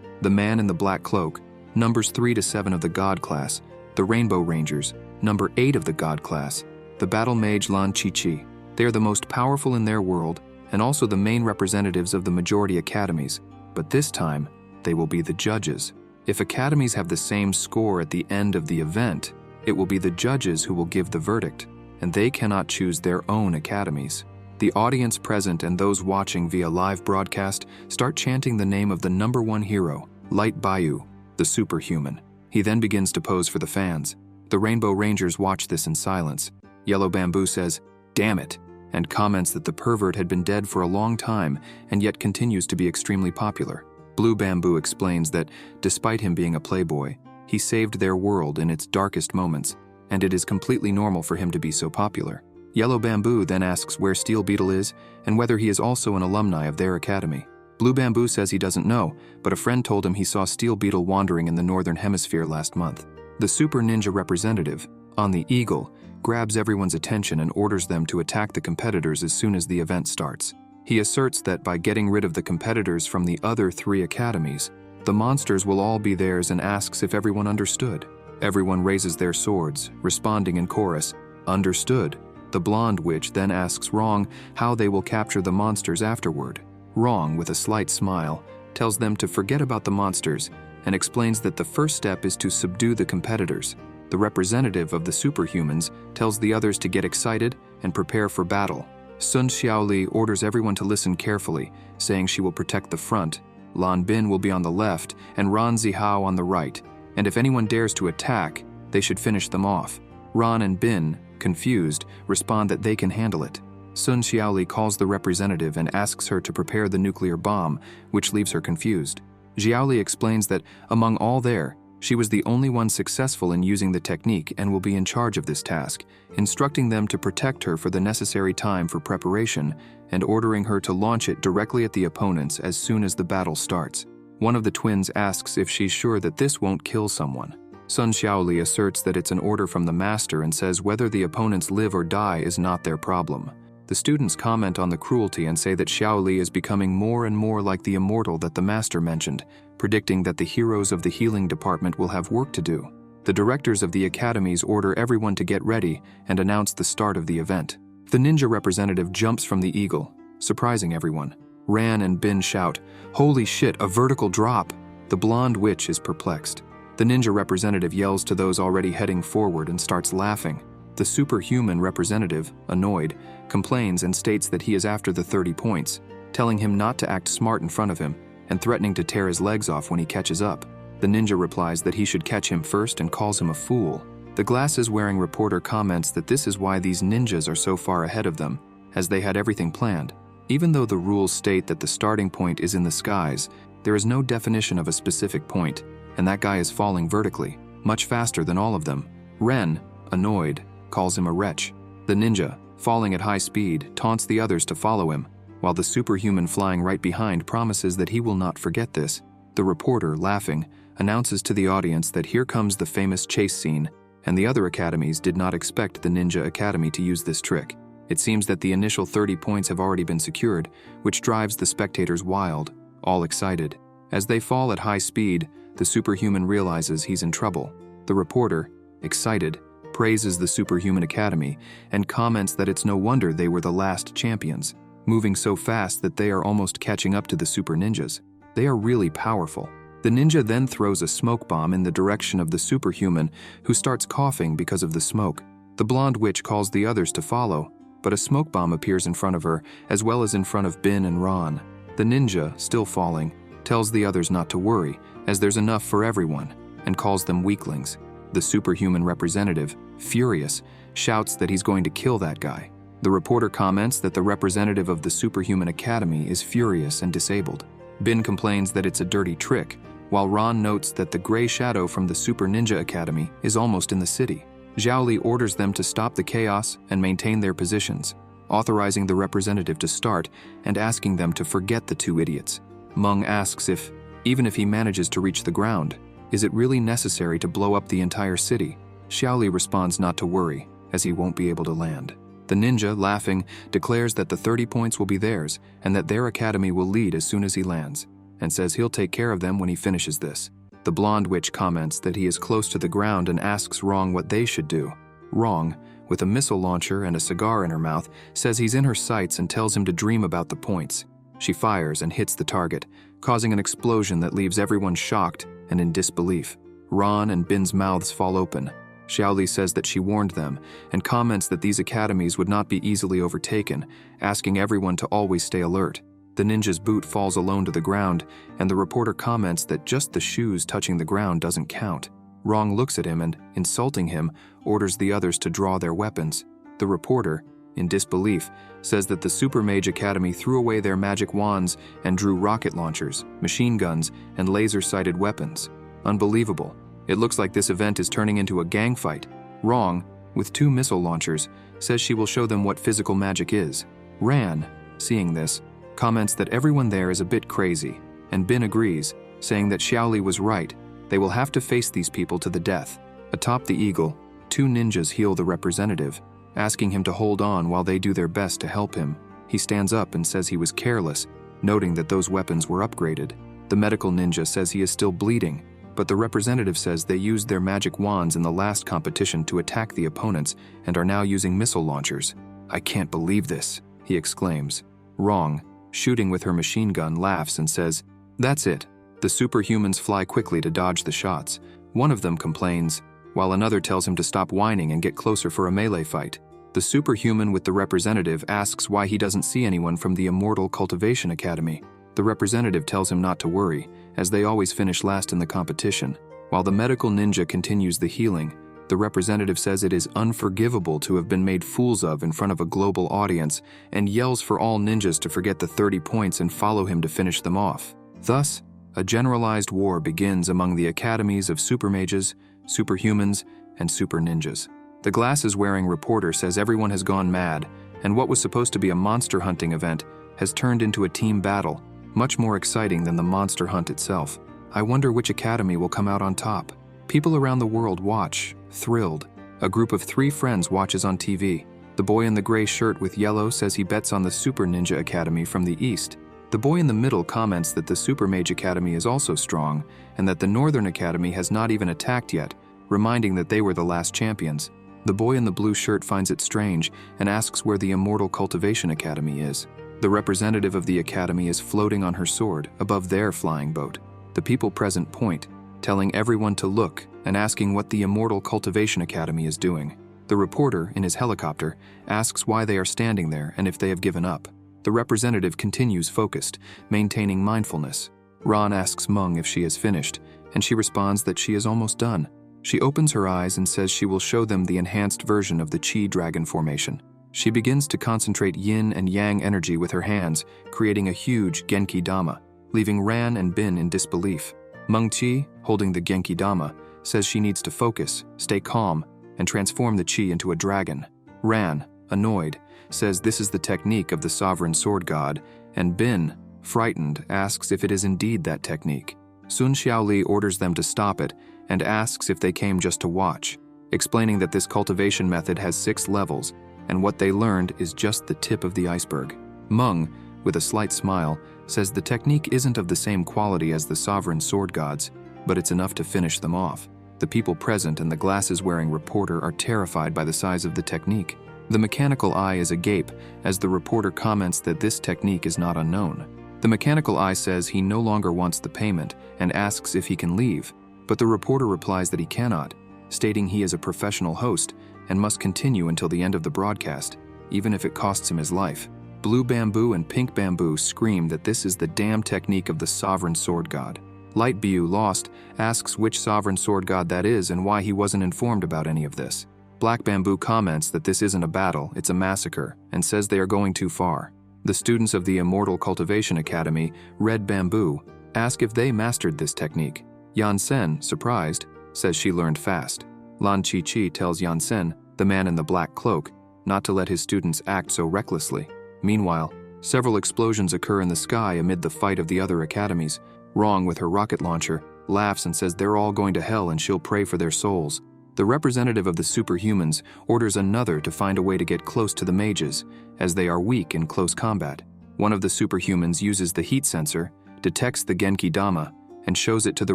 the Man in the Black Cloak. Numbers 3 to 7 of the God class, the Rainbow Rangers. Number 8 of the God class, the Battle Mage Lan Chi. They are the most powerful in their world, and also the main representatives of the majority academies. But this time, they will be the judges. If academies have the same score at the end of the event, it will be the judges who will give the verdict, and they cannot choose their own academies. The audience present and those watching via live broadcast start chanting the name of the number 1 hero, Light Bu, the Superhuman. He then begins to pose for the fans. The Rainbow Rangers watch this in silence. Yellow Bamboo says, "Damn it," and comments that the pervert had been dead for a long time and yet continues to be extremely popular. Blue Bamboo explains that, despite him being a playboy, he saved their world in its darkest moments, and it is completely normal for him to be so popular. Yellow Bamboo then asks where Steel Beetle is and whether he is also an alumni of their academy. Blue Bamboo says he doesn't know, but a friend told him he saw Steel Beetle wandering in the northern hemisphere last month. The Super Ninja representative, on the Eagle, grabs everyone's attention and orders them to attack the competitors as soon as the event starts. He asserts that by getting rid of the competitors from the other 3 academies, the monsters will all be theirs, and asks if everyone understood. Everyone raises their swords, responding in chorus, "Understood." The blonde witch then asks Rong how they will capture the monsters afterward. Rong, with a slight smile, tells them to forget about the monsters and explains that the first step is to subdue the competitors. The representative of the superhumans tells the others to get excited and prepare for battle. Sun Xiaoli orders everyone to listen carefully, saying she will protect the front. Lan Bin will be on the left and Ran Zihao on the right, and if anyone dares to attack, they should finish them off. Ran and Bin, confused, respond that they can handle it. Sun Xiaoli calls the representative and asks her to prepare the nuclear bomb, which leaves her confused. Xiaoli explains that, among all there, she was the only one successful in using the technique and will be in charge of this task, instructing them to protect her for the necessary time for preparation and ordering her to launch it directly at the opponents as soon as the battle starts. One of the twins asks if she's sure that this won't kill someone. Sun Xiaoli asserts that it's an order from the master and says whether the opponents live or die is not their problem. The students comment on the cruelty and say that Xiaoli is becoming more and more like the immortal that the master mentioned, predicting that the heroes of the healing department will have work to do. The directors of the academies order everyone to get ready and announce the start of the event. The ninja representative jumps from the eagle, surprising everyone. Ran and Bin shout, "Holy shit, a vertical drop!" The blonde witch is perplexed. The ninja representative yells to those already heading forward and starts laughing. The superhuman representative, annoyed, complains and states that he is after the 30 points, telling him not to act smart in front of him and threatening to tear his legs off when he catches up. The ninja replies that he should catch him first and calls him a fool. The glasses-wearing reporter comments that this is why these ninjas are so far ahead of them, as they had everything planned. Even though the rules state that the starting point is in the skies, there is no definition of a specific point, and that guy is falling vertically, much faster than all of them. Ren, annoyed, calls him a wretch. The ninja, falling at high speed, taunts the others to follow him, while the superhuman flying right behind promises that he will not forget this. The reporter, laughing, announces to the audience that here comes the famous chase scene, and the other academies did not expect the Ninja Academy to use this trick. It seems that the initial 30 points have already been secured, which drives the spectators wild, all excited. As they fall at high speed, the superhuman realizes he's in trouble. The reporter, excited, praises the Superhuman Academy and comments that it's no wonder they were the last champions, moving so fast that they are almost catching up to the super ninjas. They are really powerful. The ninja then throws a smoke bomb in the direction of the superhuman, who starts coughing because of the smoke. The blonde witch calls the others to follow, but a smoke bomb appears in front of her, as well as in front of Bin and Ron. The ninja, still falling, tells the others not to worry, as there's enough for everyone, and calls them weaklings. The superhuman representative, furious, shouts that he's going to kill that guy. The reporter comments that the representative of the Superhuman Academy is furious and disabled. Bin complains that it's a dirty trick, while Ron notes that the gray shadow from the Super Ninja Academy is almost in the city. Zhao Li orders them to stop the chaos and maintain their positions, authorizing the representative to start and asking them to forget the two idiots. Meng asks if, even if he manages to reach the ground, is it really necessary to blow up the entire city? Xiaoli responds not to worry, as he won't be able to land. The ninja, laughing, declares that the 30 points will be theirs and that their academy will lead as soon as he lands, and says he'll take care of them when he finishes this. The blonde witch comments that he is close to the ground and asks Rong what they should do. Rong, with a missile launcher and a cigar in her mouth, says he's in her sights and tells him to dream about the points. She fires and hits the target, causing an explosion that leaves everyone shocked and in disbelief. Ron and Bin's mouths fall open. Xiaoli says that she warned them and comments that these academies would not be easily overtaken, asking everyone to always stay alert. The ninja's boot falls alone to the ground, and the reporter comments that just the shoes touching the ground doesn't count. Rong looks at him and, insulting him, orders the others to draw their weapons. The reporter, in disbelief, says that the Super Mage Academy threw away their magic wands and drew rocket launchers, machine guns, and laser-sighted weapons. Unbelievable. It looks like this event is turning into a gang fight. Rong, with 2 missile launchers, says she will show them what physical magic is. Ran, seeing this, comments that everyone there is a bit crazy, and Bin agrees, saying that Xiaoli was right. They will have to face these people to the death. Atop the eagle, 2 ninjas heal the representative, asking him to hold on while they do their best to help him. He stands up and says he was careless, noting that those weapons were upgraded. The medical ninja says he is still bleeding, but the representative says they used their magic wands in the last competition to attack the opponents and are now using missile launchers. "I can't believe this," he exclaims. Wrong, shooting with her machine gun, laughs and says, "That's it." The superhumans fly quickly to dodge the shots. One of them complains, while another tells him to stop whining and get closer for a melee fight. The superhuman with the representative asks why he doesn't see anyone from the Immortal Cultivation Academy. The representative tells him not to worry, as they always finish last in the competition. While the medical ninja continues the healing, the representative says it is unforgivable to have been made fools of in front of a global audience and yells for all ninjas to forget the 30 points and follow him to finish them off. Thus, a generalized war begins among the academies of supermages, superhumans, and super ninjas. The glasses-wearing reporter says everyone has gone mad, and what was supposed to be a monster hunting event has turned into a team battle, much more exciting than the monster hunt itself. I wonder which academy will come out on top. People around the world watch, thrilled. A group of 3 friends watches on TV. The boy in the gray shirt with yellow says he bets on the Super Ninja Academy from the East. The boy in the middle comments that the Super Mage Academy is also strong, and that the Northern Academy has not even attacked yet, reminding that they were the last champions. The boy in the blue shirt finds it strange and asks where the Immortal Cultivation Academy is. The representative of the academy is floating on her sword above their flying boat. The people present point, telling everyone to look and asking what the Immortal Cultivation Academy is doing. The reporter, in his helicopter, asks why they are standing there and if they have given up. The representative continues focused, maintaining mindfulness. Ron asks Meng if she has finished, and she responds that she is almost done. She opens her eyes and says she will show them the enhanced version of the Chi Dragon formation. She begins to concentrate yin and yang energy with her hands, creating a huge Genki Dama, leaving Ran and Bin in disbelief. Meng Qi, holding the Genki Dama, says she needs to focus, stay calm, and transform the Qi into a dragon. Ran, annoyed, says this is the technique of the sovereign sword god, and Bin, frightened, asks if it is indeed that technique. Sun Xiaoli orders them to stop it and asks if they came just to watch, explaining that this cultivation method has 6 levels, and what they learned is just the tip of the iceberg. Meng, with a slight smile, says the technique isn't of the same quality as the sovereign sword gods, but it's enough to finish them off. The people present and the glasses-wearing reporter are terrified by the size of the technique. The mechanical eye is agape as the reporter comments that this technique is not unknown. The mechanical eye says he no longer wants the payment and asks if he can leave, but the reporter replies that he cannot, stating he is a professional host and must continue until the end of the broadcast, even if it costs him his life. Blue Bamboo and Pink Bamboo scream that this is the damn technique of the sovereign sword god. Light Bu, lost, asks which sovereign sword god that is and why he wasn't informed about any of this. Black Bamboo comments that this isn't a battle, it's a massacre, and says they are going too far. The students of the Immortal Cultivation Academy, Red Bamboo, ask if they mastered this technique. Yan Sen, surprised, says she learned fast. Lan Chi Chi tells Yan Sen, the man in the black cloak, not to let his students act so recklessly. Meanwhile, several explosions occur in the sky amid the fight of the other academies. Wrong, with her rocket launcher, laughs and says they're all going to hell and she'll pray for their souls. The representative of the superhumans orders another to find a way to get close to the mages, as they are weak in close combat. One of the superhumans uses the heat sensor, detects the Genki Dama, and shows it to the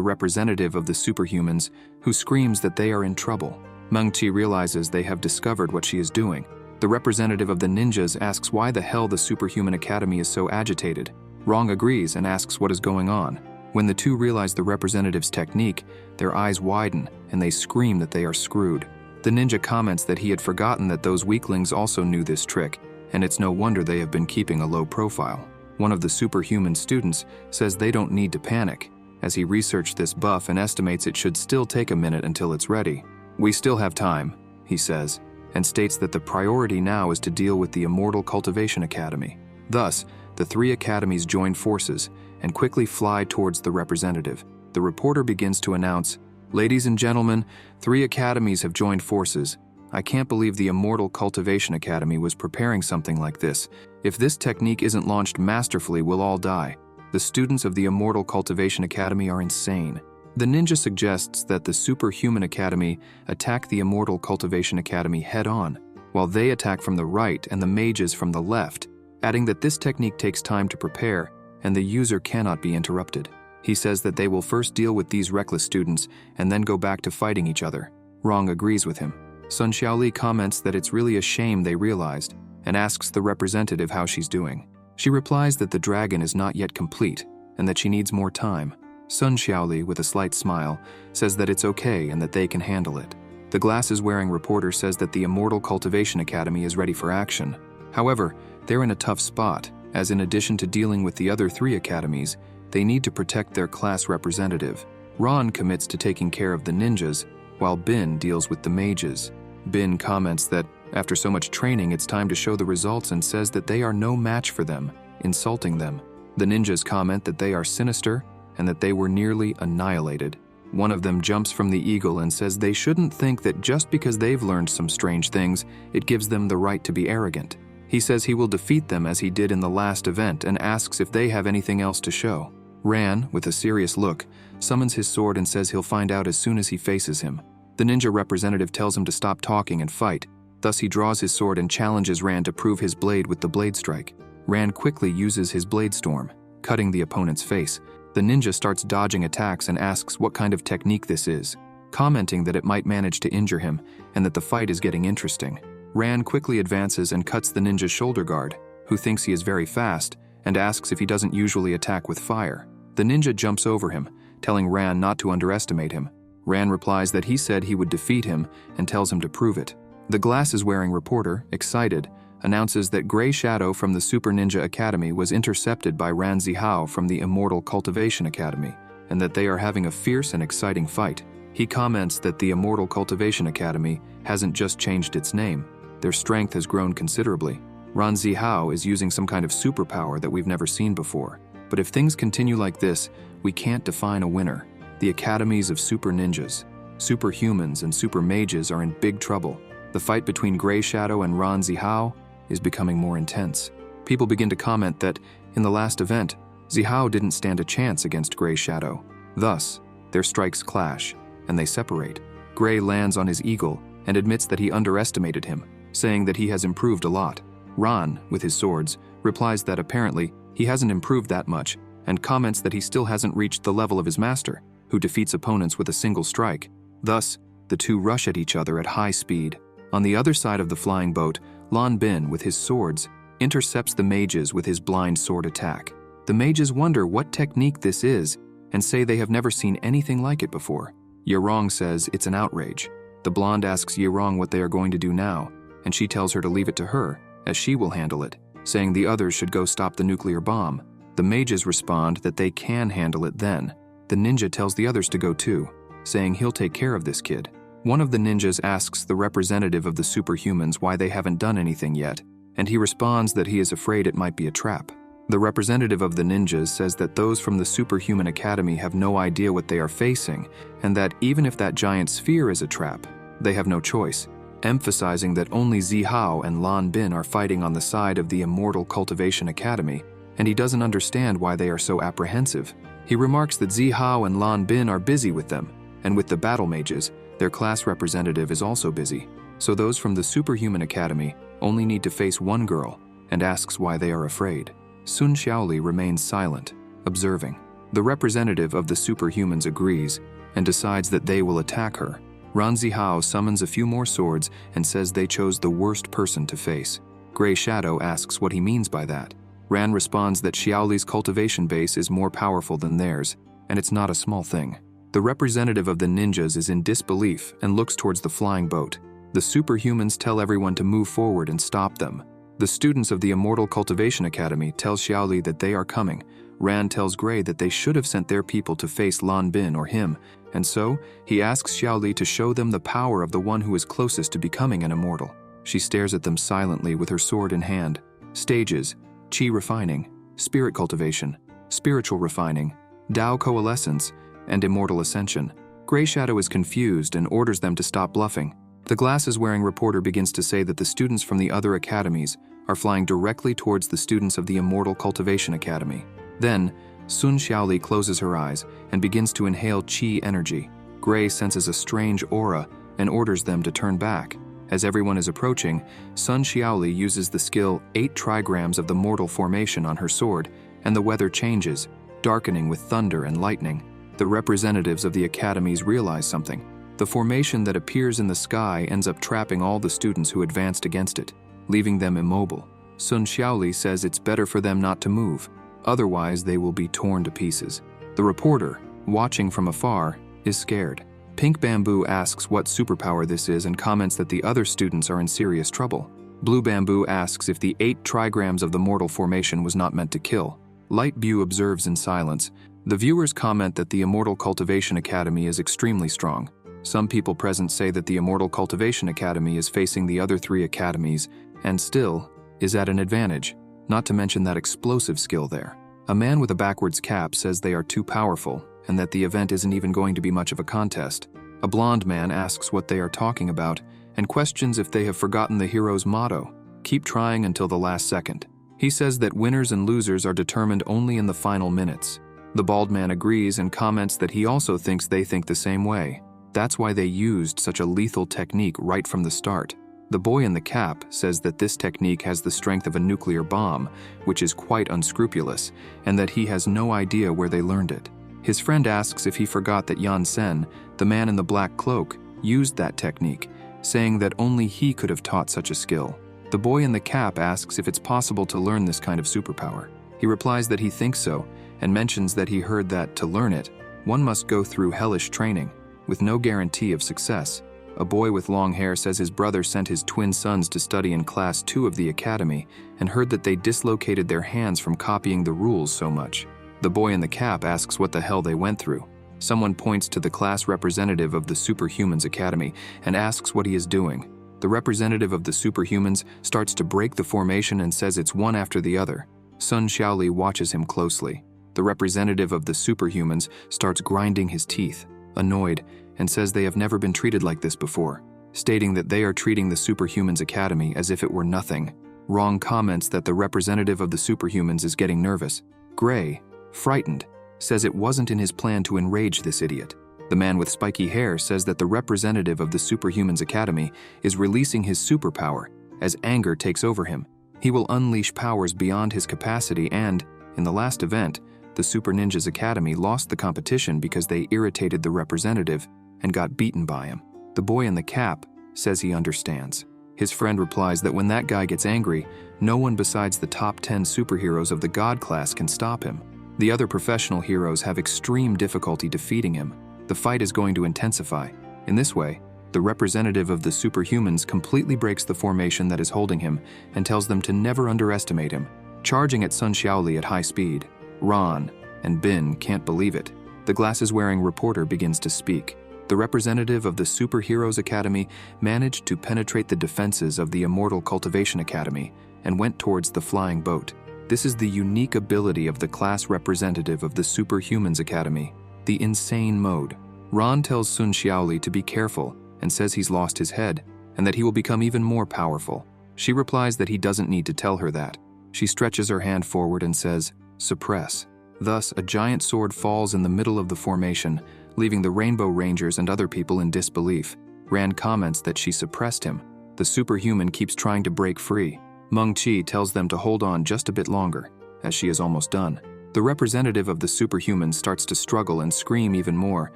representative of the superhumans, who screams that they are in trouble. Meng Qi realizes they have discovered what she is doing. The representative of the ninjas asks why the hell the Superhuman Academy is so agitated. Wrong agrees and asks what is going on. When the two realize the representative's technique, their eyes widen and they scream that they are screwed. The ninja comments that he had forgotten that those weaklings also knew this trick, and it's no wonder they have been keeping a low profile. One of the superhuman students says they don't need to panic, as he researched this buff and estimates it should still take a minute until it's ready. We still have time, he says, and states that the priority now is to deal with the Immortal Cultivation Academy. Thus, the 3 academies join forces and quickly fly towards the representative. The reporter begins to announce, "Ladies and gentlemen, 3 academies have joined forces. I can't believe the Immortal Cultivation Academy was preparing something like this. If this technique isn't launched masterfully, we'll all die. The students of the Immortal Cultivation Academy are insane." The ninja suggests that the Superhuman Academy attack the Immortal Cultivation Academy head-on, while they attack from the right and the mages from the left, adding that this technique takes time to prepare and the user cannot be interrupted. He says that they will first deal with these reckless students and then go back to fighting each other. Rong agrees with him. Sun Xiaoli comments that it's really a shame they realized and asks the representative how she's doing. She replies that the dragon is not yet complete and that she needs more time. Sun Xiaoli, with a slight smile, says that it's okay and that they can handle it. The glasses-wearing reporter says that the Immortal Cultivation Academy is ready for action. However, they're in a tough spot, as in addition to dealing with the other 3 academies, they need to protect their class representative. Ron commits to taking care of the ninjas, while Bin deals with the mages. Bin comments that after so much training, it's time to show the results and says that they are no match for them, insulting them. The ninjas comment that they are sinister and that they were nearly annihilated. One of them jumps from the eagle and says they shouldn't think that just because they've learned some strange things, it gives them the right to be arrogant. He says he will defeat them as he did in the last event and asks if they have anything else to show. Ran, with a serious look, summons his sword and says he'll find out as soon as he faces him. The ninja representative tells him to stop talking and fight. Thus he draws his sword and challenges Ran to prove his blade with the blade strike. Ran quickly uses his blade storm, cutting the opponent's face. The ninja starts dodging attacks and asks what kind of technique this is, commenting that it might manage to injure him and that the fight is getting interesting. Ran quickly advances and cuts the ninja's shoulder guard, who thinks he is very fast, and asks if he doesn't usually attack with fire. The ninja jumps over him, telling Ran not to underestimate him. Ran replies that he said he would defeat him and tells him to prove it. The glasses-wearing reporter, excited, announces that Gray Shadow from the Super Ninja Academy was intercepted by Ran Zihao from the Immortal Cultivation Academy, and that they are having a fierce and exciting fight. He comments that the Immortal Cultivation Academy hasn't just changed its name. Their strength has grown considerably. Ran Zihao is using some kind of superpower that we've never seen before. But if things continue like this, we can't define a winner. The academies of super ninjas, superhumans, and super mages are in big trouble. The fight between Gray Shadow and Ran Zihao is becoming more intense. People begin to comment that, in the last event, Zihao didn't stand a chance against Gray Shadow. Thus, their strikes clash, and they separate. Gray lands on his eagle and admits that he underestimated him, saying that he has improved a lot. Ran, with his swords, replies that apparently he hasn't improved that much, and comments that he still hasn't reached the level of his master, who defeats opponents with a single strike. Thus, the two rush at each other at high speed. On the other side of the flying boat, Lan Bin, with his swords, intercepts the mages with his blind sword attack. The mages wonder what technique this is and say they have never seen anything like it before. Yerong says it's an outrage. The blonde asks Yerong what they are going to do now, and she tells her to leave it to her, as she will handle it, saying the others should go stop the nuclear bomb. The mages respond that they can handle it then. The ninja tells the others to go too, saying he'll take care of this kid. One of the ninjas asks the representative of the superhumans why they haven't done anything yet, and he responds that he is afraid it might be a trap. The representative of the ninjas says that those from the Superhuman Academy have no idea what they are facing, and that even if that giant sphere is a trap, they have no choice, emphasizing that only Zihao and Lan Bin are fighting on the side of the Immortal Cultivation Academy, and he doesn't understand why they are so apprehensive. He remarks that Zihao and Lan Bin are busy with them, and with the battle mages, their class representative is also busy. So those from the Superhuman Academy only need to face one girl, and asks why they are afraid. Sun Xiaoli remains silent, observing. The representative of the superhumans agrees, and decides that they will attack her. Ran Zihao summons a few more swords and says they chose the worst person to face. Gray Shadow asks what he means by that. Ran responds that Xiaoli's cultivation base is more powerful than theirs, and it's not a small thing. The representative of the ninjas is in disbelief and looks towards the flying boat. The superhumans tell everyone to move forward and stop them. The students of the Immortal Cultivation Academy tell Xiaoli that they are coming. Ran tells Gray that they should have sent their people to face Lan Bin or him, and so he asks Xiaoli to show them the power of the one who is closest to becoming an immortal. She stares at them silently with her sword in hand. Stages: Qi refining, spirit cultivation, spiritual refining, Tao coalescence, and immortal ascension. Gray Shadow is confused and orders them to stop bluffing. The glasses-wearing reporter begins to say that the students from the other academies are flying directly towards the students of the Immortal Cultivation Academy. Then, Sun Xiaoli closes her eyes and begins to inhale Qi energy. Gray senses a strange aura and orders them to turn back. As everyone is approaching, Sun Xiaoli uses the skill 8 trigrams of the mortal formation on her sword, and the weather changes. darkening with thunder and lightning. The representatives of the academies realize something. The formation that appears in the sky ends up trapping all the students who advanced against it, leaving them immobile. Sun Xiaoli says it's better for them not to move, otherwise they will be torn to pieces. The reporter, watching from afar, is scared. Pink Bamboo asks what superpower this is and comments that the other students are in serious trouble. Blue Bamboo asks if the 8 trigrams of the mortal formation was not meant to kill. Light Blue observes in silence. The viewers comment that the Immortal Cultivation Academy is extremely strong. Some people present say that the Immortal Cultivation Academy is facing the other 3 academies and still is at an advantage, not to mention that explosive skill there. A man with a backwards cap says they are too powerful and that the event isn't even going to be much of a contest. A blonde man asks what they are talking about and questions if they have forgotten the hero's motto, keep trying until the last second. He says that winners and losers are determined only in the final minutes. The bald man agrees and comments that he also thinks they think the same way. That's why they used such a lethal technique right from the start. The boy in the cap says that this technique has the strength of a nuclear bomb, which is quite unscrupulous, and that he has no idea where they learned it. His friend asks if he forgot that Yan Sen, the man in the black cloak, used that technique, saying that only he could have taught such a skill. The boy in the cap asks if it's possible to learn this kind of superpower. He replies that he thinks so, and mentions that he heard that, to learn it, one must go through hellish training, with no guarantee of success. A boy with long hair says his brother sent his twin sons to study in Class 2 of the academy, and heard that they dislocated their hands from copying the rules so much. The boy in the cap asks what the hell they went through. Someone points to the class representative of the Superhumans Academy and asks what he is doing. The representative of the Superhumans starts to break the formation and says it's one after the other. Sun Xiaoli watches him closely. The representative of the Superhumans starts grinding his teeth, annoyed, and says they have never been treated like this before, stating that they are treating the Superhumans Academy as if it were nothing. Wrong comments that the representative of the Superhumans is getting nervous. Gray, frightened, says it wasn't in his plan to enrage this idiot. The man with spiky hair says that the representative of the Superhumans Academy is releasing his superpower as anger takes over him. He will unleash powers beyond his capacity and, in the last event, the Super Ninjas Academy lost the competition because they irritated the representative and got beaten by him. The boy in the cap says he understands. His friend replies that when that guy gets angry, no one besides the top 10 superheroes of the God class can stop him. The other professional heroes have extreme difficulty defeating him. The fight is going to intensify. In this way, the representative of the Superhumans completely breaks the formation that is holding him and tells them to never underestimate him, charging at Sun Xiaoli at high speed. Ron and Bin can't believe it. The glasses-wearing reporter begins to speak. The representative of the Superheroes Academy managed to penetrate the defenses of the Immortal Cultivation Academy and went towards the flying boat. This is the unique ability of the class representative of the Superhumans Academy, the insane mode. Ron tells Sun Xiaoli to be careful and says he's lost his head and that he will become even more powerful. She replies that he doesn't need to tell her that. She stretches her hand forward and says, "Suppress." Thus, a giant sword falls in the middle of the formation, leaving the Rainbow Rangers and other people in disbelief. Rand comments that she suppressed him. The superhuman keeps trying to break free. Meng Qi tells them to hold on just a bit longer, as she is almost done. The representative of the superhuman starts to struggle and scream even more,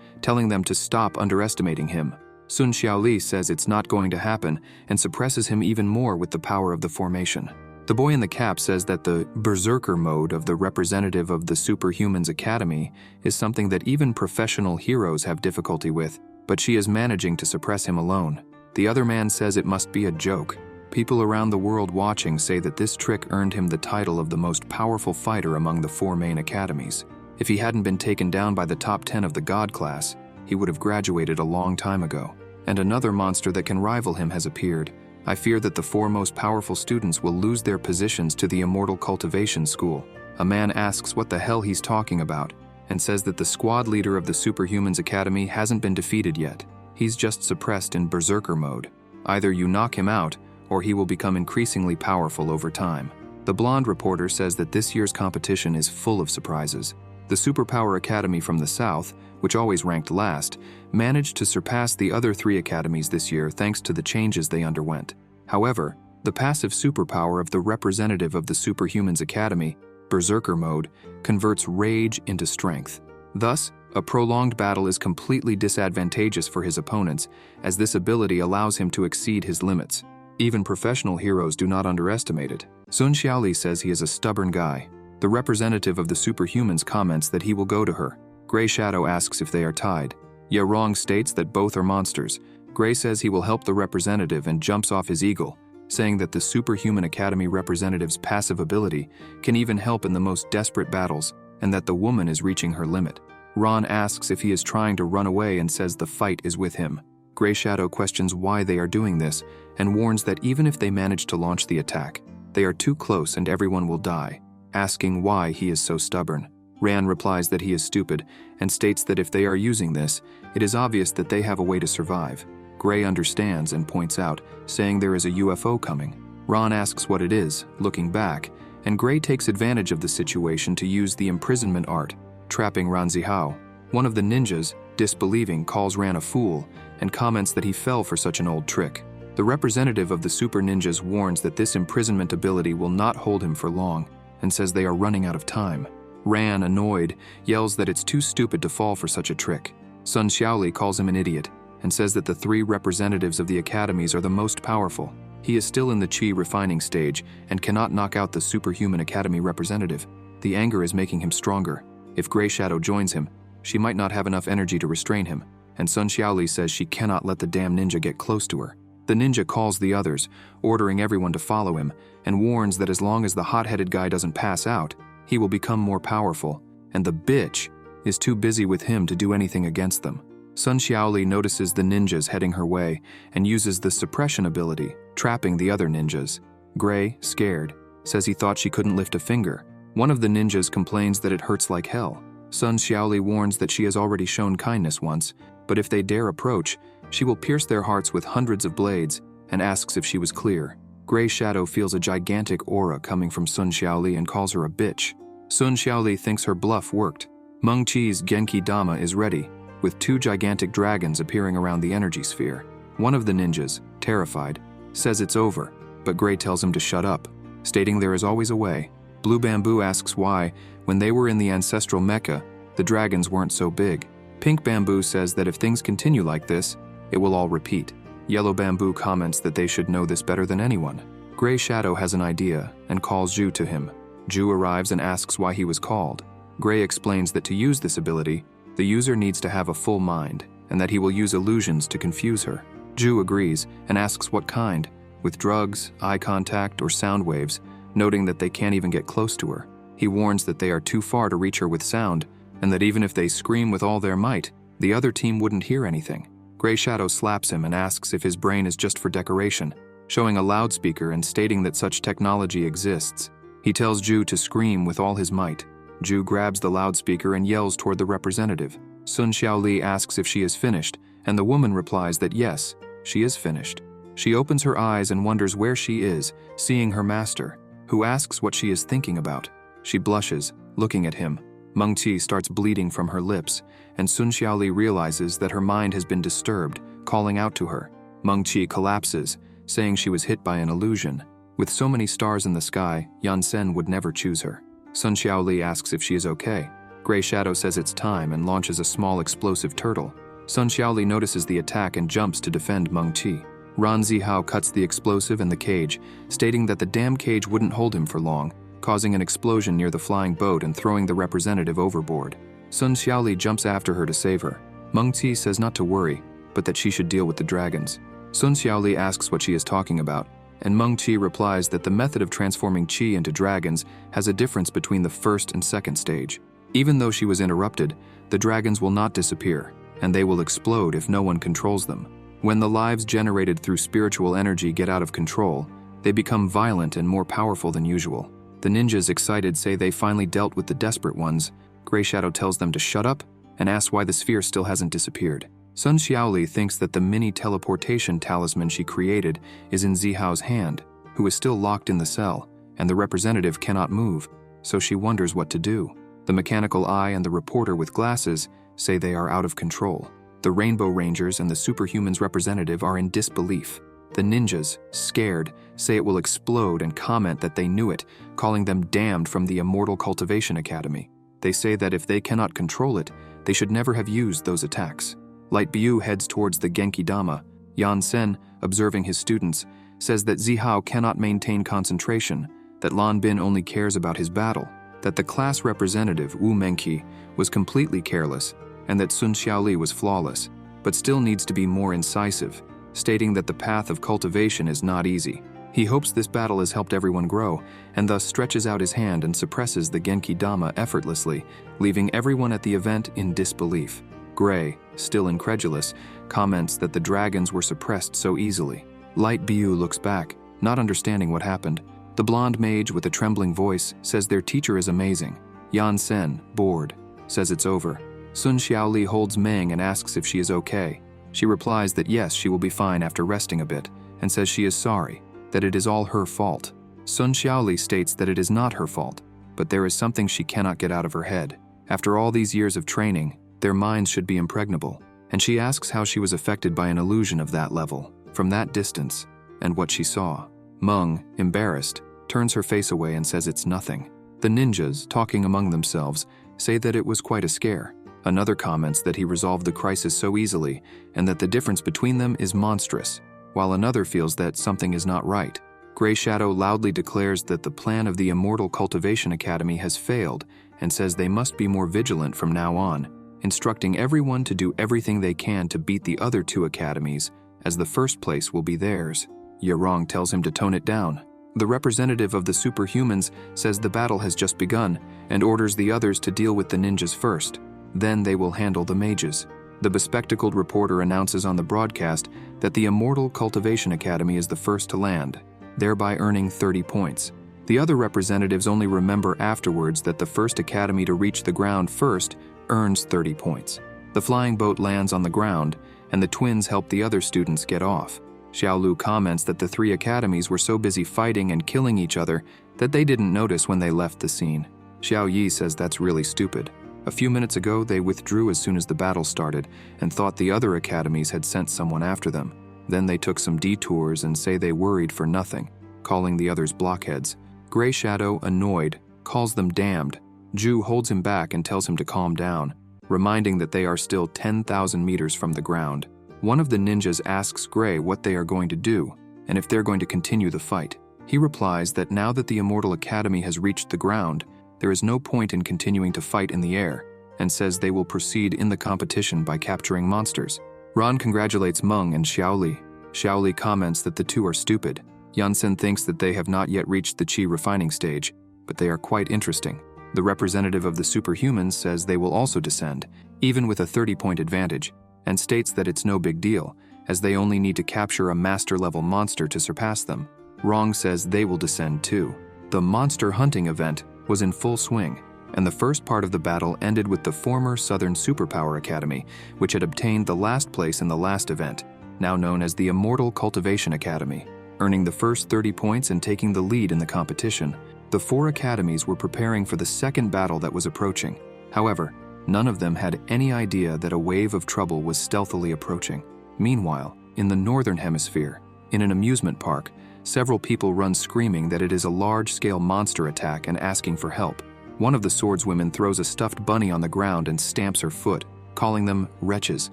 telling them to stop underestimating him. Sun Xiaoli says it's not going to happen and suppresses him even more with the power of the formation. The boy in the cap says that the berserker mode of the representative of the Superhumans Academy is something that even professional heroes have difficulty with, but she is managing to suppress him alone. The other man says it must be a joke. People around the world watching say that this trick earned him the title of the most powerful fighter among the 4 main academies. If he hadn't been taken down by the top 10 of the God class, he would have graduated a long time ago. And another monster that can rival him has appeared. I fear that the 4 most powerful students will lose their positions to the Immortal Cultivation School. A man asks what the hell he's talking about, and says that the squad leader of the Superhumans Academy hasn't been defeated yet. He's just suppressed in berserker mode. Either you knock him out, or he will become increasingly powerful over time. The blonde reporter says that this year's competition is full of surprises. The Superpower Academy from the South, which always ranked last, managed to surpass the other 3 academies this year thanks to the changes they underwent. However, the passive superpower of the representative of the Superhumans Academy berserker mode, converts rage into strength. Thus, a prolonged battle is completely disadvantageous for his opponents, as this ability allows him to exceed his limits. Even professional heroes do not underestimate it. Sun Xiaoli says he is a stubborn guy. The representative of the superhumans comments that he will go to her. Gray Shadow asks if they are tied. Ye Rong states that both are monsters. Gray says he will help the representative and jumps off his eagle, saying that the Superhuman Academy representative's passive ability can even help in the most desperate battles, and that the woman is reaching her limit. Ron asks if he is trying to run away and says the fight is with him. Gray Shadow questions why they are doing this and warns that even if they manage to launch the attack, they are too close and everyone will die, asking why he is so stubborn. Ran replies that he is stupid and states that if they are using this, it is obvious that they have a way to survive. Gray understands and points out, saying there is a UFO coming. Ron asks what it is, looking back, and Gray takes advantage of the situation to use the imprisonment art, trapping Ran Zihao. One of the ninjas, disbelieving, calls Ran a fool and comments that he fell for such an old trick. The representative of the super ninjas warns that this imprisonment ability will not hold him for long and says they are running out of time. Ran, annoyed, yells that it's too stupid to fall for such a trick. Sun Xiaoli calls him an idiot and says that the 3 representatives of the academies are the most powerful. He is still in the Qi refining stage and cannot knock out the Superhuman Academy representative. The anger is making him stronger. If Gray Shadow joins him, she might not have enough energy to restrain him, and Sun Xiaoli says she cannot let the damn ninja get close to her. The ninja calls the others, ordering everyone to follow him, and warns that as long as the hot-headed guy doesn't pass out, he will become more powerful, and the bitch is too busy with him to do anything against them. Sun Xiaoli notices the ninjas heading her way and uses the suppression ability, trapping the other ninjas. Gray, scared, says he thought she couldn't lift a finger. One of the ninjas complains that it hurts like hell. Sun Xiaoli warns that she has already shown kindness once, but if they dare approach, she will pierce their hearts with hundreds of blades and asks if she was clear. Gray Shadow feels a gigantic aura coming from Sun Xiaoli and calls her a bitch. Sun Xiaoli thinks her bluff worked. Meng Qi's Genki Dama is ready, with 2 gigantic dragons appearing around the energy sphere. One of the ninjas, terrified, says it's over, but Gray tells him to shut up, stating there is always a way. Blue Bamboo asks why, when they were in the ancestral Mecca, the dragons weren't so big. Pink Bamboo says that if things continue like this, it will all repeat. Yellow Bamboo comments that they should know this better than anyone. Gray Shadow has an idea and calls Zhu to him. Zhu arrives and asks why he was called. Gray explains that to use this ability, the user needs to have a full mind, and that he will use illusions to confuse her. Zhu agrees and asks what kind, with drugs, eye contact, or sound waves, noting that they can't even get close to her. He warns that they are too far to reach her with sound, and that even if they scream with all their might, the other team wouldn't hear anything. Gray Shadow slaps him and asks if his brain is just for decoration, showing a loudspeaker and stating that such technology exists. He tells Zhu to scream with all his might. Zhu grabs the loudspeaker and yells toward the representative. Sun Xiaoli asks if she is finished, and the woman replies that yes, she is finished. She opens her eyes and wonders where she is, seeing her master, who asks what she is thinking about. She blushes, looking at him. Meng Qi starts bleeding from her lips, and Sun Xiaoli realizes that her mind has been disturbed, calling out to her. Meng Qi collapses, saying she was hit by an illusion. With so many stars in the sky, Yan Sen would never choose her. Sun Xiaoli asks if she is okay. Gray Shadow says it's time and launches a small explosive turtle. Sun Xiaoli notices the attack and jumps to defend Meng Qi. Ran Zihao cuts the explosive in the cage, stating that the damn cage wouldn't hold him for long, causing an explosion near the flying boat and throwing the representative overboard. Sun Xiaoli jumps after her to save her. Meng Qi says not to worry, but that she should deal with the dragons. Sun Xiaoli asks what she is talking about, and Meng Qi replies that the method of transforming Qi into dragons has a difference between the first and second stage. Even though she was interrupted, the dragons will not disappear, and they will explode if no one controls them. When the lives generated through spiritual energy get out of control, they become violent and more powerful than usual. The ninjas, excited, say they finally dealt with the desperate ones. Gray Shadow tells them to shut up and asks why the sphere still hasn't disappeared. Sun Xiaoli thinks that the mini teleportation talisman she created is in Zihao's hand, who is still locked in the cell, and the representative cannot move, so she wonders what to do. The mechanical eye and the reporter with glasses say they are out of control. The Rainbow Rangers and the Superhumans representative are in disbelief. The ninjas, scared, say it will explode and comment that they knew it, calling them damned from the Immortal Cultivation Academy. They say that if they cannot control it, they should never have used those attacks. Light Byu heads towards the Genki Dama. Yan Sen, observing his students, says that Zihao cannot maintain concentration, that Lan Bin only cares about his battle, that the class representative, Wu Menqi, was completely careless, and that Sun Xiaoli was flawless, but still needs to be more incisive, stating that the path of cultivation is not easy. He hopes this battle has helped everyone grow, and thus stretches out his hand and suppresses the Genki Dama effortlessly, leaving everyone at the event in disbelief. Gray, still incredulous, comments that the dragons were suppressed so easily. Light Byu looks back, not understanding what happened. The blonde mage with a trembling voice says their teacher is amazing. Yan Sen, bored, says it's over. Sun Xiaoli holds Meng and asks if she is okay. She replies that yes, she will be fine after resting a bit, and says she is sorry, that it is all her fault. Sun Xiaoli states that it is not her fault, but there is something she cannot get out of her head. After all these years of training, their minds should be impregnable, and she asks how she was affected by an illusion of that level, from that distance, and what she saw. Meng, embarrassed, turns her face away and says it's nothing. The ninjas, talking among themselves, say that it was quite a scare. Another comments that he resolved the crisis so easily, and that the difference between them is monstrous, while another feels that something is not right. Gray Shadow loudly declares that the plan of the Immortal Cultivation Academy has failed, and says they must be more vigilant from now on, instructing everyone to do everything they can to beat the other two academies, as the first place will be theirs. Yerong tells him to tone it down. The representative of the superhumans says the battle has just begun, and orders the others to deal with the ninjas first. Then they will handle the mages. The bespectacled reporter announces on the broadcast that the Immortal Cultivation Academy is the first to land, thereby earning 30 points. The other representatives only remember afterwards that the first academy to reach the ground first earns 30 points. The flying boat lands on the ground, and the twins help the other students get off. Xiaolu comments that the three academies were so busy fighting and killing each other that they didn't notice when they left the scene. Xiao Yi says that's really stupid. A few minutes ago, they withdrew as soon as the battle started and thought the other academies had sent someone after them. Then they took some detours and say they worried for nothing, calling the others blockheads. Gray Shadow, annoyed, calls them damned. Ju holds him back and tells him to calm down, reminding that they are still 10,000 meters from the ground. One of the ninjas asks Gray what they are going to do and if they're going to continue the fight. He replies that now that the Immortal Academy has reached the ground, there is no point in continuing to fight in the air, and says they will proceed in the competition by capturing monsters. Ran congratulates Meng and Xiaoli. Xiaoli comments that the two are stupid. Yansen thinks that they have not yet reached the Qi refining stage, but they are quite interesting. The representative of the superhumans says they will also descend, even with a 30-point advantage, and states that it's no big deal, as they only need to capture a master-level monster to surpass them. Rong says they will descend too. The monster hunting event was in full swing, and the first part of the battle ended with the former Southern Superpower Academy, which had obtained the last place in the last event, now known as the Immortal Cultivation Academy, earning the first 30 points and taking the lead in the competition. The four academies were preparing for the second battle that was approaching. However, none of them had any idea that a wave of trouble was stealthily approaching. Meanwhile, in the Northern Hemisphere, in an amusement park, several people run screaming that it is a large-scale monster attack and asking for help. One of the swordswomen throws a stuffed bunny on the ground and stamps her foot, calling them wretches.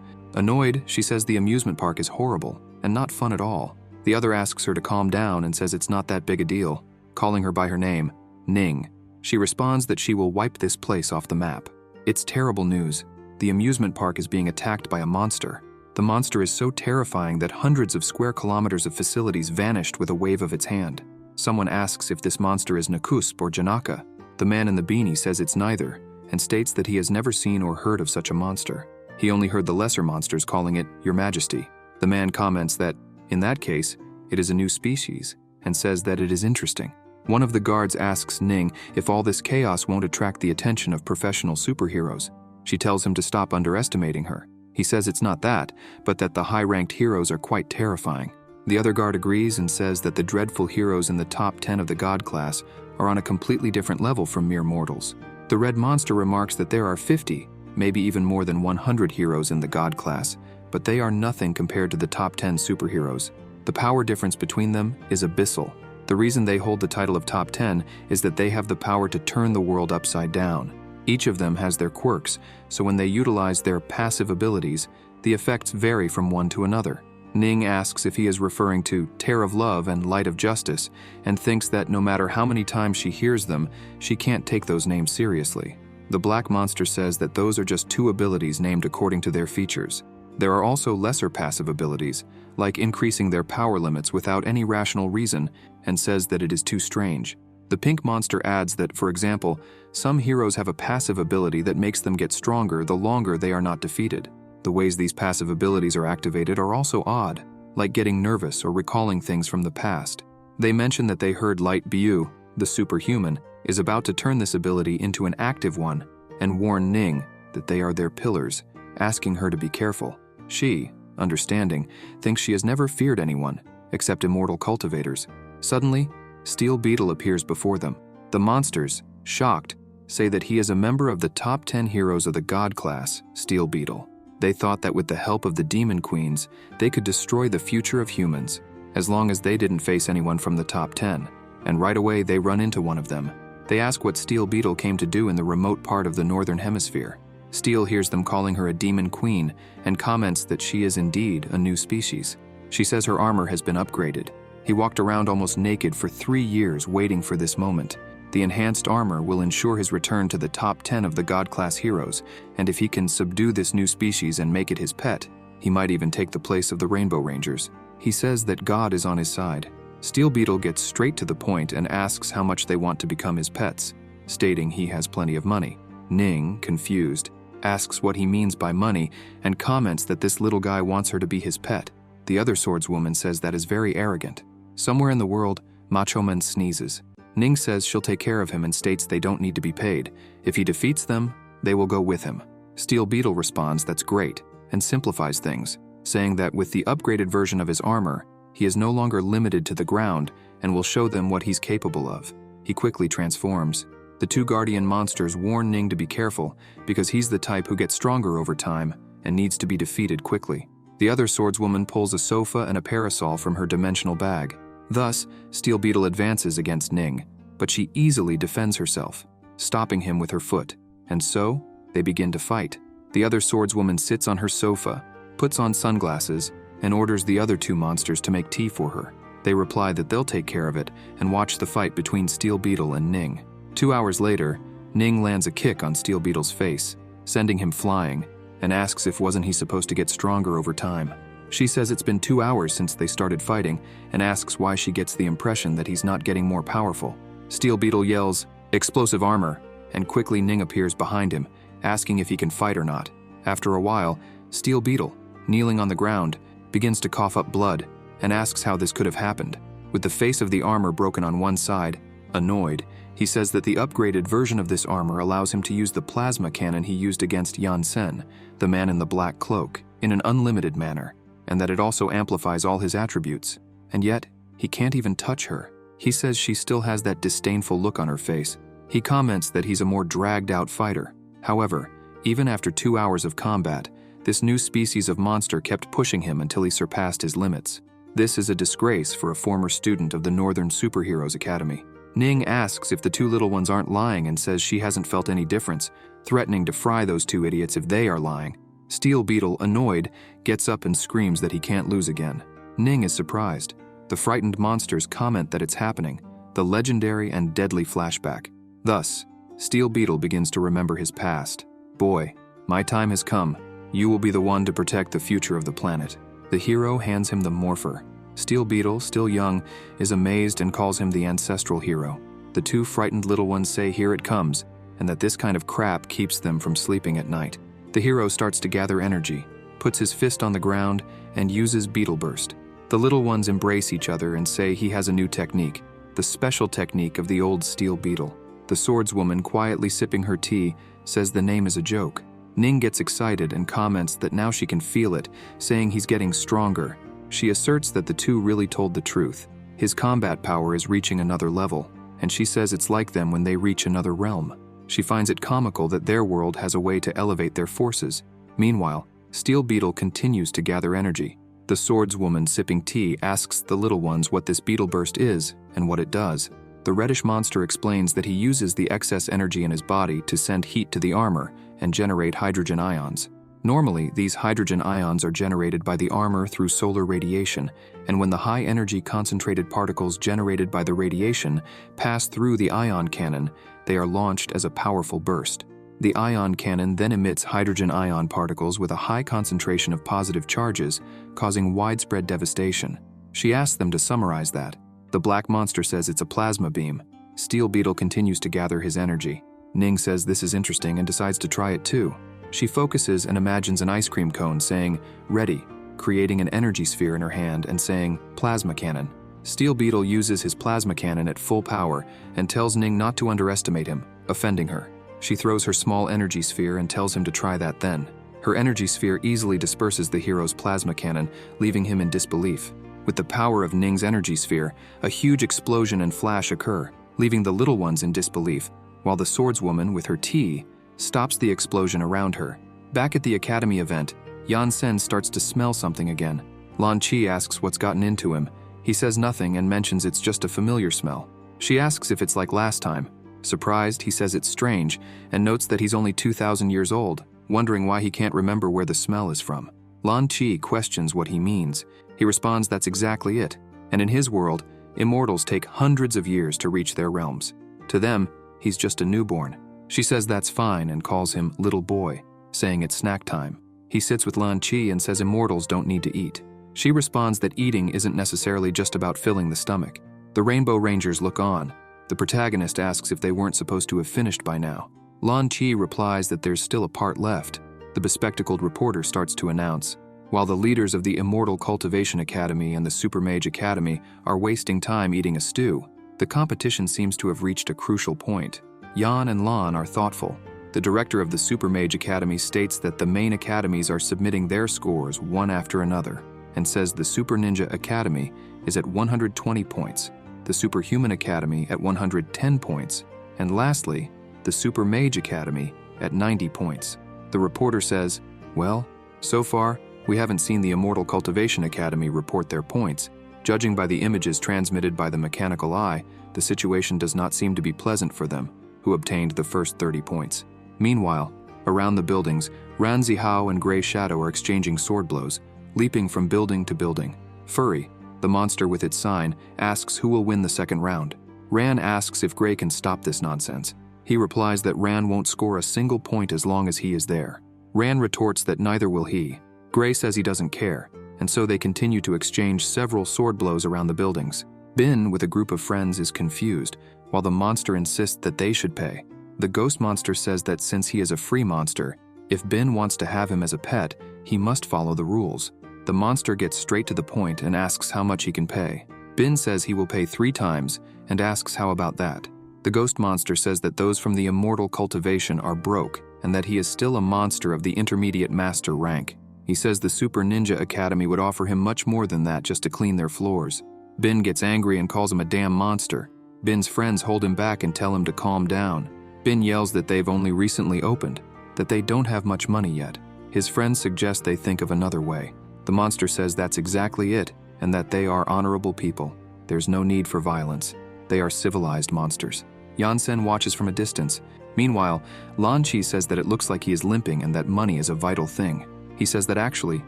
Annoyed, she says the amusement park is horrible and not fun at all. The other asks her to calm down and says it's not that big a deal, calling her by her name, Ning. She responds that she will wipe this place off the map. It's terrible news. The amusement park is being attacked by a monster. The monster is so terrifying that hundreds of square kilometers of facilities vanished with a wave of its hand. Someone asks if this monster is Nakusp or Janaka. The man in the beanie says it's neither, and states that he has never seen or heard of such a monster. He only heard the lesser monsters calling it Your Majesty. The man comments that, in that case, it is a new species, and says that it is interesting. One of the guards asks Ning if all this chaos won't attract the attention of professional superheroes. She tells him to stop underestimating her. He says it's not that, but that the high-ranked heroes are quite terrifying. The other guard agrees and says that the dreadful heroes in the top 10 of the god class are on a completely different level from mere mortals. The red monster remarks that there are 50, maybe even more than 100 heroes in the god class, but they are nothing compared to the top 10 superheroes. The power difference between them is abyssal. The reason they hold the title of top 10 is that they have the power to turn the world upside down. Each of them has their quirks, so when they utilize their passive abilities, the effects vary from one to another. Ning asks if he is referring to Tear of Love and Light of Justice, and thinks that no matter how many times she hears them, she can't take those names seriously. The black monster says that those are just two abilities named according to their features. There are also lesser passive abilities, like increasing their power limits without any rational reason, and says that it is too strange. The pink monster adds that, for example, some heroes have a passive ability that makes them get stronger the longer they are not defeated. The ways these passive abilities are activated are also odd, like getting nervous or recalling things from the past. They mention that they heard Light Bu, the superhuman, is about to turn this ability into an active one, and warn Ning that they are their pillars, asking her to be careful. She, understanding, thinks she has never feared anyone, except immortal cultivators. Suddenly, Steel Beetle appears before them. The monsters, shocked, say that he is a member of the top 10 heroes of the God class, Steel Beetle. They thought that with the help of the Demon Queens, they could destroy the future of humans, as long as they didn't face anyone from the top 10. And right away they run into one of them. They ask what Steel Beetle came to do in the remote part of the Northern Hemisphere. Steel hears them calling her a Demon Queen and comments that she is indeed a new species. She says her armor has been upgraded. He walked around almost naked for 3 years waiting for this moment. The enhanced armor will ensure his return to the top 10 of the God-class heroes, and if he can subdue this new species and make it his pet, he might even take the place of the Rainbow Rangers. He says that God is on his side. Steel Beetle gets straight to the point and asks how much they want to become his pets, stating he has plenty of money. Ning, confused, asks what he means by money and comments that this little guy wants her to be his pet. The other swordswoman says that is very arrogant. Somewhere in the world, Macho Man sneezes. Ning says she'll take care of him and states they don't need to be paid. If he defeats them, they will go with him. Steel Beetle responds that's great and simplifies things, saying that with the upgraded version of his armor, he is no longer limited to the ground and will show them what he's capable of. He quickly transforms. The two guardian monsters warn Ning to be careful because he's the type who gets stronger over time and needs to be defeated quickly. The other swordswoman pulls a sofa and a parasol from her dimensional bag. Thus, Steel Beetle advances against Ning, but she easily defends herself, stopping him with her foot, and so, they begin to fight. The other swordswoman sits on her sofa, puts on sunglasses, and orders the other two monsters to make tea for her. They reply that they'll take care of it and watch the fight between Steel Beetle and Ning. 2 hours later, Ning lands a kick on Steel Beetle's face, sending him flying, and asks if wasn't he supposed to get stronger over time. She says it's been 2 hours since they started fighting and asks why she gets the impression that he's not getting more powerful. Steel Beetle yells, "Explosive armor," and quickly Ning appears behind him, asking if he can fight or not. After a while, Steel Beetle, kneeling on the ground, begins to cough up blood and asks how this could have happened. With the face of the armor broken on one side, annoyed, he says that the upgraded version of this armor allows him to use the plasma cannon he used against Yan Sen, the man in the black cloak, in an unlimited manner, and that it also amplifies all his attributes. And yet, he can't even touch her. He says she still has that disdainful look on her face. He comments that he's a more dragged-out fighter. However, even after 2 hours of combat, this new species of monster kept pushing him until he surpassed his limits. This is a disgrace for a former student of the Northern Superheroes Academy. Ning asks if the two little ones aren't lying and says she hasn't felt any difference, threatening to fry those two idiots if they are lying. Steel Beetle, annoyed, gets up and screams that he can't lose again. Ning is surprised. The frightened monsters comment that it's happening, the legendary and deadly flashback. Thus, Steel Beetle begins to remember his past. "Boy, my time has come. You will be the one to protect the future of the planet." The hero hands him the morpher. Steel Beetle, still young, is amazed and calls him the ancestral hero. The two frightened little ones say here it comes, and that this kind of crap keeps them from sleeping at night. The hero starts to gather energy, puts his fist on the ground, and uses Beetle Burst. The little ones embrace each other and say he has a new technique, the special technique of the old Steel Beetle. The swordswoman, quietly sipping her tea, says the name is a joke. Ning gets excited and comments that now she can feel it, saying he's getting stronger. She asserts that the two really told the truth. His combat power is reaching another level, and she says it's like them when they reach another realm. She finds it comical that their world has a way to elevate their forces. Meanwhile, Steel Beetle continues to gather energy. The swordswoman sipping tea asks the little ones what this beetle burst is and what it does. The reddish monster explains that he uses the excess energy in his body to send heat to the armor and generate hydrogen ions. Normally, these hydrogen ions are generated by the armor through solar radiation, and when the high-energy concentrated particles generated by the radiation pass through the ion cannon, they are launched as a powerful burst. The ion cannon then emits hydrogen ion particles with a high concentration of positive charges, causing widespread devastation. She asks them to summarize that. The black monster says it's a plasma beam. Steel Beetle continues to gather his energy. Ning says this is interesting and decides to try it too. She focuses and imagines an ice cream cone saying, "Ready," creating an energy sphere in her hand and saying, "Plasma cannon." Steel Beetle uses his plasma cannon at full power and tells Ning not to underestimate him, offending her. She throws her small energy sphere and tells him to try that then. Her energy sphere easily disperses the hero's plasma cannon, leaving him in disbelief. With the power of Ning's energy sphere, a huge explosion and flash occur, leaving the little ones in disbelief, while the swordswoman, with her tea, stops the explosion around her. Back at the academy event, Yan Sen starts to smell something again. Lan Qi asks what's gotten into him. He says nothing and mentions it's just a familiar smell. She asks if it's like last time. Surprised, he says it's strange and notes that he's only 2,000 years old, wondering why he can't remember where the smell is from. Lan Qi questions what he means. He responds that's exactly it, and in his world, immortals take hundreds of years to reach their realms. To them, he's just a newborn. She says that's fine and calls him little boy, saying it's snack time. He sits with Lan Qi and says immortals don't need to eat. She responds that eating isn't necessarily just about filling the stomach. The Rainbow Rangers look on. The protagonist asks if they weren't supposed to have finished by now. Lan Qi replies that there's still a part left. The bespectacled reporter starts to announce. While the leaders of the Immortal Cultivation Academy and the Super Mage Academy are wasting time eating a stew, the competition seems to have reached a crucial point. Yan and Lan are thoughtful. The director of the Super Mage Academy states that the main academies are submitting their scores one after another, and says the Super Ninja Academy is at 120 points, the Superhuman Academy at 110 points, and lastly, the Super Mage Academy at 90 points. The reporter says, well, so far, we haven't seen the Immortal Cultivation Academy report their points. Judging by the images transmitted by the mechanical eye, the situation does not seem to be pleasant for them, who obtained the first 30 points. Meanwhile, around the buildings, Ran Zihao and Grey Shadow are exchanging sword blows, leaping from building to building. Furry, the monster with its sign, asks who will win the second round. Ran asks if Grey can stop this nonsense. He replies that Ran won't score a single point as long as he is there. Ran retorts that neither will he. Grey says he doesn't care, and so they continue to exchange several sword blows around the buildings. Bin, with a group of friends, is confused, while the monster insists that they should pay. The ghost monster says that since he is a free monster, if Bin wants to have him as a pet, he must follow the rules. The monster gets straight to the point and asks how much he can pay. Bin says he will pay 3 times and asks how about that. The ghost monster says that those from the immortal cultivation are broke and that he is still a monster of the intermediate master rank. He says the Super Ninja Academy would offer him much more than that just to clean their floors. Bin gets angry and calls him a damn monster. Bin's friends hold him back and tell him to calm down. Bin yells that they've only recently opened, that they don't have much money yet. His friends suggest they think of another way. The monster says that's exactly it, and that they are honorable people. There's no need for violence. They are civilized monsters. Yansen watches from a distance. Meanwhile, Lan Qi says that it looks like he is limping and that money is a vital thing. He says that actually,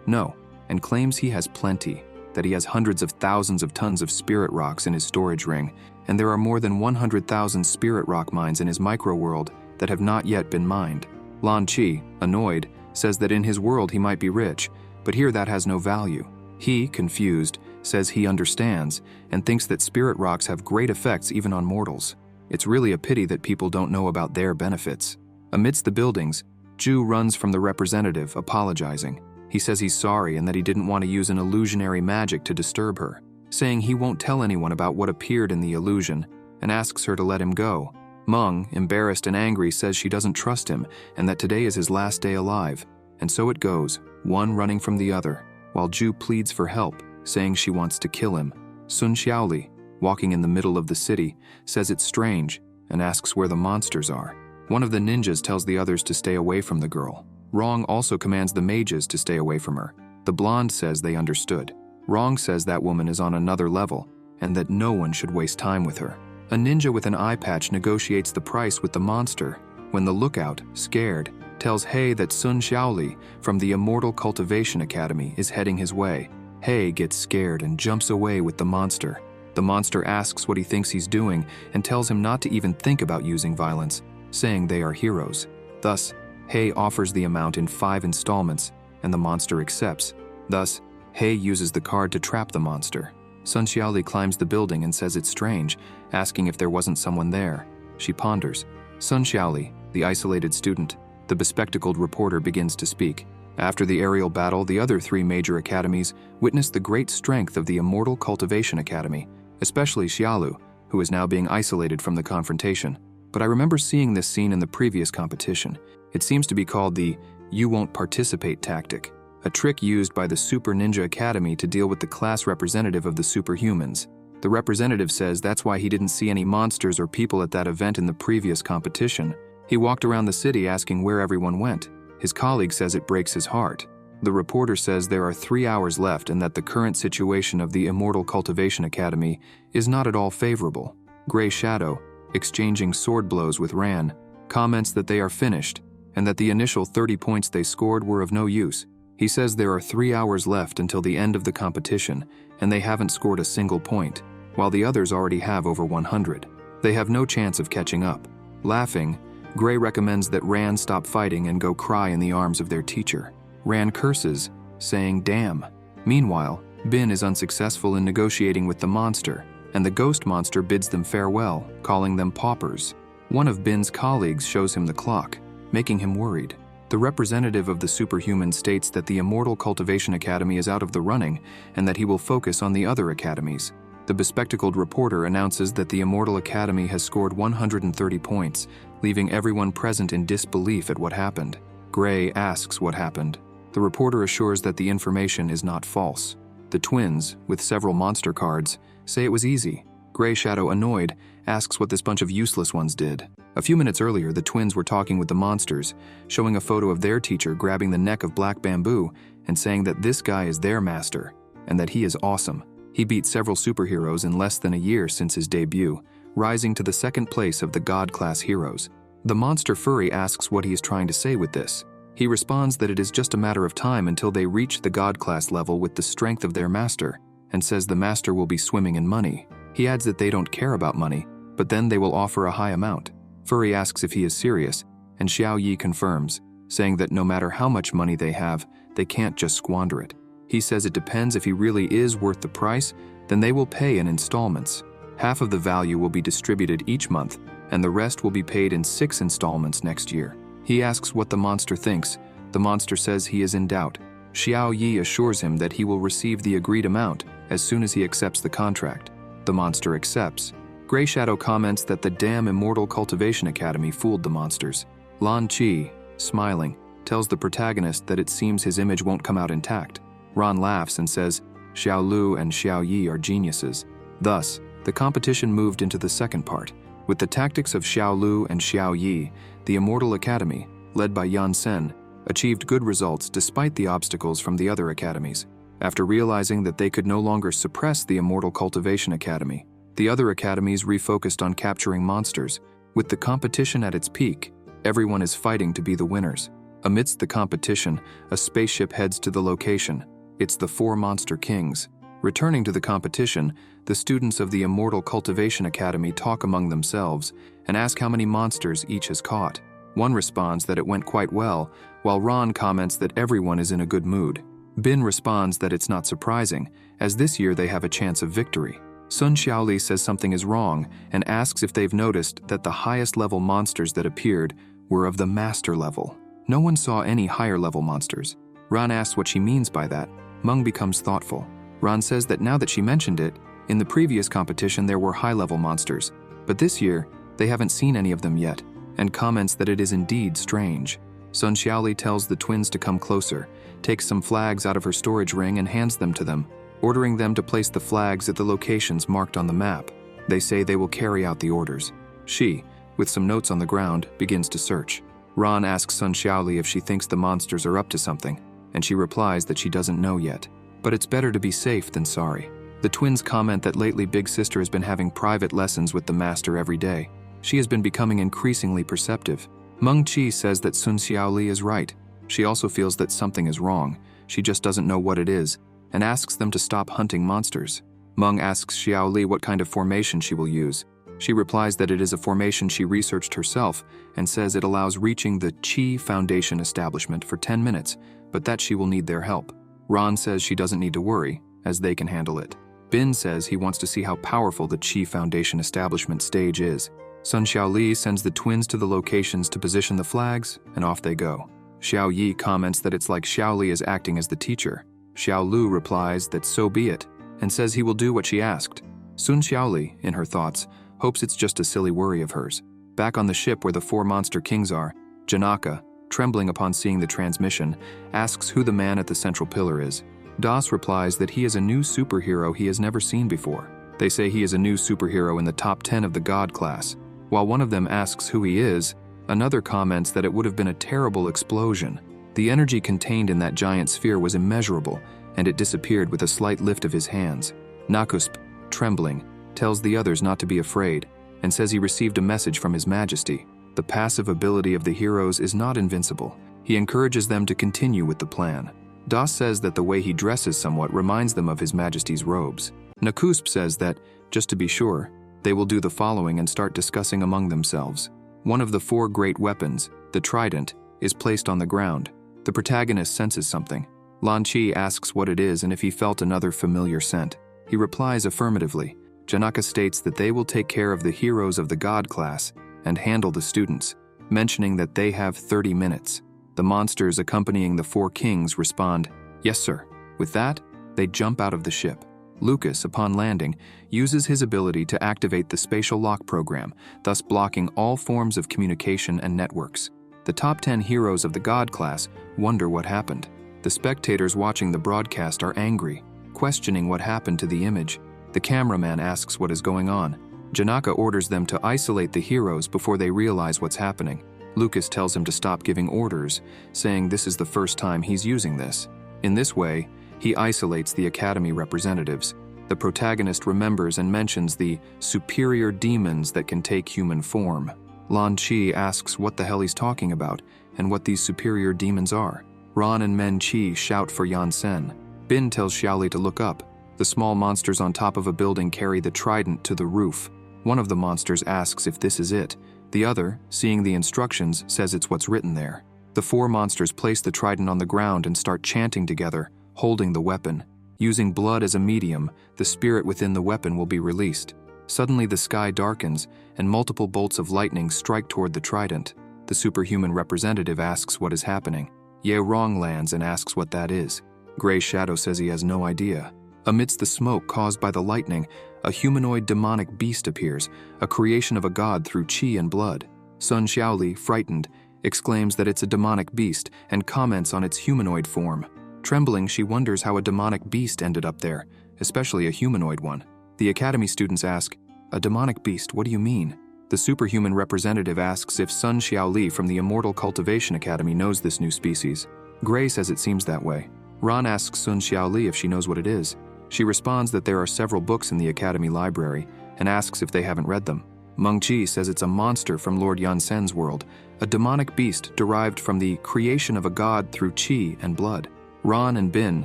no, and claims he has plenty, that he has hundreds of thousands of tons of spirit rocks in his storage ring, and there are more than 100,000 spirit rock mines in his micro-world that have not yet been mined. Lan Qi, annoyed, says that in his world he might be rich, but here that has no value. He, confused, says he understands and thinks that spirit rocks have great effects even on mortals. It's really a pity that people don't know about their benefits. Amidst the buildings, Ju runs from the representative, apologizing. He says he's sorry and that he didn't want to use an illusionary magic to disturb her, saying he won't tell anyone about what appeared in the illusion, and asks her to let him go. Meng, embarrassed and angry, says she doesn't trust him and that today is his last day alive. And so it goes, one running from the other, while Ju pleads for help, saying she wants to kill him. Sun Xiaoli, walking in the middle of the city, says it's strange and asks where the monsters are. One of the ninjas tells the others to stay away from the girl. Rong also commands the mages to stay away from her. The blonde says they understood. Rong says that woman is on another level, and that no one should waste time with her. A ninja with an eye patch negotiates the price with the monster, when the lookout, scared, tells Hei that Sun Xiaoli from the Immortal Cultivation Academy is heading his way. Hei gets scared and jumps away with the monster. The monster asks what he thinks he's doing and tells him not to even think about using violence, saying they are heroes. Thus, Hei offers the amount in 5 installments, and the monster accepts. Thus, Hei uses the card to trap the monster. Sun Xiaoli climbs the building and says it's strange, asking if there wasn't someone there. She ponders. Sun Xiaoli, the isolated student, the bespectacled reporter, begins to speak. After the aerial battle, the other 3 major academies witnessed the great strength of the Immortal Cultivation Academy, especially Xiaolu, who is now being isolated from the confrontation. But I remember seeing this scene in the previous competition. It seems to be called the "you won't participate" tactic, a trick used by the Super Ninja Academy to deal with the class representative of the superhumans. The representative says that's why he didn't see any monsters or people at that event in the previous competition. He walked around the city asking where everyone went. His colleague says it breaks his heart. The reporter says there are 3 hours left and that the current situation of the Immortal Cultivation Academy is not at all favorable. Gray Shadow, exchanging sword blows with Ran, comments that they are finished and that the initial 30 points they scored were of no use. He says there are 3 hours left until the end of the competition and they haven't scored a single point, while the others already have over 100. They have no chance of catching up. Laughing, Gray recommends that Ran stop fighting and go cry in the arms of their teacher. Ran curses, saying damn. Meanwhile, Bin is unsuccessful in negotiating with the monster, and the ghost monster bids them farewell, calling them paupers. One of Bin's colleagues shows him the clock, making him worried. The representative of the superhuman states that the Immortal Cultivation Academy is out of the running and that he will focus on the other academies. The bespectacled reporter announces that the Immortal Academy has scored 130 points, leaving everyone present in disbelief at what happened. Gray asks what happened. The reporter assures that the information is not false. The twins, with several monster cards, say it was easy. Gray Shadow, annoyed, asks what this bunch of useless ones did. A few minutes earlier, the twins were talking with the monsters, showing a photo of their teacher grabbing the neck of Black Bamboo and saying that this guy is their master, and that he is awesome. He beat several superheroes in less than a year since his debut, rising to the 2nd place of the God-class heroes. The monster furry asks what he is trying to say with this. He responds that it is just a matter of time until they reach the God-class level with the strength of their master, and says the master will be swimming in money. He adds that they don't care about money, but then they will offer a high amount. Furry asks if he is serious, and Xiao Yi confirms, saying that no matter how much money they have, they can't just squander it. He says it depends if he really is worth the price, then they will pay in installments. Half of the value will be distributed each month, and the rest will be paid in 6 installments next year. He asks what the monster thinks. The monster says he is in doubt. Xiao Yi assures him that he will receive the agreed amount as soon as he accepts the contract. The monster accepts. Gray Shadow comments that the damn Immortal Cultivation Academy fooled the monsters. Lan Chi, smiling, tells the protagonist that it seems his image won't come out intact. Ron laughs and says Xiao Lu and Xiao Yi are geniuses. Thus, the competition moved into the second part. With the tactics of Xiao Lu and Xiao Yi, the Immortal Academy, led by Yan Sen, achieved good results despite the obstacles from the other academies. After realizing that they could no longer suppress the Immortal Cultivation Academy, the other academies refocused on capturing monsters. With the competition at its peak, everyone is fighting to be the winners. Amidst the competition, a spaceship heads to the location. It's the 4 Monster Kings. Returning to the competition, the students of the Immortal Cultivation Academy talk among themselves and ask how many monsters each has caught. One responds that it went quite well, while Ron comments that everyone is in a good mood. Bin responds that it's not surprising, as this year they have a chance of victory. Sun Xiaoli says something is wrong and asks if they've noticed that the highest level monsters that appeared were of the master level. No one saw any higher level monsters. Ron asks what she means by that. Meng becomes thoughtful. Ron says that now that she mentioned it, in the previous competition there were high-level monsters, but this year they haven't seen any of them yet, and comments that it is indeed strange. Sun Xiaoli tells the twins to come closer, takes some flags out of her storage ring and hands them to them, ordering them to place the flags at the locations marked on the map. They say they will carry out the orders. She, with some notes on the ground, begins to search. Ron asks Sun Xiaoli if she thinks the monsters are up to something, and she replies that she doesn't know yet. But it's better to be safe than sorry. The twins comment that lately Big Sister has been having private lessons with the master every day. She has been becoming increasingly perceptive. Meng Qi says that Sun Xiaoli is right. She also feels that something is wrong. She just doesn't know what it is, and asks them to stop hunting monsters. Meng asks Xiaoli what kind of formation she will use. She replies that it is a formation she researched herself and says it allows reaching the Qi Foundation establishment for 10 minutes, but that she will need their help. Ron says she doesn't need to worry, as they can handle it. Bin says he wants to see how powerful the Qi Foundation establishment stage is. Sun Xiaoli sends the twins to the locations to position the flags, and off they go. Xiao Yi comments that it's like Xiaoli is acting as the teacher. Xiao Lu replies that so be it, and says he will do what she asked. Sun Xiaoli, in her thoughts, hopes it's just a silly worry of hers. Back on the ship where the 4 monster kings are, Janaka, trembling upon seeing the transmission, asks who the man at the central pillar is. Das replies that he is a new superhero he has never seen before. They say he is a new superhero in the top 10 of the God class. While one of them asks who he is, another comments that it would have been a terrible explosion. The energy contained in that giant sphere was immeasurable, and it disappeared with a slight lift of his hands. Nakusp, trembling, tells the others not to be afraid, and says he received a message from His Majesty. The passive ability of the heroes is not invincible. He encourages them to continue with the plan. Das says that the way he dresses somewhat reminds them of His Majesty's robes. Nakusp says that, just to be sure, they will do the following and start discussing among themselves. One of the 4 great weapons, the trident, is placed on the ground. The protagonist senses something. Lan Qi asks what it is and if he felt another familiar scent. He replies affirmatively. Janaka states that they will take care of the heroes of the God class and handle the students, mentioning that they have 30 minutes. The monsters accompanying the 4 kings respond, "Yes, sir." With that, they jump out of the ship. Lucas, upon landing, uses his ability to activate the spatial lock program, thus blocking all forms of communication and networks. The top 10 heroes of the God class wonder what happened. The spectators watching the broadcast are angry, questioning what happened to the image. The cameraman asks what is going on. Janaka orders them to isolate the heroes before they realize what's happening. Lucas tells him to stop giving orders, saying this is the first time he's using this. In this way, he isolates the Academy representatives. The protagonist remembers and mentions the superior demons that can take human form. Lan Qi asks what the hell he's talking about and what these superior demons are. Ron and Men Qi shout for Yan Sen. Bin tells Xiaoli to look up. The small monsters on top of a building carry the trident to the roof. One of the monsters asks if this is it. The other, seeing the instructions, says it's what's written there. The 4 monsters place the trident on the ground and start chanting together, holding the weapon. Using blood as a medium, the spirit within the weapon will be released. Suddenly the sky darkens, and multiple bolts of lightning strike toward the trident. The superhuman representative asks what is happening. Ye Rong lands and asks what that is. Gray Shadow says he has no idea. Amidst the smoke caused by the lightning, a humanoid demonic beast appears, a creation of a god through qi and blood. Sun Xiaoli, frightened, exclaims that it's a demonic beast and comments on its humanoid form. Trembling, she wonders how a demonic beast ended up there, especially a humanoid one. The academy students ask, "A demonic beast, what do you mean?" The superhuman representative asks if Sun Xiaoli from the Immortal Cultivation Academy knows this new species. Gray says it seems that way. Ron asks Sun Xiaoli if she knows what it is. She responds that there are several books in the academy library and asks if they haven't read them. Meng Qi says it's a monster from Lord Yansen's world, a demonic beast derived from the creation of a god through qi and blood. Ron and Bin,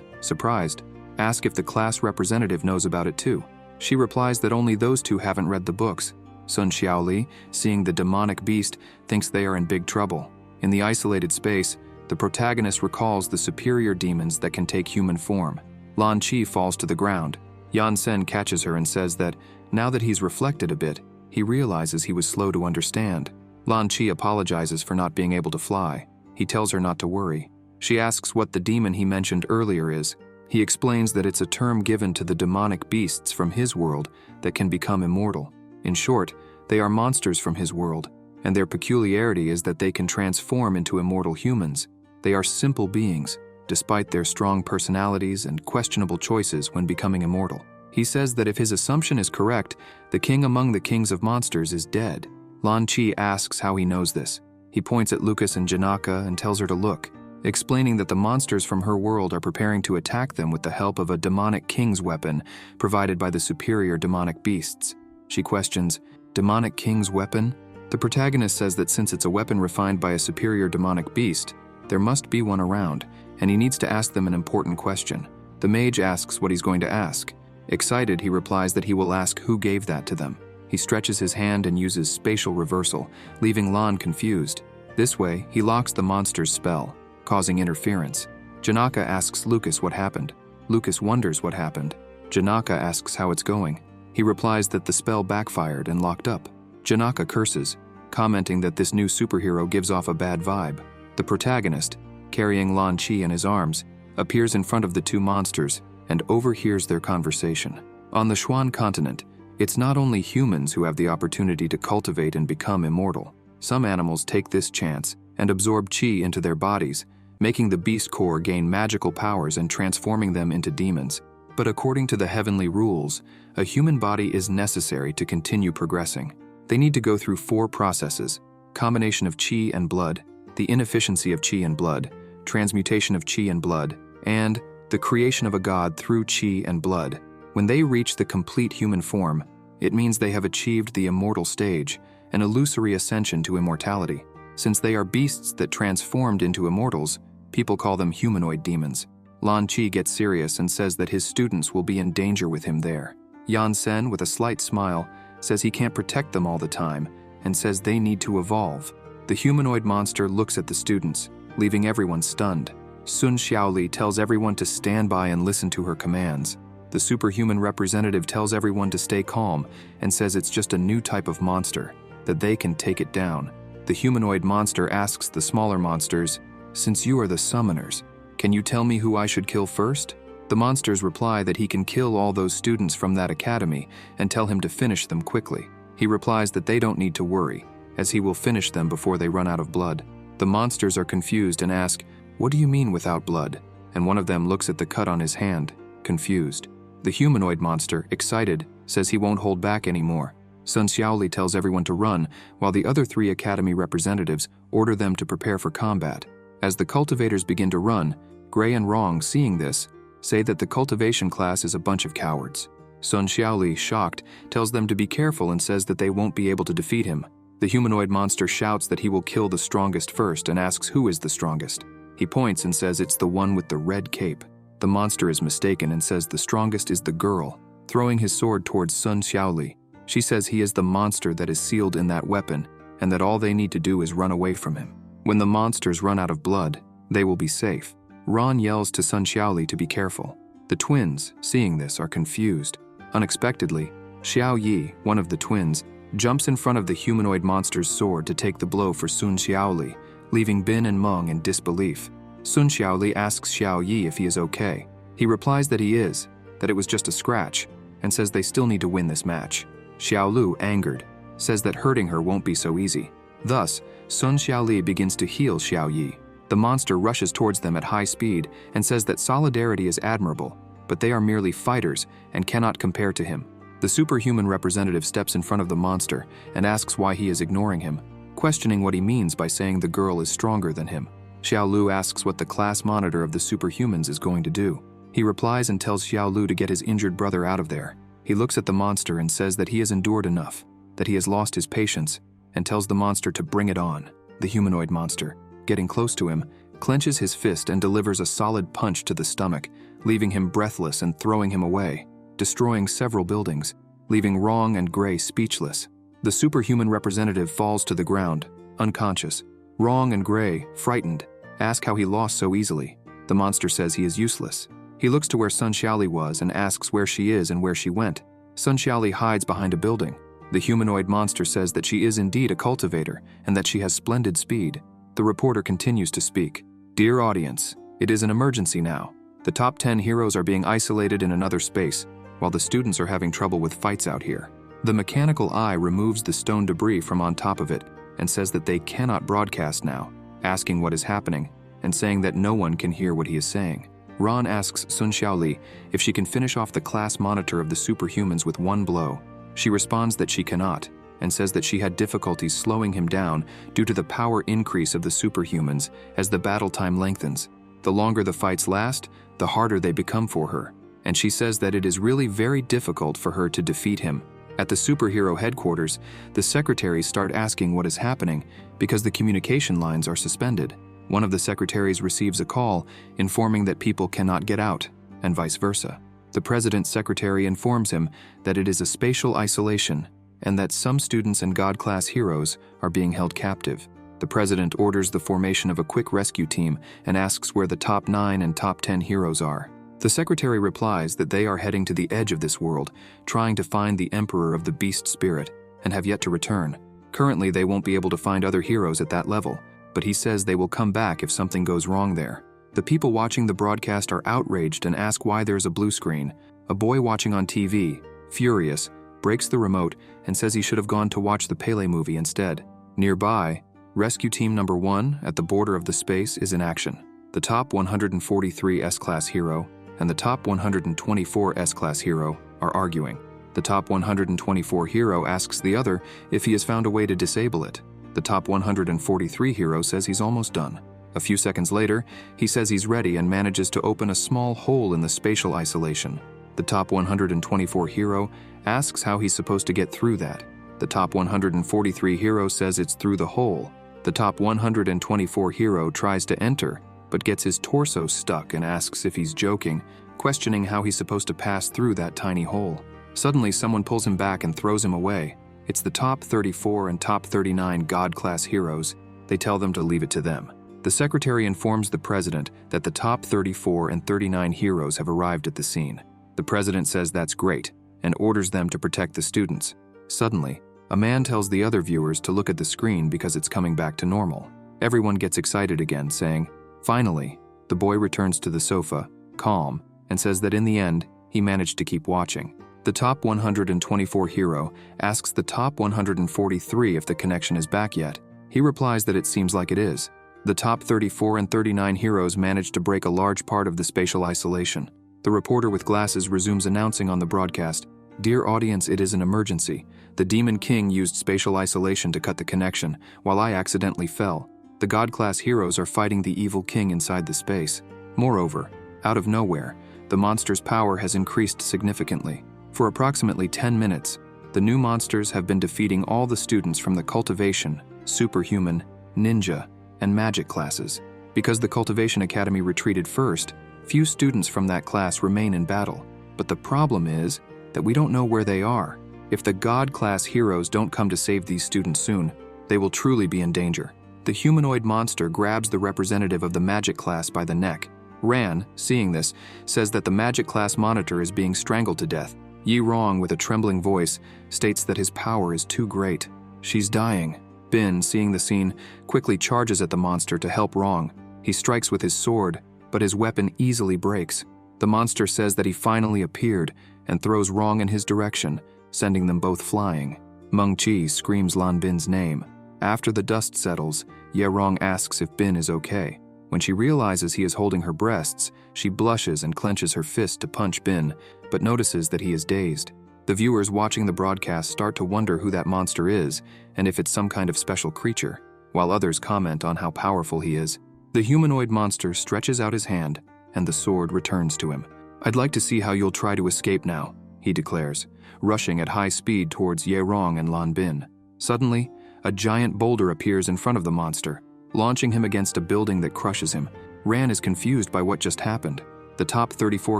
surprised, ask if the class representative knows about it too. She replies that only those 2 haven't read the books. Sun Xiaoli, seeing the demonic beast, thinks they are in big trouble. In the isolated space, the protagonist recalls the superior demons that can take human form. Lan Qi falls to the ground. Yan Sen catches her and says that, now that he's reflected a bit, he realizes he was slow to understand. Lan Qi apologizes for not being able to fly. He tells her not to worry. She asks what the demon he mentioned earlier is. He explains that it's a term given to the demonic beasts from his world that can become immortal. In short, they are monsters from his world, and their peculiarity is that they can transform into immortal humans. They are simple beings, despite their strong personalities and questionable choices when becoming immortal. He says that if his assumption is correct, the king among the kings of monsters is dead. Lan Qi asks how he knows this. He points at Lucas and Janaka and tells her to look. explaining that the monsters from her world are preparing to attack them with the help of a demonic king's weapon provided by the superior demonic beasts. She questions, "Demonic king's weapon?" The protagonist says that since it's a weapon refined by a superior demonic beast, there must be one around, and he needs to ask them an important question. The mage asks what he's going to ask. Excited, he replies that he will ask who gave that to them. He stretches his hand and uses spatial reversal, leaving Lan confused. This way, he locks the monster's spell, causing interference. Janaka asks Lucas what happened. Lucas wonders what happened. Janaka asks how it's going. He replies that the spell backfired and locked up. Janaka curses, commenting that this new superhero gives off a bad vibe. The protagonist, carrying Lan Chi in his arms, appears in front of the two monsters and overhears their conversation. On the Xuan continent, it's not only humans who have the opportunity to cultivate and become immortal. Some animals take this chance and absorb Qi into their bodies, making the beast core gain magical powers and transforming them into demons. But according to the heavenly rules, a human body is necessary to continue progressing. They need to go through 4 processes: combination of Qi and blood, the inefficiency of Qi and blood, transmutation of Qi and blood, and the creation of a god through Qi and blood. When they reach the complete human form, it means they have achieved the immortal stage, an illusory ascension to immortality. Since they are beasts that transformed into immortals, people call them humanoid demons. Lan Chi gets serious and says that his students will be in danger with him there. Yan Sen, with a slight smile, says he can't protect them all the time and says they need to evolve. The humanoid monster looks at the students, leaving everyone stunned. Sun Xiaoli tells everyone to stand by and listen to her commands. The superhuman representative tells everyone to stay calm and says it's just a new type of monster, that they can take it down. The humanoid monster asks the smaller monsters, "Since you are the summoners, can you tell me who I should kill first?" The monsters reply that he can kill all those students from that academy and tell him to finish them quickly. He replies that they don't need to worry, as he will finish them before they run out of blood. The monsters are confused and ask, "What do you mean without blood?" And one of them looks at the cut on his hand, confused. The humanoid monster, excited, says he won't hold back anymore. Sun Xiaoli tells everyone to run, while the other 3 academy representatives order them to prepare for combat. As the cultivators begin to run, Gray and Rong, seeing this, say that the cultivation class is a bunch of cowards. Sun Xiaoli, shocked, tells them to be careful and says that they won't be able to defeat him. The humanoid monster shouts that he will kill the strongest first and asks who is the strongest. He points and says it's the one with the red cape. The monster is mistaken and says the strongest is the girl, throwing his sword towards Sun Xiaoli. She says he is the monster that is sealed in that weapon and that all they need to do is run away from him. When the monsters run out of blood, they will be safe. Ron yells to Sun Xiaoli to be careful. The twins, seeing this, are confused. Unexpectedly, Xiao Yi, one of the twins, jumps in front of the humanoid monster's sword to take the blow for Sun Xiaoli, leaving Bin and Meng in disbelief. Sun Xiaoli asks Xiao Yi if he is okay. He replies that he is, that it was just a scratch, and says they still need to win this match. Xiao Lu, angered, says that hurting her won't be so easy. Thus, Sun Xiaoli begins to heal Xiao Yi. The monster rushes towards them at high speed and says that solidarity is admirable, but they are merely fighters and cannot compare to him. The superhuman representative steps in front of the monster and asks why he is ignoring him, questioning what he means by saying the girl is stronger than him. Xiao Lu asks what the class monitor of the superhumans is going to do. He replies and tells Xiao Lu to get his injured brother out of there. He looks at the monster and says that he has endured enough, that he has lost his patience, and tells the monster to bring it on. The humanoid monster, getting close to him, clenches his fist and delivers a solid punch to the stomach, leaving him breathless and throwing him away, destroying several buildings, leaving Rong and Gray speechless. The superhuman representative falls to the ground, unconscious. Rong and Gray, frightened, ask how he lost so easily. The monster says he is useless. He looks to where Sun Xiaoli was and asks where she is and where she went. Sun Xiaoli hides behind a building. The humanoid monster says that she is indeed a cultivator and that she has splendid speed. The reporter continues to speak. "Dear audience, it is an emergency now. The top 10 heroes are being isolated in another space, while the students are having trouble with fights out here." The mechanical eye removes the stone debris from on top of it and says that they cannot broadcast now, asking what is happening and saying that no one can hear what he is saying. Ron asks Sun Xiaoli if she can finish off the class monitor of the superhumans with one blow. She responds that she cannot, and says that she had difficulties slowing him down due to the power increase of the superhumans as the battle time lengthens. The longer the fights last, the harder they become for her, and she says that it is really very difficult for her to defeat him. At the superhero headquarters, the secretaries start asking what is happening because the communication lines are suspended. One of the secretaries receives a call informing that people cannot get out, and vice versa. The president's secretary informs him that it is a spatial isolation and that some students and God-class heroes are being held captive. The president orders the formation of a quick rescue team and asks where the top 9 and top 10 heroes are. The secretary replies that they are heading to the edge of this world, trying to find the emperor of the beast spirit, and have yet to return. Currently, they won't be able to find other heroes at that level, but he says they will come back if something goes wrong there. The people watching the broadcast are outraged and ask why there's a blue screen. A boy watching on TV, furious, breaks the remote and says he should have gone to watch the Pele movie instead. Nearby, Rescue Team Number 1 at the border of the space is in action. The top 143 S-Class hero and the top 124 S-Class hero are arguing. The top 124 hero asks the other if he has found a way to disable it. The top 143 hero says he's almost done. A few seconds later, he says he's ready and manages to open a small hole in the spatial isolation. The top 124 hero asks how he's supposed to get through that. The top 143 hero says it's through the hole. The top 124 hero tries to enter, but gets his torso stuck and asks if he's joking, questioning how he's supposed to pass through that tiny hole. Suddenly, someone pulls him back and throws him away. It's the top 34 and top 39 God-class heroes. They tell them to leave it to them. The secretary informs the president that the top 34 and 39 heroes have arrived at the scene. The president says that's great and orders them to protect the students. Suddenly, a man tells the other viewers to look at the screen because it's coming back to normal. Everyone gets excited again, saying, "Finally." The boy returns to the sofa, calm, and says that in the end, he managed to keep watching. The top 124 hero asks the top 143 if the connection is back yet. He replies that it seems like it is. The top 34 and 39 heroes manage to break a large part of the spatial isolation. The reporter with glasses resumes announcing on the broadcast, "Dear audience, it is an emergency. The Demon King used spatial isolation to cut the connection, while I accidentally fell. The God-class heroes are fighting the evil king inside the space. Moreover, out of nowhere, the monster's power has increased significantly. For approximately 10 minutes, the new monsters have been defeating all the students from the cultivation, superhuman, ninja, and magic classes. Because the Cultivation Academy retreated first, few students from that class remain in battle. But the problem is that we don't know where they are. If the God-class heroes don't come to save these students soon, they will truly be in danger." The humanoid monster grabs the representative of the magic class by the neck. Ran, seeing this, says that the magic class monitor is being strangled to death. Yi Rong, with a trembling voice, states that his power is too great. She's dying. Bin, seeing the scene, quickly charges at the monster to help Rong. He strikes with his sword, but his weapon easily breaks. The monster says that he finally appeared and throws Rong in his direction, sending them both flying. Meng Chi screams Lan Bin's name. After the dust settles, Ye Rong asks if Bin is okay. When she realizes he is holding her breasts, she blushes and clenches her fist to punch Bin, but notices that he is dazed. The viewers watching the broadcast start to wonder who that monster is and if it's some kind of special creature, while others comment on how powerful he is. The humanoid monster stretches out his hand, and the sword returns to him. "I'd like to see how you'll try to escape now," he declares, rushing at high speed towards Ye Rong and Lan Bin. Suddenly, a giant boulder appears in front of the monster, launching him against a building that crushes him. Ran is confused by what just happened. The top 34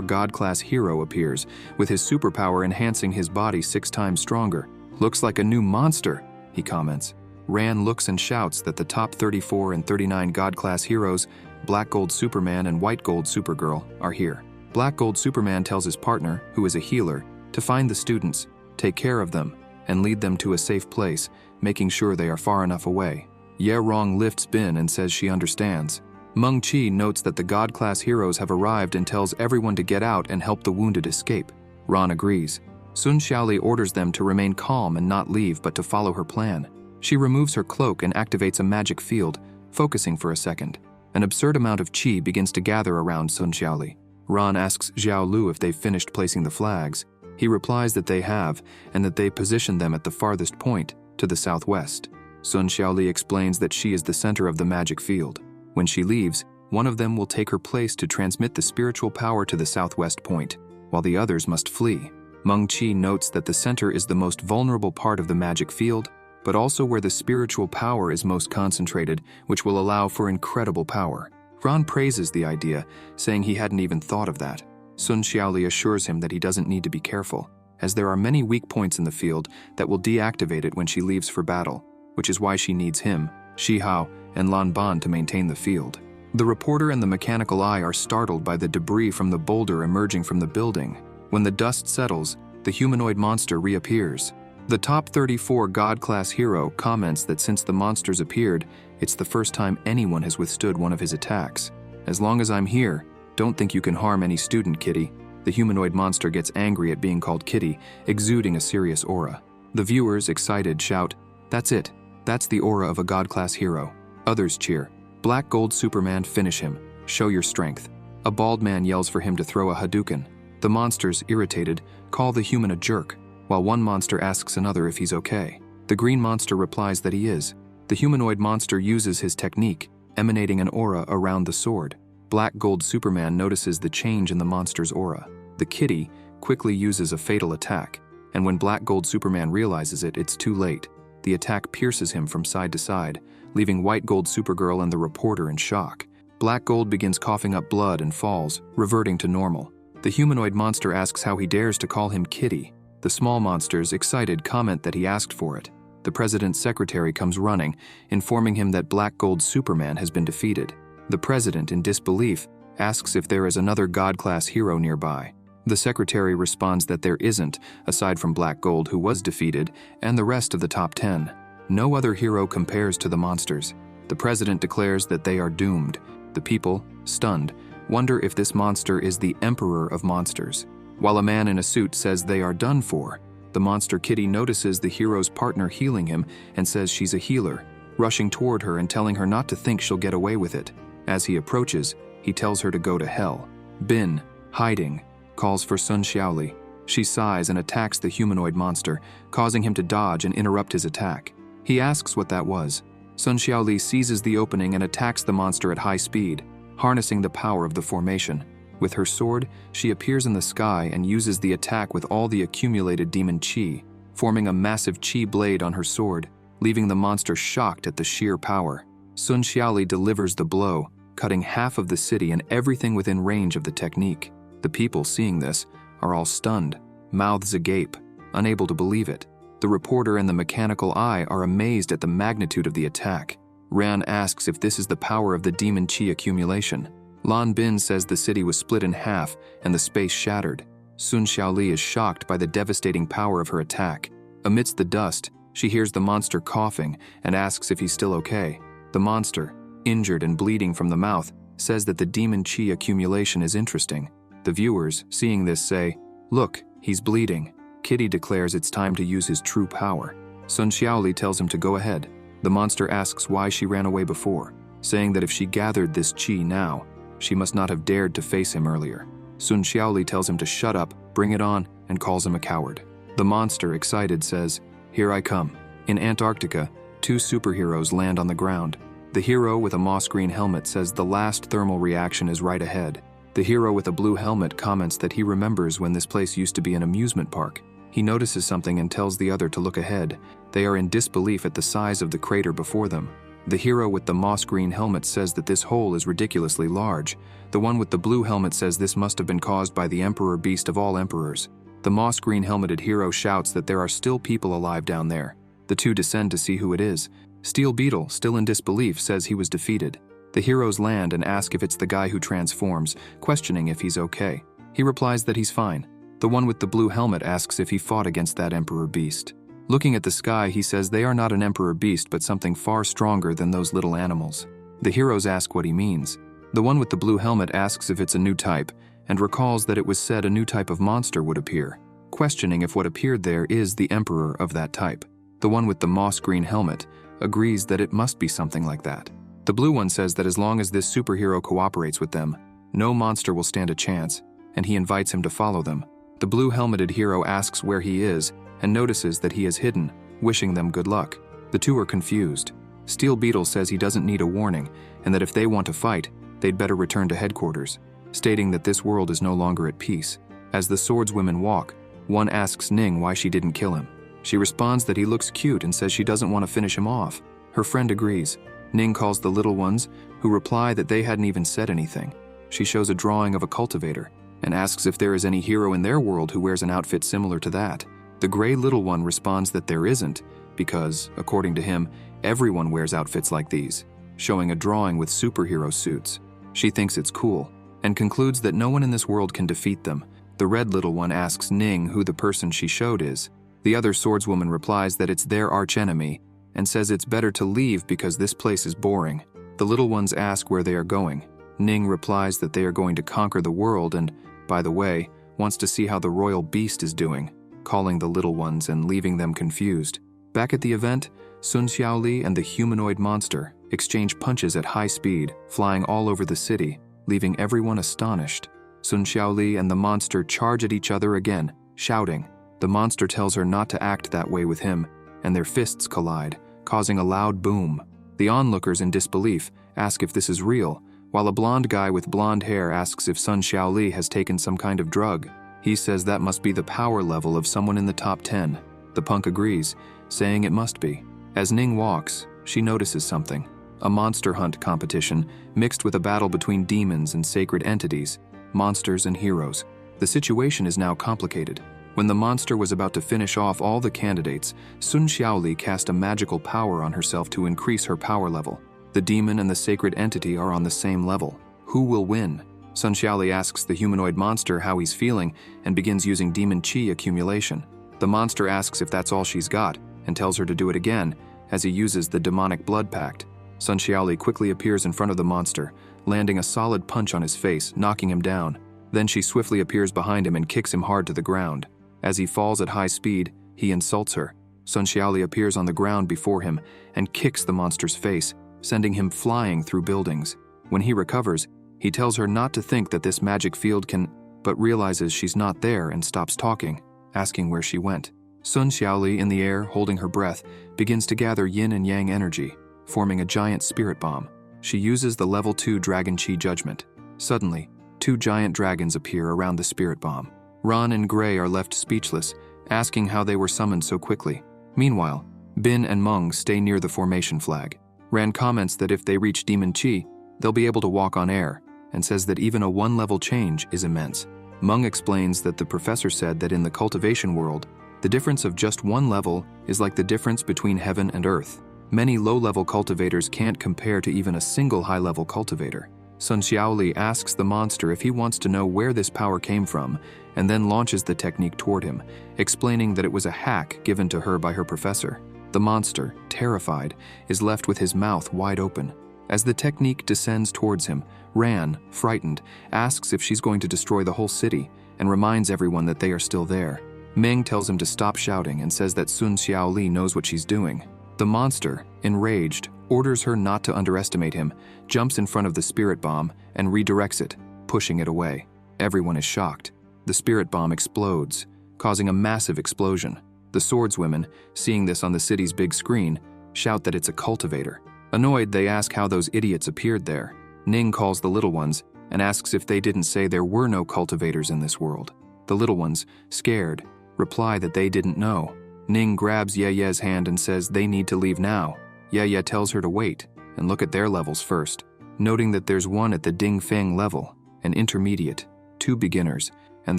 God-class hero appears, with his superpower enhancing his body 6 times stronger. "Looks like a new monster," he comments. Ran looks and shouts that the top 34 and 39 God-class heroes, Black Gold Superman and White Gold Supergirl, are here. Black Gold Superman tells his partner, who is a healer, to find the students, take care of them, and lead them to a safe place, making sure they are far enough away. Ye Rong lifts Bin and says she understands. Meng Chi notes that the God-class heroes have arrived and tells everyone to get out and help the wounded escape. Ran agrees. Sun Xiaoli orders them to remain calm and not leave but to follow her plan. She removes her cloak and activates a magic field, focusing for a second. An absurd amount of qi begins to gather around Sun Xiaoli. Ran asks Zhao Lu if they've finished placing the flags. He replies that they have, and that they position them at the farthest point, to the southwest. Sun Xiaoli explains that she is the center of the magic field. When she leaves, one of them will take her place to transmit the spiritual power to the southwest point, while the others must flee. Meng Qi notes that the center is the most vulnerable part of the magic field, but also where the spiritual power is most concentrated, which will allow for incredible power. Ran praises the idea, saying he hadn't even thought of that. Sun Xiaoli assures him that he doesn't need to be careful, as there are many weak points in the field that will deactivate it when she leaves for battle, which is why she needs him, Shi Hao, and Lan Ban to maintain the field. The reporter and the mechanical eye are startled by the debris from the boulder emerging from the building. When the dust settles, the humanoid monster reappears. The top 34 God-class hero comments that since the monsters appeared, it's the first time anyone has withstood one of his attacks. As long as I'm here, don't think you can harm any student, Kitty. The humanoid monster gets angry at being called Kitty, exuding a serious aura. The viewers, excited, shout, "That's it. That's the aura of a God-class hero." Others cheer. Black Gold Superman, finish him. Show your strength. A bald man yells for him to throw a Hadouken. The monsters, irritated, call the human a jerk, while one monster asks another if he's okay. The green monster replies that he is. The humanoid monster uses his technique, emanating an aura around the sword. Black Gold Superman notices the change in the monster's aura. The Kitty quickly uses a fatal attack, and when Black Gold Superman realizes it, it's too late. The attack pierces him from side to side, leaving White Gold Supergirl and the reporter in shock. Black Gold begins coughing up blood and falls, reverting to normal. The humanoid monster asks how he dares to call him Kitty. The small monsters, excited, comment that he asked for it. The president's secretary comes running, informing him that Black Gold Superman has been defeated. The president, in disbelief, asks if there is another God-class hero nearby. The secretary responds that there isn't, aside from Black Gold, who was defeated, and the rest of the top 10. No other hero compares to the monsters. The president declares that they are doomed. The people, stunned, wonder if this monster is the Emperor of Monsters. While a man in a suit says they are done for, the monster Kitty notices the hero's partner healing him and says she's a healer, rushing toward her and telling her not to think she'll get away with it. As he approaches, he tells her to go to hell. Bin, hiding, calls for Sun Xiaoli. She sighs and attacks the humanoid monster, causing him to dodge and interrupt his attack. He asks what that was. Sun Xiaoli seizes the opening and attacks the monster at high speed, harnessing the power of the formation. With her sword, she appears in the sky and uses the attack with all the accumulated demon chi, forming a massive chi blade on her sword, leaving the monster shocked at the sheer power. Sun Xiaoli delivers the blow, cutting half of the city and everything within range of the technique. The people, seeing this, are all stunned, mouths agape, unable to believe it. The reporter and the mechanical eye are amazed at the magnitude of the attack. Ran asks if this is the power of the demon chi accumulation. Lan Bin says the city was split in half and the space shattered. Sun Xiaoli is shocked by the devastating power of her attack. Amidst the dust, she hears the monster coughing and asks if he's still okay. The monster, injured and bleeding from the mouth, says that the demon chi accumulation is interesting. The viewers, seeing this, say, "Look, he's bleeding." Kitty declares it's time to use his true power. Sun Xiaoli tells him to go ahead. The monster asks why she ran away before, saying that if she gathered this chi now, she must not have dared to face him earlier. Sun Xiaoli tells him to shut up, bring it on, and calls him a coward. The monster, excited, says, "Here I come." In Antarctica, two superheroes land on the ground. The hero with a moss green helmet says the last thermal reaction is right ahead. The hero with a blue helmet comments that he remembers when this place used to be an amusement park. He notices something and tells the other to look ahead. They are in disbelief at the size of the crater before them. The hero with the moss green helmet says that this hole is ridiculously large. The one with the blue helmet says this must have been caused by the emperor beast of all emperors. The moss green helmeted hero shouts that there are still people alive down there. The two descend to see who it is. Steel Beetle, still in disbelief, says he was defeated. The heroes land and ask if it's the guy who transforms, questioning if he's okay. He replies that he's fine. The one with the blue helmet asks if he fought against that emperor beast. Looking at the sky, he says they are not an emperor beast but something far stronger than those little animals. The heroes ask what he means. The one with the blue helmet asks if it's a new type, and recalls that it was said a new type of monster would appear, questioning if what appeared there is the emperor of that type. The one with the moss green helmet agrees that it must be something like that. The blue one says that as long as this superhero cooperates with them, no monster will stand a chance, and he invites him to follow them. The blue helmeted hero asks where he is and notices that he is hidden, wishing them good luck. The two are confused. Steel Beetle says he doesn't need a warning, and that if they want to fight, they'd better return to headquarters, stating that this world is no longer at peace. As the swordswomen walk, one asks Ning why she didn't kill him. She responds that he looks cute and says she doesn't want to finish him off. Her friend agrees. Ning calls the little ones, who reply that they hadn't even said anything. She shows a drawing of a cultivator and asks if there is any hero in their world who wears an outfit similar to that. The gray little one responds that there isn't, because, according to him, everyone wears outfits like these, showing a drawing with superhero suits. She thinks it's cool, and concludes that no one in this world can defeat them. The red little one asks Ning who the person she showed is. The other swordswoman replies that it's their archenemy, and says it's better to leave because this place is boring. The little ones ask where they are going. Ning replies that they are going to conquer the world and, by the way, wants to see how the royal beast is doing, calling the little ones and leaving them confused. Back at the event, Sun Xiaoli and the humanoid monster exchange punches at high speed, flying all over the city, leaving everyone astonished. Sun Xiaoli and the monster charge at each other again, shouting. The monster tells her not to act that way with him, and their fists collide, causing a loud boom. The onlookers, in disbelief, ask if this is real, while a blonde guy with blonde hair asks if Sun Xiaoli has taken some kind of drug. He says that must be the power level of someone in the top 10. The punk agrees, saying it must be. As Ning walks, she notices something. A monster hunt competition mixed with a battle between demons and sacred entities, monsters and heroes. The situation is now complicated. When the monster was about to finish off all the candidates, Sun Xiaoli cast a magical power on herself to increase her power level. The demon and the sacred entity are on the same level. Who will win? Sun Xiaoli asks the humanoid monster how he's feeling and begins using demon chi accumulation. The monster asks if that's all she's got and tells her to do it again as he uses the demonic blood pact. Sun Xiaoli quickly appears in front of the monster, landing a solid punch on his face, knocking him down. Then she swiftly appears behind him and kicks him hard to the ground. As he falls at high speed, he insults her. Sun Xiaoli appears on the ground before him and kicks the monster's face, sending him flying through buildings. When he recovers, he tells her not to think that this magic field can, but realizes she's not there and stops talking, asking where she went. Sun Xiaoli, in the air, holding her breath, begins to gather yin and yang energy, forming a giant spirit bomb. She uses the level 2 Dragon Chi Judgment. Suddenly, 2 giant dragons appear around the spirit bomb. Ron and Gray are left speechless, asking how they were summoned so quickly. Meanwhile, Bin and Meng stay near the formation flag. Ran comments that if they reach Demon Chi, they'll be able to walk on air, and says that even a 1-level change is immense. Meng explains that the professor said that in the cultivation world, the difference of just 1 level is like the difference between heaven and earth. Many low-level cultivators can't compare to even a single high-level cultivator. Sun Xiaoli asks the monster if he wants to know where this power came from, and then launches the technique toward him, explaining that it was a hack given to her by her professor. The monster, terrified, is left with his mouth wide open. As the technique descends towards him, Ran, frightened, asks if she's going to destroy the whole city, and reminds everyone that they are still there. Meng tells him to stop shouting and says that Sun Xiaoli knows what she's doing. The monster, enraged, orders her not to underestimate him, jumps in front of the spirit bomb, and redirects it, pushing it away. Everyone is shocked. The spirit bomb explodes, causing a massive explosion. The swordswomen, seeing this on the city's big screen, shout that it's a cultivator. Annoyed, they ask how those idiots appeared there. Ning calls the little ones and asks if they didn't say there were no cultivators in this world. The little ones, scared, reply that they didn't know. Ning grabs Ye Ye's hand and says they need to leave now. Ye Ye tells her to wait and look at their levels first, noting that there's one at the Ding Feng level, an intermediate, 2 beginners, and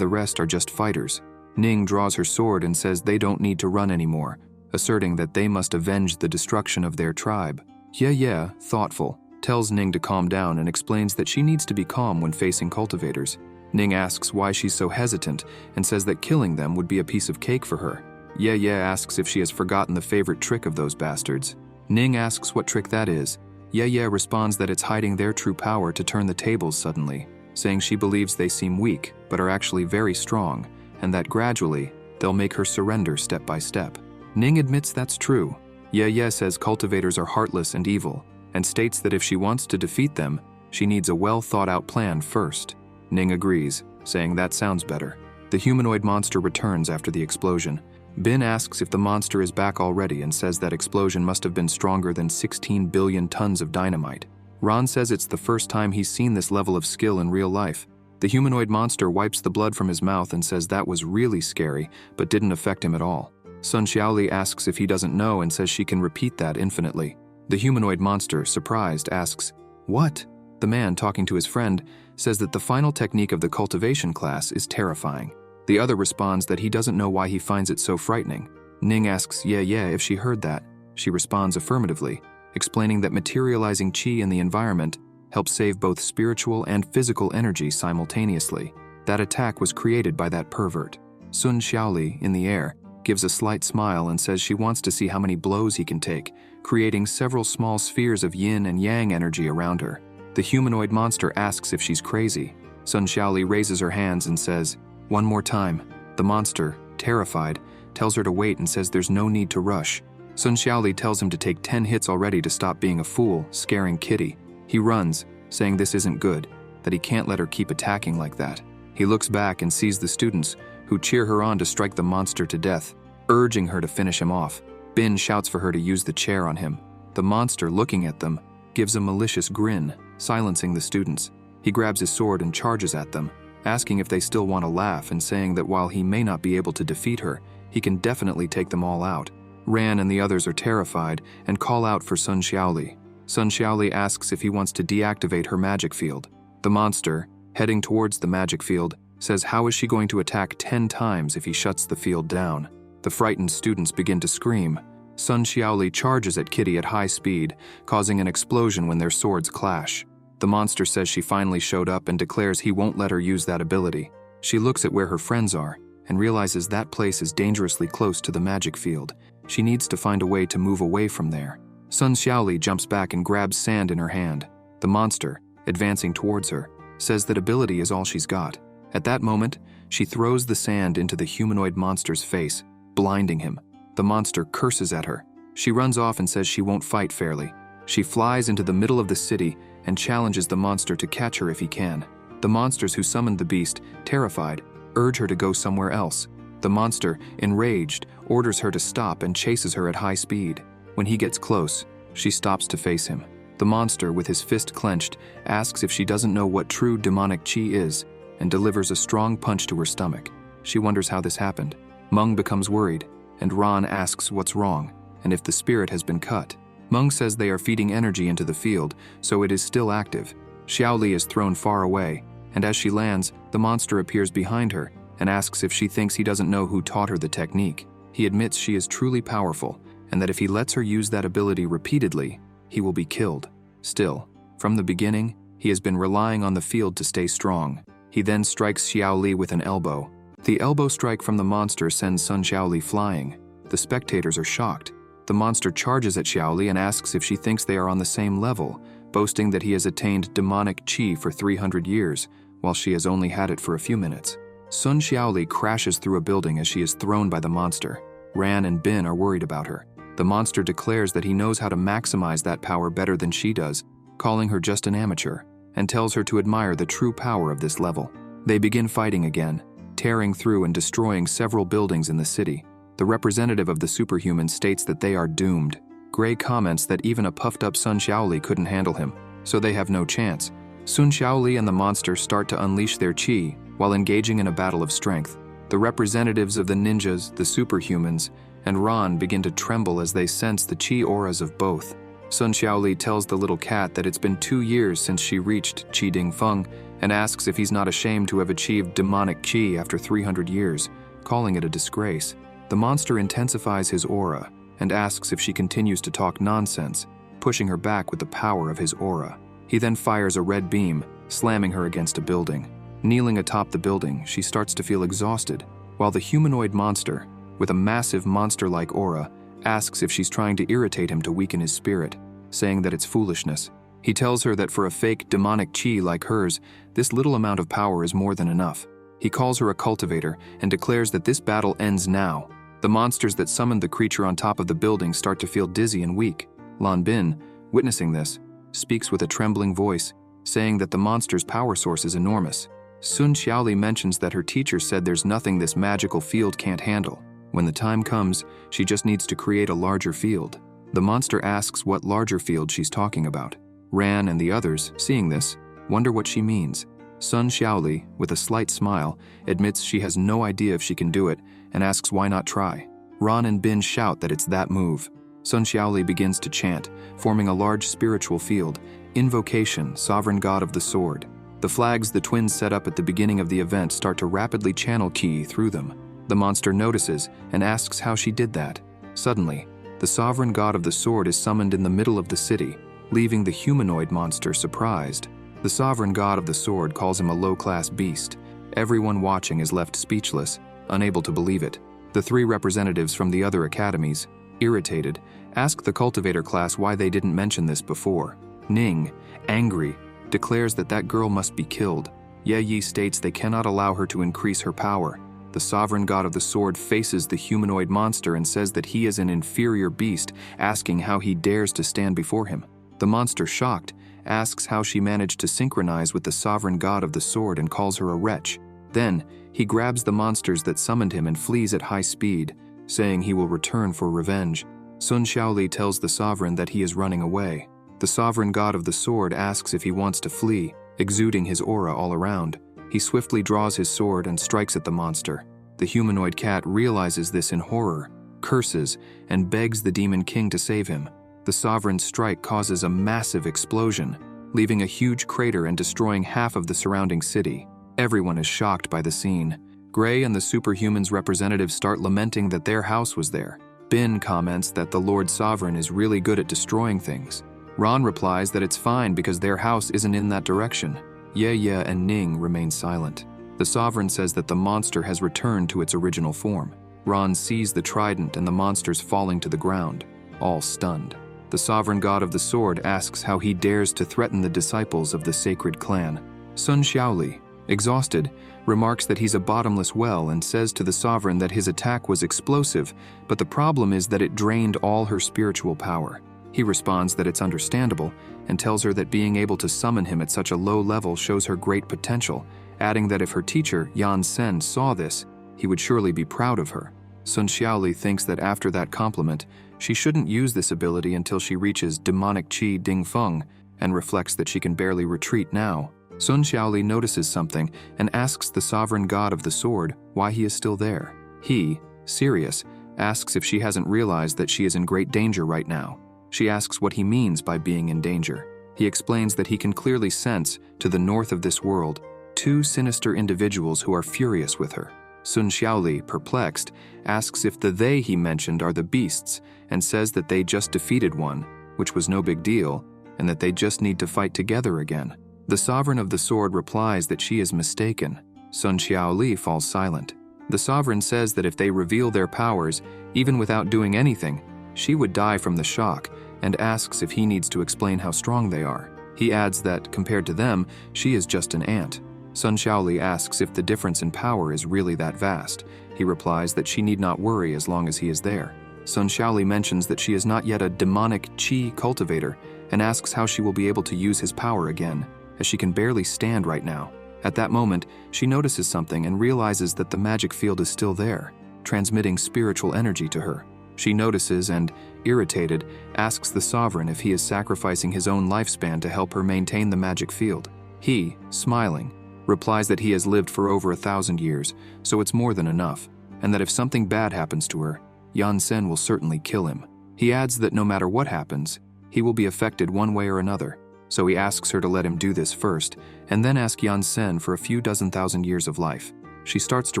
the rest are just fighters. Ning draws her sword and says they don't need to run anymore, asserting that they must avenge the destruction of their tribe. Ye Ye, thoughtful, tells Ning to calm down and explains that she needs to be calm when facing cultivators. Ning asks why she's so hesitant and says that killing them would be a piece of cake for her. Ye Ye asks if she has forgotten the favorite trick of those bastards. Ning asks what trick that is. Ye Ye responds that it's hiding their true power to turn the tables suddenly, saying she believes they seem weak but are actually very strong, and that gradually, they'll make her surrender step by step. Ning admits that's true. Ye Ye says cultivators are heartless and evil, and states that if she wants to defeat them, she needs a well-thought-out plan first. Ning agrees, saying that sounds better. The humanoid monster returns after the explosion, Bin asks if the monster is back already and says that explosion must have been stronger than 16 billion tons of dynamite. Ron says it's the first time he's seen this level of skill in real life. The humanoid monster wipes the blood from his mouth and says that was really scary, but didn't affect him at all. Sun Xiaoli asks if he doesn't know and says she can repeat that infinitely. The humanoid monster, surprised, asks, "What?" The man, talking to his friend, says that the final technique of the cultivation class is terrifying. The other responds that he doesn't know why he finds it so frightening. Ning asks yeah if she heard that. She responds affirmatively, explaining that materializing qi in the environment helps save both spiritual and physical energy simultaneously. That attack was created by that pervert. Sun Xiaoli, in the air, gives a slight smile and says she wants to see how many blows he can take, creating several small spheres of yin and yang energy around her. The humanoid monster asks if she's crazy. Sun Xiaoli raises her hands and says, "One more time." The monster, terrified, tells her to wait and says there's no need to rush. Sun Xiaoli tells him to take 10 hits already to stop being a fool, scaring Kitty. He runs, saying this isn't good, that he can't let her keep attacking like that. He looks back and sees the students, who cheer her on to strike the monster to death, urging her to finish him off. Bin shouts for her to use the chair on him. The monster, looking at them, gives a malicious grin, silencing the students. He grabs his sword and charges at them, asking if they still want to laugh and saying that while he may not be able to defeat her, he can definitely take them all out. Ran and the others are terrified and call out for Sun Xiaoli. Sun Xiaoli asks if he wants to deactivate her magic field. The monster, heading towards the magic field, says how is she going to attack 10 times if he shuts the field down. The frightened students begin to scream. Sun Xiaoli charges at Kitty at high speed, causing an explosion when their swords clash. The monster says she finally showed up and declares he won't let her use that ability. She looks at where her friends are and realizes that place is dangerously close to the magic field. She needs to find a way to move away from there. Sun Xiaoli jumps back and grabs sand in her hand. The monster, advancing towards her, says that ability is all she's got. At that moment, she throws the sand into the humanoid monster's face, blinding him. The monster curses at her. She runs off and says she won't fight fairly. She flies into the middle of the city and challenges the monster to catch her if he can. The monsters who summoned the beast, terrified, urge her to go somewhere else. The monster, enraged, orders her to stop and chases her at high speed. When he gets close, she stops to face him. The monster, with his fist clenched, asks if she doesn't know what true demonic qi is and delivers a strong punch to her stomach. She wonders how this happened. Meng becomes worried, and Ron asks what's wrong and if the spirit has been cut. Meng says they are feeding energy into the field, so it is still active. Xiaoli is thrown far away, and as she lands, the monster appears behind her and asks if she thinks he doesn't know who taught her the technique. He admits she is truly powerful, and that if he lets her use that ability repeatedly, he will be killed. Still, from the beginning, he has been relying on the field to stay strong. He then strikes Xiaoli with an elbow. The elbow strike from the monster sends Sun Xiaoli flying. The spectators are shocked. The monster charges at Xiaoli and asks if she thinks they are on the same level, boasting that he has attained demonic qi for 300 years, while she has only had it for a few minutes. Sun Xiaoli crashes through a building as she is thrown by the monster. Ran and Bin are worried about her. The monster declares that he knows how to maximize that power better than she does, calling her just an amateur, and tells her to admire the true power of this level. They begin fighting again, tearing through and destroying several buildings in the city. The representative of the superhumans states that they are doomed. Gray comments that even a puffed-up Sun Xiaoli couldn't handle him, so they have no chance. Sun Xiaoli and the monster start to unleash their qi while engaging in a battle of strength. The representatives of the ninjas, the superhumans, and Ron begin to tremble as they sense the qi auras of both. Sun Xiaoli tells the little cat that it's been 2 years since she reached Qi Ding Feng and asks if he's not ashamed to have achieved demonic qi after 300 years, calling it a disgrace. The monster intensifies his aura and asks if she continues to talk nonsense, pushing her back with the power of his aura. He then fires a red beam, slamming her against a building. Kneeling atop the building, she starts to feel exhausted, while the humanoid monster, with a massive monster-like aura, asks if she's trying to irritate him to weaken his spirit, saying that it's foolishness. He tells her that for a fake demonic qi like hers, this little amount of power is more than enough. He calls her a cultivator and declares that this battle ends now. The monsters that summoned the creature on top of the building start to feel dizzy and weak. Lan Bin, witnessing this, speaks with a trembling voice, saying that the monster's power source is enormous. Sun Xiaoli mentions that her teacher said there's nothing this magical field can't handle. When the time comes, she just needs to create a larger field. The monster asks what larger field she's talking about. Ran and the others, seeing this, wonder what she means. Sun Xiaoli, with a slight smile, admits she has no idea if she can do it and asks why not try. Ran and Bin shout that it's that move. Sun Xiaoli begins to chant, forming a large spiritual field. Invocation, sovereign god of the sword. The flags the twins set up at the beginning of the event start to rapidly channel qi through them. The monster notices and asks how she did that. Suddenly, the sovereign god of the sword is summoned in the middle of the city, leaving the humanoid monster surprised. The sovereign god of the sword calls him a low-class beast. Everyone watching is left speechless, unable to believe it. The three representatives from the other academies, irritated, ask the cultivator class why they didn't mention this before. Ning, angry, declares that girl must be killed. Ye Yi states they cannot allow her to increase her power. The sovereign god of the sword faces the humanoid monster and says that he is an inferior beast, asking how he dares to stand before him. The monster, shocked, asks how she managed to synchronize with the sovereign god of the sword and calls her a wretch. Then, he grabs the monsters that summoned him and flees at high speed, saying he will return for revenge. Sun Xiaoli tells the sovereign that he is running away. The sovereign god of the sword asks if he wants to flee, exuding his aura all around. He swiftly draws his sword and strikes at the monster. The humanoid cat realizes this in horror, curses, and begs the demon king to save him. The sovereign's strike causes a massive explosion, leaving a huge crater and destroying half of the surrounding city. Everyone is shocked by the scene. Gray and the superhumans' representatives start lamenting that their house was there. Bin comments that the Lord Sovereign is really good at destroying things. Ron replies that it's fine because their house isn't in that direction. Ye and Ning remain silent. The Sovereign says that the monster has returned to its original form. Ron sees the trident and the monsters falling to the ground, all stunned. The sovereign god of the sword asks how he dares to threaten the disciples of the sacred clan. Sun Xiaoli, exhausted, remarks that he's a bottomless well and says to the sovereign that his attack was explosive, but the problem is that it drained all her spiritual power. He responds that it's understandable and tells her that being able to summon him at such a low level shows her great potential, adding that if her teacher, Yan Sen, saw this, he would surely be proud of her. Sun Xiaoli thinks that after that compliment, she shouldn't use this ability until she reaches demonic qi Ding Feng and reflects that she can barely retreat now. Sun Xiaoli notices something and asks the sovereign god of the sword why he is still there. He, serious, asks if she hasn't realized that she is in great danger right now. She asks what he means by being in danger. He explains that he can clearly sense, to the north of this world, two sinister individuals who are furious with her. Sun Xiaoli, perplexed, asks if the they he mentioned are the beasts and says that they just defeated one, which was no big deal, and that they just need to fight together again. The sovereign of the sword replies that she is mistaken. Sun Xiaoli falls silent. The sovereign says that if they reveal their powers, even without doing anything, she would die from the shock, and asks if he needs to explain how strong they are. He adds that, compared to them, she is just an ant. Sun Xiaoli asks if the difference in power is really that vast. He replies that she need not worry as long as he is there. Sun Xiaoli mentions that she is not yet a demonic qi cultivator, and asks how she will be able to use his power again, as she can barely stand right now. At that moment, she notices something and realizes that the magic field is still there, transmitting spiritual energy to her. She notices and, irritated, asks the sovereign if he is sacrificing his own lifespan to help her maintain the magic field. He, smiling, replies that he has lived for over 1,000 years, so it's more than enough, and that if something bad happens to her, Yan Sen will certainly kill him. He adds that no matter what happens, he will be affected one way or another, so he asks her to let him do this first, and then ask Yan Sen for a few dozen thousand years of life. She starts to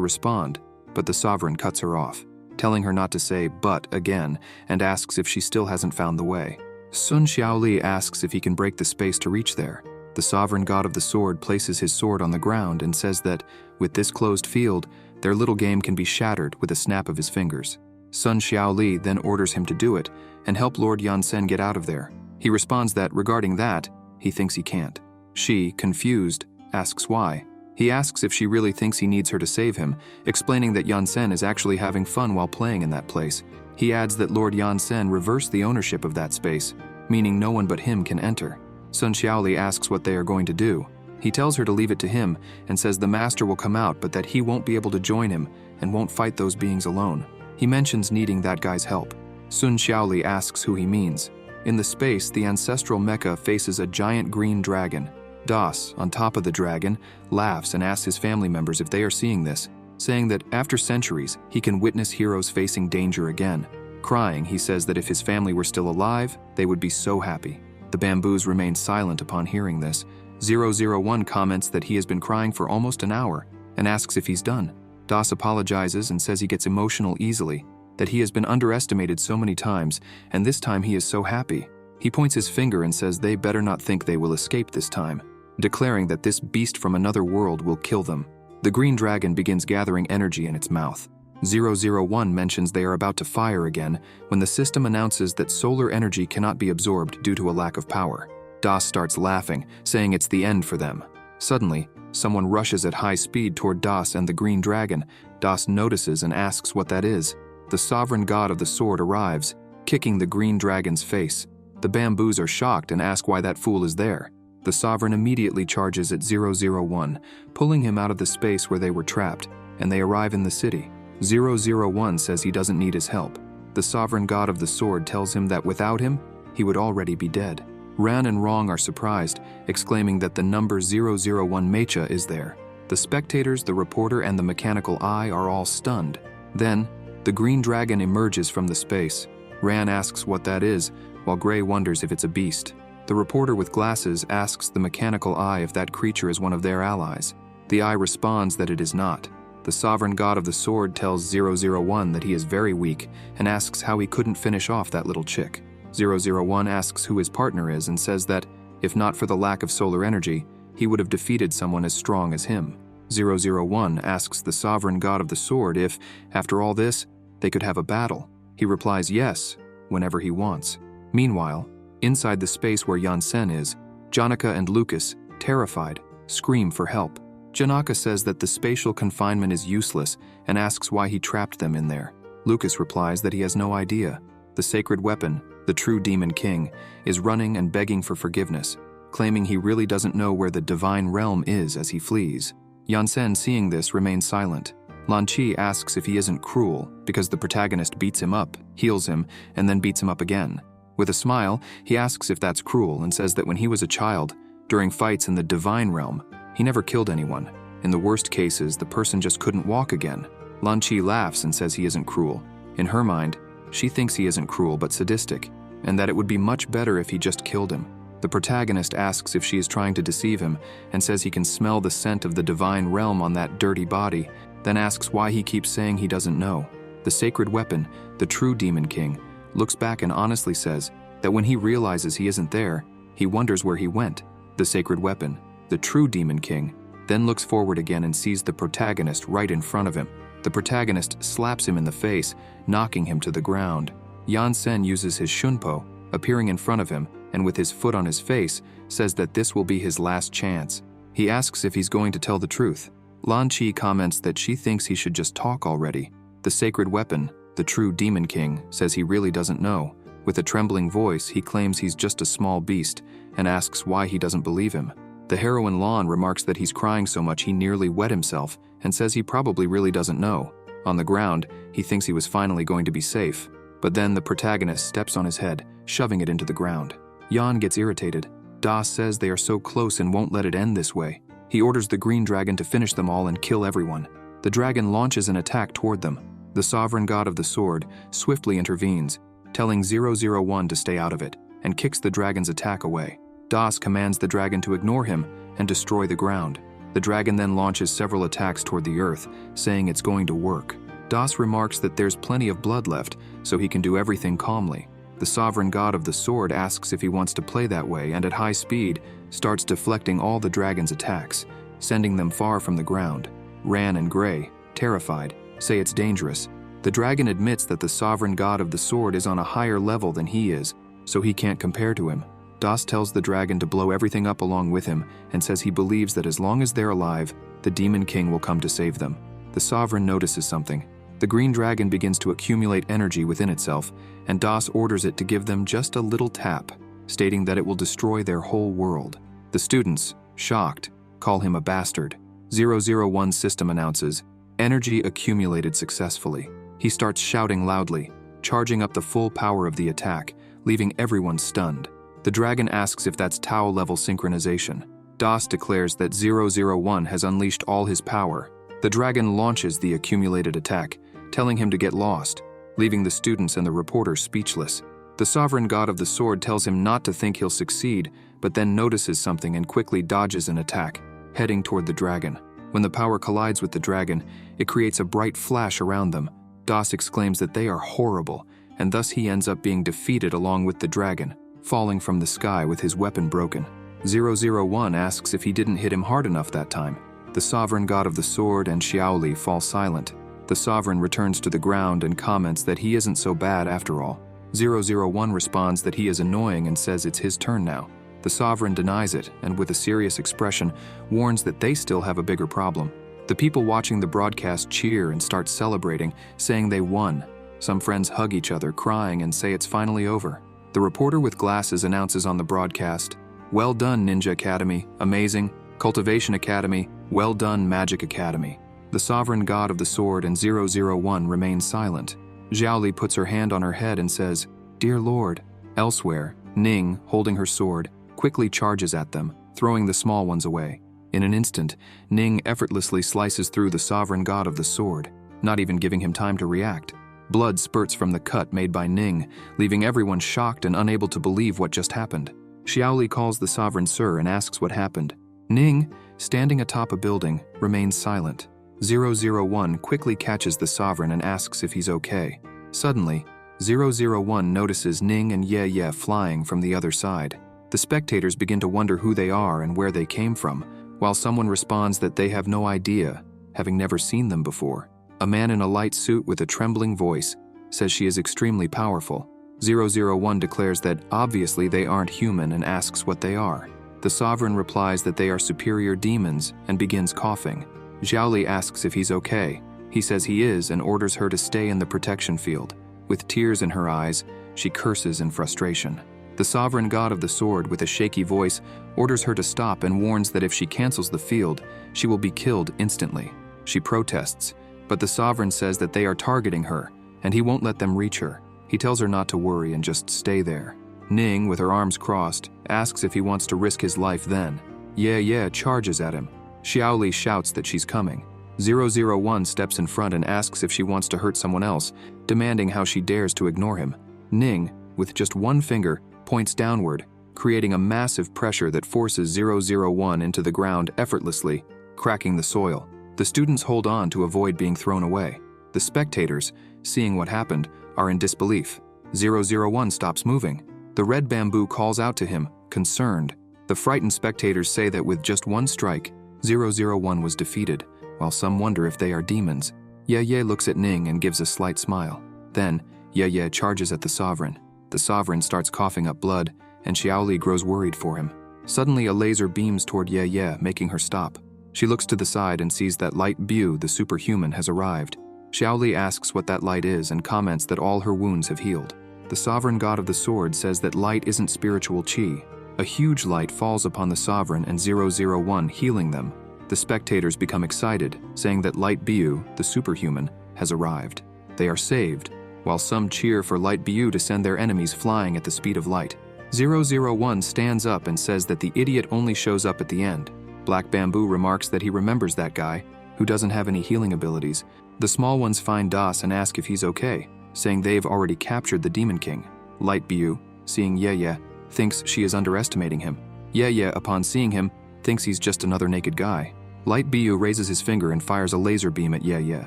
respond, but the sovereign cuts her off, telling her not to say "but" again, and asks if she still hasn't found the way. Sun Xiaoli asks if he can break the space to reach there. The sovereign god of the sword places his sword on the ground and says that, with this closed field, their little game can be shattered with a snap of his fingers. Sun Xiaoli then orders him to do it and help Lord Yan Sen get out of there. He responds that, regarding that, he thinks he can't. She, confused, asks why. He asks if she really thinks he needs her to save him, explaining that Yan Sen is actually having fun while playing in that place. He adds that Lord Yan Sen reversed the ownership of that space, meaning no one but him can enter. Sun Xiaoli asks what they are going to do. He tells her to leave it to him and says the master will come out but that he won't be able to join him and won't fight those beings alone. He mentions needing that guy's help. Sun Xiaoli asks who he means. In the space, the ancestral Mecca faces a giant green dragon. Das, on top of the dragon, laughs and asks his family members if they are seeing this, saying that after centuries, he can witness heroes facing danger again. Crying, he says that if his family were still alive, they would be so happy. The bamboos remain silent upon hearing this. 001 comments that he has been crying for almost an hour and asks if he's done. Das apologizes and says he gets emotional easily, that he has been underestimated so many times, and this time he is so happy. He points his finger and says they better not think they will escape this time, declaring that this beast from another world will kill them. The green dragon begins gathering energy in its mouth. 001 mentions they are about to fire again when the system announces that solar energy cannot be absorbed due to a lack of power. Das starts laughing, saying it's the end for them. Suddenly, someone rushes at high speed toward Das and the green dragon. Das notices and asks what that is. The sovereign god of the sword arrives, kicking the green dragon's face. The bamboos are shocked and ask why that fool is there. The sovereign immediately charges at 001, pulling him out of the space where they were trapped, and they arrive in the city. 001 says he doesn't need his help. The sovereign god of the sword tells him that without him, he would already be dead. Ran and Rong are surprised, exclaiming that the number 001 Mecha is there. The spectators, the reporter, and the mechanical eye are all stunned. Then, the green dragon emerges from the space. Ran asks what that is, while Gray wonders if it's a beast. The reporter with glasses asks the mechanical eye if that creature is one of their allies. The eye responds that it is not. The sovereign god of the sword tells 001 that he is very weak and asks how he couldn't finish off that little chick. 001 asks who his partner is and says that, if not for the lack of solar energy, he would have defeated someone as strong as him. 001 asks the sovereign god of the sword if, after all this, they could have a battle. He replies yes, whenever he wants. Meanwhile, inside the space where Yansen is, Janaka and Lucas, terrified, scream for help. Janaka says that the spatial confinement is useless and asks why he trapped them in there. Lucas replies that he has no idea. The sacred weapon, the true demon king, is running and begging for forgiveness, claiming he really doesn't know where the divine realm is as he flees. Yansen, seeing this, remains silent. Lan Chi asks if he isn't cruel because the protagonist beats him up, heals him, and then beats him up again. With a smile, he asks if that's cruel and says that when he was a child, during fights in the divine realm, he never killed anyone. In the worst cases, the person just couldn't walk again. Lan Chi laughs and says he isn't cruel. In her mind, she thinks he isn't cruel but sadistic, and that it would be much better if he just killed him. The protagonist asks if she is trying to deceive him and says he can smell the scent of the divine realm on that dirty body, then asks why he keeps saying he doesn't know. The sacred weapon, the true demon king, looks back and honestly says that when he realizes he isn't there, he wonders where he went. The sacred weapon, the true demon king, then looks forward again and sees the protagonist right in front of him. The protagonist slaps him in the face, knocking him to the ground. Yansen uses his shunpo, appearing in front of him, and with his foot on his face, says that this will be his last chance. He asks if he's going to tell the truth. Lan Chi comments that she thinks he should just talk already. The sacred weapon, the true demon king, says he really doesn't know. With a trembling voice, he claims he's just a small beast and asks why he doesn't believe him. The heroine Lan remarks that he's crying so much he nearly wet himself and says he probably really doesn't know. On the ground, he thinks he was finally going to be safe. But then the protagonist steps on his head, shoving it into the ground. Yan gets irritated. Das says they are so close and won't let it end this way. He orders the green dragon to finish them all and kill everyone. The dragon launches an attack toward them. The sovereign god of the sword swiftly intervenes, telling 001 to stay out of it, and kicks the dragon's attack away. Das commands the dragon to ignore him and destroy the ground. The dragon then launches several attacks toward the earth, saying it's going to work. Das remarks that there's plenty of blood left, so he can do everything calmly. The sovereign god of the sword asks if he wants to play that way and at high speed starts deflecting all the dragon's attacks, sending them far from the ground. Ran and Gray, terrified, say it's dangerous. The dragon admits that the sovereign god of the sword is on a higher level than he is, so he can't compare to him. Das tells the dragon to blow everything up along with him and says he believes that as long as they're alive, the demon king will come to save them. The sovereign notices something. The green dragon begins to accumulate energy within itself, and Das orders it to give them just a little tap, stating that it will destroy their whole world. The students, shocked, call him a bastard. 001 system announces, energy accumulated successfully. He starts shouting loudly, charging up the full power of the attack, leaving everyone stunned. The dragon asks if that's Tao-level synchronization. Das declares that 001 has unleashed all his power. The dragon launches the accumulated attack, telling him to get lost, leaving the students and the reporter speechless. The sovereign god of the sword tells him not to think he'll succeed, but then notices something and quickly dodges an attack, heading toward the dragon. When the power collides with the dragon, it creates a bright flash around them. Das exclaims that they are horrible, and thus he ends up being defeated along with the dragon, falling from the sky with his weapon broken. 001 asks if he didn't hit him hard enough that time. The sovereign god of the sword and Xiaoli fall silent. The sovereign returns to the ground and comments that he isn't so bad after all. 001 responds that he is annoying and says it's his turn now. The sovereign denies it and with a serious expression warns that they still have a bigger problem. The people watching the broadcast cheer and start celebrating, saying they won. Some friends hug each other, crying and say it's finally over. The reporter with glasses announces on the broadcast, "Well done, Ninja Academy, amazing. Cultivation Academy, well done, Magic Academy." The sovereign god of the sword and 001 remain silent. Xiaoli puts her hand on her head and says, "Dear Lord." Elsewhere, Ning, holding her sword, quickly charges at them, throwing the small ones away. In an instant, Ning effortlessly slices through the sovereign god of the sword, not even giving him time to react. Blood spurts from the cut made by Ning, leaving everyone shocked and unable to believe what just happened. Xiaoli calls the sovereign sir and asks what happened. Ning, standing atop a building, remains silent. 001 quickly catches the sovereign and asks if he's okay. Suddenly, 001 notices Ning and Ye flying from the other side. The spectators begin to wonder who they are and where they came from, while someone responds that they have no idea, having never seen them before. A man in a light suit with a trembling voice says she is extremely powerful. 001 declares that obviously they aren't human and asks what they are. The sovereign replies that they are superior demons and begins coughing. Xiaoli asks if he's okay. He says he is and orders her to stay in the protection field. With tears in her eyes, she curses in frustration. The sovereign god of the sword, with a shaky voice, orders her to stop and warns that if she cancels the field, she will be killed instantly. She protests, but the sovereign says that they are targeting her, and he won't let them reach her. He tells her not to worry and just stay there. Ning, with her arms crossed, asks if he wants to risk his life then. Ye charges at him. Xiaoli shouts that she's coming. 001 steps in front and asks if she wants to hurt someone else, demanding how she dares to ignore him. Ning, with just one finger, points downward, creating a massive pressure that forces 001 into the ground effortlessly, cracking the soil. The students hold on to avoid being thrown away. The spectators, seeing what happened, are in disbelief. 001 stops moving. The red bamboo calls out to him, concerned. The frightened spectators say that with just one strike, 001 was defeated, while some wonder if they are demons. Ye looks at Ning and gives a slight smile. Then, Ye charges at the sovereign. The sovereign starts coughing up blood, and Xiaoli grows worried for him. Suddenly, a laser beams toward Ye, making her stop. She looks to the side and sees that Light Bu, the superhuman, has arrived. Xiaoli asks what that light is and comments that all her wounds have healed. The sovereign god of the sword says that light isn't spiritual qi. A huge light falls upon the sovereign and 001, healing them. The spectators become excited, saying that Light Bu, the superhuman, has arrived. They are saved, while some cheer for Light Bu to send their enemies flying at the speed of light. 001 stands up and says that the idiot only shows up at the end. Black Bamboo remarks that he remembers that guy, who doesn't have any healing abilities. The small ones find Das and ask if he's okay, saying they've already captured the Demon King. Light Bu, seeing Ye, thinks she is underestimating him. Ye, upon seeing him, thinks he's just another naked guy. Light Bu raises his finger and fires a laser beam at Ye.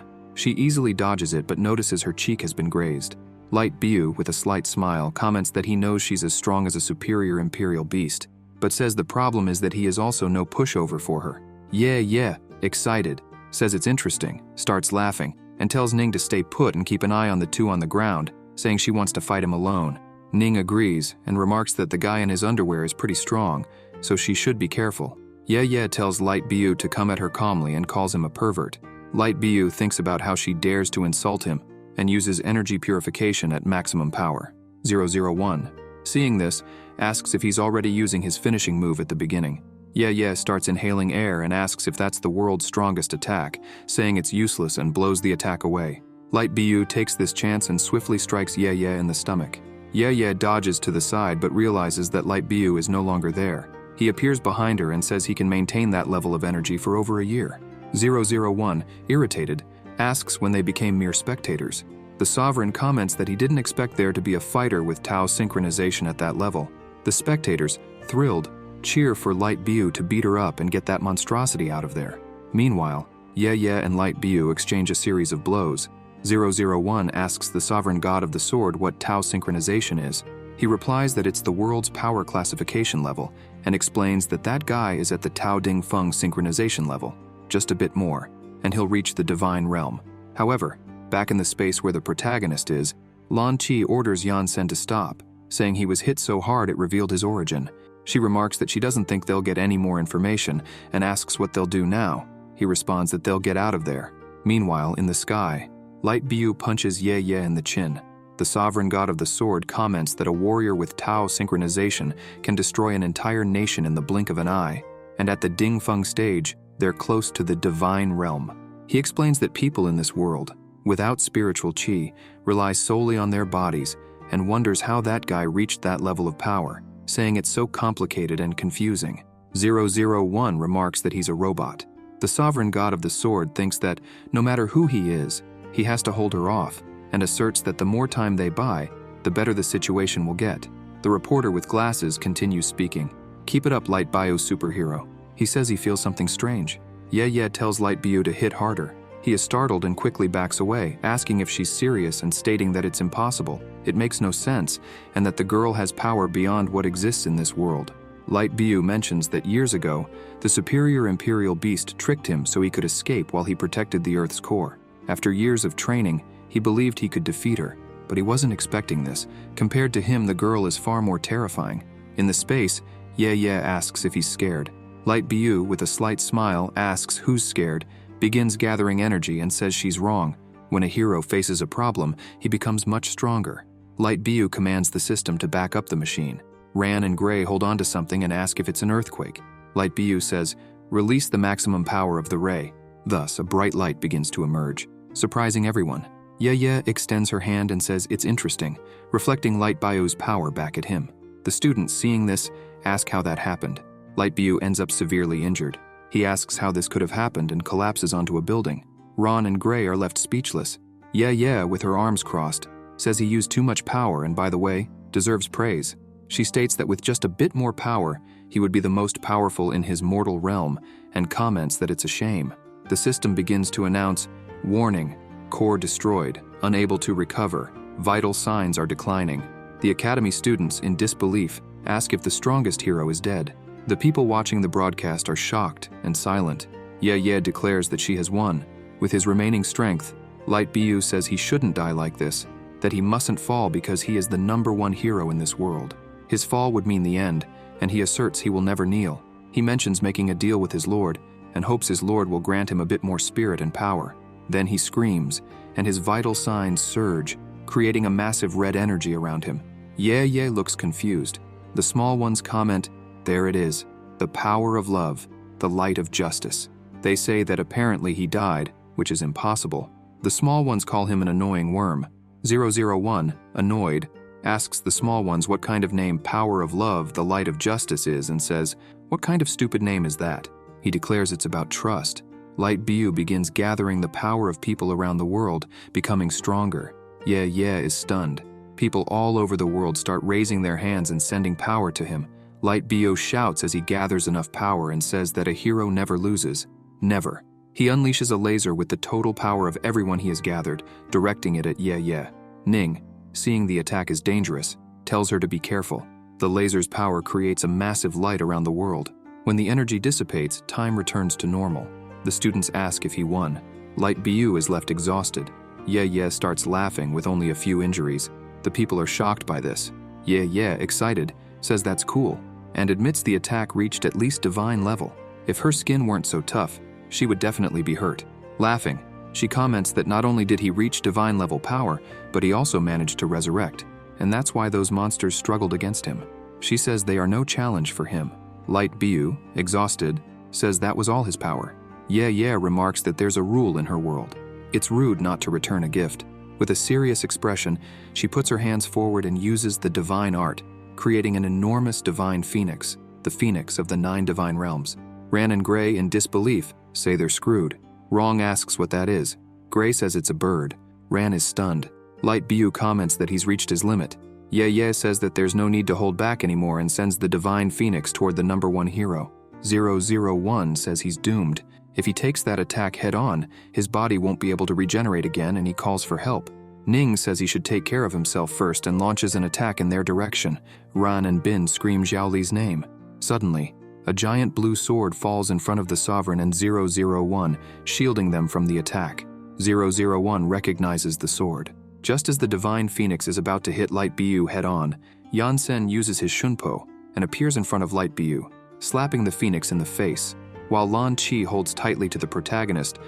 She easily dodges it but notices her cheek has been grazed. Light Bu, with a slight smile, comments that he knows she's as strong as a superior imperial beast, but says the problem is that he is also no pushover for her. Ye, excited, says it's interesting, starts laughing, and tells Ning to stay put and keep an eye on the two on the ground, saying she wants to fight him alone. Ning agrees and remarks that the guy in his underwear is pretty strong, so she should be careful. Ye tells Light Bu to come at her calmly and calls him a pervert. Light Bu thinks about how she dares to insult him and uses energy purification at maximum power. 001, seeing this, asks if he's already using his finishing move at the beginning. Ye starts inhaling air and asks if that's the world's strongest attack, saying it's useless and blows the attack away. Light Bu takes this chance and swiftly strikes Ye Ye in the stomach. Ye Ye dodges to the side but realizes that Light Bu is no longer there. He appears behind her and says he can maintain that level of energy for over a year. 001, irritated, asks when they became mere spectators. The Sovereign comments that he didn't expect there to be a fighter with Tao synchronization at that level. The spectators, thrilled, cheer for Light Bu to beat her up and get that monstrosity out of there. Meanwhile, Ye Ye and Light Bu exchange a series of blows. 001 asks the Sovereign God of the Sword what Tao synchronization is. He replies that it's the world's power classification level and explains that that guy is at the Tao Ding Feng synchronization level, just a bit more, and he'll reach the divine realm. However, back in the space where the protagonist is, Lan Qi orders Yan Sen to stop, saying he was hit so hard it revealed his origin. She remarks that she doesn't think they'll get any more information and asks what they'll do now. He responds that they'll get out of there. Meanwhile, in the sky, Light Bu punches Ye Ye in the chin. The Sovereign God of the Sword comments that a warrior with Tao synchronization can destroy an entire nation in the blink of an eye, and at the Ding Feng stage, they're close to the divine realm. He explains that people in this world, without spiritual qi, rely solely on their bodies and wonders how that guy reached that level of power, saying it's so complicated and confusing. 001 remarks that he's a robot. The Sovereign God of the Sword thinks that no matter who he is, he has to hold her off, and asserts that the more time they buy, the better the situation will get. The reporter with glasses continues speaking. "Keep it up, Light Bu superhero." He says he feels something strange. Ye Ye tells Light Bu to hit harder. He is startled and quickly backs away, asking if she's serious and stating that it's impossible, it makes no sense, and that the girl has power beyond what exists in this world. Light Bu mentions that years ago, the superior imperial beast tricked him so he could escape while he protected the Earth's core. After years of training, he believed he could defeat her, but he wasn't expecting this. Compared to him, the girl is far more terrifying. In the space, Ye Ye asks if he's scared. Light Bu, with a slight smile, asks who's scared, begins gathering energy and says she's wrong. When a hero faces a problem, he becomes much stronger. Light Bu commands the system to back up the machine. Ran and Gray hold on to something and ask if it's an earthquake. Light Bu says, "Release the maximum power of the ray." Thus, a bright light begins to emerge, surprising everyone. Ye Ye extends her hand and says it's interesting, reflecting Light Bu's power back at him. The students, seeing this, ask how that happened. Light Bu ends up severely injured. He asks how this could have happened and collapses onto a building. Ron and Gray are left speechless. Ye Ye, with her arms crossed, says he used too much power and, by the way, deserves praise. She states that with just a bit more power, he would be the most powerful in his mortal realm, and comments that it's a shame. The system begins to announce, "Warning, core destroyed, unable to recover, vital signs are declining." The Academy students, in disbelief, ask if the strongest hero is dead. The people watching the broadcast are shocked and silent. Ye Ye declares that she has won. With his remaining strength, Light Bu says he shouldn't die like this, that he mustn't fall because he is the #1 hero in this world. His fall would mean the end, and he asserts he will never kneel. He mentions making a deal with his lord, and hopes his lord will grant him a bit more spirit and power. Then he screams, and his vital signs surge, creating a massive red energy around him. Ye Ye looks confused. The small ones comment, "There it is, the power of love, the light of justice." They say that apparently he died, which is impossible. The small ones call him an annoying worm. 001, annoyed, asks the small ones what kind of name power of love, the light of justice is, and says, "What kind of stupid name is that?" He declares it's about trust. Light Bu begins gathering the power of people around the world, becoming stronger. Ye Ye is stunned. People all over the world start raising their hands and sending power to him. Light Bu shouts as he gathers enough power and says that a hero never loses. Never. He unleashes a laser with the total power of everyone he has gathered, directing it at Ye Ye. Ning, seeing the attack is dangerous, tells her to be careful. The laser's power creates a massive light around the world. When the energy dissipates, time returns to normal. The students ask if he won. Light Bu is left exhausted. Ye Ye starts laughing with only a few injuries. The people are shocked by this. Ye Ye, excited, says that's cool, and admits the attack reached at least divine level. If her skin weren't so tough, she would definitely be hurt. Laughing, she comments that not only did he reach divine level power, but he also managed to resurrect, and that's why those monsters struggled against him. She says they are no challenge for him. Light Bu, exhausted, says that was all his power. Ye Ye remarks that there's a rule in her world. It's rude not to return a gift. With a serious expression, she puts her hands forward and uses the divine art, creating an enormous divine phoenix, the phoenix of the 9 divine realms. Ran and Gray, in disbelief, say they're screwed. Wrong asks what that is. Gray says it's a bird. Ran is stunned. Light Bu comments that he's reached his limit. Ye says that there's no need to hold back anymore and sends the divine phoenix toward the number 1 hero. 001 says he's doomed. If he takes that attack head-on, his body won't be able to regenerate again, and he calls for help. Ning says he should take care of himself first and launches an attack in their direction. Ran and Bin scream Xiaoli's name. Suddenly, a giant blue sword falls in front of the Sovereign and 001, shielding them from the attack. 001 recognizes the sword. Just as the divine phoenix is about to hit Light Bu head-on, Yansen uses his Shunpo and appears in front of Light Bu, slapping the phoenix in the face. While Lan Qi holds tightly to the protagonist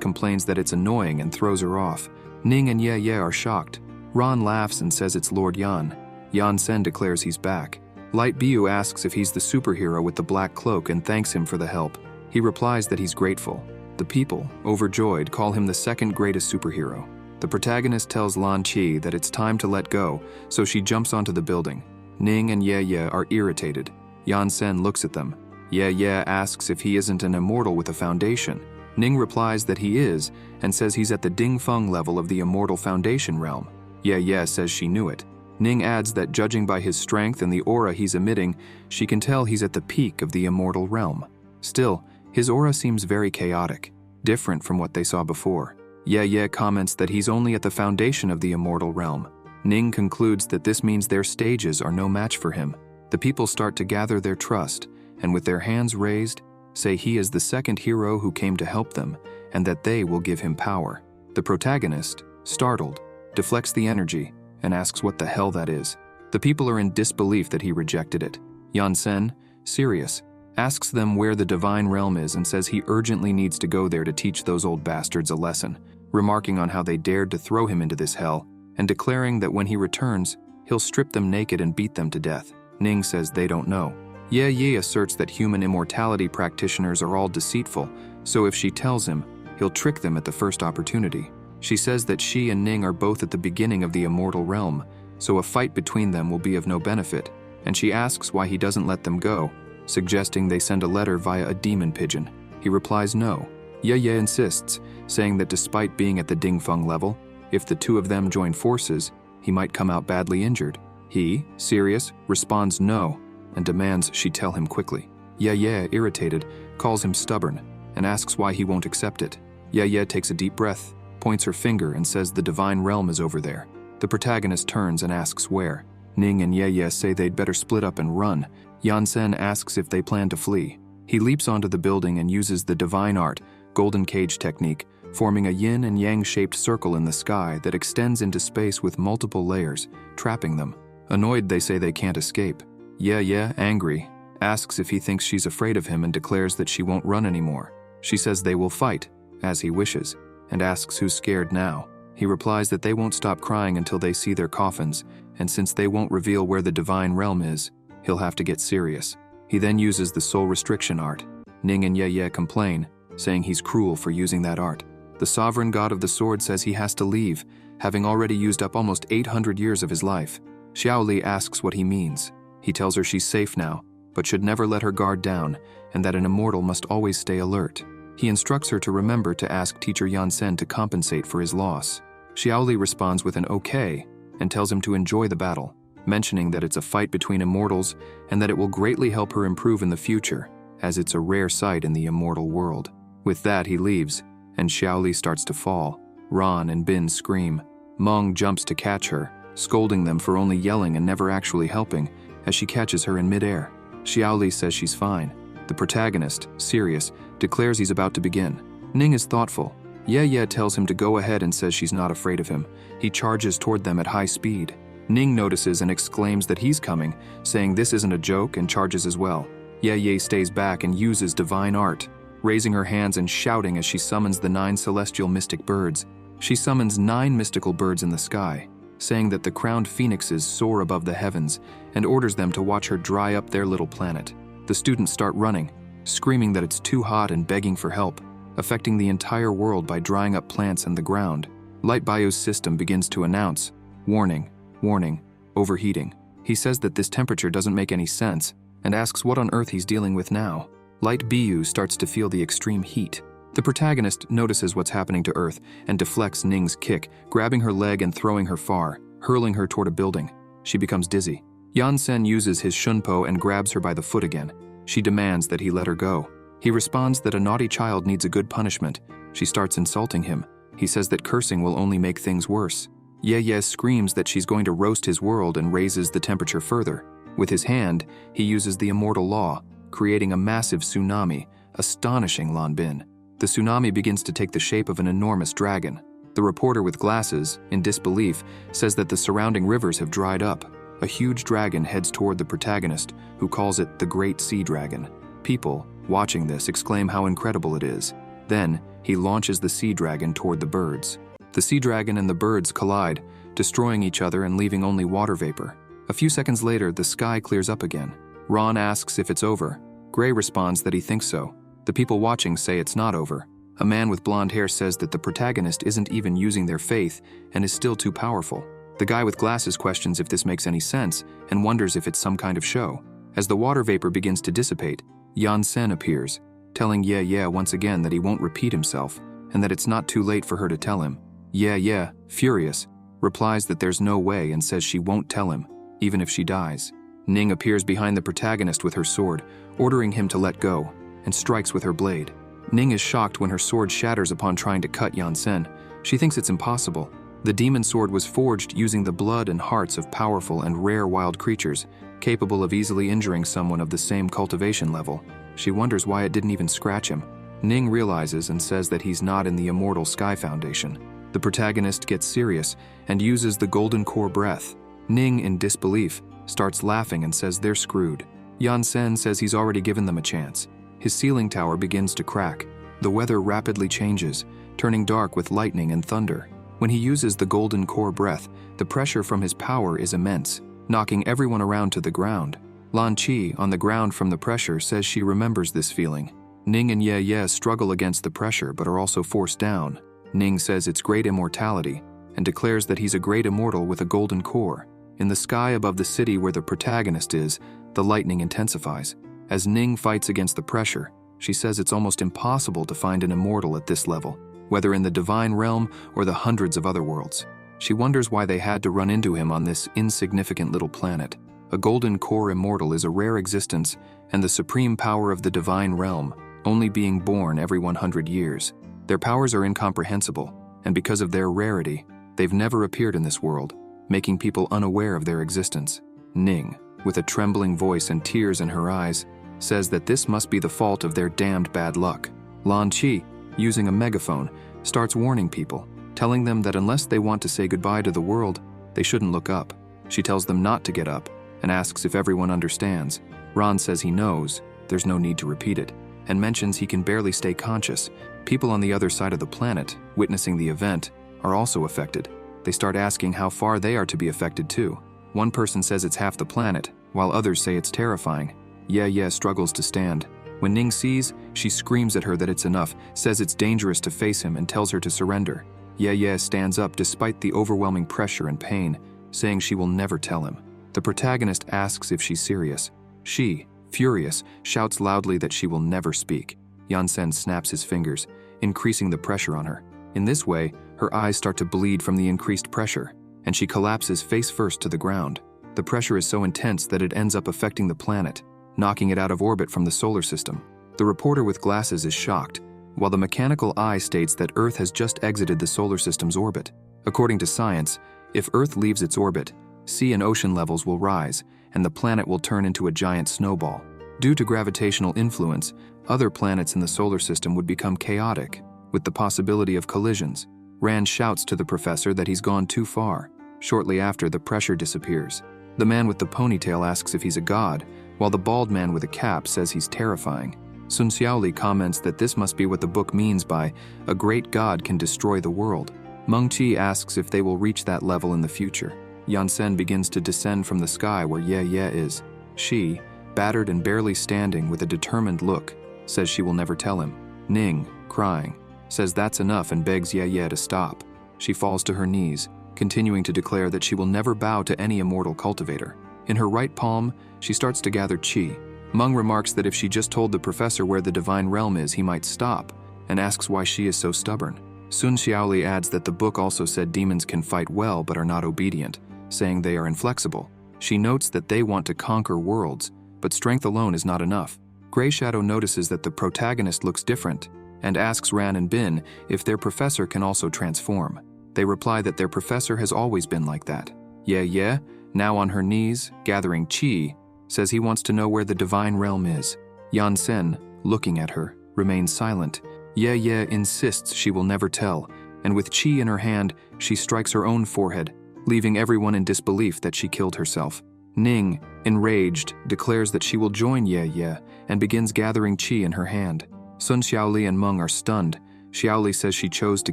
complains that it's annoying and throws her off. Ning and Ye are shocked. Ran laughs and says it's Lord Yan. Yansen declares he's back. Light Bu asks if he's the superhero with the black cloak and thanks him for the help. He replies that he's grateful. The people, overjoyed, call him the 2nd greatest superhero. The protagonist tells Lan Qi that it's time to let go, so she jumps onto the building. Ning and Ye are irritated. Yansen looks at them. Ye asks if he isn't an immortal with a foundation. Ning replies that he is, and says he's at the Dingfeng level of the immortal foundation realm. Ye says she knew it. Ning adds that judging by his strength and the aura he's emitting, she can tell he's at the peak of the immortal realm. Still, his aura seems very chaotic, different from what they saw before. Ye comments that he's only at the foundation of the immortal realm. Ning concludes that this means their stages are no match for him. The people start to gather their trust, and with their hands raised, say he is the 2nd hero who came to help them, and that they will give him power. The protagonist, startled, deflects the energy, and asks what the hell that is. The people are in disbelief that he rejected it. Yansen, serious, asks them where the divine realm is and says he urgently needs to go there to teach those old bastards a lesson, remarking on how they dared to throw him into this hell, and declaring that when he returns, he'll strip them naked and beat them to death. Ning says they don't know. Ye asserts that human immortality practitioners are all deceitful, so if she tells him, he'll trick them at the first opportunity. She says that she and Ning are both at the beginning of the immortal realm, so a fight between them will be of no benefit, and she asks why he doesn't let them go, suggesting they send a letter via a demon pigeon. He replies no. Ye insists, saying that despite being at the Dingfeng level, if the 2 of them join forces, he might come out badly injured. He, serious, responds no, and demands she tell him quickly. Ye, irritated, calls him stubborn, and asks why he won't accept it. Ye takes a deep breath, points her finger and says the divine realm is over there. The protagonist turns and asks where. Ning and Ye say they'd better split up and run. Yansen asks if they plan to flee. He leaps onto the building and uses the divine art, golden cage technique, forming a yin and yang-shaped circle in the sky that extends into space with multiple layers, trapping them. Annoyed, they say they can't escape. Ye, angry, asks if he thinks she's afraid of him and declares that she won't run anymore. She says they will fight, as he wishes, and asks who's scared now. He replies that they won't stop crying until they see their coffins, and since they won't reveal where the divine realm is, he'll have to get serious. He then uses the soul restriction art. Ning and Ye complain, saying he's cruel for using that art. The sovereign god of the sword says he has to leave, having already used up almost 800 years of his life. Xiaoli asks what he means. He tells her she's safe now, but should never let her guard down, and that an immortal must always stay alert. He instructs her to remember to ask teacher Yansen to compensate for his loss. Xiaoli responds with an okay, and tells him to enjoy the battle, mentioning that it's a fight between immortals and that it will greatly help her improve in the future, as it's a rare sight in the immortal world. With that, he leaves, and Xiaoli starts to fall. Ran and Bin scream. Meng jumps to catch her, scolding them for only yelling and never actually helping, as she catches her in midair. Xiaoli says she's fine. The protagonist, serious, declares he's about to begin. Ning is thoughtful. Ye tells him to go ahead and says she's not afraid of him. He charges toward them at high speed. Ning notices and exclaims that he's coming, saying this isn't a joke, and charges as well. Ye stays back and uses divine art, raising her hands and shouting as she summons the 9 celestial mystic birds. She summons 9 mystical birds in the sky, saying that the crowned phoenixes soar above the heavens, and orders them to watch her dry up their little planet. The students start running, screaming that it's too hot and begging for help. affecting the entire world by drying up plants and the ground. Light Bio's system begins to announce, "Warning, warning, overheating." He says that this temperature doesn't make any sense and asks what on earth he's dealing with now. Light Bio starts to feel the extreme heat. The protagonist notices what's happening to Earth and deflects Ning's kick, grabbing her leg and throwing her far, hurling her toward a building. She becomes dizzy. Yansen uses his shunpo and grabs her by the foot again. She demands that he let her go. He responds that a naughty child needs a good punishment. She starts insulting him. He says that cursing will only make things worse. Ye screams that she's going to roast his world and raises the temperature further. With his hand, he uses the immortal law, creating a massive tsunami, astonishing Lan Bin. The tsunami begins to take the shape of an enormous dragon. The reporter with glasses, in disbelief, says that the surrounding rivers have dried up. A huge dragon heads toward the protagonist, who calls it the Great Sea Dragon. People, watching this, exclaim how incredible it is. Then, he launches the sea dragon toward the birds. The sea dragon and the birds collide, destroying each other and leaving only water vapor. A few seconds later, the sky clears up again. Ron asks if it's over. Gray responds that he thinks so. The people watching say it's not over. A man with blonde hair says that the protagonist isn't even using their faith and is still too powerful. The guy with glasses questions if this makes any sense and wonders if it's some kind of show. As the water vapor begins to dissipate, Yansen appears, telling Ye once again that he won't repeat himself and that it's not too late for her to tell him. Ye, furious, replies that there's no way and says she won't tell him, even if she dies. Ning appears behind the protagonist with her sword, ordering him to let go, and strikes with her blade. Ning is shocked when her sword shatters upon trying to cut Yansen. She thinks it's impossible. The demon sword was forged using the blood and hearts of powerful and rare wild creatures, capable of easily injuring someone of the same cultivation level. She wonders why it didn't even scratch him. Ning realizes and says that he's not in the Immortal Sky Foundation. The protagonist gets serious and uses the Golden Core breath. Ning, in disbelief, starts laughing and says they're screwed. Yansen says he's already given them a chance. His ceiling tower begins to crack. The weather rapidly changes, turning dark with lightning and thunder. When he uses the Golden Core breath, the pressure from his power is immense, knocking everyone around to the ground. Lan Chi, on the ground from the pressure, says she remembers this feeling. Ning and Ye struggle against the pressure but are also forced down. Ning says it's great immortality and declares that he's a great immortal with a golden core. In the sky above the city where the protagonist is, the lightning intensifies. As Ning fights against the pressure, she says it's almost impossible to find an immortal at this level, whether in the divine realm or the hundreds of other worlds. She wonders why they had to run into him on this insignificant little planet. A golden core immortal is a rare existence and the supreme power of the divine realm, only being born every 100 years. Their powers are incomprehensible, and because of their rarity, they've never appeared in this world, making people unaware of their existence. Ning, with a trembling voice and tears in her eyes, says that this must be the fault of their damned bad luck. Lan Chi, using a megaphone, starts warning people, telling them that unless they want to say goodbye to the world, they shouldn't look up. She tells them not to get up and asks if everyone understands. Ron says he knows, there's no need to repeat it, and mentions he can barely stay conscious. People on the other side of the planet, witnessing the event, are also affected. They start asking how far they are to be affected too. One person says it's half the planet, while others say it's terrifying. Ye struggles to stand. When Ning sees, she screams at her that it's enough, says it's dangerous to face him and tells her to surrender. Ye stands up despite the overwhelming pressure and pain, saying she will never tell him. The protagonist asks if she's serious. She, furious, shouts loudly that she will never speak. Yansen snaps his fingers, increasing the pressure on her. In this way, her eyes start to bleed from the increased pressure, and she collapses face first to the ground. The pressure is so intense that it ends up affecting the planet, knocking it out of orbit from the solar system. The reporter with glasses is shocked, while the mechanical eye states that Earth has just exited the solar system's orbit. According to science, if Earth leaves its orbit, sea and ocean levels will rise, and the planet will turn into a giant snowball. Due to gravitational influence, other planets in the solar system would become chaotic, with the possibility of collisions. Rand shouts to the professor that he's gone too far. Shortly after, the pressure disappears. The man with the ponytail asks if he's a god, while the bald man with a cap says he's terrifying. Sun Xiaoli comments that this must be what the book means by a great god can destroy the world. Meng Qi asks if they will reach that level in the future. Yansen begins to descend from the sky where Ye is. She, battered and barely standing with a determined look, says she will never tell him. Ning, crying, says that's enough and begs Ye to stop. She falls to her knees, continuing to declare that she will never bow to any immortal cultivator. In her right palm, she starts to gather qi. Meng remarks that if she just told the professor where the divine realm is, he might stop, and asks why she is so stubborn. Sun Xiaoli adds that the book also said demons can fight well but are not obedient, saying they are inflexible. She notes that they want to conquer worlds, but strength alone is not enough. Grey Shadow notices that the protagonist looks different, and asks Ran and Bin if their professor can also transform. They reply that their professor has always been like that. Ye, now on her knees, gathering qi, says he wants to know where the divine realm is. Yan Sen, looking at her, remains silent. Ye insists she will never tell, and with qi in her hand, she strikes her own forehead, leaving everyone in disbelief that she killed herself. Ning, enraged, declares that she will join Ye and begins gathering qi in her hand. Sun Xiaoli and Meng are stunned. Xiaoli says she chose to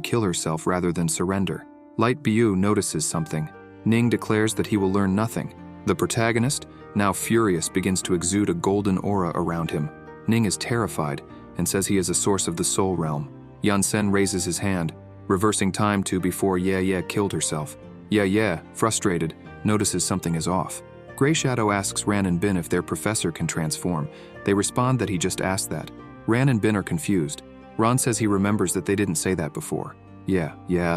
kill herself rather than surrender. Light Biu notices something. Ning declares that he will learn nothing. The protagonist, now furious, begins to exude a golden aura around him. Ning is terrified and says he is a source of the soul realm. Yan Sen raises his hand, reversing time to before Ye killed herself. Ye, frustrated, notices something is off. Grey Shadow asks Ran and Bin if their professor can transform. They respond that he just asked that. Ran and Bin are confused. Ran says he remembers that they didn't say that before. Yeah,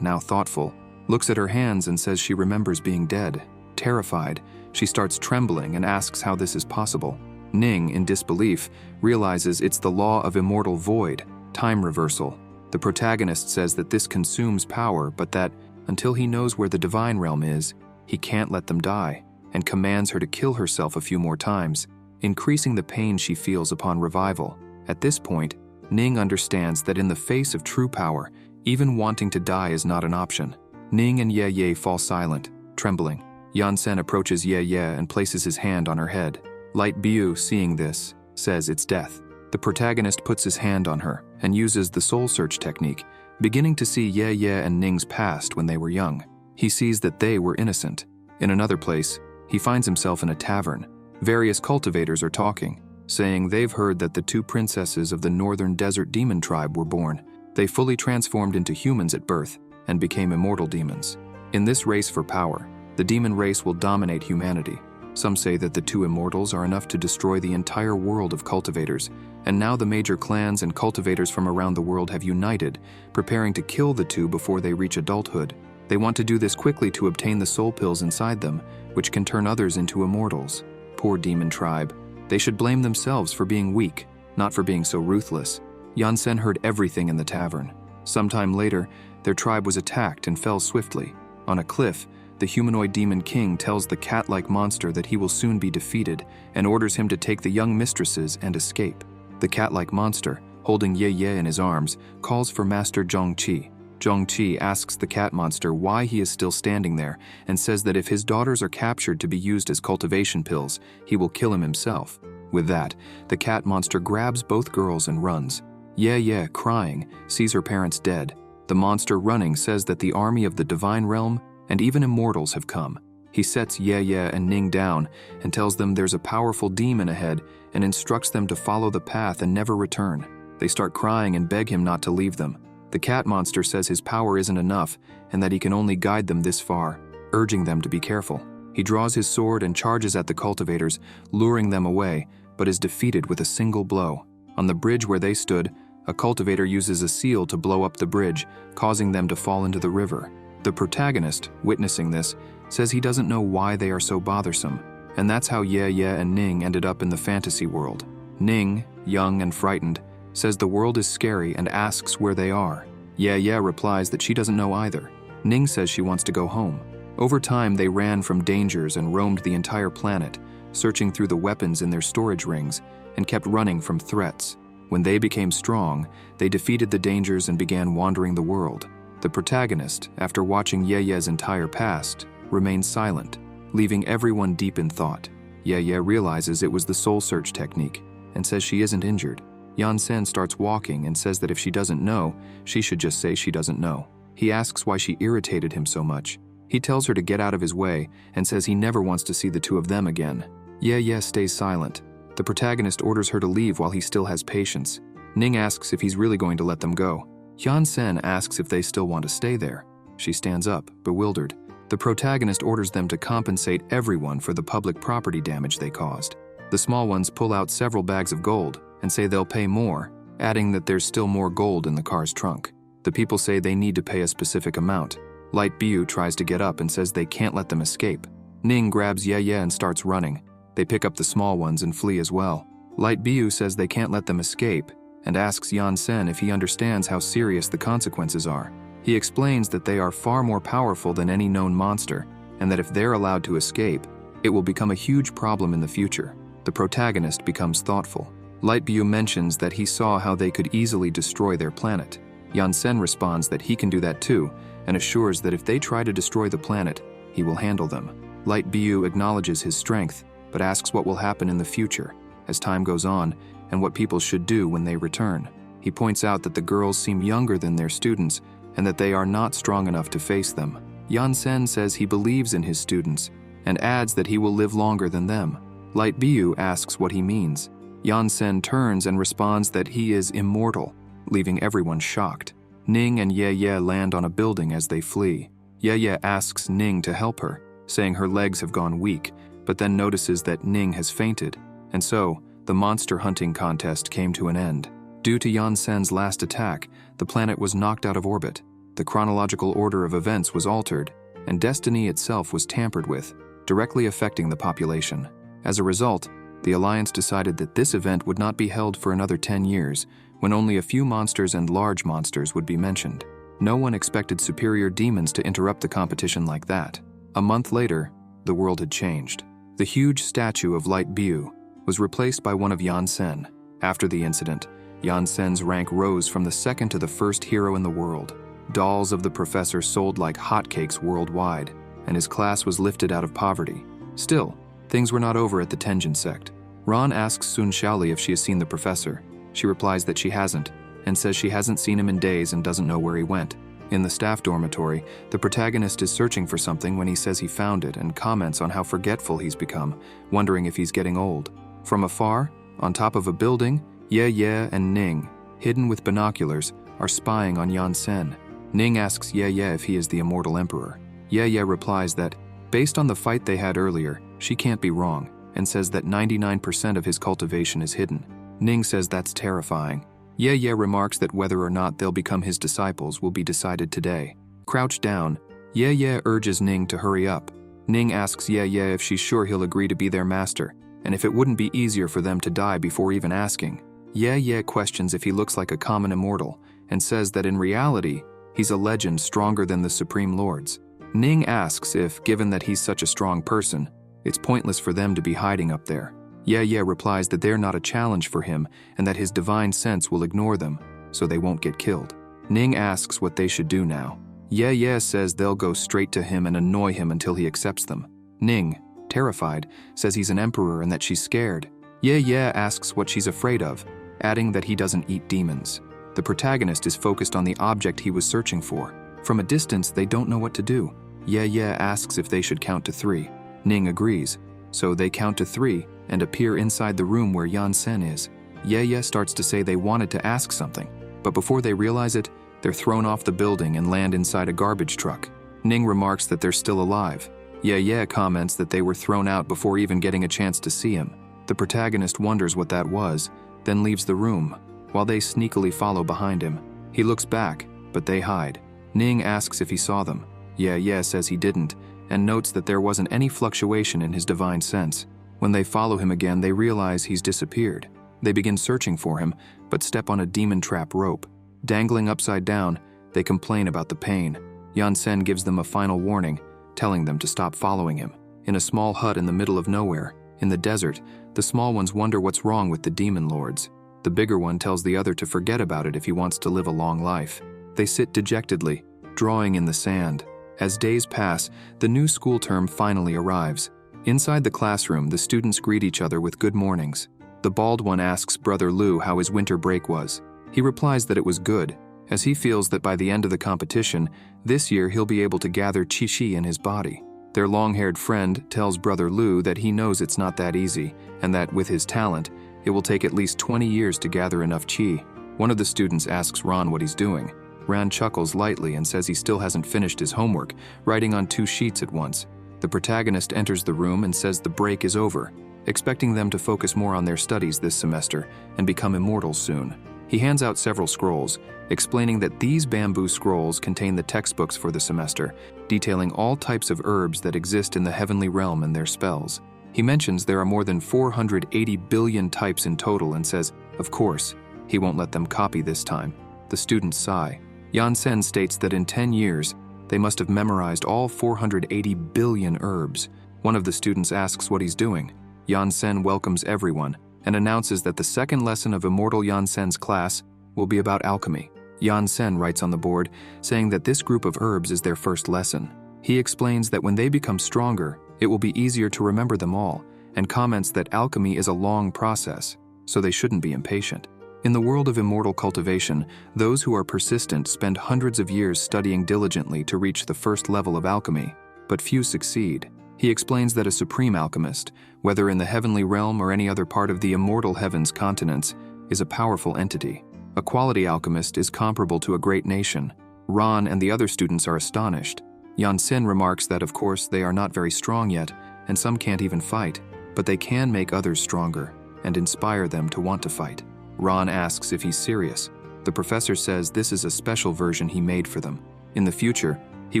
now thoughtful, looks at her hands and says she remembers being dead. Terrified, she starts trembling and asks how this is possible. Ning, in disbelief, realizes it's the law of immortal void, time reversal. The protagonist says that this consumes power, but that, until he knows where the divine realm is, he can't let them die, and commands her to kill herself a few more times, increasing the pain she feels upon revival. At this point, Ning understands that in the face of true power, even wanting to die is not an option. Ning and Ye fall silent, trembling. Yan Sen approaches Ye and places his hand on her head. Light Biu, seeing this, says it's death. The protagonist puts his hand on her and uses the soul search technique, beginning to see Ye and Ning's past when they were young. He sees that they were innocent. In another place, he finds himself in a tavern. Various cultivators are talking, saying they've heard that the two princesses of the northern desert demon tribe were born. They fully transformed into humans at birth and became immortal demons. In this race for power, the demon race will dominate humanity. Some say that the two immortals are enough to destroy the entire world of cultivators, and now the major clans and cultivators from around the world have united, preparing to kill the two before they reach adulthood. They want to do this quickly to obtain the soul pills inside them, which can turn others into immortals. Poor demon tribe. They should blame themselves for being weak, not for being so ruthless. Yan Sen heard everything in the tavern. Sometime later, their tribe was attacked and fell swiftly. On a cliff, the humanoid demon king tells the cat-like monster that he will soon be defeated and orders him to take the young mistresses and escape. The cat-like monster, holding Ye in his arms, calls for Master Zhongqi. Zhongqi asks the cat monster why he is still standing there and says that if his daughters are captured to be used as cultivation pills, he will kill him himself. With that, the cat monster grabs both girls and runs. Ye, crying, sees her parents dead. The monster running says that the army of the divine realm and even immortals have come. He sets Ye and Ning down and tells them there's a powerful demon ahead and instructs them to follow the path and never return. They start crying and beg him not to leave them. The cat monster says his power isn't enough and that he can only guide them this far, urging them to be careful. He draws his sword and charges at the cultivators, luring them away, but is defeated with a single blow. On the bridge where they stood, a cultivator uses a seal to blow up the bridge, causing them to fall into the river. The protagonist, witnessing this, says he doesn't know why they are so bothersome, and that's how Ye and Ning ended up in the fantasy world. Ning, young and frightened, says the world is scary and asks where they are. Ye replies that she doesn't know either. Ning says she wants to go home. Over time, they ran from dangers and roamed the entire planet, searching through the weapons in their storage rings, and kept running from threats. When they became strong, they defeated the dangers and began wandering the world. The protagonist, after watching Ye's entire past, remains silent, leaving everyone deep in thought. Ye realizes it was the soul search technique and says she isn't injured. Yan Sen starts walking and says that if she doesn't know, she should just say she doesn't know. He asks why she irritated him so much. He tells her to get out of his way and says he never wants to see the two of them again. Ye stays silent. The protagonist orders her to leave while he still has patience. Ning asks if he's really going to let them go. Hyun Sen asks if they still want to stay there. She stands up, bewildered. The protagonist orders them to compensate everyone for the public property damage they caused. The small ones pull out several bags of gold and say they'll pay more, adding that there's still more gold in the car's trunk. The people say they need to pay a specific amount. Light Biu tries to get up and says they can't let them escape. Ning grabs Ye and starts running. They pick up the small ones and flee as well. Light Biu says they can't let them escape and asks Yan Sen if he understands how serious the consequences are. He explains that they are far more powerful than any known monster and that if they're allowed to escape, it will become a huge problem in the future. The protagonist becomes thoughtful. Light Biu mentions that he saw how they could easily destroy their planet. Yan Sen responds that he can do that too and assures that if they try to destroy the planet, he will handle them. Light Biu acknowledges his strength but asks what will happen in the future as time goes on and what people should do when they return. He points out that the girls seem younger than their students and that they are not strong enough to face them. Yan Sen says he believes in his students and adds that he will live longer than them. Light Biu asks what he means. Yan Sen turns and responds that he is immortal, leaving everyone shocked. Ning and Ye land on a building as they flee. Ye asks Ning to help her, saying her legs have gone weak, but then notices that Ning has fainted, and so the monster hunting contest came to an end. Due to Yan Sen's last attack, the planet was knocked out of orbit. The chronological order of events was altered, and destiny itself was tampered with, directly affecting the population. As a result, the Alliance decided that this event would not be held for another 10 years, when only a few monsters and large monsters would be mentioned. No one expected superior demons to interrupt the competition like that. A month later, the world had changed. The huge statue of Light Biu was replaced by one of Yan Sen. After the incident, Yan Sen's rank rose from the second to the first hero in the world. Dolls of the professor sold like hotcakes worldwide, and his class was lifted out of poverty. Still, things were not over at the Tenjin sect. Ron asks Sun Xiaoli if she has seen the professor. She replies that she hasn't, and says she hasn't seen him in days and doesn't know where he went. In the staff dormitory, the protagonist is searching for something when he says he found it and comments on how forgetful he's become, wondering if he's getting old. From afar, on top of a building, Ye and Ning, hidden with binoculars, are spying on Yan Sen. Ning asks Ye if he is the immortal emperor. Ye replies that, based on the fight they had earlier, she can't be wrong, and says that 99% of his cultivation is hidden. Ning says that's terrifying. Ye remarks that whether or not they'll become his disciples will be decided today. Crouched down, Ye urges Ning to hurry up. Ning asks Ye if she's sure he'll agree to be their master, and if it wouldn't be easier for them to die before even asking. Ye questions if he looks like a common immortal, and says that in reality, he's a legend stronger than the Supreme Lords. Ning asks if, given that he's such a strong person, it's pointless for them to be hiding up there. Ye replies that they're not a challenge for him and that his divine sense will ignore them, so they won't get killed. Ning asks what they should do now. Ye says they'll go straight to him and annoy him until he accepts them. Ning, terrified, says he's an emperor and that she's scared. Ye asks what she's afraid of, adding that he doesn't eat demons. The protagonist is focused on the object he was searching for. From a distance, they don't know what to do. Ye asks if they should count to 3. Ning agrees, so they count to 3 and appear inside the room where Yan Sen is. Ye starts to say they wanted to ask something, but before they realize it, they're thrown off the building and land inside a garbage truck. Ning remarks that they're still alive. Ye comments that they were thrown out before even getting a chance to see him. The protagonist wonders what that was, then leaves the room, while they sneakily follow behind him. He looks back, but they hide. Ning asks if he saw them. Ye says he didn't, and notes that there wasn't any fluctuation in his divine sense. When they follow him again, they realize he's disappeared. They begin searching for him, but step on a demon trap rope. Dangling upside down, they complain about the pain. Yan Sen gives them a final warning, telling them to stop following him. In a small hut in the middle of nowhere, in the desert, the small ones wonder what's wrong with the demon lords. The bigger one tells the other to forget about it if he wants to live a long life. They sit dejectedly, drawing in the sand. As days pass, the new school term finally arrives. Inside the classroom, the students greet each other with good mornings. The bald one asks Brother Lu how his winter break was. He replies that it was good, as he feels that by the end of the competition, this year he'll be able to gather qi in his body. Their long-haired friend tells Brother Lu that he knows it's not that easy, and that with his talent, it will take at least 20 years to gather enough qi. One of the students asks Ron what he's doing. Ran chuckles lightly and says he still hasn't finished his homework, writing on 2 sheets at once. The protagonist enters the room and says the break is over, expecting them to focus more on their studies this semester and become immortal soon. He hands out several scrolls, explaining that these bamboo scrolls contain the textbooks for the semester, detailing all types of herbs that exist in the heavenly realm and their spells. He mentions there are more than 480 billion types in total and says, of course, he won't let them copy this time. The students sigh. Yan-sen states that in 10 years, they must have memorized all 480 billion herbs. One of the students asks what he's doing. Yan-sen welcomes everyone and announces that the second lesson of Immortal Yan-sen's class will be about alchemy. Yan-sen writes on the board, saying that this group of herbs is their first lesson. He explains that when they become stronger, it will be easier to remember them all, and comments that alchemy is a long process, so they shouldn't be impatient. In the world of immortal cultivation, those who are persistent spend hundreds of years studying diligently to reach the first level of alchemy, but few succeed. He explains that a supreme alchemist, whether in the heavenly realm or any other part of the immortal heavens continents, is a powerful entity. A quality alchemist is comparable to a great nation. Ron and the other students are astonished. Yan-sen remarks that of course they are not very strong yet, and some can't even fight, but they can make others stronger and inspire them to want to fight. Ron asks if he's serious. The professor says this is a special version he made for them. In the future, he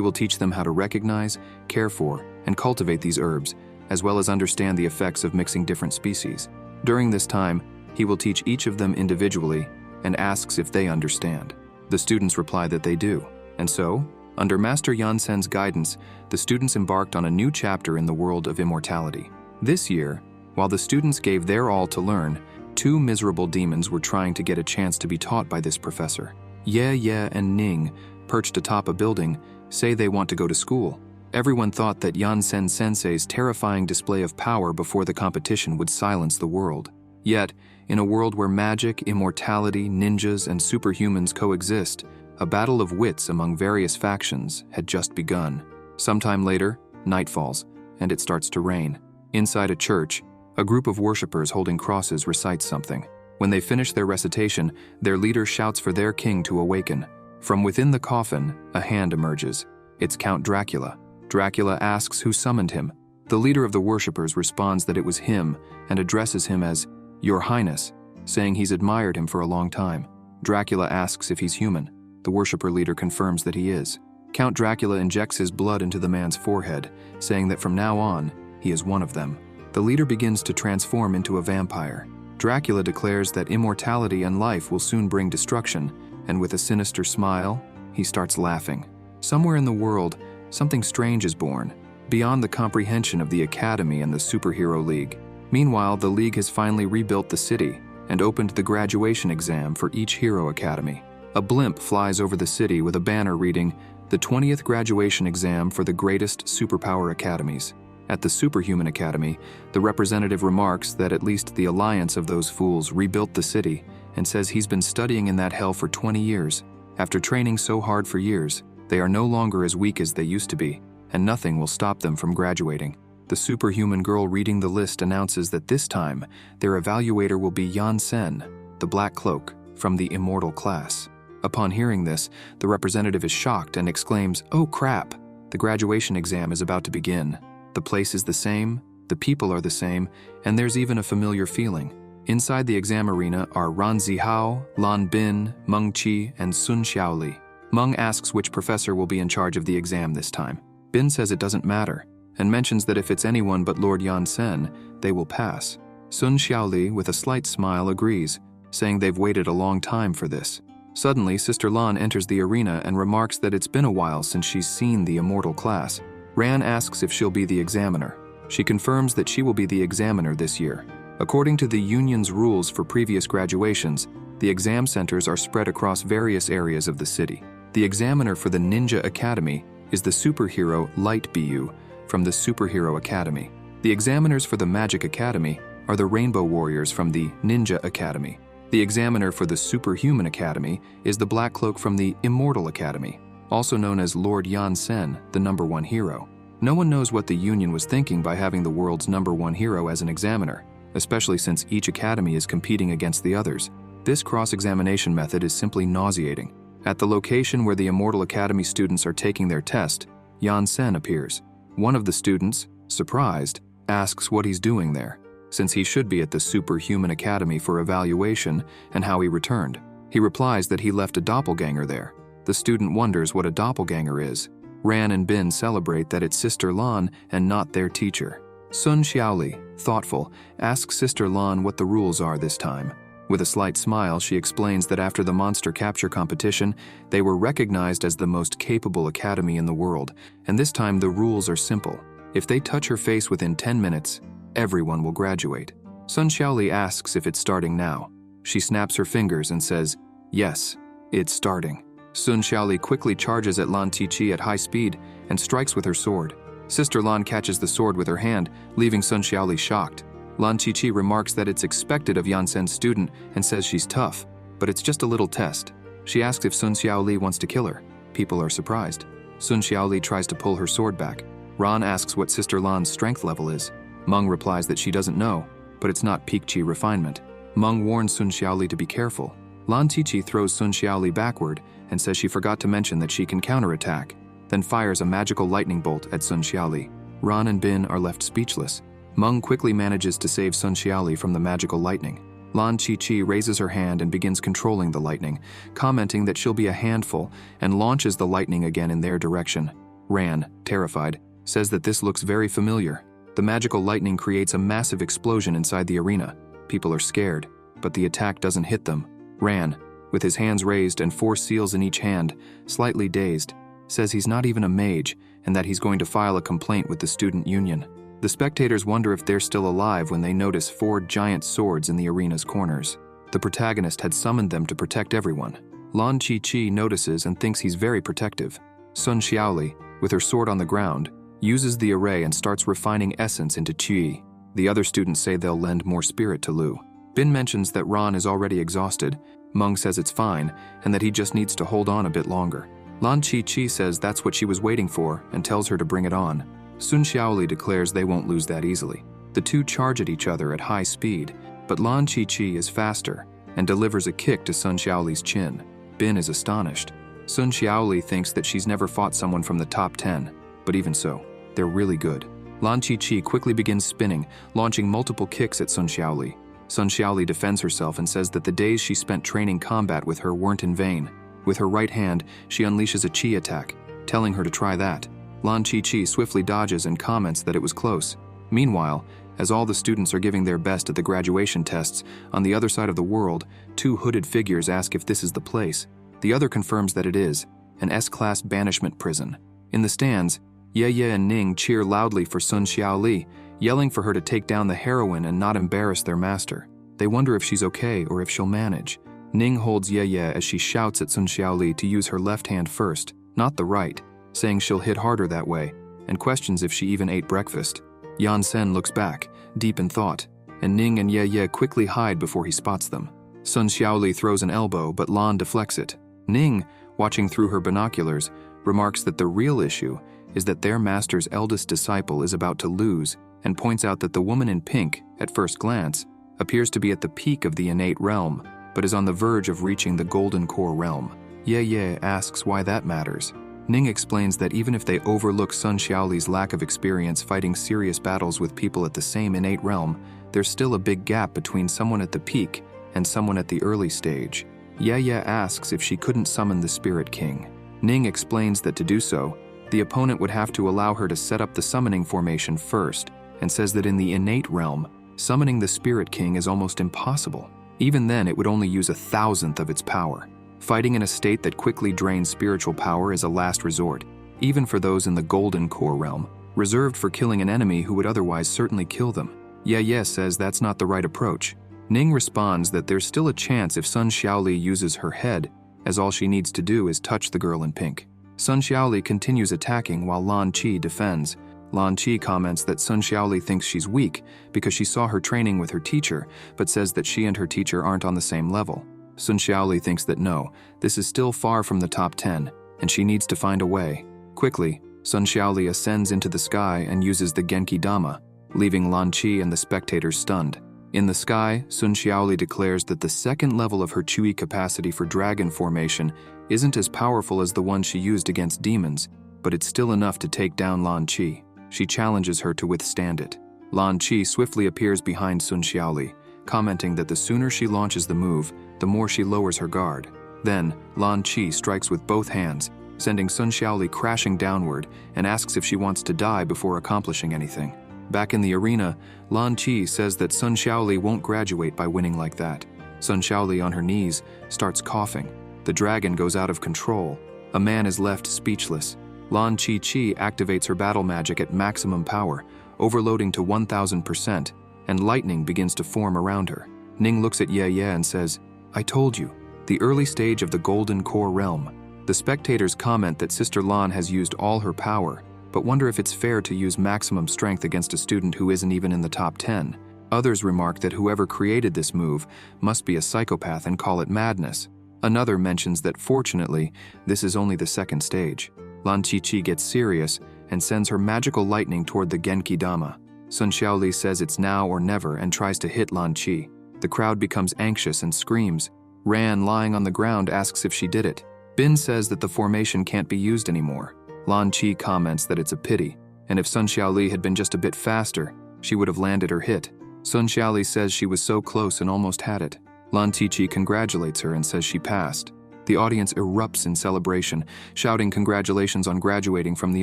will teach them how to recognize, care for, and cultivate these herbs, as well as understand the effects of mixing different species. During this time, he will teach each of them individually and asks if they understand. The students reply that they do. And so, under Master Yan-sen's guidance, the students embarked on a new chapter in the world of immortality. This year, while the students gave their all to learn, 2 miserable demons were trying to get a chance to be taught by this professor. Ye and Ning, perched atop a building, say they want to go to school. Everyone thought that Yan-sen sensei's terrifying display of power before the competition would silence the world. Yet, in a world where magic, immortality, ninjas, and superhumans coexist, a battle of wits among various factions had just begun. Sometime later, night falls, and it starts to rain. Inside a church, a group of worshippers holding crosses recites something. When they finish their recitation, their leader shouts for their king to awaken. From within the coffin, a hand emerges. It's Count Dracula. Dracula asks who summoned him. The leader of the worshippers responds that it was him and addresses him as Your Highness, saying he's admired him for a long time. Dracula asks if he's human. The worshipper leader confirms that he is. Count Dracula injects his blood into the man's forehead, saying that from now on, he is one of them. The leader begins to transform into a vampire. Dracula declares that immortality and life will soon bring destruction, and with a sinister smile, he starts laughing. Somewhere in the world, something strange is born, beyond the comprehension of the Academy and the Superhero League. Meanwhile, the League has finally rebuilt the city and opened the graduation exam for each Hero Academy. A blimp flies over the city with a banner reading, "The 20th graduation exam for the greatest superpower academies." At the Superhuman Academy, the representative remarks that at least the alliance of those fools rebuilt the city and says he's been studying in that hell for 20 years. After training so hard for years, they are no longer as weak as they used to be, and nothing will stop them from graduating. The superhuman girl reading the list announces that this time, their evaluator will be Yan-sen, the Black Cloak, from the Immortal class. Upon hearing this, the representative is shocked and exclaims, "Oh crap! The graduation exam is about to begin. The place is the same, the people are the same, and there's even a familiar feeling." Inside the exam arena are Ran Zihao, Lan Bin, Meng Qi, and Sun Xiaoli. Meng asks which professor will be in charge of the exam this time. Bin says it doesn't matter, and mentions that if it's anyone but Lord Yan-sen, they will pass. Sun Xiaoli, with a slight smile, agrees, saying they've waited a long time for this. Suddenly, Sister Lan enters the arena and remarks that it's been a while since she's seen the Immortal class. Ran asks if she'll be the examiner. She confirms that she will be the examiner this year. According to the union's rules for previous graduations, the exam centers are spread across various areas of the city. The examiner for the Ninja Academy is the superhero Light BU from the Superhero Academy. The examiners for the Magic Academy are the Rainbow Warriors from the Ninja Academy. The examiner for the Superhuman Academy is the Black Cloak from the Immortal Academy, also known as Lord Yan-sen, the #1 hero. No one knows what the Union was thinking by having the world's #1 hero as an examiner, especially since each academy is competing against the others. This cross-examination method is simply nauseating. At the location where the Immortal Academy students are taking their test, Yan-sen appears. One of the students, surprised, asks what he's doing there, since he should be at the Superhuman Academy for evaluation, and how he returned. He replies that he left a doppelganger there. The student wonders what a doppelganger is. Ran and Bin celebrate that it's Sister Lan and not their teacher. Sun Xiaoli, thoughtful, asks Sister Lan what the rules are this time. With a slight smile, she explains that after the monster capture competition, they were recognized as the most capable academy in the world, and this time the rules are simple. If they touch her face within 10 minutes, everyone will graduate. Sun Xiaoli asks if it's starting now. She snaps her fingers and says, "Yes, it's starting." Sun Xiaoli quickly charges at Lan Qiqi at high speed and strikes with her sword. Sister Lan catches the sword with her hand, leaving Sun Xiaoli shocked. Lan Qiqi remarks that it's expected of Yan-sen's student and says she's tough, but it's just a little test. She asks if Sun Xiaoli wants to kill her. People are surprised. Sun Xiaoli tries to pull her sword back. Ran asks what Sister Lan's strength level is. Meng replies that she doesn't know, but it's not peak chi refinement. Meng warns Sun Xiaoli to be careful. Lan Qiqi throws Sun Xiaoli backward and says she forgot to mention that she can counterattack, then fires a magical lightning bolt at Sun Xiaoli. Ran and Bin are left speechless. Meng quickly manages to save Sun Xiaoli from the magical lightning. Lan Qiqi raises her hand and begins controlling the lightning, commenting that she'll be a handful, and launches the lightning again in their direction. Ran, terrified, says that this looks very familiar. The magical lightning creates a massive explosion inside the arena. People are scared, but the attack doesn't hit them. Ran, with his hands raised and 4 seals in each hand, slightly dazed, says he's not even a mage and that he's going to file a complaint with the student union. The spectators wonder if they're still alive when they notice 4 giant swords in the arena's corners. The protagonist had summoned them to protect everyone. Lan Qiqi notices and thinks he's very protective. Sun Xiaoli, with her sword on the ground, uses the array and starts refining essence into qi. The other students say they'll lend more spirit to Lu. Bin mentions that Ran is already exhausted. Meng says it's fine and that he just needs to hold on a bit longer. Lan Qiqi says that's what she was waiting for and tells her to bring it on. Sun Xiaoli declares they won't lose that easily. The two charge at each other at high speed, but Lan Qiqi is faster and delivers a kick to Sun Xiaoli's chin. Bin is astonished. Sun Xiaoli thinks that she's never fought someone from the top 10, but even so, they're really good. Lan Qiqi quickly begins spinning, launching multiple kicks at Sun Xiaoli. Sun Xiaoli defends herself and says that the days she spent training combat with her weren't in vain. With her right hand, she unleashes a chi attack, telling her to try that. Lan Qiqi swiftly dodges and comments that it was close. Meanwhile, as all the students are giving their best at the graduation tests, on the other side of the world, 2 hooded figures ask if this is the place. The other confirms that it is, an S-class banishment prison. In the stands, Ye and Ning cheer loudly for Sun Xiaoli, yelling for her to take down the heroine and not embarrass their master. They wonder if she's okay or if she'll manage. Ning holds Ye as she shouts at Sun Xiaoli to use her left hand first, not the right, saying she'll hit harder that way, and questions if she even ate breakfast. Yan-sen looks back, deep in thought, and Ning and Ye quickly hide before he spots them. Sun Xiaoli throws an elbow, but Lan deflects it. Ning, watching through her binoculars, remarks that the real issue is that their master's eldest disciple is about to lose, and points out that the woman in pink, at first glance, appears to be at the peak of the innate realm, but is on the verge of reaching the golden core realm. Ye asks why that matters. Ning explains that even if they overlook Sun Xiaoli's lack of experience fighting serious battles with people at the same innate realm, there's still a big gap between someone at the peak and someone at the early stage. Ye asks if she couldn't summon the Spirit King. Ning explains that to do so, the opponent would have to allow her to set up the summoning formation first, and says that in the innate realm, summoning the Spirit King is almost impossible. Even then, it would only use 1,000th of its power. Fighting in a state that quickly drains spiritual power is a last resort, even for those in the golden core realm, reserved for killing an enemy who would otherwise certainly kill them. Ye says that's not the right approach. Ning responds that there's still a chance if Sun Xiaoli uses her head, as all she needs to do is touch the girl in pink. Sun Xiaoli continues attacking while Lan Qi defends. Lan Qi comments that Sun Xiaoli thinks she's weak because she saw her training with her teacher, but says that she and her teacher aren't on the same level. Sun Xiaoli thinks that no, this is still far from the top 10, and she needs to find a way. Quickly, Sun Xiaoli ascends into the sky and uses the Genki Dama, leaving Lan Qi and the spectators stunned. In the sky, Sun Xiaoli declares that the second level of her Qi capacity for dragon formation isn't as powerful as the one she used against demons, but it's still enough to take down Lan Qi. She challenges her to withstand it. Lan Qi swiftly appears behind Sun Xiaoli, commenting that the sooner she launches the move, the more she lowers her guard. Then, Lan Qi strikes with both hands, sending Sun Xiaoli crashing downward, and asks if she wants to die before accomplishing anything. Back in the arena, Lan Qi says that Sun Xiaoli won't graduate by winning like that. Sun Xiaoli, on her knees, starts coughing. The dragon goes out of control. A man is left speechless. Lan Qi activates her battle magic at maximum power, overloading to 1000%, and lightning begins to form around her. Ning looks at Ye and says, "I told you, the early stage of the Golden Core realm." The spectators comment that Sister Lan has used all her power, but wonder if it's fair to use maximum strength against a student who isn't even in the top 10. Others remark that whoever created this move must be a psychopath and call it madness. Another mentions that fortunately, this is only the second stage. Lan Qi gets serious and sends her magical lightning toward the Genki Dama. Sun Xiaoli says it's now or never and tries to hit Lan Qi. The crowd becomes anxious and screams. Ran, lying on the ground, asks if she did it. Bin says that the formation can't be used anymore. Lan Qi comments that it's a pity, and if Sun Xiaoli had been just a bit faster, she would have landed her hit. Sun Xiaoli says she was so close and almost had it. Lan Qi congratulates her and says she passed. The audience erupts in celebration, shouting congratulations on graduating from the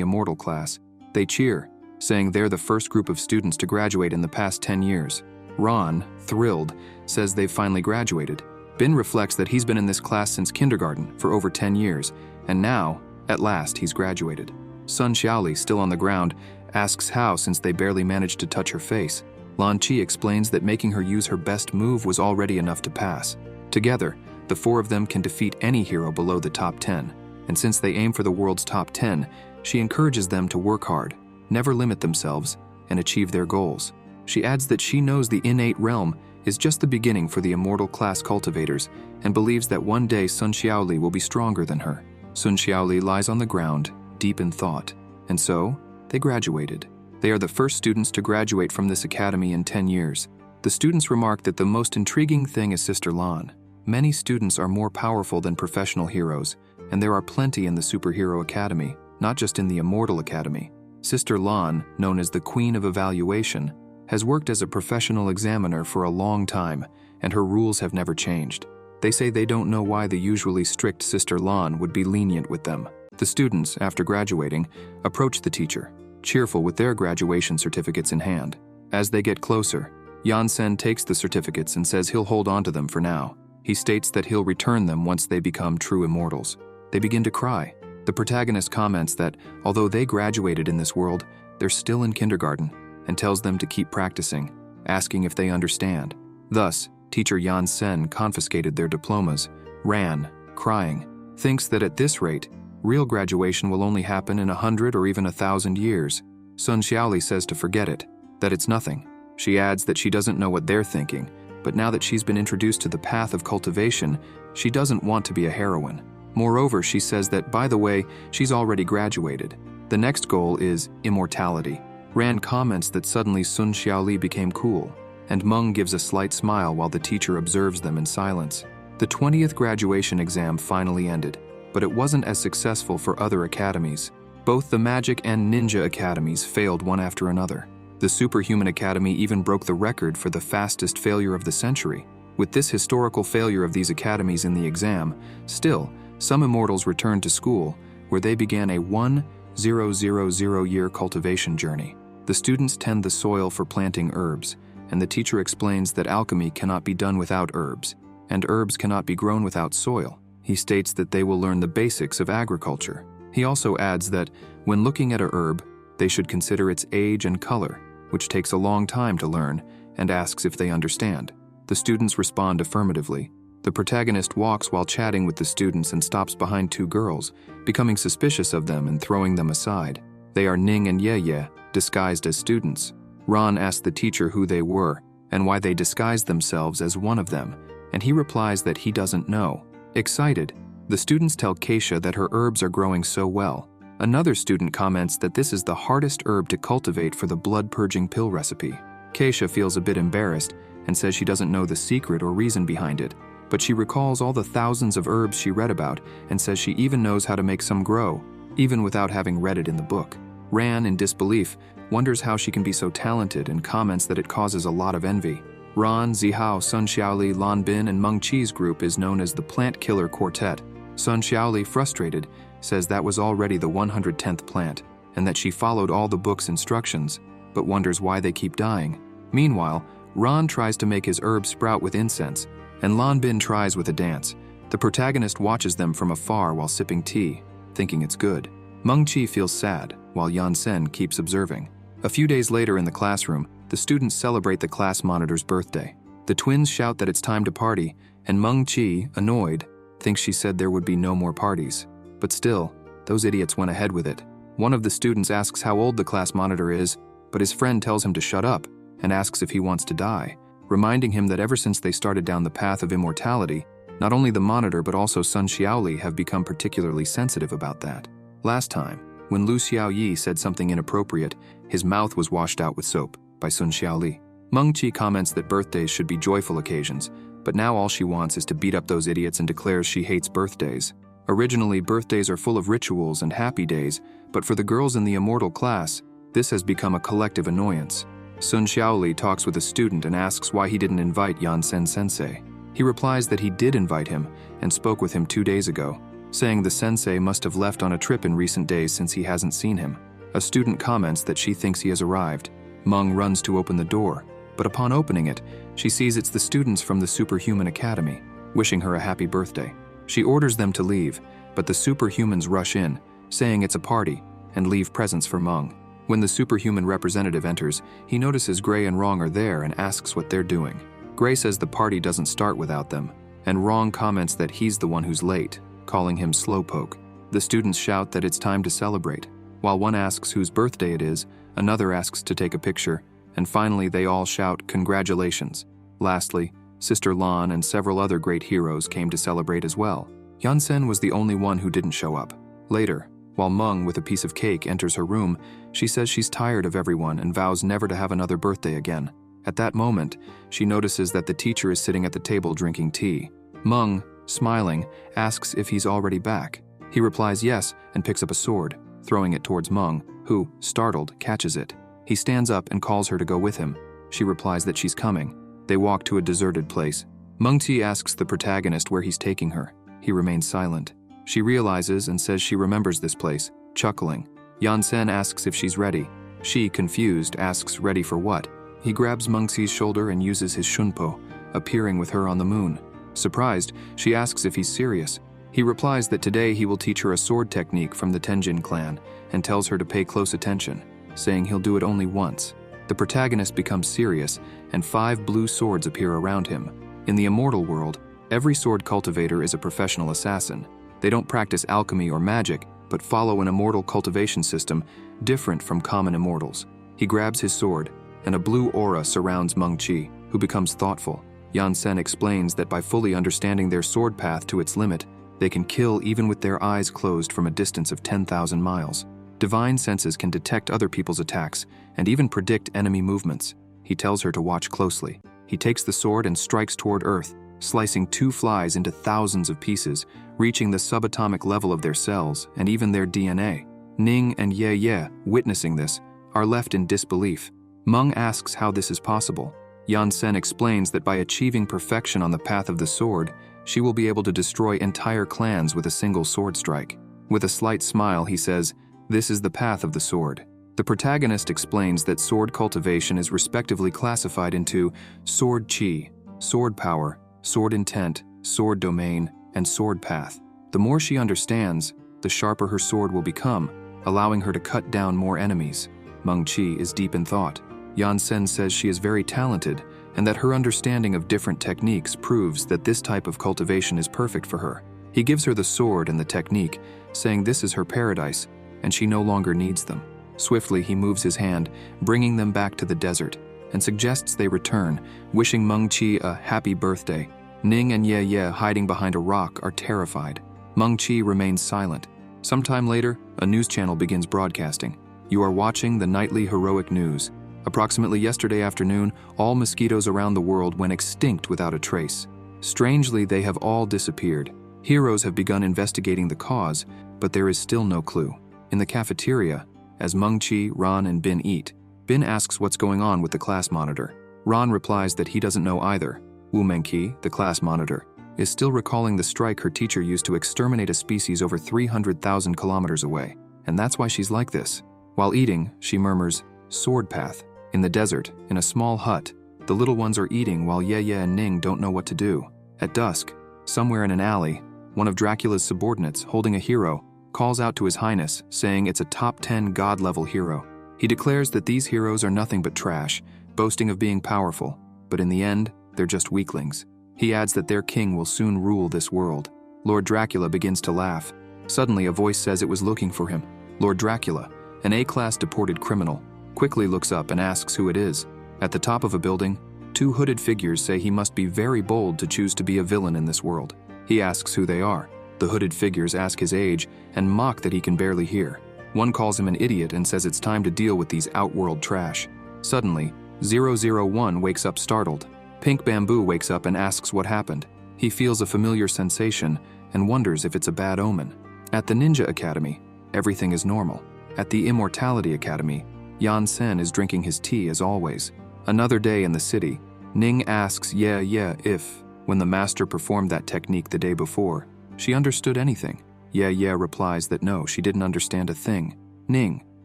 immortal class. They cheer, saying they're the first group of students to graduate in the past 10 years. Ron, thrilled, says they've finally graduated. Bin reflects that he's been in this class since kindergarten for over 10 years, and now, at last, he's graduated. Sun Xiaoli, still on the ground, asks how since they barely managed to touch her face. Lan Qi explains that making her use her best move was already enough to pass. Together, the four of them can defeat any hero below the top 10, and since they aim for the world's top 10, she encourages them to work hard, never limit themselves, and achieve their goals. She adds that she knows the innate realm is just the beginning for the immortal class cultivators and believes that one day Sun Xiaoli will be stronger than her. Sun Xiaoli lies on the ground, deep in thought, and so they graduated. They are the first students to graduate from this academy in 10 years. The students remark that the most intriguing thing is Sister Lan. Many students are more powerful than professional heroes, and there are plenty in the Superhero Academy, not just in the Immortal Academy. Sister Lan, known as the Queen of Evaluation, has worked as a professional examiner for a long time, and her rules have never changed. They say they don't know why the usually strict Sister Lan would be lenient with them. The students, after graduating, approach the teacher, cheerful with their graduation certificates in hand. As they get closer, Yan-sen takes the certificates and says he'll hold on to them for now. He states that he'll return them once they become true immortals. They begin to cry. The protagonist comments that, although they graduated in this world, they're still in kindergarten, and tells them to keep practicing, asking if they understand. Thus, teacher Yan-sen confiscated their diplomas. Ran, crying, thinks that at this rate, real graduation will only happen in 100 or even 1,000 years. Sun Xiaoli says to forget it, that it's nothing. She adds that she doesn't know what they're thinking, but now that she's been introduced to the path of cultivation, she doesn't want to be a heroine. Moreover, she says that, by the way, she's already graduated. The next goal is immortality. Ran comments that suddenly Sun Xiaoli became cool, and Meng gives a slight smile while the teacher observes them in silence. The 20th graduation exam finally ended, but it wasn't as successful for other academies. Both the Magic and Ninja academies failed one after another. The Superhuman Academy even broke the record for the fastest failure of the century. With this historical failure of these academies in the exam, still, some immortals returned to school, where they began a 1,000-year cultivation journey. The students tend the soil for planting herbs, and the teacher explains that alchemy cannot be done without herbs, and herbs cannot be grown without soil. He states that they will learn the basics of agriculture. He also adds that, when looking at a herb, they should consider its age and color, which takes a long time to learn, and asks if they understand. The students respond affirmatively. The protagonist walks while chatting with the students and stops behind two girls, becoming suspicious of them and throwing them aside. They are Ning and Ye, disguised as students. Ron asks the teacher who they were and why they disguised themselves as one of them, and he replies that he doesn't know. Excited, the students tell Keisha that her herbs are growing so well. Another student comments that this is the hardest herb to cultivate for the blood-purging pill recipe. Keisha feels a bit embarrassed and says she doesn't know the secret or reason behind it, but she recalls all the thousands of herbs she read about and says she even knows how to make some grow, even without having read it in the book. Ran, in disbelief, wonders how she can be so talented and comments that it causes a lot of envy. Ran, Zihao, Sun Xiaoli, Lan Bin, and Meng Qi's group is known as the Plant Killer Quartet. Sun Xiaoli, frustrated, says that was already the 110th plant, and that she followed all the book's instructions, but wonders why they keep dying. Meanwhile, Ran tries to make his herb sprout with incense, and Lan Bin tries with a dance. The protagonist watches them from afar while sipping tea, thinking it's good. Meng Qi feels sad, while Yan Sen keeps observing. A few days later in the classroom, the students celebrate the class monitor's birthday. The twins shout that it's time to party, and Meng Qi, annoyed, thinks she said there would be no more parties. But still, those idiots went ahead with it. One of the students asks how old the class monitor is, but his friend tells him to shut up and asks if he wants to die, reminding him that ever since they started down the path of immortality, not only the monitor but also Sun Xiaoli have become particularly sensitive about that. Last time, when Lu Xiaoyi said something inappropriate, his mouth was washed out with soap by Sun Xiaoli. Meng Qi comments that birthdays should be joyful occasions, but now all she wants is to beat up those idiots and declares she hates birthdays. Originally, birthdays are full of rituals and happy days, but for the girls in the immortal class, this has become a collective annoyance. Sun Xiaoli talks with a student and asks why he didn't invite Yan Sen sensei. He replies that he did invite him and spoke with him 2 days ago, saying the sensei must have left on a trip in recent days since he hasn't seen him. A student comments that she thinks he has arrived. Meng runs to open the door, but upon opening it, she sees it's the students from the Superhuman Academy, wishing her a happy birthday. She orders them to leave, but the superhumans rush in, saying it's a party, and leave presents for Meng. When the superhuman representative enters, he notices Gray and Rong are there and asks what they're doing. Gray says the party doesn't start without them, and Rong comments that he's the one who's late, calling him slowpoke. The students shout that it's time to celebrate. While one asks whose birthday it is, another asks to take a picture, and finally they all shout congratulations. Lastly, Sister Lan and several other great heroes came to celebrate as well. Yan Sen was the only one who didn't show up. Later, while Meng with a piece of cake enters her room, she says she's tired of everyone and vows never to have another birthday again. At that moment, she notices that the teacher is sitting at the table drinking tea. Meng, smiling, asks if he's already back. He replies yes and picks up a sword, throwing it towards Meng, who, startled, catches it. He stands up and calls her to go with him. She replies that she's coming. They walk to a deserted place. Meng Qi asks the protagonist where he's taking her. He remains silent. She realizes and says she remembers this place, chuckling. Yan Sen asks if she's ready. She, confused, asks ready for what. He grabs Meng Qi's shoulder and uses his shunpo, appearing with her on the moon. Surprised, she asks if he's serious. He replies that today he will teach her a sword technique from the Tenjin clan and tells her to pay close attention, saying he'll do it only once. The protagonist becomes serious, and 5 blue swords appear around him. In the immortal world, every sword cultivator is a professional assassin. They don't practice alchemy or magic, but follow an immortal cultivation system different from common immortals. He grabs his sword, and a blue aura surrounds Meng Qi, who becomes thoughtful. Yan Sen explains that by fully understanding their sword path to its limit, they can kill even with their eyes closed from a distance of 10,000 miles. Divine senses can detect other people's attacks and even predict enemy movements. He tells her to watch closely. He takes the sword and strikes toward Earth, slicing 2 flies into thousands of pieces, reaching the subatomic level of their cells and even their DNA. Ning and Ye, witnessing this, are left in disbelief. Meng asks how this is possible. Yan Sen explains that by achieving perfection on the path of the sword, she will be able to destroy entire clans with a single sword strike. With a slight smile, he says, "This is the path of the sword." The protagonist explains that sword cultivation is respectively classified into sword chi, sword power, sword intent, sword domain, and sword path. The more she understands, the sharper her sword will become, allowing her to cut down more enemies. Meng Qi is deep in thought. Yan Sen says she is very talented and that her understanding of different techniques proves that this type of cultivation is perfect for her. He gives her the sword and the technique, saying this is her paradise, and she no longer needs them. Swiftly, he moves his hand, bringing them back to the desert, and suggests they return, wishing Meng Qi a happy birthday. Ning and Ye, hiding behind a rock, are terrified. Meng Qi remains silent. Sometime later, a news channel begins broadcasting. You are watching the nightly heroic news. Approximately yesterday afternoon, all mosquitoes around the world went extinct without a trace. Strangely, they have all disappeared. Heroes have begun investigating the cause, but there is still no clue. In the cafeteria, as Meng-Chi, Ron, and Bin eat, Bin asks what's going on with the class monitor. Ron replies that he doesn't know either. Wu Mengqi, the class monitor, is still recalling the strike her teacher used to exterminate a species over 300,000 kilometers away, and that's why she's like this. While eating, she murmurs, "Sword path." In the desert, in a small hut, the little ones are eating while Ye and Ning don't know what to do. At dusk, somewhere in an alley, one of Dracula's subordinates, holding a hero, calls out to His Highness, saying it's a top 10 god-level hero. He declares that these heroes are nothing but trash, boasting of being powerful, but in the end, they're just weaklings. He adds that their king will soon rule this world. Lord Dracula begins to laugh. Suddenly, a voice says it was looking for him. Lord Dracula, an A-class deported criminal, quickly looks up and asks who it is. At the top of a building, two hooded figures say he must be very bold to choose to be a villain in this world. He asks who they are. The hooded figures ask his age and mock that he can barely hear. One calls him an idiot and says it's time to deal with these outworld trash. Suddenly, 001 wakes up startled. Pink Bamboo wakes up and asks what happened. He feels a familiar sensation and wonders if it's a bad omen. At the Ninja Academy, everything is normal. At the Immortality Academy, Yan Sen is drinking his tea as always. Another day in the city, Ning asks if, when the master performed that technique the day before, she understood anything. Ye replies that no, she didn't understand a thing. Ning,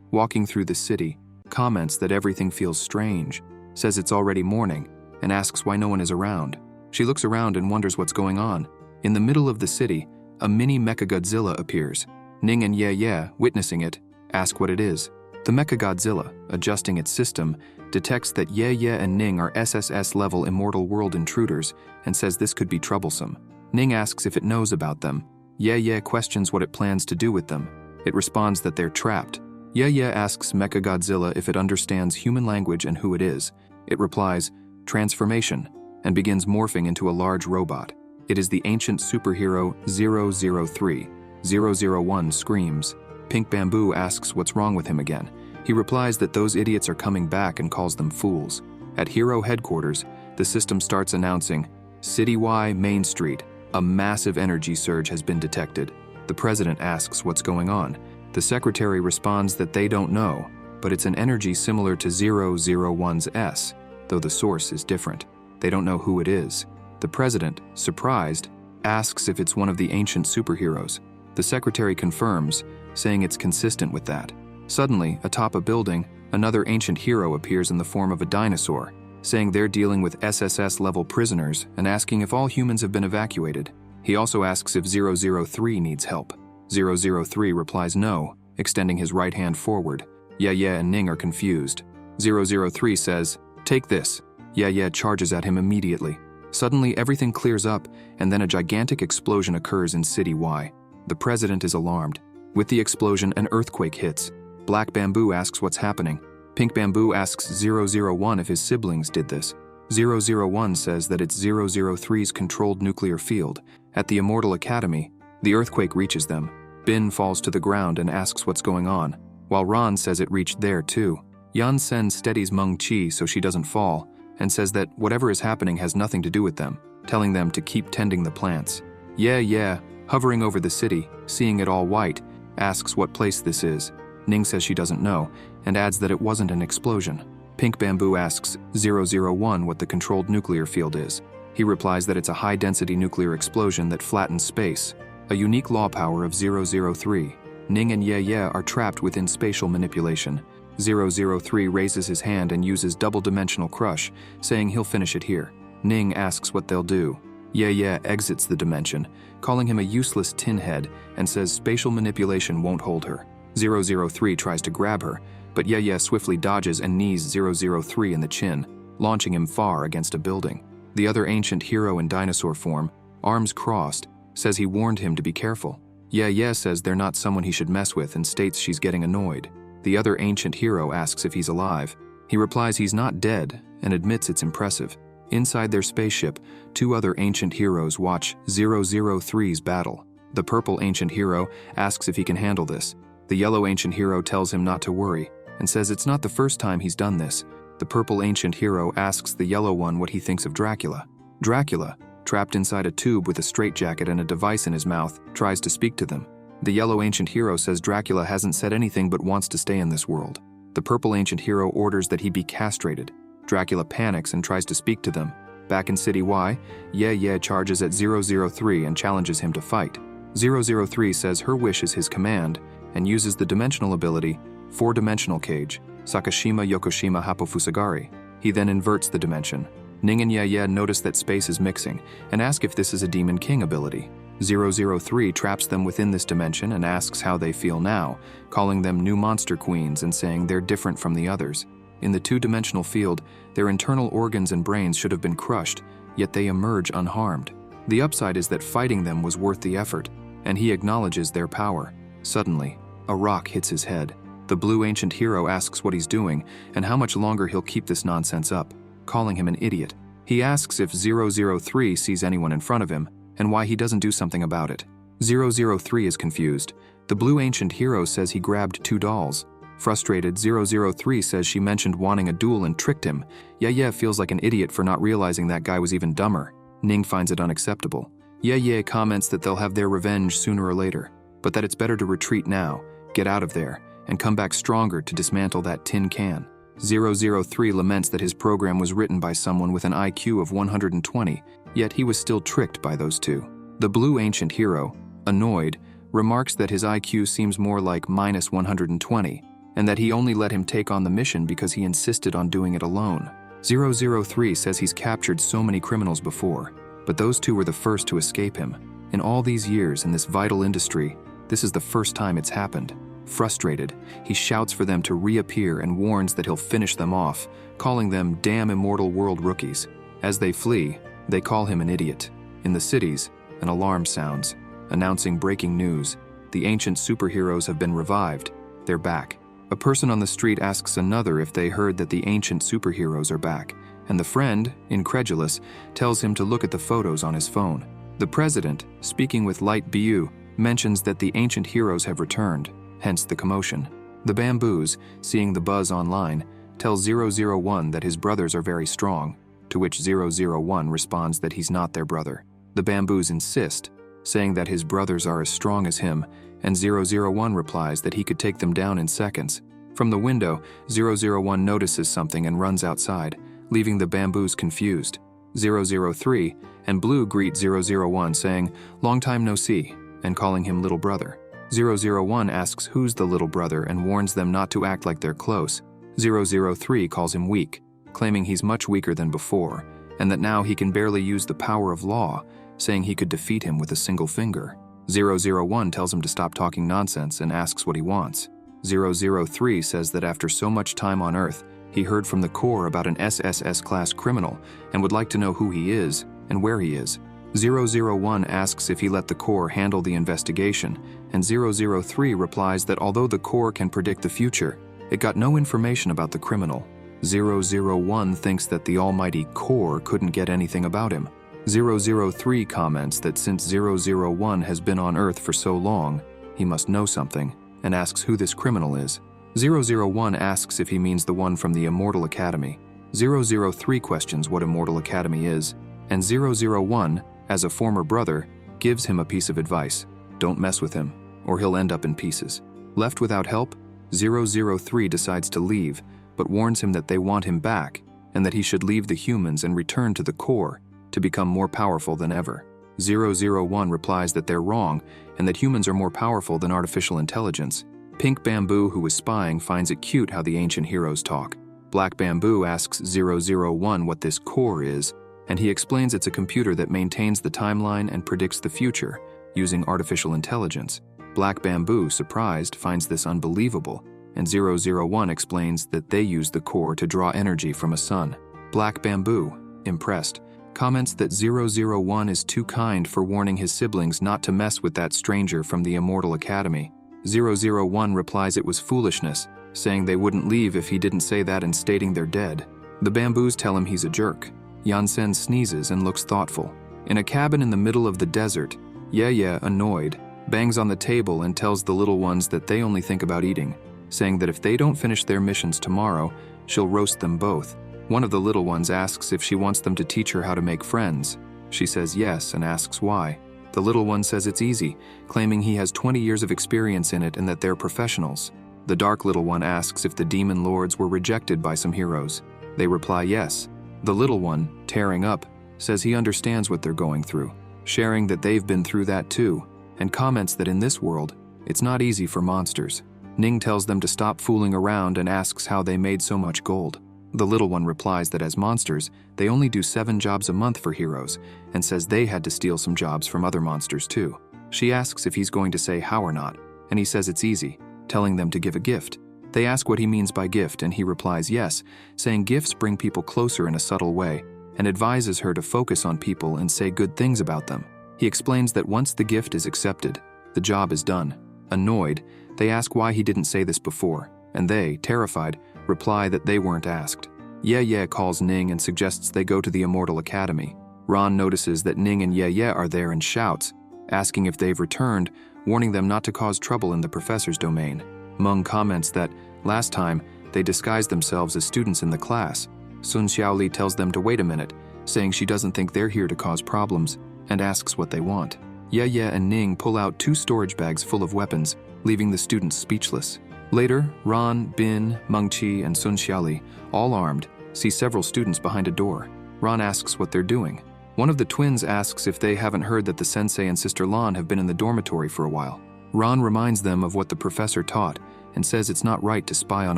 walking through the city, comments that everything feels strange, says it's already morning, and asks why no one is around. She looks around and wonders what's going on. In the middle of the city, a mini Mechagodzilla appears. Ning and Ye, witnessing it, ask what it is. The Mechagodzilla, adjusting its system, detects that Ye and Ning are SSS-level immortal world intruders and says this could be troublesome. Ning asks if it knows about them. Ye questions what it plans to do with them. It responds that they're trapped. Ye asks Mechagodzilla if it understands human language and who it is. It replies, "Transformation," and begins morphing into a large robot. It is the ancient superhero 003. 001 screams. Pink Bamboo asks what's wrong with him again. He replies that those idiots are coming back and calls them fools. At Hero headquarters, the system starts announcing, "City-wide Main Street, a massive energy surge has been detected." The president asks what's going on. The secretary responds that they don't know, but it's an energy similar to 001's S, though the source is different. They don't know who it is. The president, surprised, asks if it's one of the ancient superheroes. The secretary confirms, saying it's consistent with that. Suddenly, atop a building, another ancient hero appears in the form of a dinosaur, saying they're dealing with SSS-level prisoners and asking if all humans have been evacuated. He also asks if 003 needs help. 003 replies no, extending his right hand forward. Ye and Ning are confused. 003 says, "Take this." Ye charges at him immediately. Suddenly, everything clears up, and then a gigantic explosion occurs in City Y. The president is alarmed. With the explosion, an earthquake hits. Black Bamboo asks what's happening. Pink Bamboo asks 001 if his siblings did this. 001 says that it's 003's controlled nuclear field. At the Immortal Academy, the earthquake reaches them. Bin falls to the ground and asks what's going on, while Ron says it reached there too. Yan Sen steadies Meng-Chi so she doesn't fall, and says that whatever is happening has nothing to do with them, telling them to keep tending the plants. Ye, hovering over the city, seeing it all white, asks what place this is. Ning says she doesn't know, and adds that it wasn't an explosion. Pink Bamboo asks 001 what the controlled nuclear field is. He replies that it's a high-density nuclear explosion that flattens space, a unique law power of 003. Ning and Ye are trapped within spatial manipulation. 003 raises his hand and uses double-dimensional crush, saying he'll finish it here. Ning asks what they'll do. Ye exits the dimension, calling him a useless tin head, and says spatial manipulation won't hold her. 003 tries to grab her, but Ye swiftly dodges and knees 003 in the chin, launching him far against a building. The other ancient hero in dinosaur form, arms crossed, says he warned him to be careful. Ye says they're not someone he should mess with and states she's getting annoyed. The other ancient hero asks if he's alive. He replies he's not dead and admits it's impressive. Inside their spaceship, two other ancient heroes watch 003's battle. The purple ancient hero asks if he can handle this. The yellow ancient hero tells him not to worry and says it's not the first time he's done this. The purple ancient hero asks the yellow one what he thinks of Dracula. Dracula, trapped inside a tube with a straitjacket and a device in his mouth, tries to speak to them. The yellow ancient hero says Dracula hasn't said anything but wants to stay in this world. The purple ancient hero orders that he be castrated. Dracula panics and tries to speak to them. Back in City Y, Yeah charges at 003 and challenges him to fight. 003 says her wish is his command and uses the dimensional ability, 4-dimensional cage, Sakashima Yokoshima Hapofusagari. He then inverts the dimension. Ning and Yeah notice that space is mixing and ask if this is a Demon King ability. 003 traps them within this dimension and asks how they feel now, calling them new monster queens and saying they're different from the others. In the 2-dimensional field, their internal organs and brains should have been crushed, yet they emerge unharmed. The upside is that fighting them was worth the effort, and he acknowledges their power. Suddenly, a rock hits his head. The blue ancient hero asks what he's doing and how much longer he'll keep this nonsense up, calling him an idiot. He asks if 003 sees anyone in front of him and why he doesn't do something about it. 003 is confused. The blue ancient hero says he grabbed 2 dolls. Frustrated, 003 says she mentioned wanting a duel and tricked him. Yeah feels like an idiot for not realizing that guy was even dumber. Ning finds it unacceptable. Yeah comments that they'll have their revenge sooner or later, but that it's better to retreat now, get out of there, and come back stronger to dismantle that tin can. 003 laments that his program was written by someone with an IQ of 120, yet he was still tricked by those two. The blue ancient hero, annoyed, remarks that his IQ seems more like minus 120, and that he only let him take on the mission because he insisted on doing it alone. 003 says he's captured so many criminals before, but those two were the first to escape him. In all these years in this vital industry, this is the first time it's happened. Frustrated, he shouts for them to reappear and warns that he'll finish them off, calling them damn immortal world rookies. As they flee, they call him an idiot. In the cities, an alarm sounds, announcing breaking news. The ancient superheroes have been revived. They're back. A person on the street asks another if they heard that the ancient superheroes are back, and the friend, incredulous, tells him to look at the photos on his phone. The president, speaking with light BU, mentions that the ancient heroes have returned, hence the commotion. The bamboos, seeing the buzz online, tell 001 that his brothers are very strong, to which 001 responds that he's not their brother. The bamboos insist, saying that his brothers are as strong as him, and 001 replies that he could take them down in seconds. From the window, 001 notices something and runs outside, leaving the bamboos confused. 003 and Blue greet 001 saying, "Long time no see," and calling him little brother. 001 asks who's the little brother and warns them not to act like they're close. 003 calls him weak, claiming he's much weaker than before, and that now he can barely use the power of law, saying he could defeat him with a single finger. 001 tells him to stop talking nonsense and asks what he wants. 003 says that after so much time on Earth, he heard from the Corps about an SSS-class criminal and would like to know who he is and where he is. 001 asks if he let the Corps handle the investigation, and 003 replies that although the Corps can predict the future, it got no information about the criminal. 001 thinks that the almighty Corps couldn't get anything about him. 003 comments that since 001 has been on Earth for so long, he must know something, and asks who this criminal is. 001 asks if he means the one from the Immortal Academy. 003 questions what Immortal Academy is, and 001, as a former brother, gives him a piece of advice. Don't mess with him, or he'll end up in pieces. Left without help, 003 decides to leave, but warns him that they want him back, and that he should leave the humans and return to the Corps to become more powerful than ever. 001 replies that they're wrong, and that humans are more powerful than artificial intelligence. Pink Bamboo, who is spying, finds it cute how the ancient heroes talk. Black Bamboo asks 001 what this Corps is, and he explains it's a computer that maintains the timeline and predicts the future, using artificial intelligence. Black Bamboo, surprised, finds this unbelievable, and 001 explains that they use the Corps to draw energy from a sun. Black Bamboo, impressed, comments that 001 is too kind for warning his siblings not to mess with that stranger from the Immortal Academy. 001 replies it was foolishness, saying they wouldn't leave if he didn't say that and stating they're dead. The bamboos tell him he's a jerk. Yansen sneezes and looks thoughtful. In a cabin in the middle of the desert, Yeah, annoyed, bangs on the table and tells the little ones that they only think about eating. saying that if they don't finish their missions tomorrow, she'll roast them both. One of the little ones asks if she wants them to teach her how to make friends. She says yes and asks why. The little one says it's easy, claiming he has 20 years of experience in it and that they're professionals. The dark little one asks if the demon lords were rejected by some heroes. They reply yes. The little one, tearing up, says he understands what they're going through, sharing that they've been through that too, and comments that in this world, it's not easy for monsters. Ning tells them to stop fooling around and asks how they made so much gold. The little one replies that as monsters, they only do 7 jobs a month for heroes, and says they had to steal some jobs from other monsters too. She asks if he's going to say how or not, and he says it's easy, telling them to give a gift. They ask what he means by gift, and he replies yes, saying gifts bring people closer in a subtle way, and advises her to focus on people and say good things about them. He explains that once the gift is accepted, the job is done. Annoyed, they ask why he didn't say this before, and they, terrified, reply that they weren't asked. Ye calls Ning and suggests they go to the Immortal Academy. Ron notices that Ning and Ye are there and shouts, asking if they've returned, warning them not to cause trouble in the professor's domain. Meng comments that, last time, they disguised themselves as students in the class. Sun Xiaoli tells them to wait a minute, saying she doesn't think they're here to cause problems, and asks what they want. Ye and Ning pull out 2 storage bags full of weapons, leaving the students speechless. Later, Ron, Bin, Mengqi, and Sun Xiaoli, all armed, see several students behind a door. Ron asks what they're doing. One of the twins asks if they haven't heard that the sensei and Sister Lan have been in the dormitory for a while. Ron reminds them of what the professor taught and says it's not right to spy on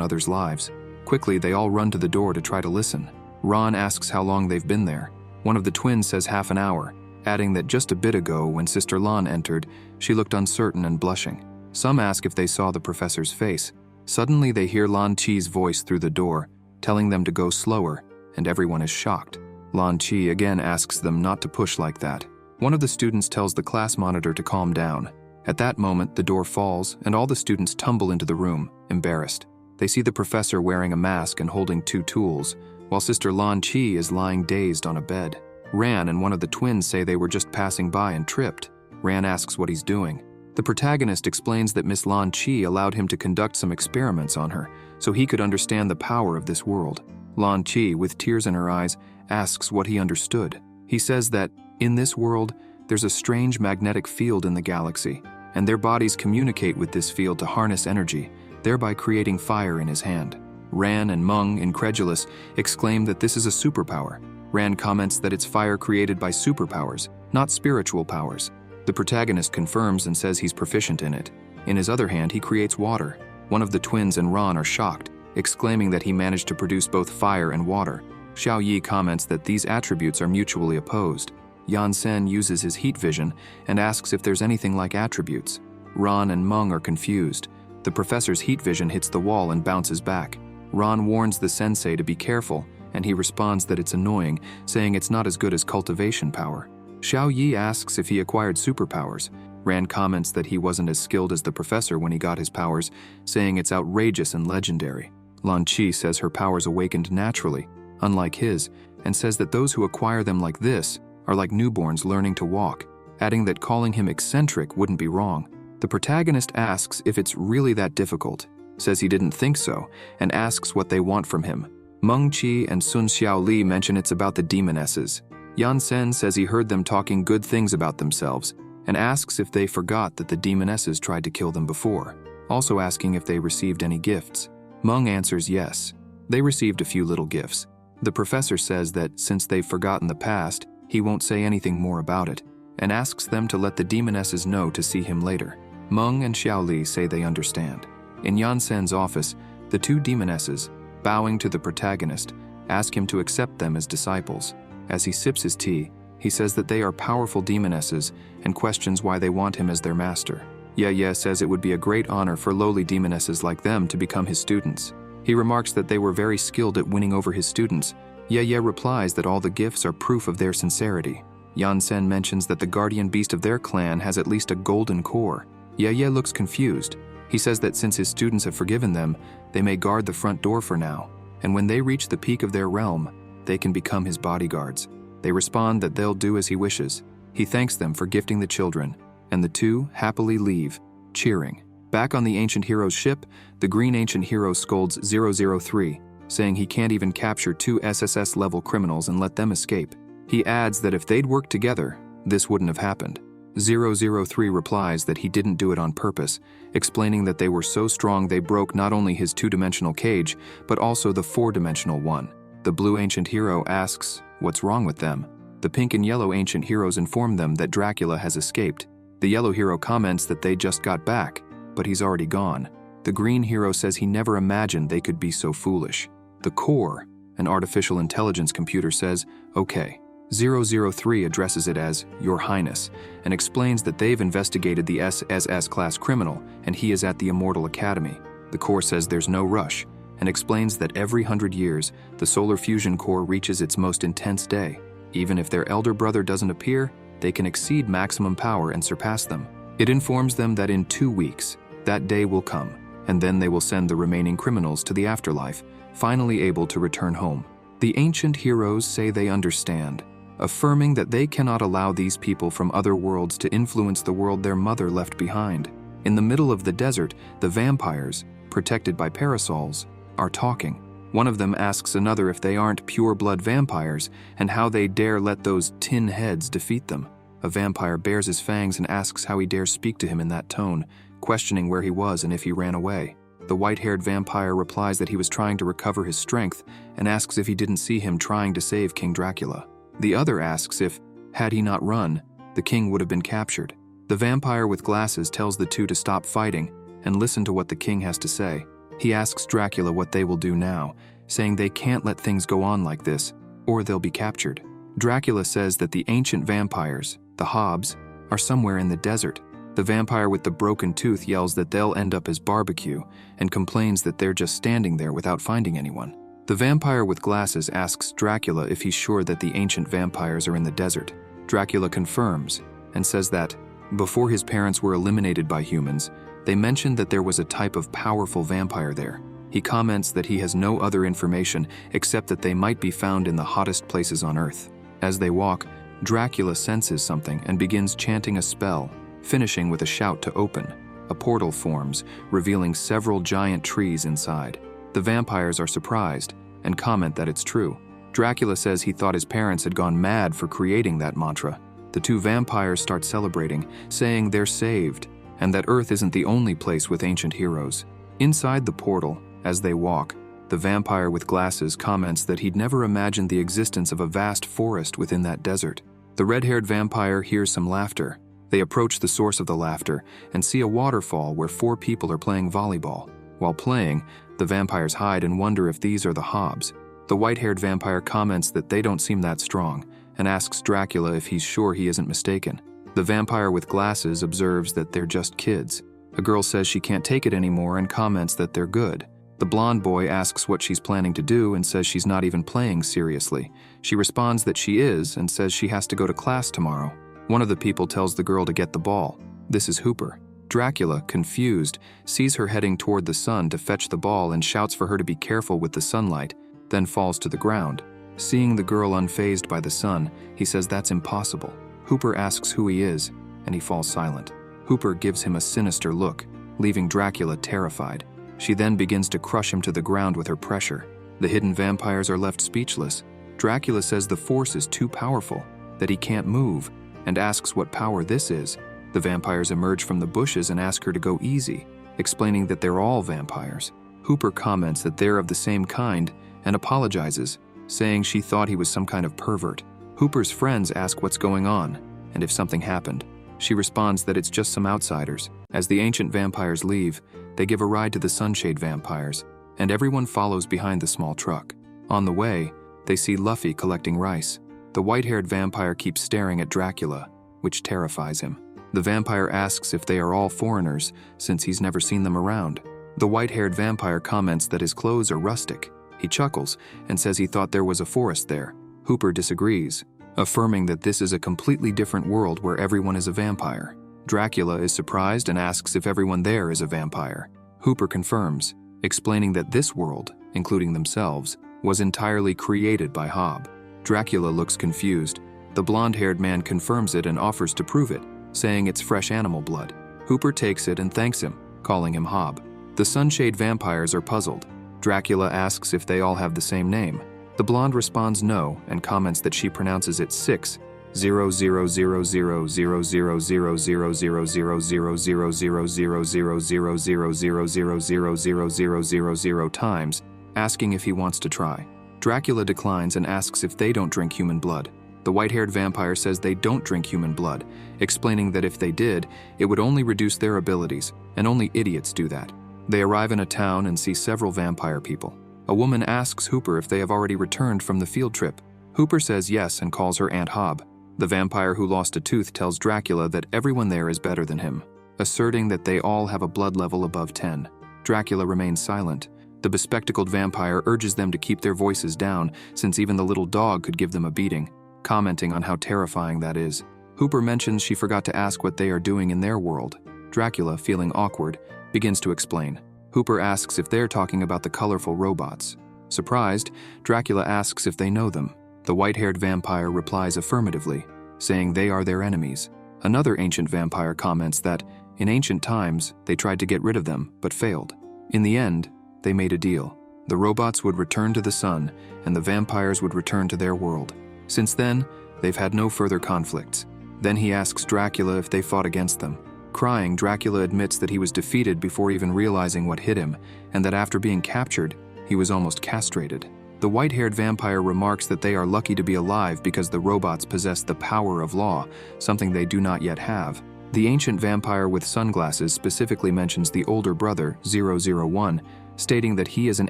others' lives. Quickly, they all run to the door to try to listen. Ron asks how long they've been there. One of the twins says half an hour, adding that just a bit ago when Sister Lan entered, she looked uncertain and blushing. Some ask if they saw the professor's face. Suddenly they hear Lan Qi's voice through the door, telling them to go slower, and everyone is shocked. Lan Qi again asks them not to push like that. One of the students tells the class monitor to calm down. At that moment, the door falls, and all the students tumble into the room, embarrassed. They see the professor wearing a mask and holding 2 tools, while Sister Lan Qi is lying dazed on a bed. Ran and one of the twins say they were just passing by and tripped. Ran asks what he's doing. The protagonist explains that Miss Lan Qi allowed him to conduct some experiments on her, so he could understand the power of this world. Lan Qi, with tears in her eyes, asks what he understood. He says that, in this world, there's a strange magnetic field in the galaxy, and their bodies communicate with this field to harness energy, thereby creating fire in his hand. Ran and Meng, incredulous, exclaim that this is a superpower. Ran comments that it's fire created by superpowers, not spiritual powers. The protagonist confirms and says he's proficient in it. In his other hand, he creates water. One of the twins and Ron are shocked, exclaiming that he managed to produce both fire and water. Xiao Yi comments that these attributes are mutually opposed. Yan Sen uses his heat vision and asks if there's anything like attributes. Ron and Meng are confused. The professor's heat vision hits the wall and bounces back. Ron warns the sensei to be careful, and he responds that it's annoying, saying it's not as good as cultivation power. Xiao Yi asks if he acquired superpowers. Ran comments that he wasn't as skilled as the professor when he got his powers, saying it's outrageous and legendary. Lan Qi says her powers awakened naturally, unlike his, and says that those who acquire them like this are like newborns learning to walk, adding that calling him eccentric wouldn't be wrong. The protagonist asks if it's really that difficult, says he didn't think so, and asks what they want from him. Meng Qi and Sun Xiaoli mention it's about the demonesses. Yan Sen says he heard them talking good things about themselves, and asks if they forgot that the demonesses tried to kill them before, also asking if they received any gifts. Meng answers yes. They received a few little gifts. The professor says that since they've forgotten the past, he won't say anything more about it, and asks them to let the demonesses know to see him later. Meng and Xiaoli say they understand. In Yan Sen's office, the 2 demonesses, bowing to the protagonist, ask him to accept them as disciples. As he sips his tea, he says that they are powerful demonesses and questions why they want him as their master. Ye says it would be a great honor for lowly demonesses like them to become his students. He remarks that they were very skilled at winning over his students. Ye replies that all the gifts are proof of their sincerity. Yan Sen mentions that the guardian beast of their clan has at least a golden core. Ye looks confused. He says that since his students have forgiven them, they may guard the front door for now, and when they reach the peak of their realm, they can become his bodyguards. They respond that they'll do as he wishes. He thanks them for gifting the children, and the 2 happily leave, cheering. Back on the ancient hero's ship, the green ancient hero scolds 003, saying he can't even capture 2 SSS-level criminals and let them escape. He adds that if they'd worked together, this wouldn't have happened. 003 replies that he didn't do it on purpose, explaining that they were so strong they broke not only his 2-dimensional cage, but also the 4-dimensional one. The blue ancient hero asks what's wrong with them. The pink and yellow ancient heroes inform them that Dracula has escaped. The yellow hero comments that they just got back, but he's already gone. The green hero says he never imagined they could be so foolish. The core, an artificial intelligence computer, says, okay. 003 addresses it as Your Highness and explains that they've investigated the SSS-class criminal and he is at the Immortal Academy. The core says there's no rush and explains that every 100 years, the solar fusion core reaches its most intense day. Even if their elder brother doesn't appear, they can exceed maximum power and surpass them. It informs them that in 2 weeks, that day will come, and then they will send the remaining criminals to the afterlife, finally able to return home. The ancient heroes say they understand, affirming that they cannot allow these people from other worlds to influence the world their mother left behind. In the middle of the desert, the vampires, protected by parasols, are talking. One of them asks another if they aren't pure-blood vampires and how they dare let those tin heads defeat them. A vampire bares his fangs and asks how he dares speak to him in that tone, questioning where he was and if he ran away. The white-haired vampire replies that he was trying to recover his strength and asks if he didn't see him trying to save King Dracula. The other asks if, had he not run, the king would have been captured. The vampire with glasses tells the two to stop fighting and listen to what the king has to say. He asks Dracula what they will do now, saying they can't let things go on like this, or they'll be captured. Dracula says that the ancient vampires, the Hobbs, are somewhere in the desert. The vampire with the broken tooth yells that they'll end up as barbecue and complains that they're just standing there without finding anyone. The vampire with glasses asks Dracula if he's sure that the ancient vampires are in the desert. Dracula confirms and says that, before his parents were eliminated by humans, they mentioned that there was a type of powerful vampire there. He comments that he has no other information except that they might be found in the hottest places on Earth. As they walk, Dracula senses something and begins chanting a spell, finishing with a shout to open. A portal forms, revealing several giant trees inside. The vampires are surprised and comment that it's true. Dracula says he thought his parents had gone mad for creating that mantra. The two vampires start celebrating, saying they're saved, and that Earth isn't the only place with ancient heroes. Inside the portal, as they walk, the vampire with glasses comments that he'd never imagined the existence of a vast forest within that desert. The red-haired vampire hears some laughter. They approach the source of the laughter and see a waterfall where 4 people are playing volleyball. While playing, the vampires hide and wonder if these are the Hobbs. The white-haired vampire comments that they don't seem that strong and asks Dracula if he's sure he isn't mistaken. The vampire with glasses observes that they're just kids. A girl says she can't take it anymore and comments that they're good. The blonde boy asks what she's planning to do and says she's not even playing seriously. She responds that she is and says she has to go to class tomorrow. One of the people tells the girl to get the ball. This is Hooper. Dracula, confused, sees her heading toward the sun to fetch the ball and shouts for her to be careful with the sunlight, then falls to the ground. Seeing the girl unfazed by the sun, he says that's impossible. Hooper asks who he is, and he falls silent. Hooper gives him a sinister look, leaving Dracula terrified. She then begins to crush him to the ground with her pressure. The hidden vampires are left speechless. Dracula says the force is too powerful, that he can't move, and asks what power this is. The vampires emerge from the bushes and ask her to go easy, explaining that they're all vampires. Hooper comments that they're of the same kind and apologizes, saying she thought he was some kind of pervert. Hooper's friends ask what's going on and if something happened. She responds that it's just some outsiders. As the ancient vampires leave, they give a ride to the sunshade vampires, and everyone follows behind the small truck. On the way, they see Luffy collecting rice. The white-haired vampire keeps staring at Dracula, which terrifies him. The vampire asks if they are all foreigners, since he's never seen them around. The white-haired vampire comments that his clothes are rustic. He chuckles and says he thought there was a forest there. Hooper disagrees, affirming that this is a completely different world where everyone is a vampire. Dracula is surprised and asks if everyone there is a vampire. Hooper confirms, explaining that this world, including themselves, was entirely created by Hobb. Dracula looks confused. The blonde-haired man confirms it and offers to prove it, saying it's fresh animal blood. Hooper takes it and thanks him, calling him Hob. The sunshade vampires are puzzled. Dracula asks if they all have the same name. The blonde responds no and comments that she pronounces it 6,000,000,000,000,000,000,000,000,000,000,000,000,000,000,000 times, asking if he wants to try. Dracula declines and asks if they don't drink human blood. The white-haired vampire says they don't drink human blood, explaining that if they did, it would only reduce their abilities, and only idiots do that. They arrive in a town and see several vampire people. A woman asks Hooper if they have already returned from the field trip. Hooper says yes and calls her Aunt Hob. The vampire who lost a tooth tells Dracula that everyone there is better than him, asserting that they all have a blood level above 10. Dracula remains silent. The bespectacled vampire urges them to keep their voices down, since even the little dog could give them a beating, commenting on how terrifying that is. Hooper mentions she forgot to ask what they are doing in their world. Dracula, feeling awkward, begins to explain. Hooper asks if they're talking about the colorful robots. Surprised, Dracula asks if they know them. The white-haired vampire replies affirmatively, saying they are their enemies. Another ancient vampire comments that, in ancient times, they tried to get rid of them, but failed. In the end, they made a deal. The robots would return to the sun, and the vampires would return to their world. Since then, they've had no further conflicts. Then he asks Dracula if they fought against them. Crying, Dracula admits that he was defeated before even realizing what hit him, and that after being captured, he was almost castrated. The white-haired vampire remarks that they are lucky to be alive because the robots possess the power of law, something they do not yet have. The ancient vampire with sunglasses specifically mentions the older brother, 001, stating that he is an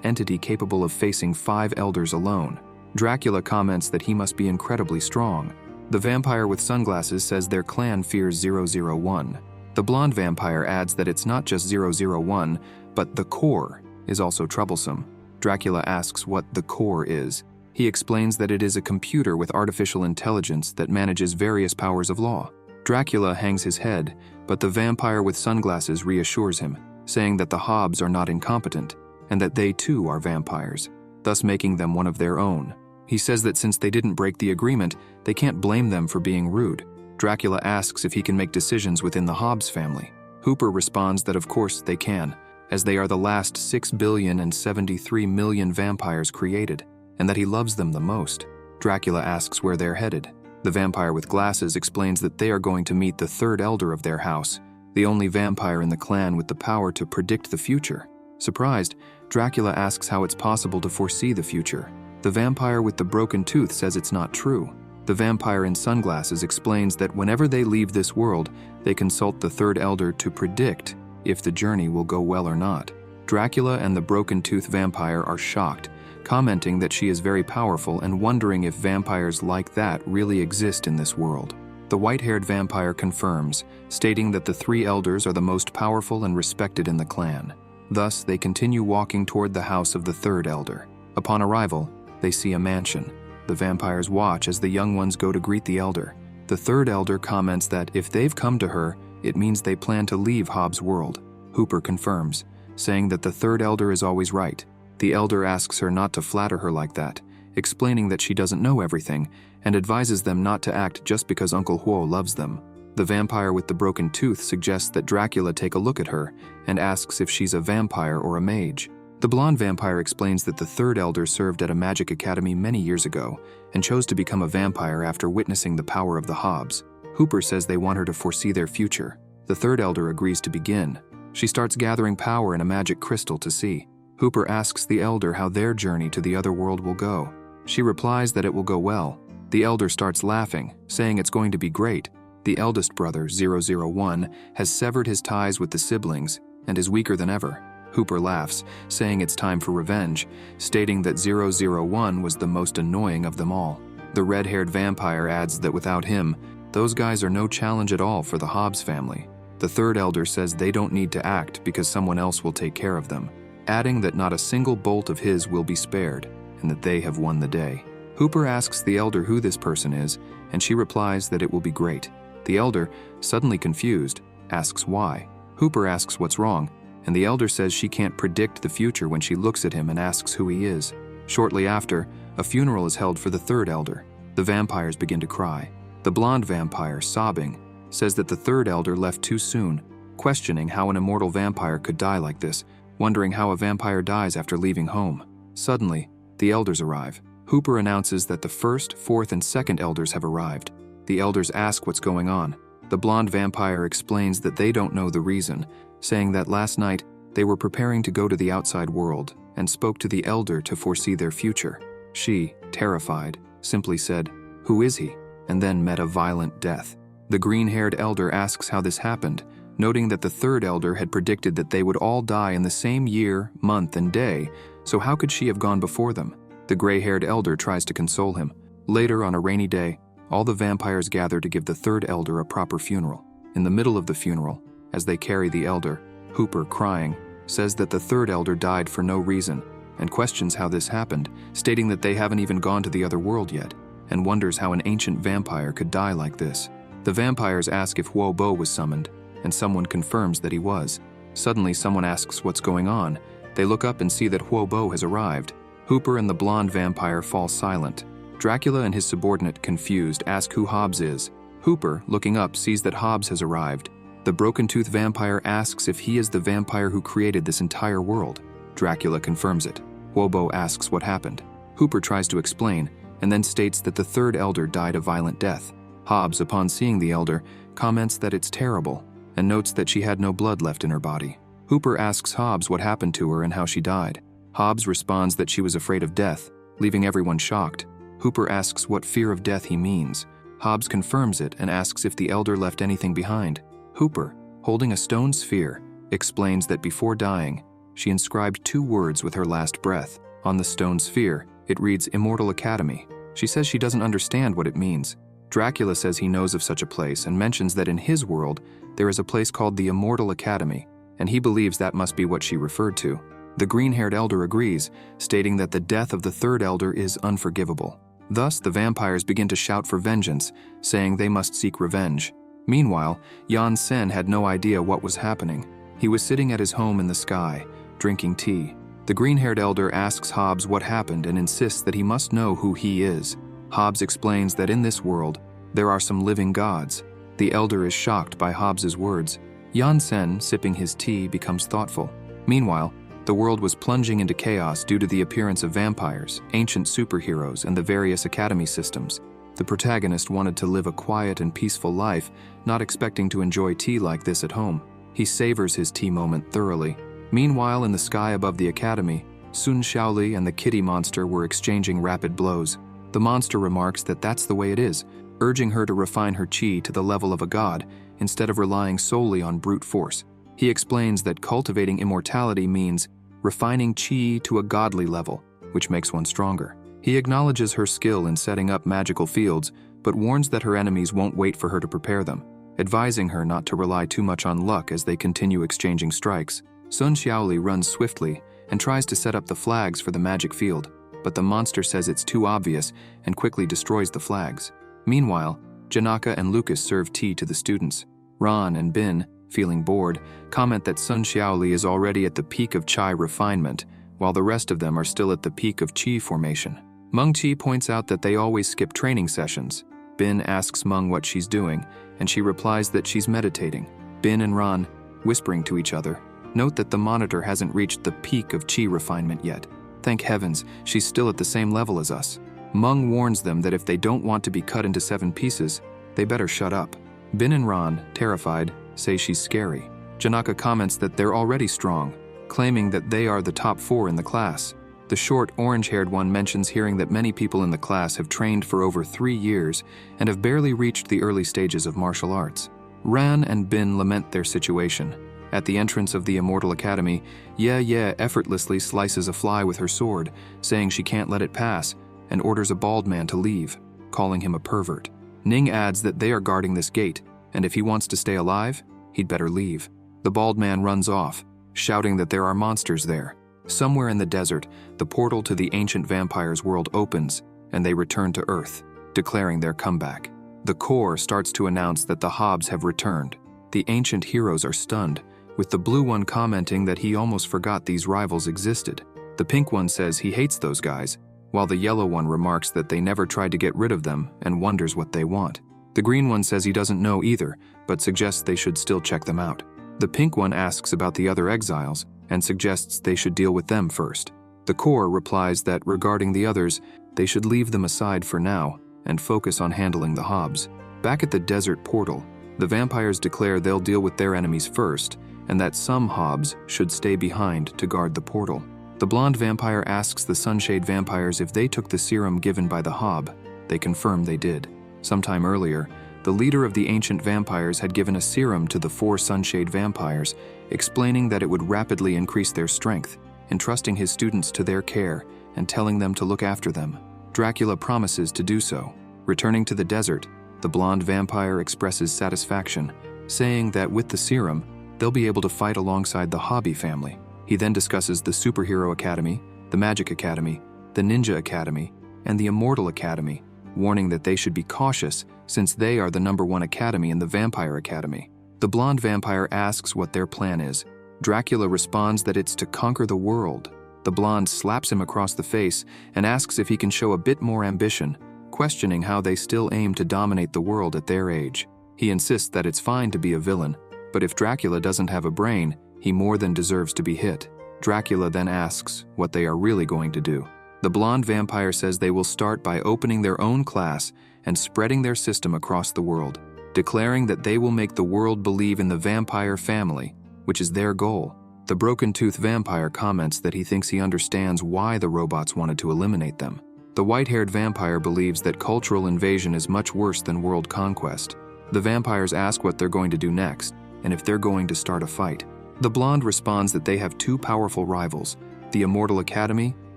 entity capable of facing 5 elders alone. Dracula comments that he must be incredibly strong. The vampire with sunglasses says their clan fears 001. The blonde vampire adds that it's not just 001, but the core is also troublesome. Dracula asks what the core is. He explains that it is a computer with artificial intelligence that manages various powers of law. Dracula hangs his head, but the vampire with sunglasses reassures him, saying that the Hobbs are not incompetent, and that they too are vampires, thus making them one of their own. He says that since they didn't break the agreement, they can't blame them for being rude. Dracula asks if he can make decisions within the Hobbs family. Hooper responds that of course they can, as they are the last 6,073,000,000 vampires created, and that he loves them the most. Dracula asks where they're headed. The vampire with glasses explains that they are going to meet the third elder of their house, the only vampire in the clan with the power to predict the future. Surprised, Dracula asks how it's possible to foresee the future. The vampire with the broken tooth says it's not true. The vampire in sunglasses explains that whenever they leave this world, they consult the third elder to predict if the journey will go well or not. Dracula and the broken tooth vampire are shocked, commenting that she is very powerful and wondering if vampires like that really exist in this world. The white-haired vampire confirms, stating that the 3 elders are the most powerful and respected in the clan. Thus, they continue walking toward the house of the third elder. Upon arrival, they see a mansion. The vampires watch as the young ones go to greet the elder. The third elder comments that if they've come to her, it means they plan to leave Hobbs' world. Hooper confirms, saying that the third elder is always right. The elder asks her not to flatter her like that, explaining that she doesn't know everything, and advises them not to act just because Uncle Huo loves them. The vampire with the broken tooth suggests that Dracula take a look at her, and asks if she's a vampire or a mage. The blonde vampire explains that the third elder served at a magic academy many years ago, and chose to become a vampire after witnessing the power of the Hobbs. Hooper says they want her to foresee their future. The third elder agrees to begin. She starts gathering power in a magic crystal to see. Hooper asks the elder how their journey to the other world will go. She replies that it will go well. The elder starts laughing, saying it's going to be great. The eldest brother, 001, has severed his ties with the siblings and is weaker than ever. Hooper laughs, saying it's time for revenge, stating that 001 was the most annoying of them all. The red-haired vampire adds that without him, those guys are no challenge at all for the Hobbs family. The third elder says they don't need to act because someone else will take care of them, adding that not a single bolt of his will be spared, and that they have won the day. Hooper asks the elder who this person is, and she replies that it will be great. The elder, suddenly confused, asks why. Hooper asks what's wrong, and the elder says she can't predict the future when she looks at him and asks who he is. Shortly after, a funeral is held for the third elder. The vampires begin to cry. The blonde vampire, sobbing, says that the third elder left too soon, questioning how an immortal vampire could die like this, wondering how a vampire dies after leaving home. Suddenly, the elders arrive. Hooper announces that the first, fourth, and second elders have arrived. The elders ask what's going on. The blonde vampire explains that they don't know the reason, saying that last night they were preparing to go to the outside world and spoke to the elder to foresee their future. She, terrified, simply said, "Who is he?" and then met a violent death. The green-haired elder asks how this happened, noting that the third elder had predicted that they would all die in the same year, month, and day, so how could she have gone before them? The gray-haired elder tries to console him. Later, on a rainy day, all the vampires gather to give the third elder a proper funeral. In the middle of the funeral, as they carry the elder, Hooper, crying, says that the third elder died for no reason, and questions how this happened, stating that they haven't even gone to the other world yet, and wonders how an ancient vampire could die like this. The vampires ask if Huo Bo was summoned, and someone confirms that he was. Suddenly, someone asks what's going on. They look up and see that Huo Bo has arrived. Hooper and the blonde vampire fall silent. Dracula and his subordinate, confused, ask who Hobbs is. Hooper, looking up, sees that Hobbs has arrived. The broken-tooth vampire asks if he is the vampire who created this entire world. Dracula confirms it. Huo Bo asks what happened. Hooper tries to explain, and then states that the third elder died a violent death. Hobbs, upon seeing the elder, comments that it's terrible, and notes that she had no blood left in her body. Hooper asks Hobbs what happened to her and how she died. Hobbs responds that she was afraid of death, leaving everyone shocked. Hooper asks what fear of death he means. Hobbs confirms it and asks if the elder left anything behind. Hooper, holding a stone sphere, explains that before dying, she inscribed 2 words with her last breath. On the stone sphere, it reads Immortal Academy. She says she doesn't understand what it means. Dracula says he knows of such a place and mentions that in his world, there is a place called the Immortal Academy, and he believes that must be what she referred to. The green-haired elder agrees, stating that the death of the third elder is unforgivable. Thus, the vampires begin to shout for vengeance, saying they must seek revenge. Meanwhile, Yan Sen had no idea what was happening. He was sitting at his home in the sky, drinking tea. The green-haired elder asks Hobbs what happened and insists that he must know who he is. Hobbs explains that in this world, there are some living gods. The elder is shocked by Hobbs's words. Yan Sen, sipping his tea, becomes thoughtful. Meanwhile, the world was plunging into chaos due to the appearance of vampires, ancient superheroes, and the various academy systems. The protagonist wanted to live a quiet and peaceful life, not expecting to enjoy tea like this at home. He savors his tea moment thoroughly. Meanwhile, in the sky above the academy, Sun Xiaoli and the kitty monster were exchanging rapid blows. The monster remarks that that's the way it is, urging her to refine her qi to the level of a god instead of relying solely on brute force. He explains that cultivating immortality means refining qi to a godly level, which makes one stronger. He acknowledges her skill in setting up magical fields, but warns that her enemies won't wait for her to prepare them, advising her not to rely too much on luck as they continue exchanging strikes. Sun Xiaoli runs swiftly and tries to set up the flags for the magic field, but the monster says it's too obvious and quickly destroys the flags. Meanwhile, Janaka and Lucas serve tea to the students. Ron and Bin, feeling bored, comment that Sun Xiaoli is already at the peak of chai refinement, while the rest of them are still at the peak of qi formation. Meng Qi points out that they always skip training sessions. Bin asks Meng what she's doing, and she replies that she's meditating. Bin and Ron, whispering to each other, note that the monitor hasn't reached the peak of qi refinement yet. Thank heavens, she's still at the same level as us. Meng warns them that if they don't want to be cut into 7 pieces, they better shut up. Bin and Ron, terrified, say she's scary. Janaka comments that they're already strong, claiming that they are the top 4 in the class. The short, orange-haired one mentions hearing that many people in the class have trained for over 3 years and have barely reached the early stages of martial arts. Ran and Bin lament their situation. At the entrance of the Immortal Academy, Ye effortlessly slices a fly with her sword, saying she can't let it pass, and orders a bald man to leave, calling him a pervert. Ning adds that they are guarding this gate, and if he wants to stay alive, he'd better leave. The bald man runs off, shouting that there are monsters there. Somewhere in the desert, the portal to the ancient vampire's world opens, and they return to Earth, declaring their comeback. The core starts to announce that the Hobbs have returned. The ancient heroes are stunned, with the blue one commenting that he almost forgot these rivals existed. The pink one says he hates those guys, while the yellow one remarks that they never tried to get rid of them and wonders what they want. The green one says he doesn't know either, but suggests they should still check them out. The pink one asks about the other exiles and suggests they should deal with them first. The core replies that regarding the others, they should leave them aside for now and focus on handling the Hobbs. Back at the desert portal, the vampires declare they'll deal with their enemies first and that some Hobbs should stay behind to guard the portal. The blonde vampire asks the Sunshade vampires if they took the serum given by the Hobb. They confirm they did. Sometime earlier, the leader of the ancient vampires had given a serum to the 4 Sunshade vampires, explaining that it would rapidly increase their strength, entrusting his students to their care and telling them to look after them. Dracula promises to do so. Returning to the desert, the blonde vampire expresses satisfaction, saying that with the serum, they'll be able to fight alongside the Hobby family. He then discusses the Superhero Academy, the Magic Academy, the Ninja Academy, and the Immortal Academy, warning that they should be cautious since they are the #1 academy in the Vampire Academy. The blonde vampire asks what their plan is. Dracula responds that it's to conquer the world. The blonde slaps him across the face and asks if he can show a bit more ambition, questioning how they still aim to dominate the world at their age. He insists that it's fine to be a villain, but if Dracula doesn't have a brain, he more than deserves to be hit. Dracula then asks what they are really going to do. The blonde vampire says they will start by opening their own class and spreading their system across the world, declaring that they will make the world believe in the vampire family, which is their goal. The broken-tooth vampire comments that he thinks he understands why the robots wanted to eliminate them. The white-haired vampire believes that cultural invasion is much worse than world conquest. The vampires ask what they're going to do next, and if they're going to start a fight. The blonde responds that they have 2 powerful rivals, the Immortal Academy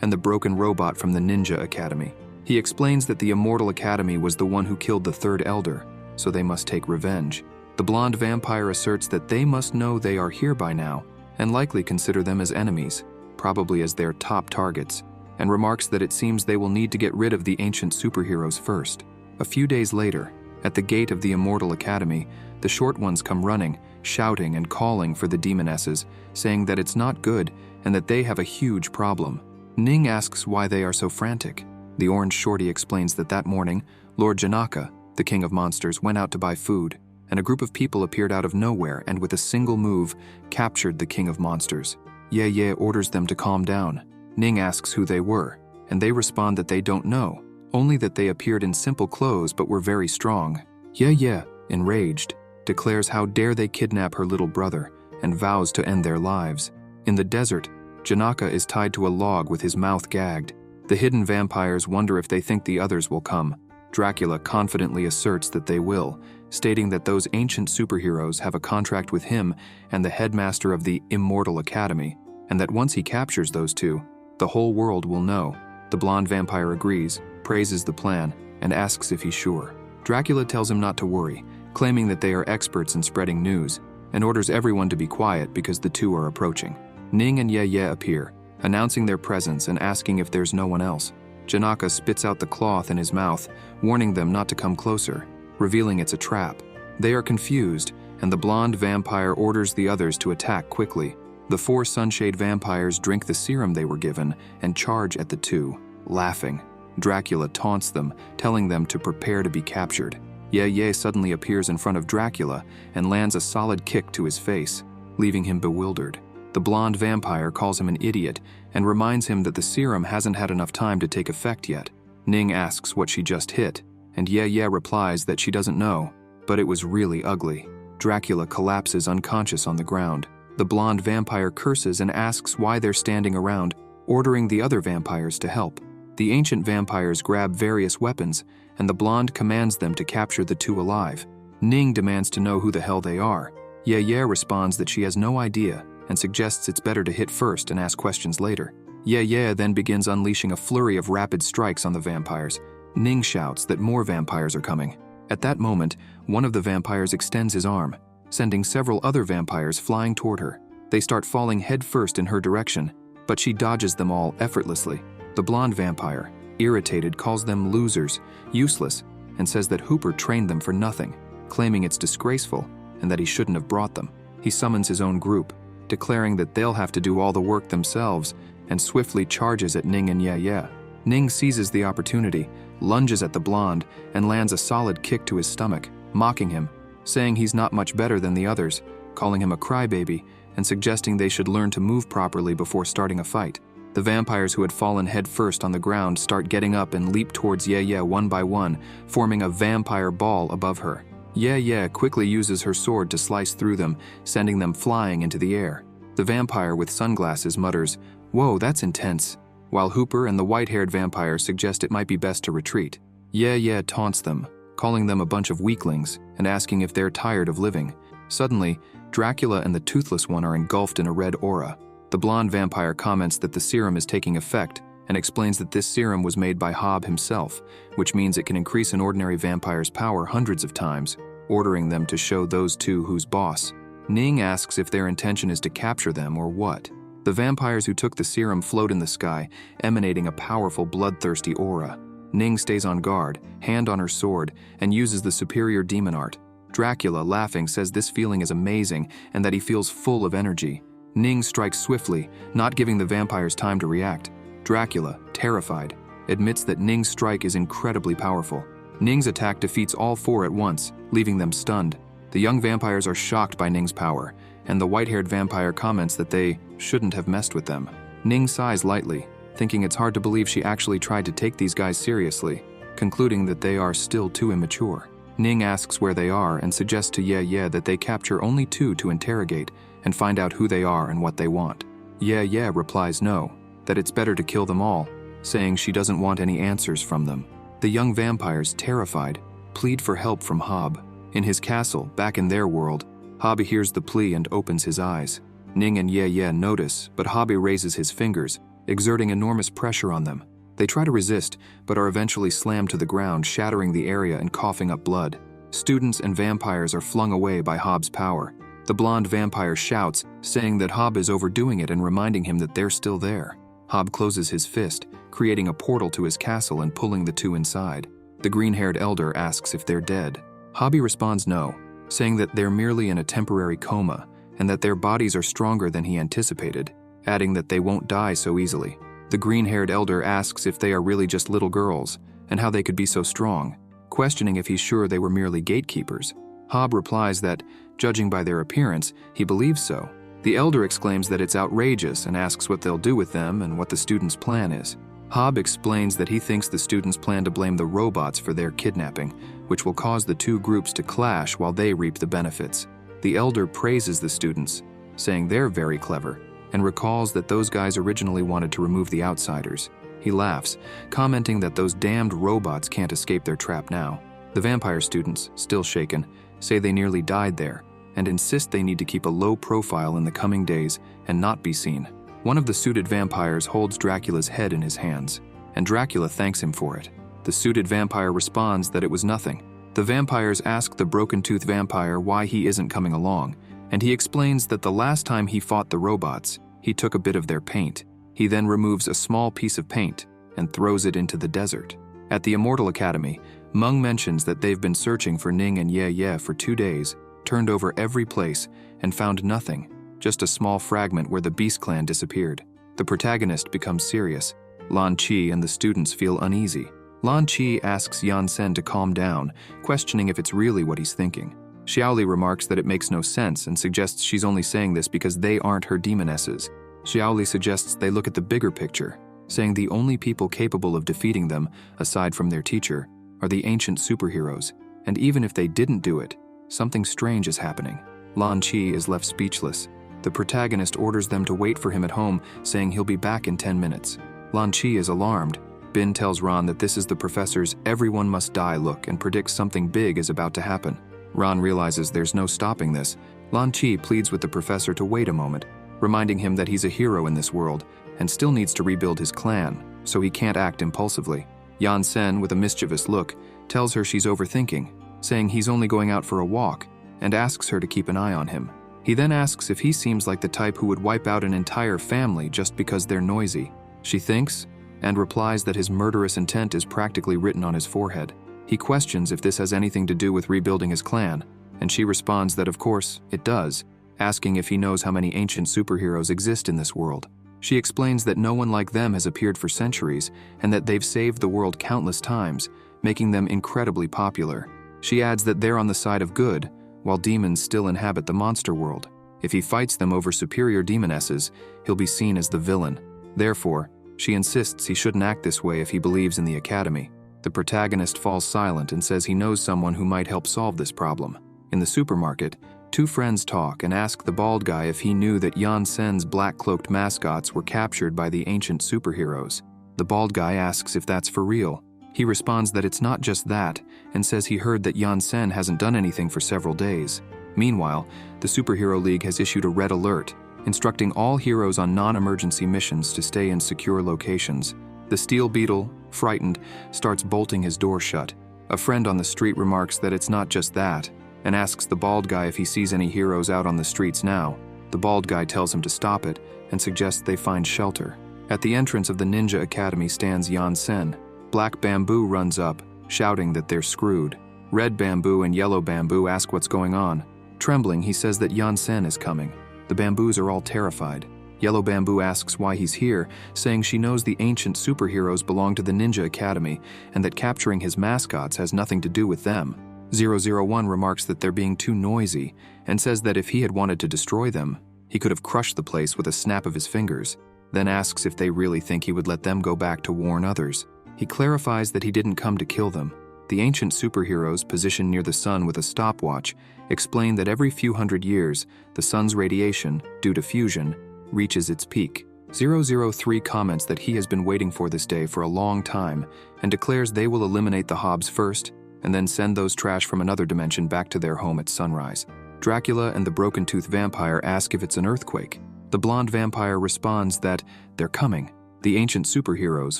and the broken robot from the Ninja Academy. He explains that the Immortal Academy was the one who killed the 3rd Elder, so they must take revenge. The blonde vampire asserts that they must know they are here by now and likely consider them as enemies, probably as their top targets, and remarks that it seems they will need to get rid of the ancient superheroes first. A few days later, at the gate of the Immortal Academy, the short ones come running, shouting and calling for the demonesses, saying that it's not good and that they have a huge problem. Ning asks why they are so frantic. The orange shorty explains that that morning, Lord Janaka, the king of monsters, went out to buy food, and a group of people appeared out of nowhere and with a single move, captured the king of monsters. Ye orders them to calm down. Ning asks who they were, and they respond that they don't know, only that they appeared in simple clothes but were very strong. Ye, enraged, declares how dare they kidnap her little brother and vows to end their lives. In the desert, Janaka is tied to a log with his mouth gagged. The hidden vampires wonder if they think the others will come. Dracula confidently asserts that they will, stating that those ancient superheroes have a contract with him and the headmaster of the Immortal Academy, and that once he captures those 2, the whole world will know. The blonde vampire agrees, praises the plan, and asks if he's sure. Dracula tells him not to worry, claiming that they are experts in spreading news, and orders everyone to be quiet because the 2 are approaching. Ning and Ye appear, announcing their presence and asking if there's no one else. Janaka spits out the cloth in his mouth, warning them not to come closer, revealing it's a trap. They are confused, and the blonde vampire orders the others to attack quickly. The 4 Sunshade vampires drink the serum they were given and charge at the 2, laughing. Dracula taunts them, telling them to prepare to be captured. Ye suddenly appears in front of Dracula and lands a solid kick to his face, leaving him bewildered. The blonde vampire calls him an idiot and reminds him that the serum hasn't had enough time to take effect yet. Ning asks what she just hit, and Ye replies that she doesn't know, but it was really ugly. Dracula collapses unconscious on the ground. The blonde vampire curses and asks why they're standing around, ordering the other vampires to help. The ancient vampires grab various weapons, and the blonde commands them to capture the 2 alive. Ning demands to know who the hell they are. Ye responds that she has no idea and suggests it's better to hit first and ask questions later. Ye then begins unleashing a flurry of rapid strikes on the vampires. Ning shouts that more vampires are coming. At that moment, one of the vampires extends his arm, sending several other vampires flying toward her. They start falling headfirst in her direction, but she dodges them all effortlessly. The blonde vampire, irritated, calls them losers, useless, and says that Hooper trained them for nothing, claiming it's disgraceful and that he shouldn't have brought them. He summons his own group, declaring that they'll have to do all the work themselves, and swiftly charges at Ning and Ye. Ning seizes the opportunity, lunges at the blonde, and lands a solid kick to his stomach, mocking him, saying he's not much better than the others, calling him a crybaby and suggesting they should learn to move properly before starting a fight. The vampires who had fallen headfirst on the ground start getting up and leap towards Ye one by one, forming a vampire ball above her. Ye quickly uses her sword to slice through them, sending them flying into the air. The vampire with sunglasses mutters, "Whoa, that's intense," while Hooper and the white-haired vampire suggest it might be best to retreat. Ye taunts them, calling them a bunch of weaklings and asking if they're tired of living. Suddenly, Dracula and the Toothless One are engulfed in a red aura. The blonde vampire comments that the serum is taking effect and explains that this serum was made by Hob himself, which means it can increase an ordinary vampire's power hundreds of times, ordering them to show those two who's boss. Ning asks if their intention is to capture them or what. The vampires who took the serum float in the sky, emanating a powerful bloodthirsty aura. Ning stays on guard, hand on her sword, and uses the superior demon art. Dracula, laughing, says this feeling is amazing and that he feels full of energy. Ning strikes swiftly, not giving the vampires time to react. Dracula, terrified, admits that Ning's strike is incredibly powerful. Ning's attack defeats all four at once, leaving them stunned. The young vampires are shocked by Ning's power, and the white-haired vampire comments that they shouldn't have messed with them. Ning sighs lightly, thinking it's hard to believe she actually tried to take these guys seriously, concluding that they are still too immature. Ning asks where they are and suggests to Ye that they capture only two to interrogate and find out who they are and what they want. Ye replies no, that it's better to kill them all, saying she doesn't want any answers from them. The young vampires, terrified, plead for help from Hob. In his castle, back in their world, Hob hears the plea and opens his eyes. Ning and Ye notice, but Hob raises his fingers, exerting enormous pressure on them. They try to resist, but are eventually slammed to the ground, shattering the area and coughing up blood. Students and vampires are flung away by Hob's power. The blonde vampire shouts, saying that Hob is overdoing it and reminding him that they're still there. Hob closes his fist, creating a portal to his castle and pulling the two inside. The green-haired elder asks if they're dead. Hobby responds no, saying that they're merely in a temporary coma and that their bodies are stronger than he anticipated, adding that they won't die so easily. The green-haired elder asks if they are really just little girls and how they could be so strong, questioning if he's sure they were merely gatekeepers. Hob replies that, judging by their appearance, he believes so. The elder exclaims that it's outrageous and asks what they'll do with them and what the students' plan is. Hob explains that he thinks the students plan to blame the robots for their kidnapping, which will cause the two groups to clash while they reap the benefits. The elder praises the students, saying they're very clever, and recalls that those guys originally wanted to remove the outsiders. He laughs, commenting that those damned robots can't escape their trap now. The vampire students, still shaken, say they nearly died there, and insist they need to keep a low profile in the coming days and not be seen. One of the suited vampires holds Dracula's head in his hands, and Dracula thanks him for it. The suited vampire responds that it was nothing. The vampires ask the broken-tooth vampire why he isn't coming along, and he explains that the last time he fought the robots, he took a bit of their paint. He then removes a small piece of paint and throws it into the desert. At the Immortal Academy, Meng mentions that they've been searching for Ning and Ye for 2 days, turned over every place, and found nothing, just a small fragment where the Beast Clan disappeared. The protagonist becomes serious. Lan Qi and the students feel uneasy. Lan Qi asks Yan Sen to calm down, questioning if it's really what he's thinking. Xiaoli remarks that it makes no sense and suggests she's only saying this because they aren't her demonesses. Xiaoli suggests they look at the bigger picture, saying the only people capable of defeating them, aside from their teacher, are the ancient superheroes, and even if they didn't do it, something strange is happening. Lan Qi is left speechless. The protagonist orders them to wait for him at home, saying he'll be back in 10 minutes. Lan Qi is alarmed. Bin tells Ron that this is the professor's "everyone must die" look and predicts something big is about to happen. Ron realizes there's no stopping this. Lan Qi pleads with the professor to wait a moment, reminding him that he's a hero in this world and still needs to rebuild his clan, so he can't act impulsively. Yan Sen, with a mischievous look, tells her she's overthinking, saying he's only going out for a walk, and asks her to keep an eye on him. He then asks if he seems like the type who would wipe out an entire family just because they're noisy. She thinks, and replies that his murderous intent is practically written on his forehead. He questions if this has anything to do with rebuilding his clan, and she responds that of course it does, asking if he knows how many ancient superheroes exist in this world. She explains that no one like them has appeared for centuries and that they've saved the world countless times, making them incredibly popular. She adds that they're on the side of good, while demons still inhabit the monster world. If he fights them over superior demonesses, he'll be seen as the villain. Therefore, she insists he shouldn't act this way if he believes in the academy. The protagonist falls silent and says he knows someone who might help solve this problem. In the supermarket, two friends talk and ask the bald guy if he knew that Yansen's black-cloaked mascots were captured by the ancient superheroes. The bald guy asks if that's for real. He responds that it's not just that, and says he heard that Yansen hasn't done anything for several days. Meanwhile, the Superhero League has issued a red alert, instructing all heroes on non-emergency missions to stay in secure locations. The Steel Beetle, frightened, starts bolting his door shut. A friend on the street remarks that it's not just that, and asks the bald guy if he sees any heroes out on the streets now. The bald guy tells him to stop it, and suggests they find shelter. At the entrance of the Ninja Academy stands Yansen. Black Bamboo runs up, shouting that they're screwed. Red Bamboo and Yellow Bamboo ask what's going on. Trembling, he says that Yansen is coming. The Bamboos are all terrified. Yellow Bamboo asks why he's here, saying she knows the ancient superheroes belong to the Ninja Academy and that capturing his mascots has nothing to do with them. 001 remarks that they're being too noisy and says that if he had wanted to destroy them, he could have crushed the place with a snap of his fingers, then asks if they really think he would let them go back to warn others. He clarifies that he didn't come to kill them. The ancient superheroes, positioned near the sun with a stopwatch, explain that every few hundred years, the sun's radiation, due to fusion, reaches its peak. 003 comments that he has been waiting for this day for a long time and declares they will eliminate the Hobbs first and then send those trash from another dimension back to their home at sunrise. Dracula and the broken-toothed vampire ask if it's an earthquake. The blonde vampire responds that they're coming. The ancient superheroes,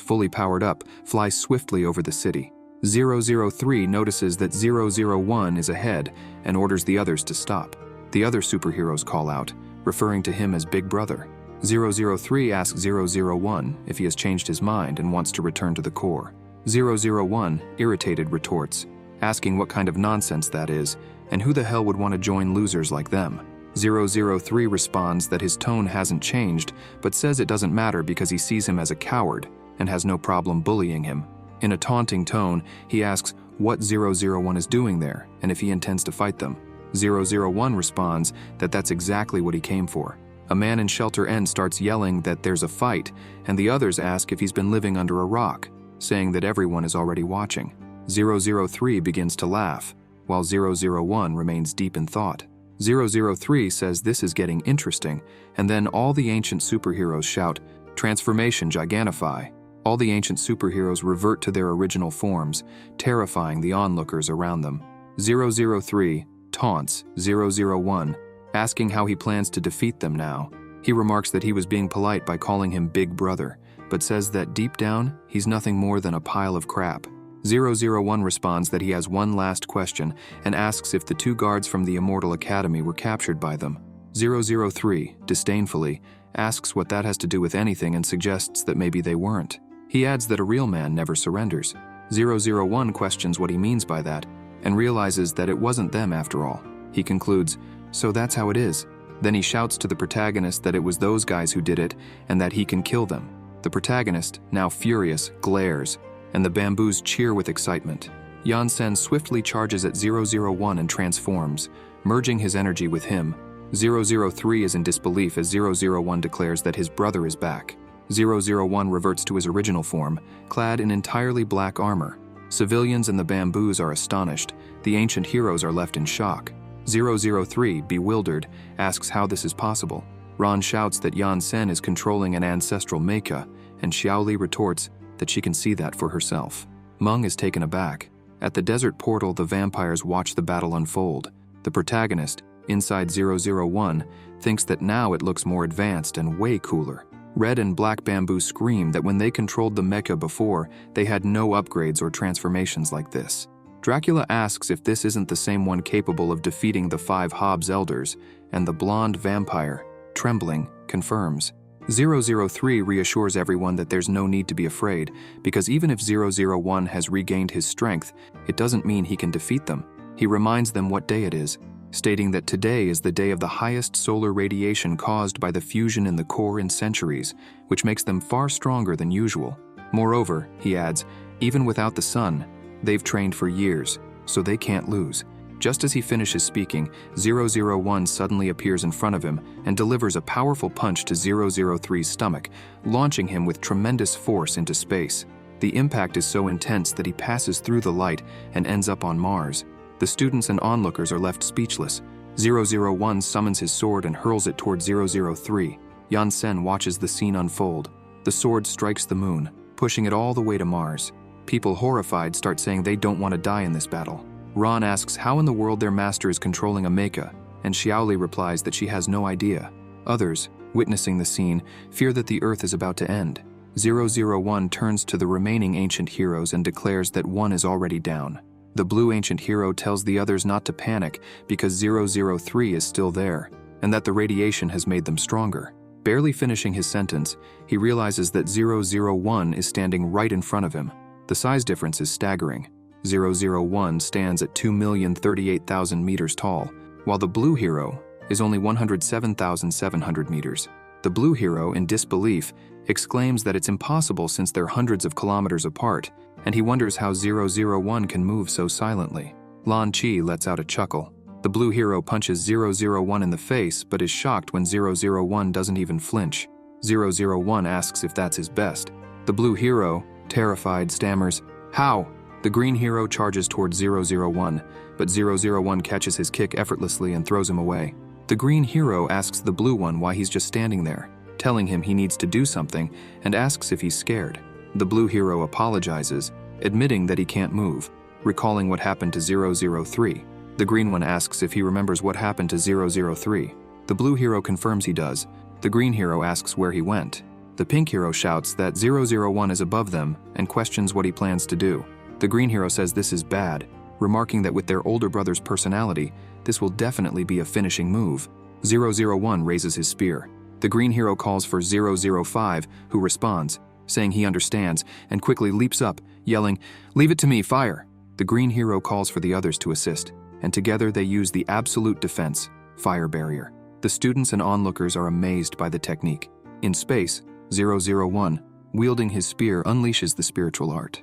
fully powered up, fly swiftly over the city. 003 notices that 001 is ahead and orders the others to stop. The other superheroes call out, referring to him as Big Brother. 003 asks 001 if he has changed his mind and wants to return to the core. 001, irritated, retorts, asking what kind of nonsense that is and who the hell would want to join losers like them. 003 responds that his tone hasn't changed, but says it doesn't matter because he sees him as a coward and has no problem bullying him. In a taunting tone, he asks what 001 is doing there and if he intends to fight them. 001 responds that that's exactly what he came for. A man in Shelter N starts yelling that there's a fight, and the others ask if he's been living under a rock, saying that everyone is already watching. 003 begins to laugh, while 001 remains deep in thought. 003 says this is getting interesting, and then all the ancient superheroes shout, "Transformation Gigantify." All the ancient superheroes revert to their original forms, terrifying the onlookers around them. 003 taunts 001, asking how he plans to defeat them now. He remarks that he was being polite by calling him Big Brother, but says that deep down, he's nothing more than a pile of crap. 001 responds that he has one last question and asks if the two guards from the Immortal Academy were captured by them. 003, disdainfully, asks what that has to do with anything and suggests that maybe they weren't. He adds that a real man never surrenders. 001 questions what he means by that and realizes that it wasn't them after all. He concludes, "So that's how it is." Then he shouts to the protagonist that it was those guys who did it and that he can kill them. The protagonist, now furious, glares, and the Bamboos cheer with excitement. Yansen swiftly charges at 001 and transforms, merging his energy with him. 003 is in disbelief as 001 declares that his brother is back. 001 reverts to his original form, clad in entirely black armor. Civilians and the Bamboos are astonished. The ancient heroes are left in shock. 003, bewildered, asks how this is possible. Ron shouts that Yansen is controlling an ancestral mecha, and Xiaoli retorts that she can see that for herself. Meng is taken aback. At the desert portal, the vampires watch the battle unfold. The protagonist, inside 001, thinks that now it looks more advanced and way cooler. Red and Black Bamboo scream that when they controlled the mecha before, they had no upgrades or transformations like this. Dracula asks if this isn't the same one capable of defeating the 5 Hobbs elders, and the blonde vampire, trembling, confirms. 003 reassures everyone that there's no need to be afraid, because even if 001 has regained his strength, it doesn't mean he can defeat them. He reminds them what day it is, stating that today is the day of the highest solar radiation caused by the fusion in the core in centuries, which makes them far stronger than usual. Moreover, he adds, even without the sun, they've trained for years, so they can't lose. Just as he finishes speaking, 001 suddenly appears in front of him and delivers a powerful punch to 003's stomach, launching him with tremendous force into space. The impact is so intense that he passes through the light and ends up on Mars. The students and onlookers are left speechless. 001 summons his sword and hurls it toward 003. Yan-sen watches the scene unfold. The sword strikes the moon, pushing it all the way to Mars. People horrified start saying they don't want to die in this battle. Ron asks how in the world their master is controlling a mecha, and Xiaoli replies that she has no idea. Others, witnessing the scene, fear that the Earth is about to end. 001 turns to the remaining ancient heroes and declares that one is already down. The blue ancient hero tells the others not to panic because 003 is still there, and that the radiation has made them stronger. Barely finishing his sentence, he realizes that 001 is standing right in front of him. The size difference is staggering. 001 stands at 2,038,000 meters tall, while the blue hero is only 107,700 meters. The blue hero, in disbelief, exclaims that it's impossible since they're hundreds of kilometers apart, and he wonders how 001 can move so silently. Lan Chi lets out a chuckle. The blue hero punches 001 in the face but is shocked when 001 doesn't even flinch. 001 asks if that's his best. The blue hero, terrified, stammers, "How?" The green hero charges towards 001, but 001 catches his kick effortlessly and throws him away. The green hero asks the blue one why he's just standing there, telling him he needs to do something, and asks if he's scared. The blue hero apologizes, admitting that he can't move, recalling what happened to 003. The green one asks if he remembers what happened to 003. The blue hero confirms he does. The green hero asks where he went. The pink hero shouts that 001 is above them and questions what he plans to do. The green hero says this is bad, remarking that with their older brother's personality, this will definitely be a finishing move. 001 raises his spear. The green hero calls for 005, who responds, saying he understands, and quickly leaps up, yelling, "Leave it to me, fire!" The green hero calls for the others to assist, and together they use the absolute defense, fire barrier. The students and onlookers are amazed by the technique. In space, 001, wielding his spear, unleashes the spiritual art.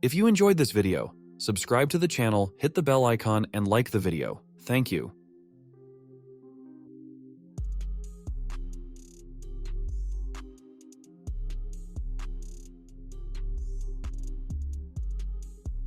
If you enjoyed this video, subscribe to the channel, hit the bell icon, and like the video. Thank you.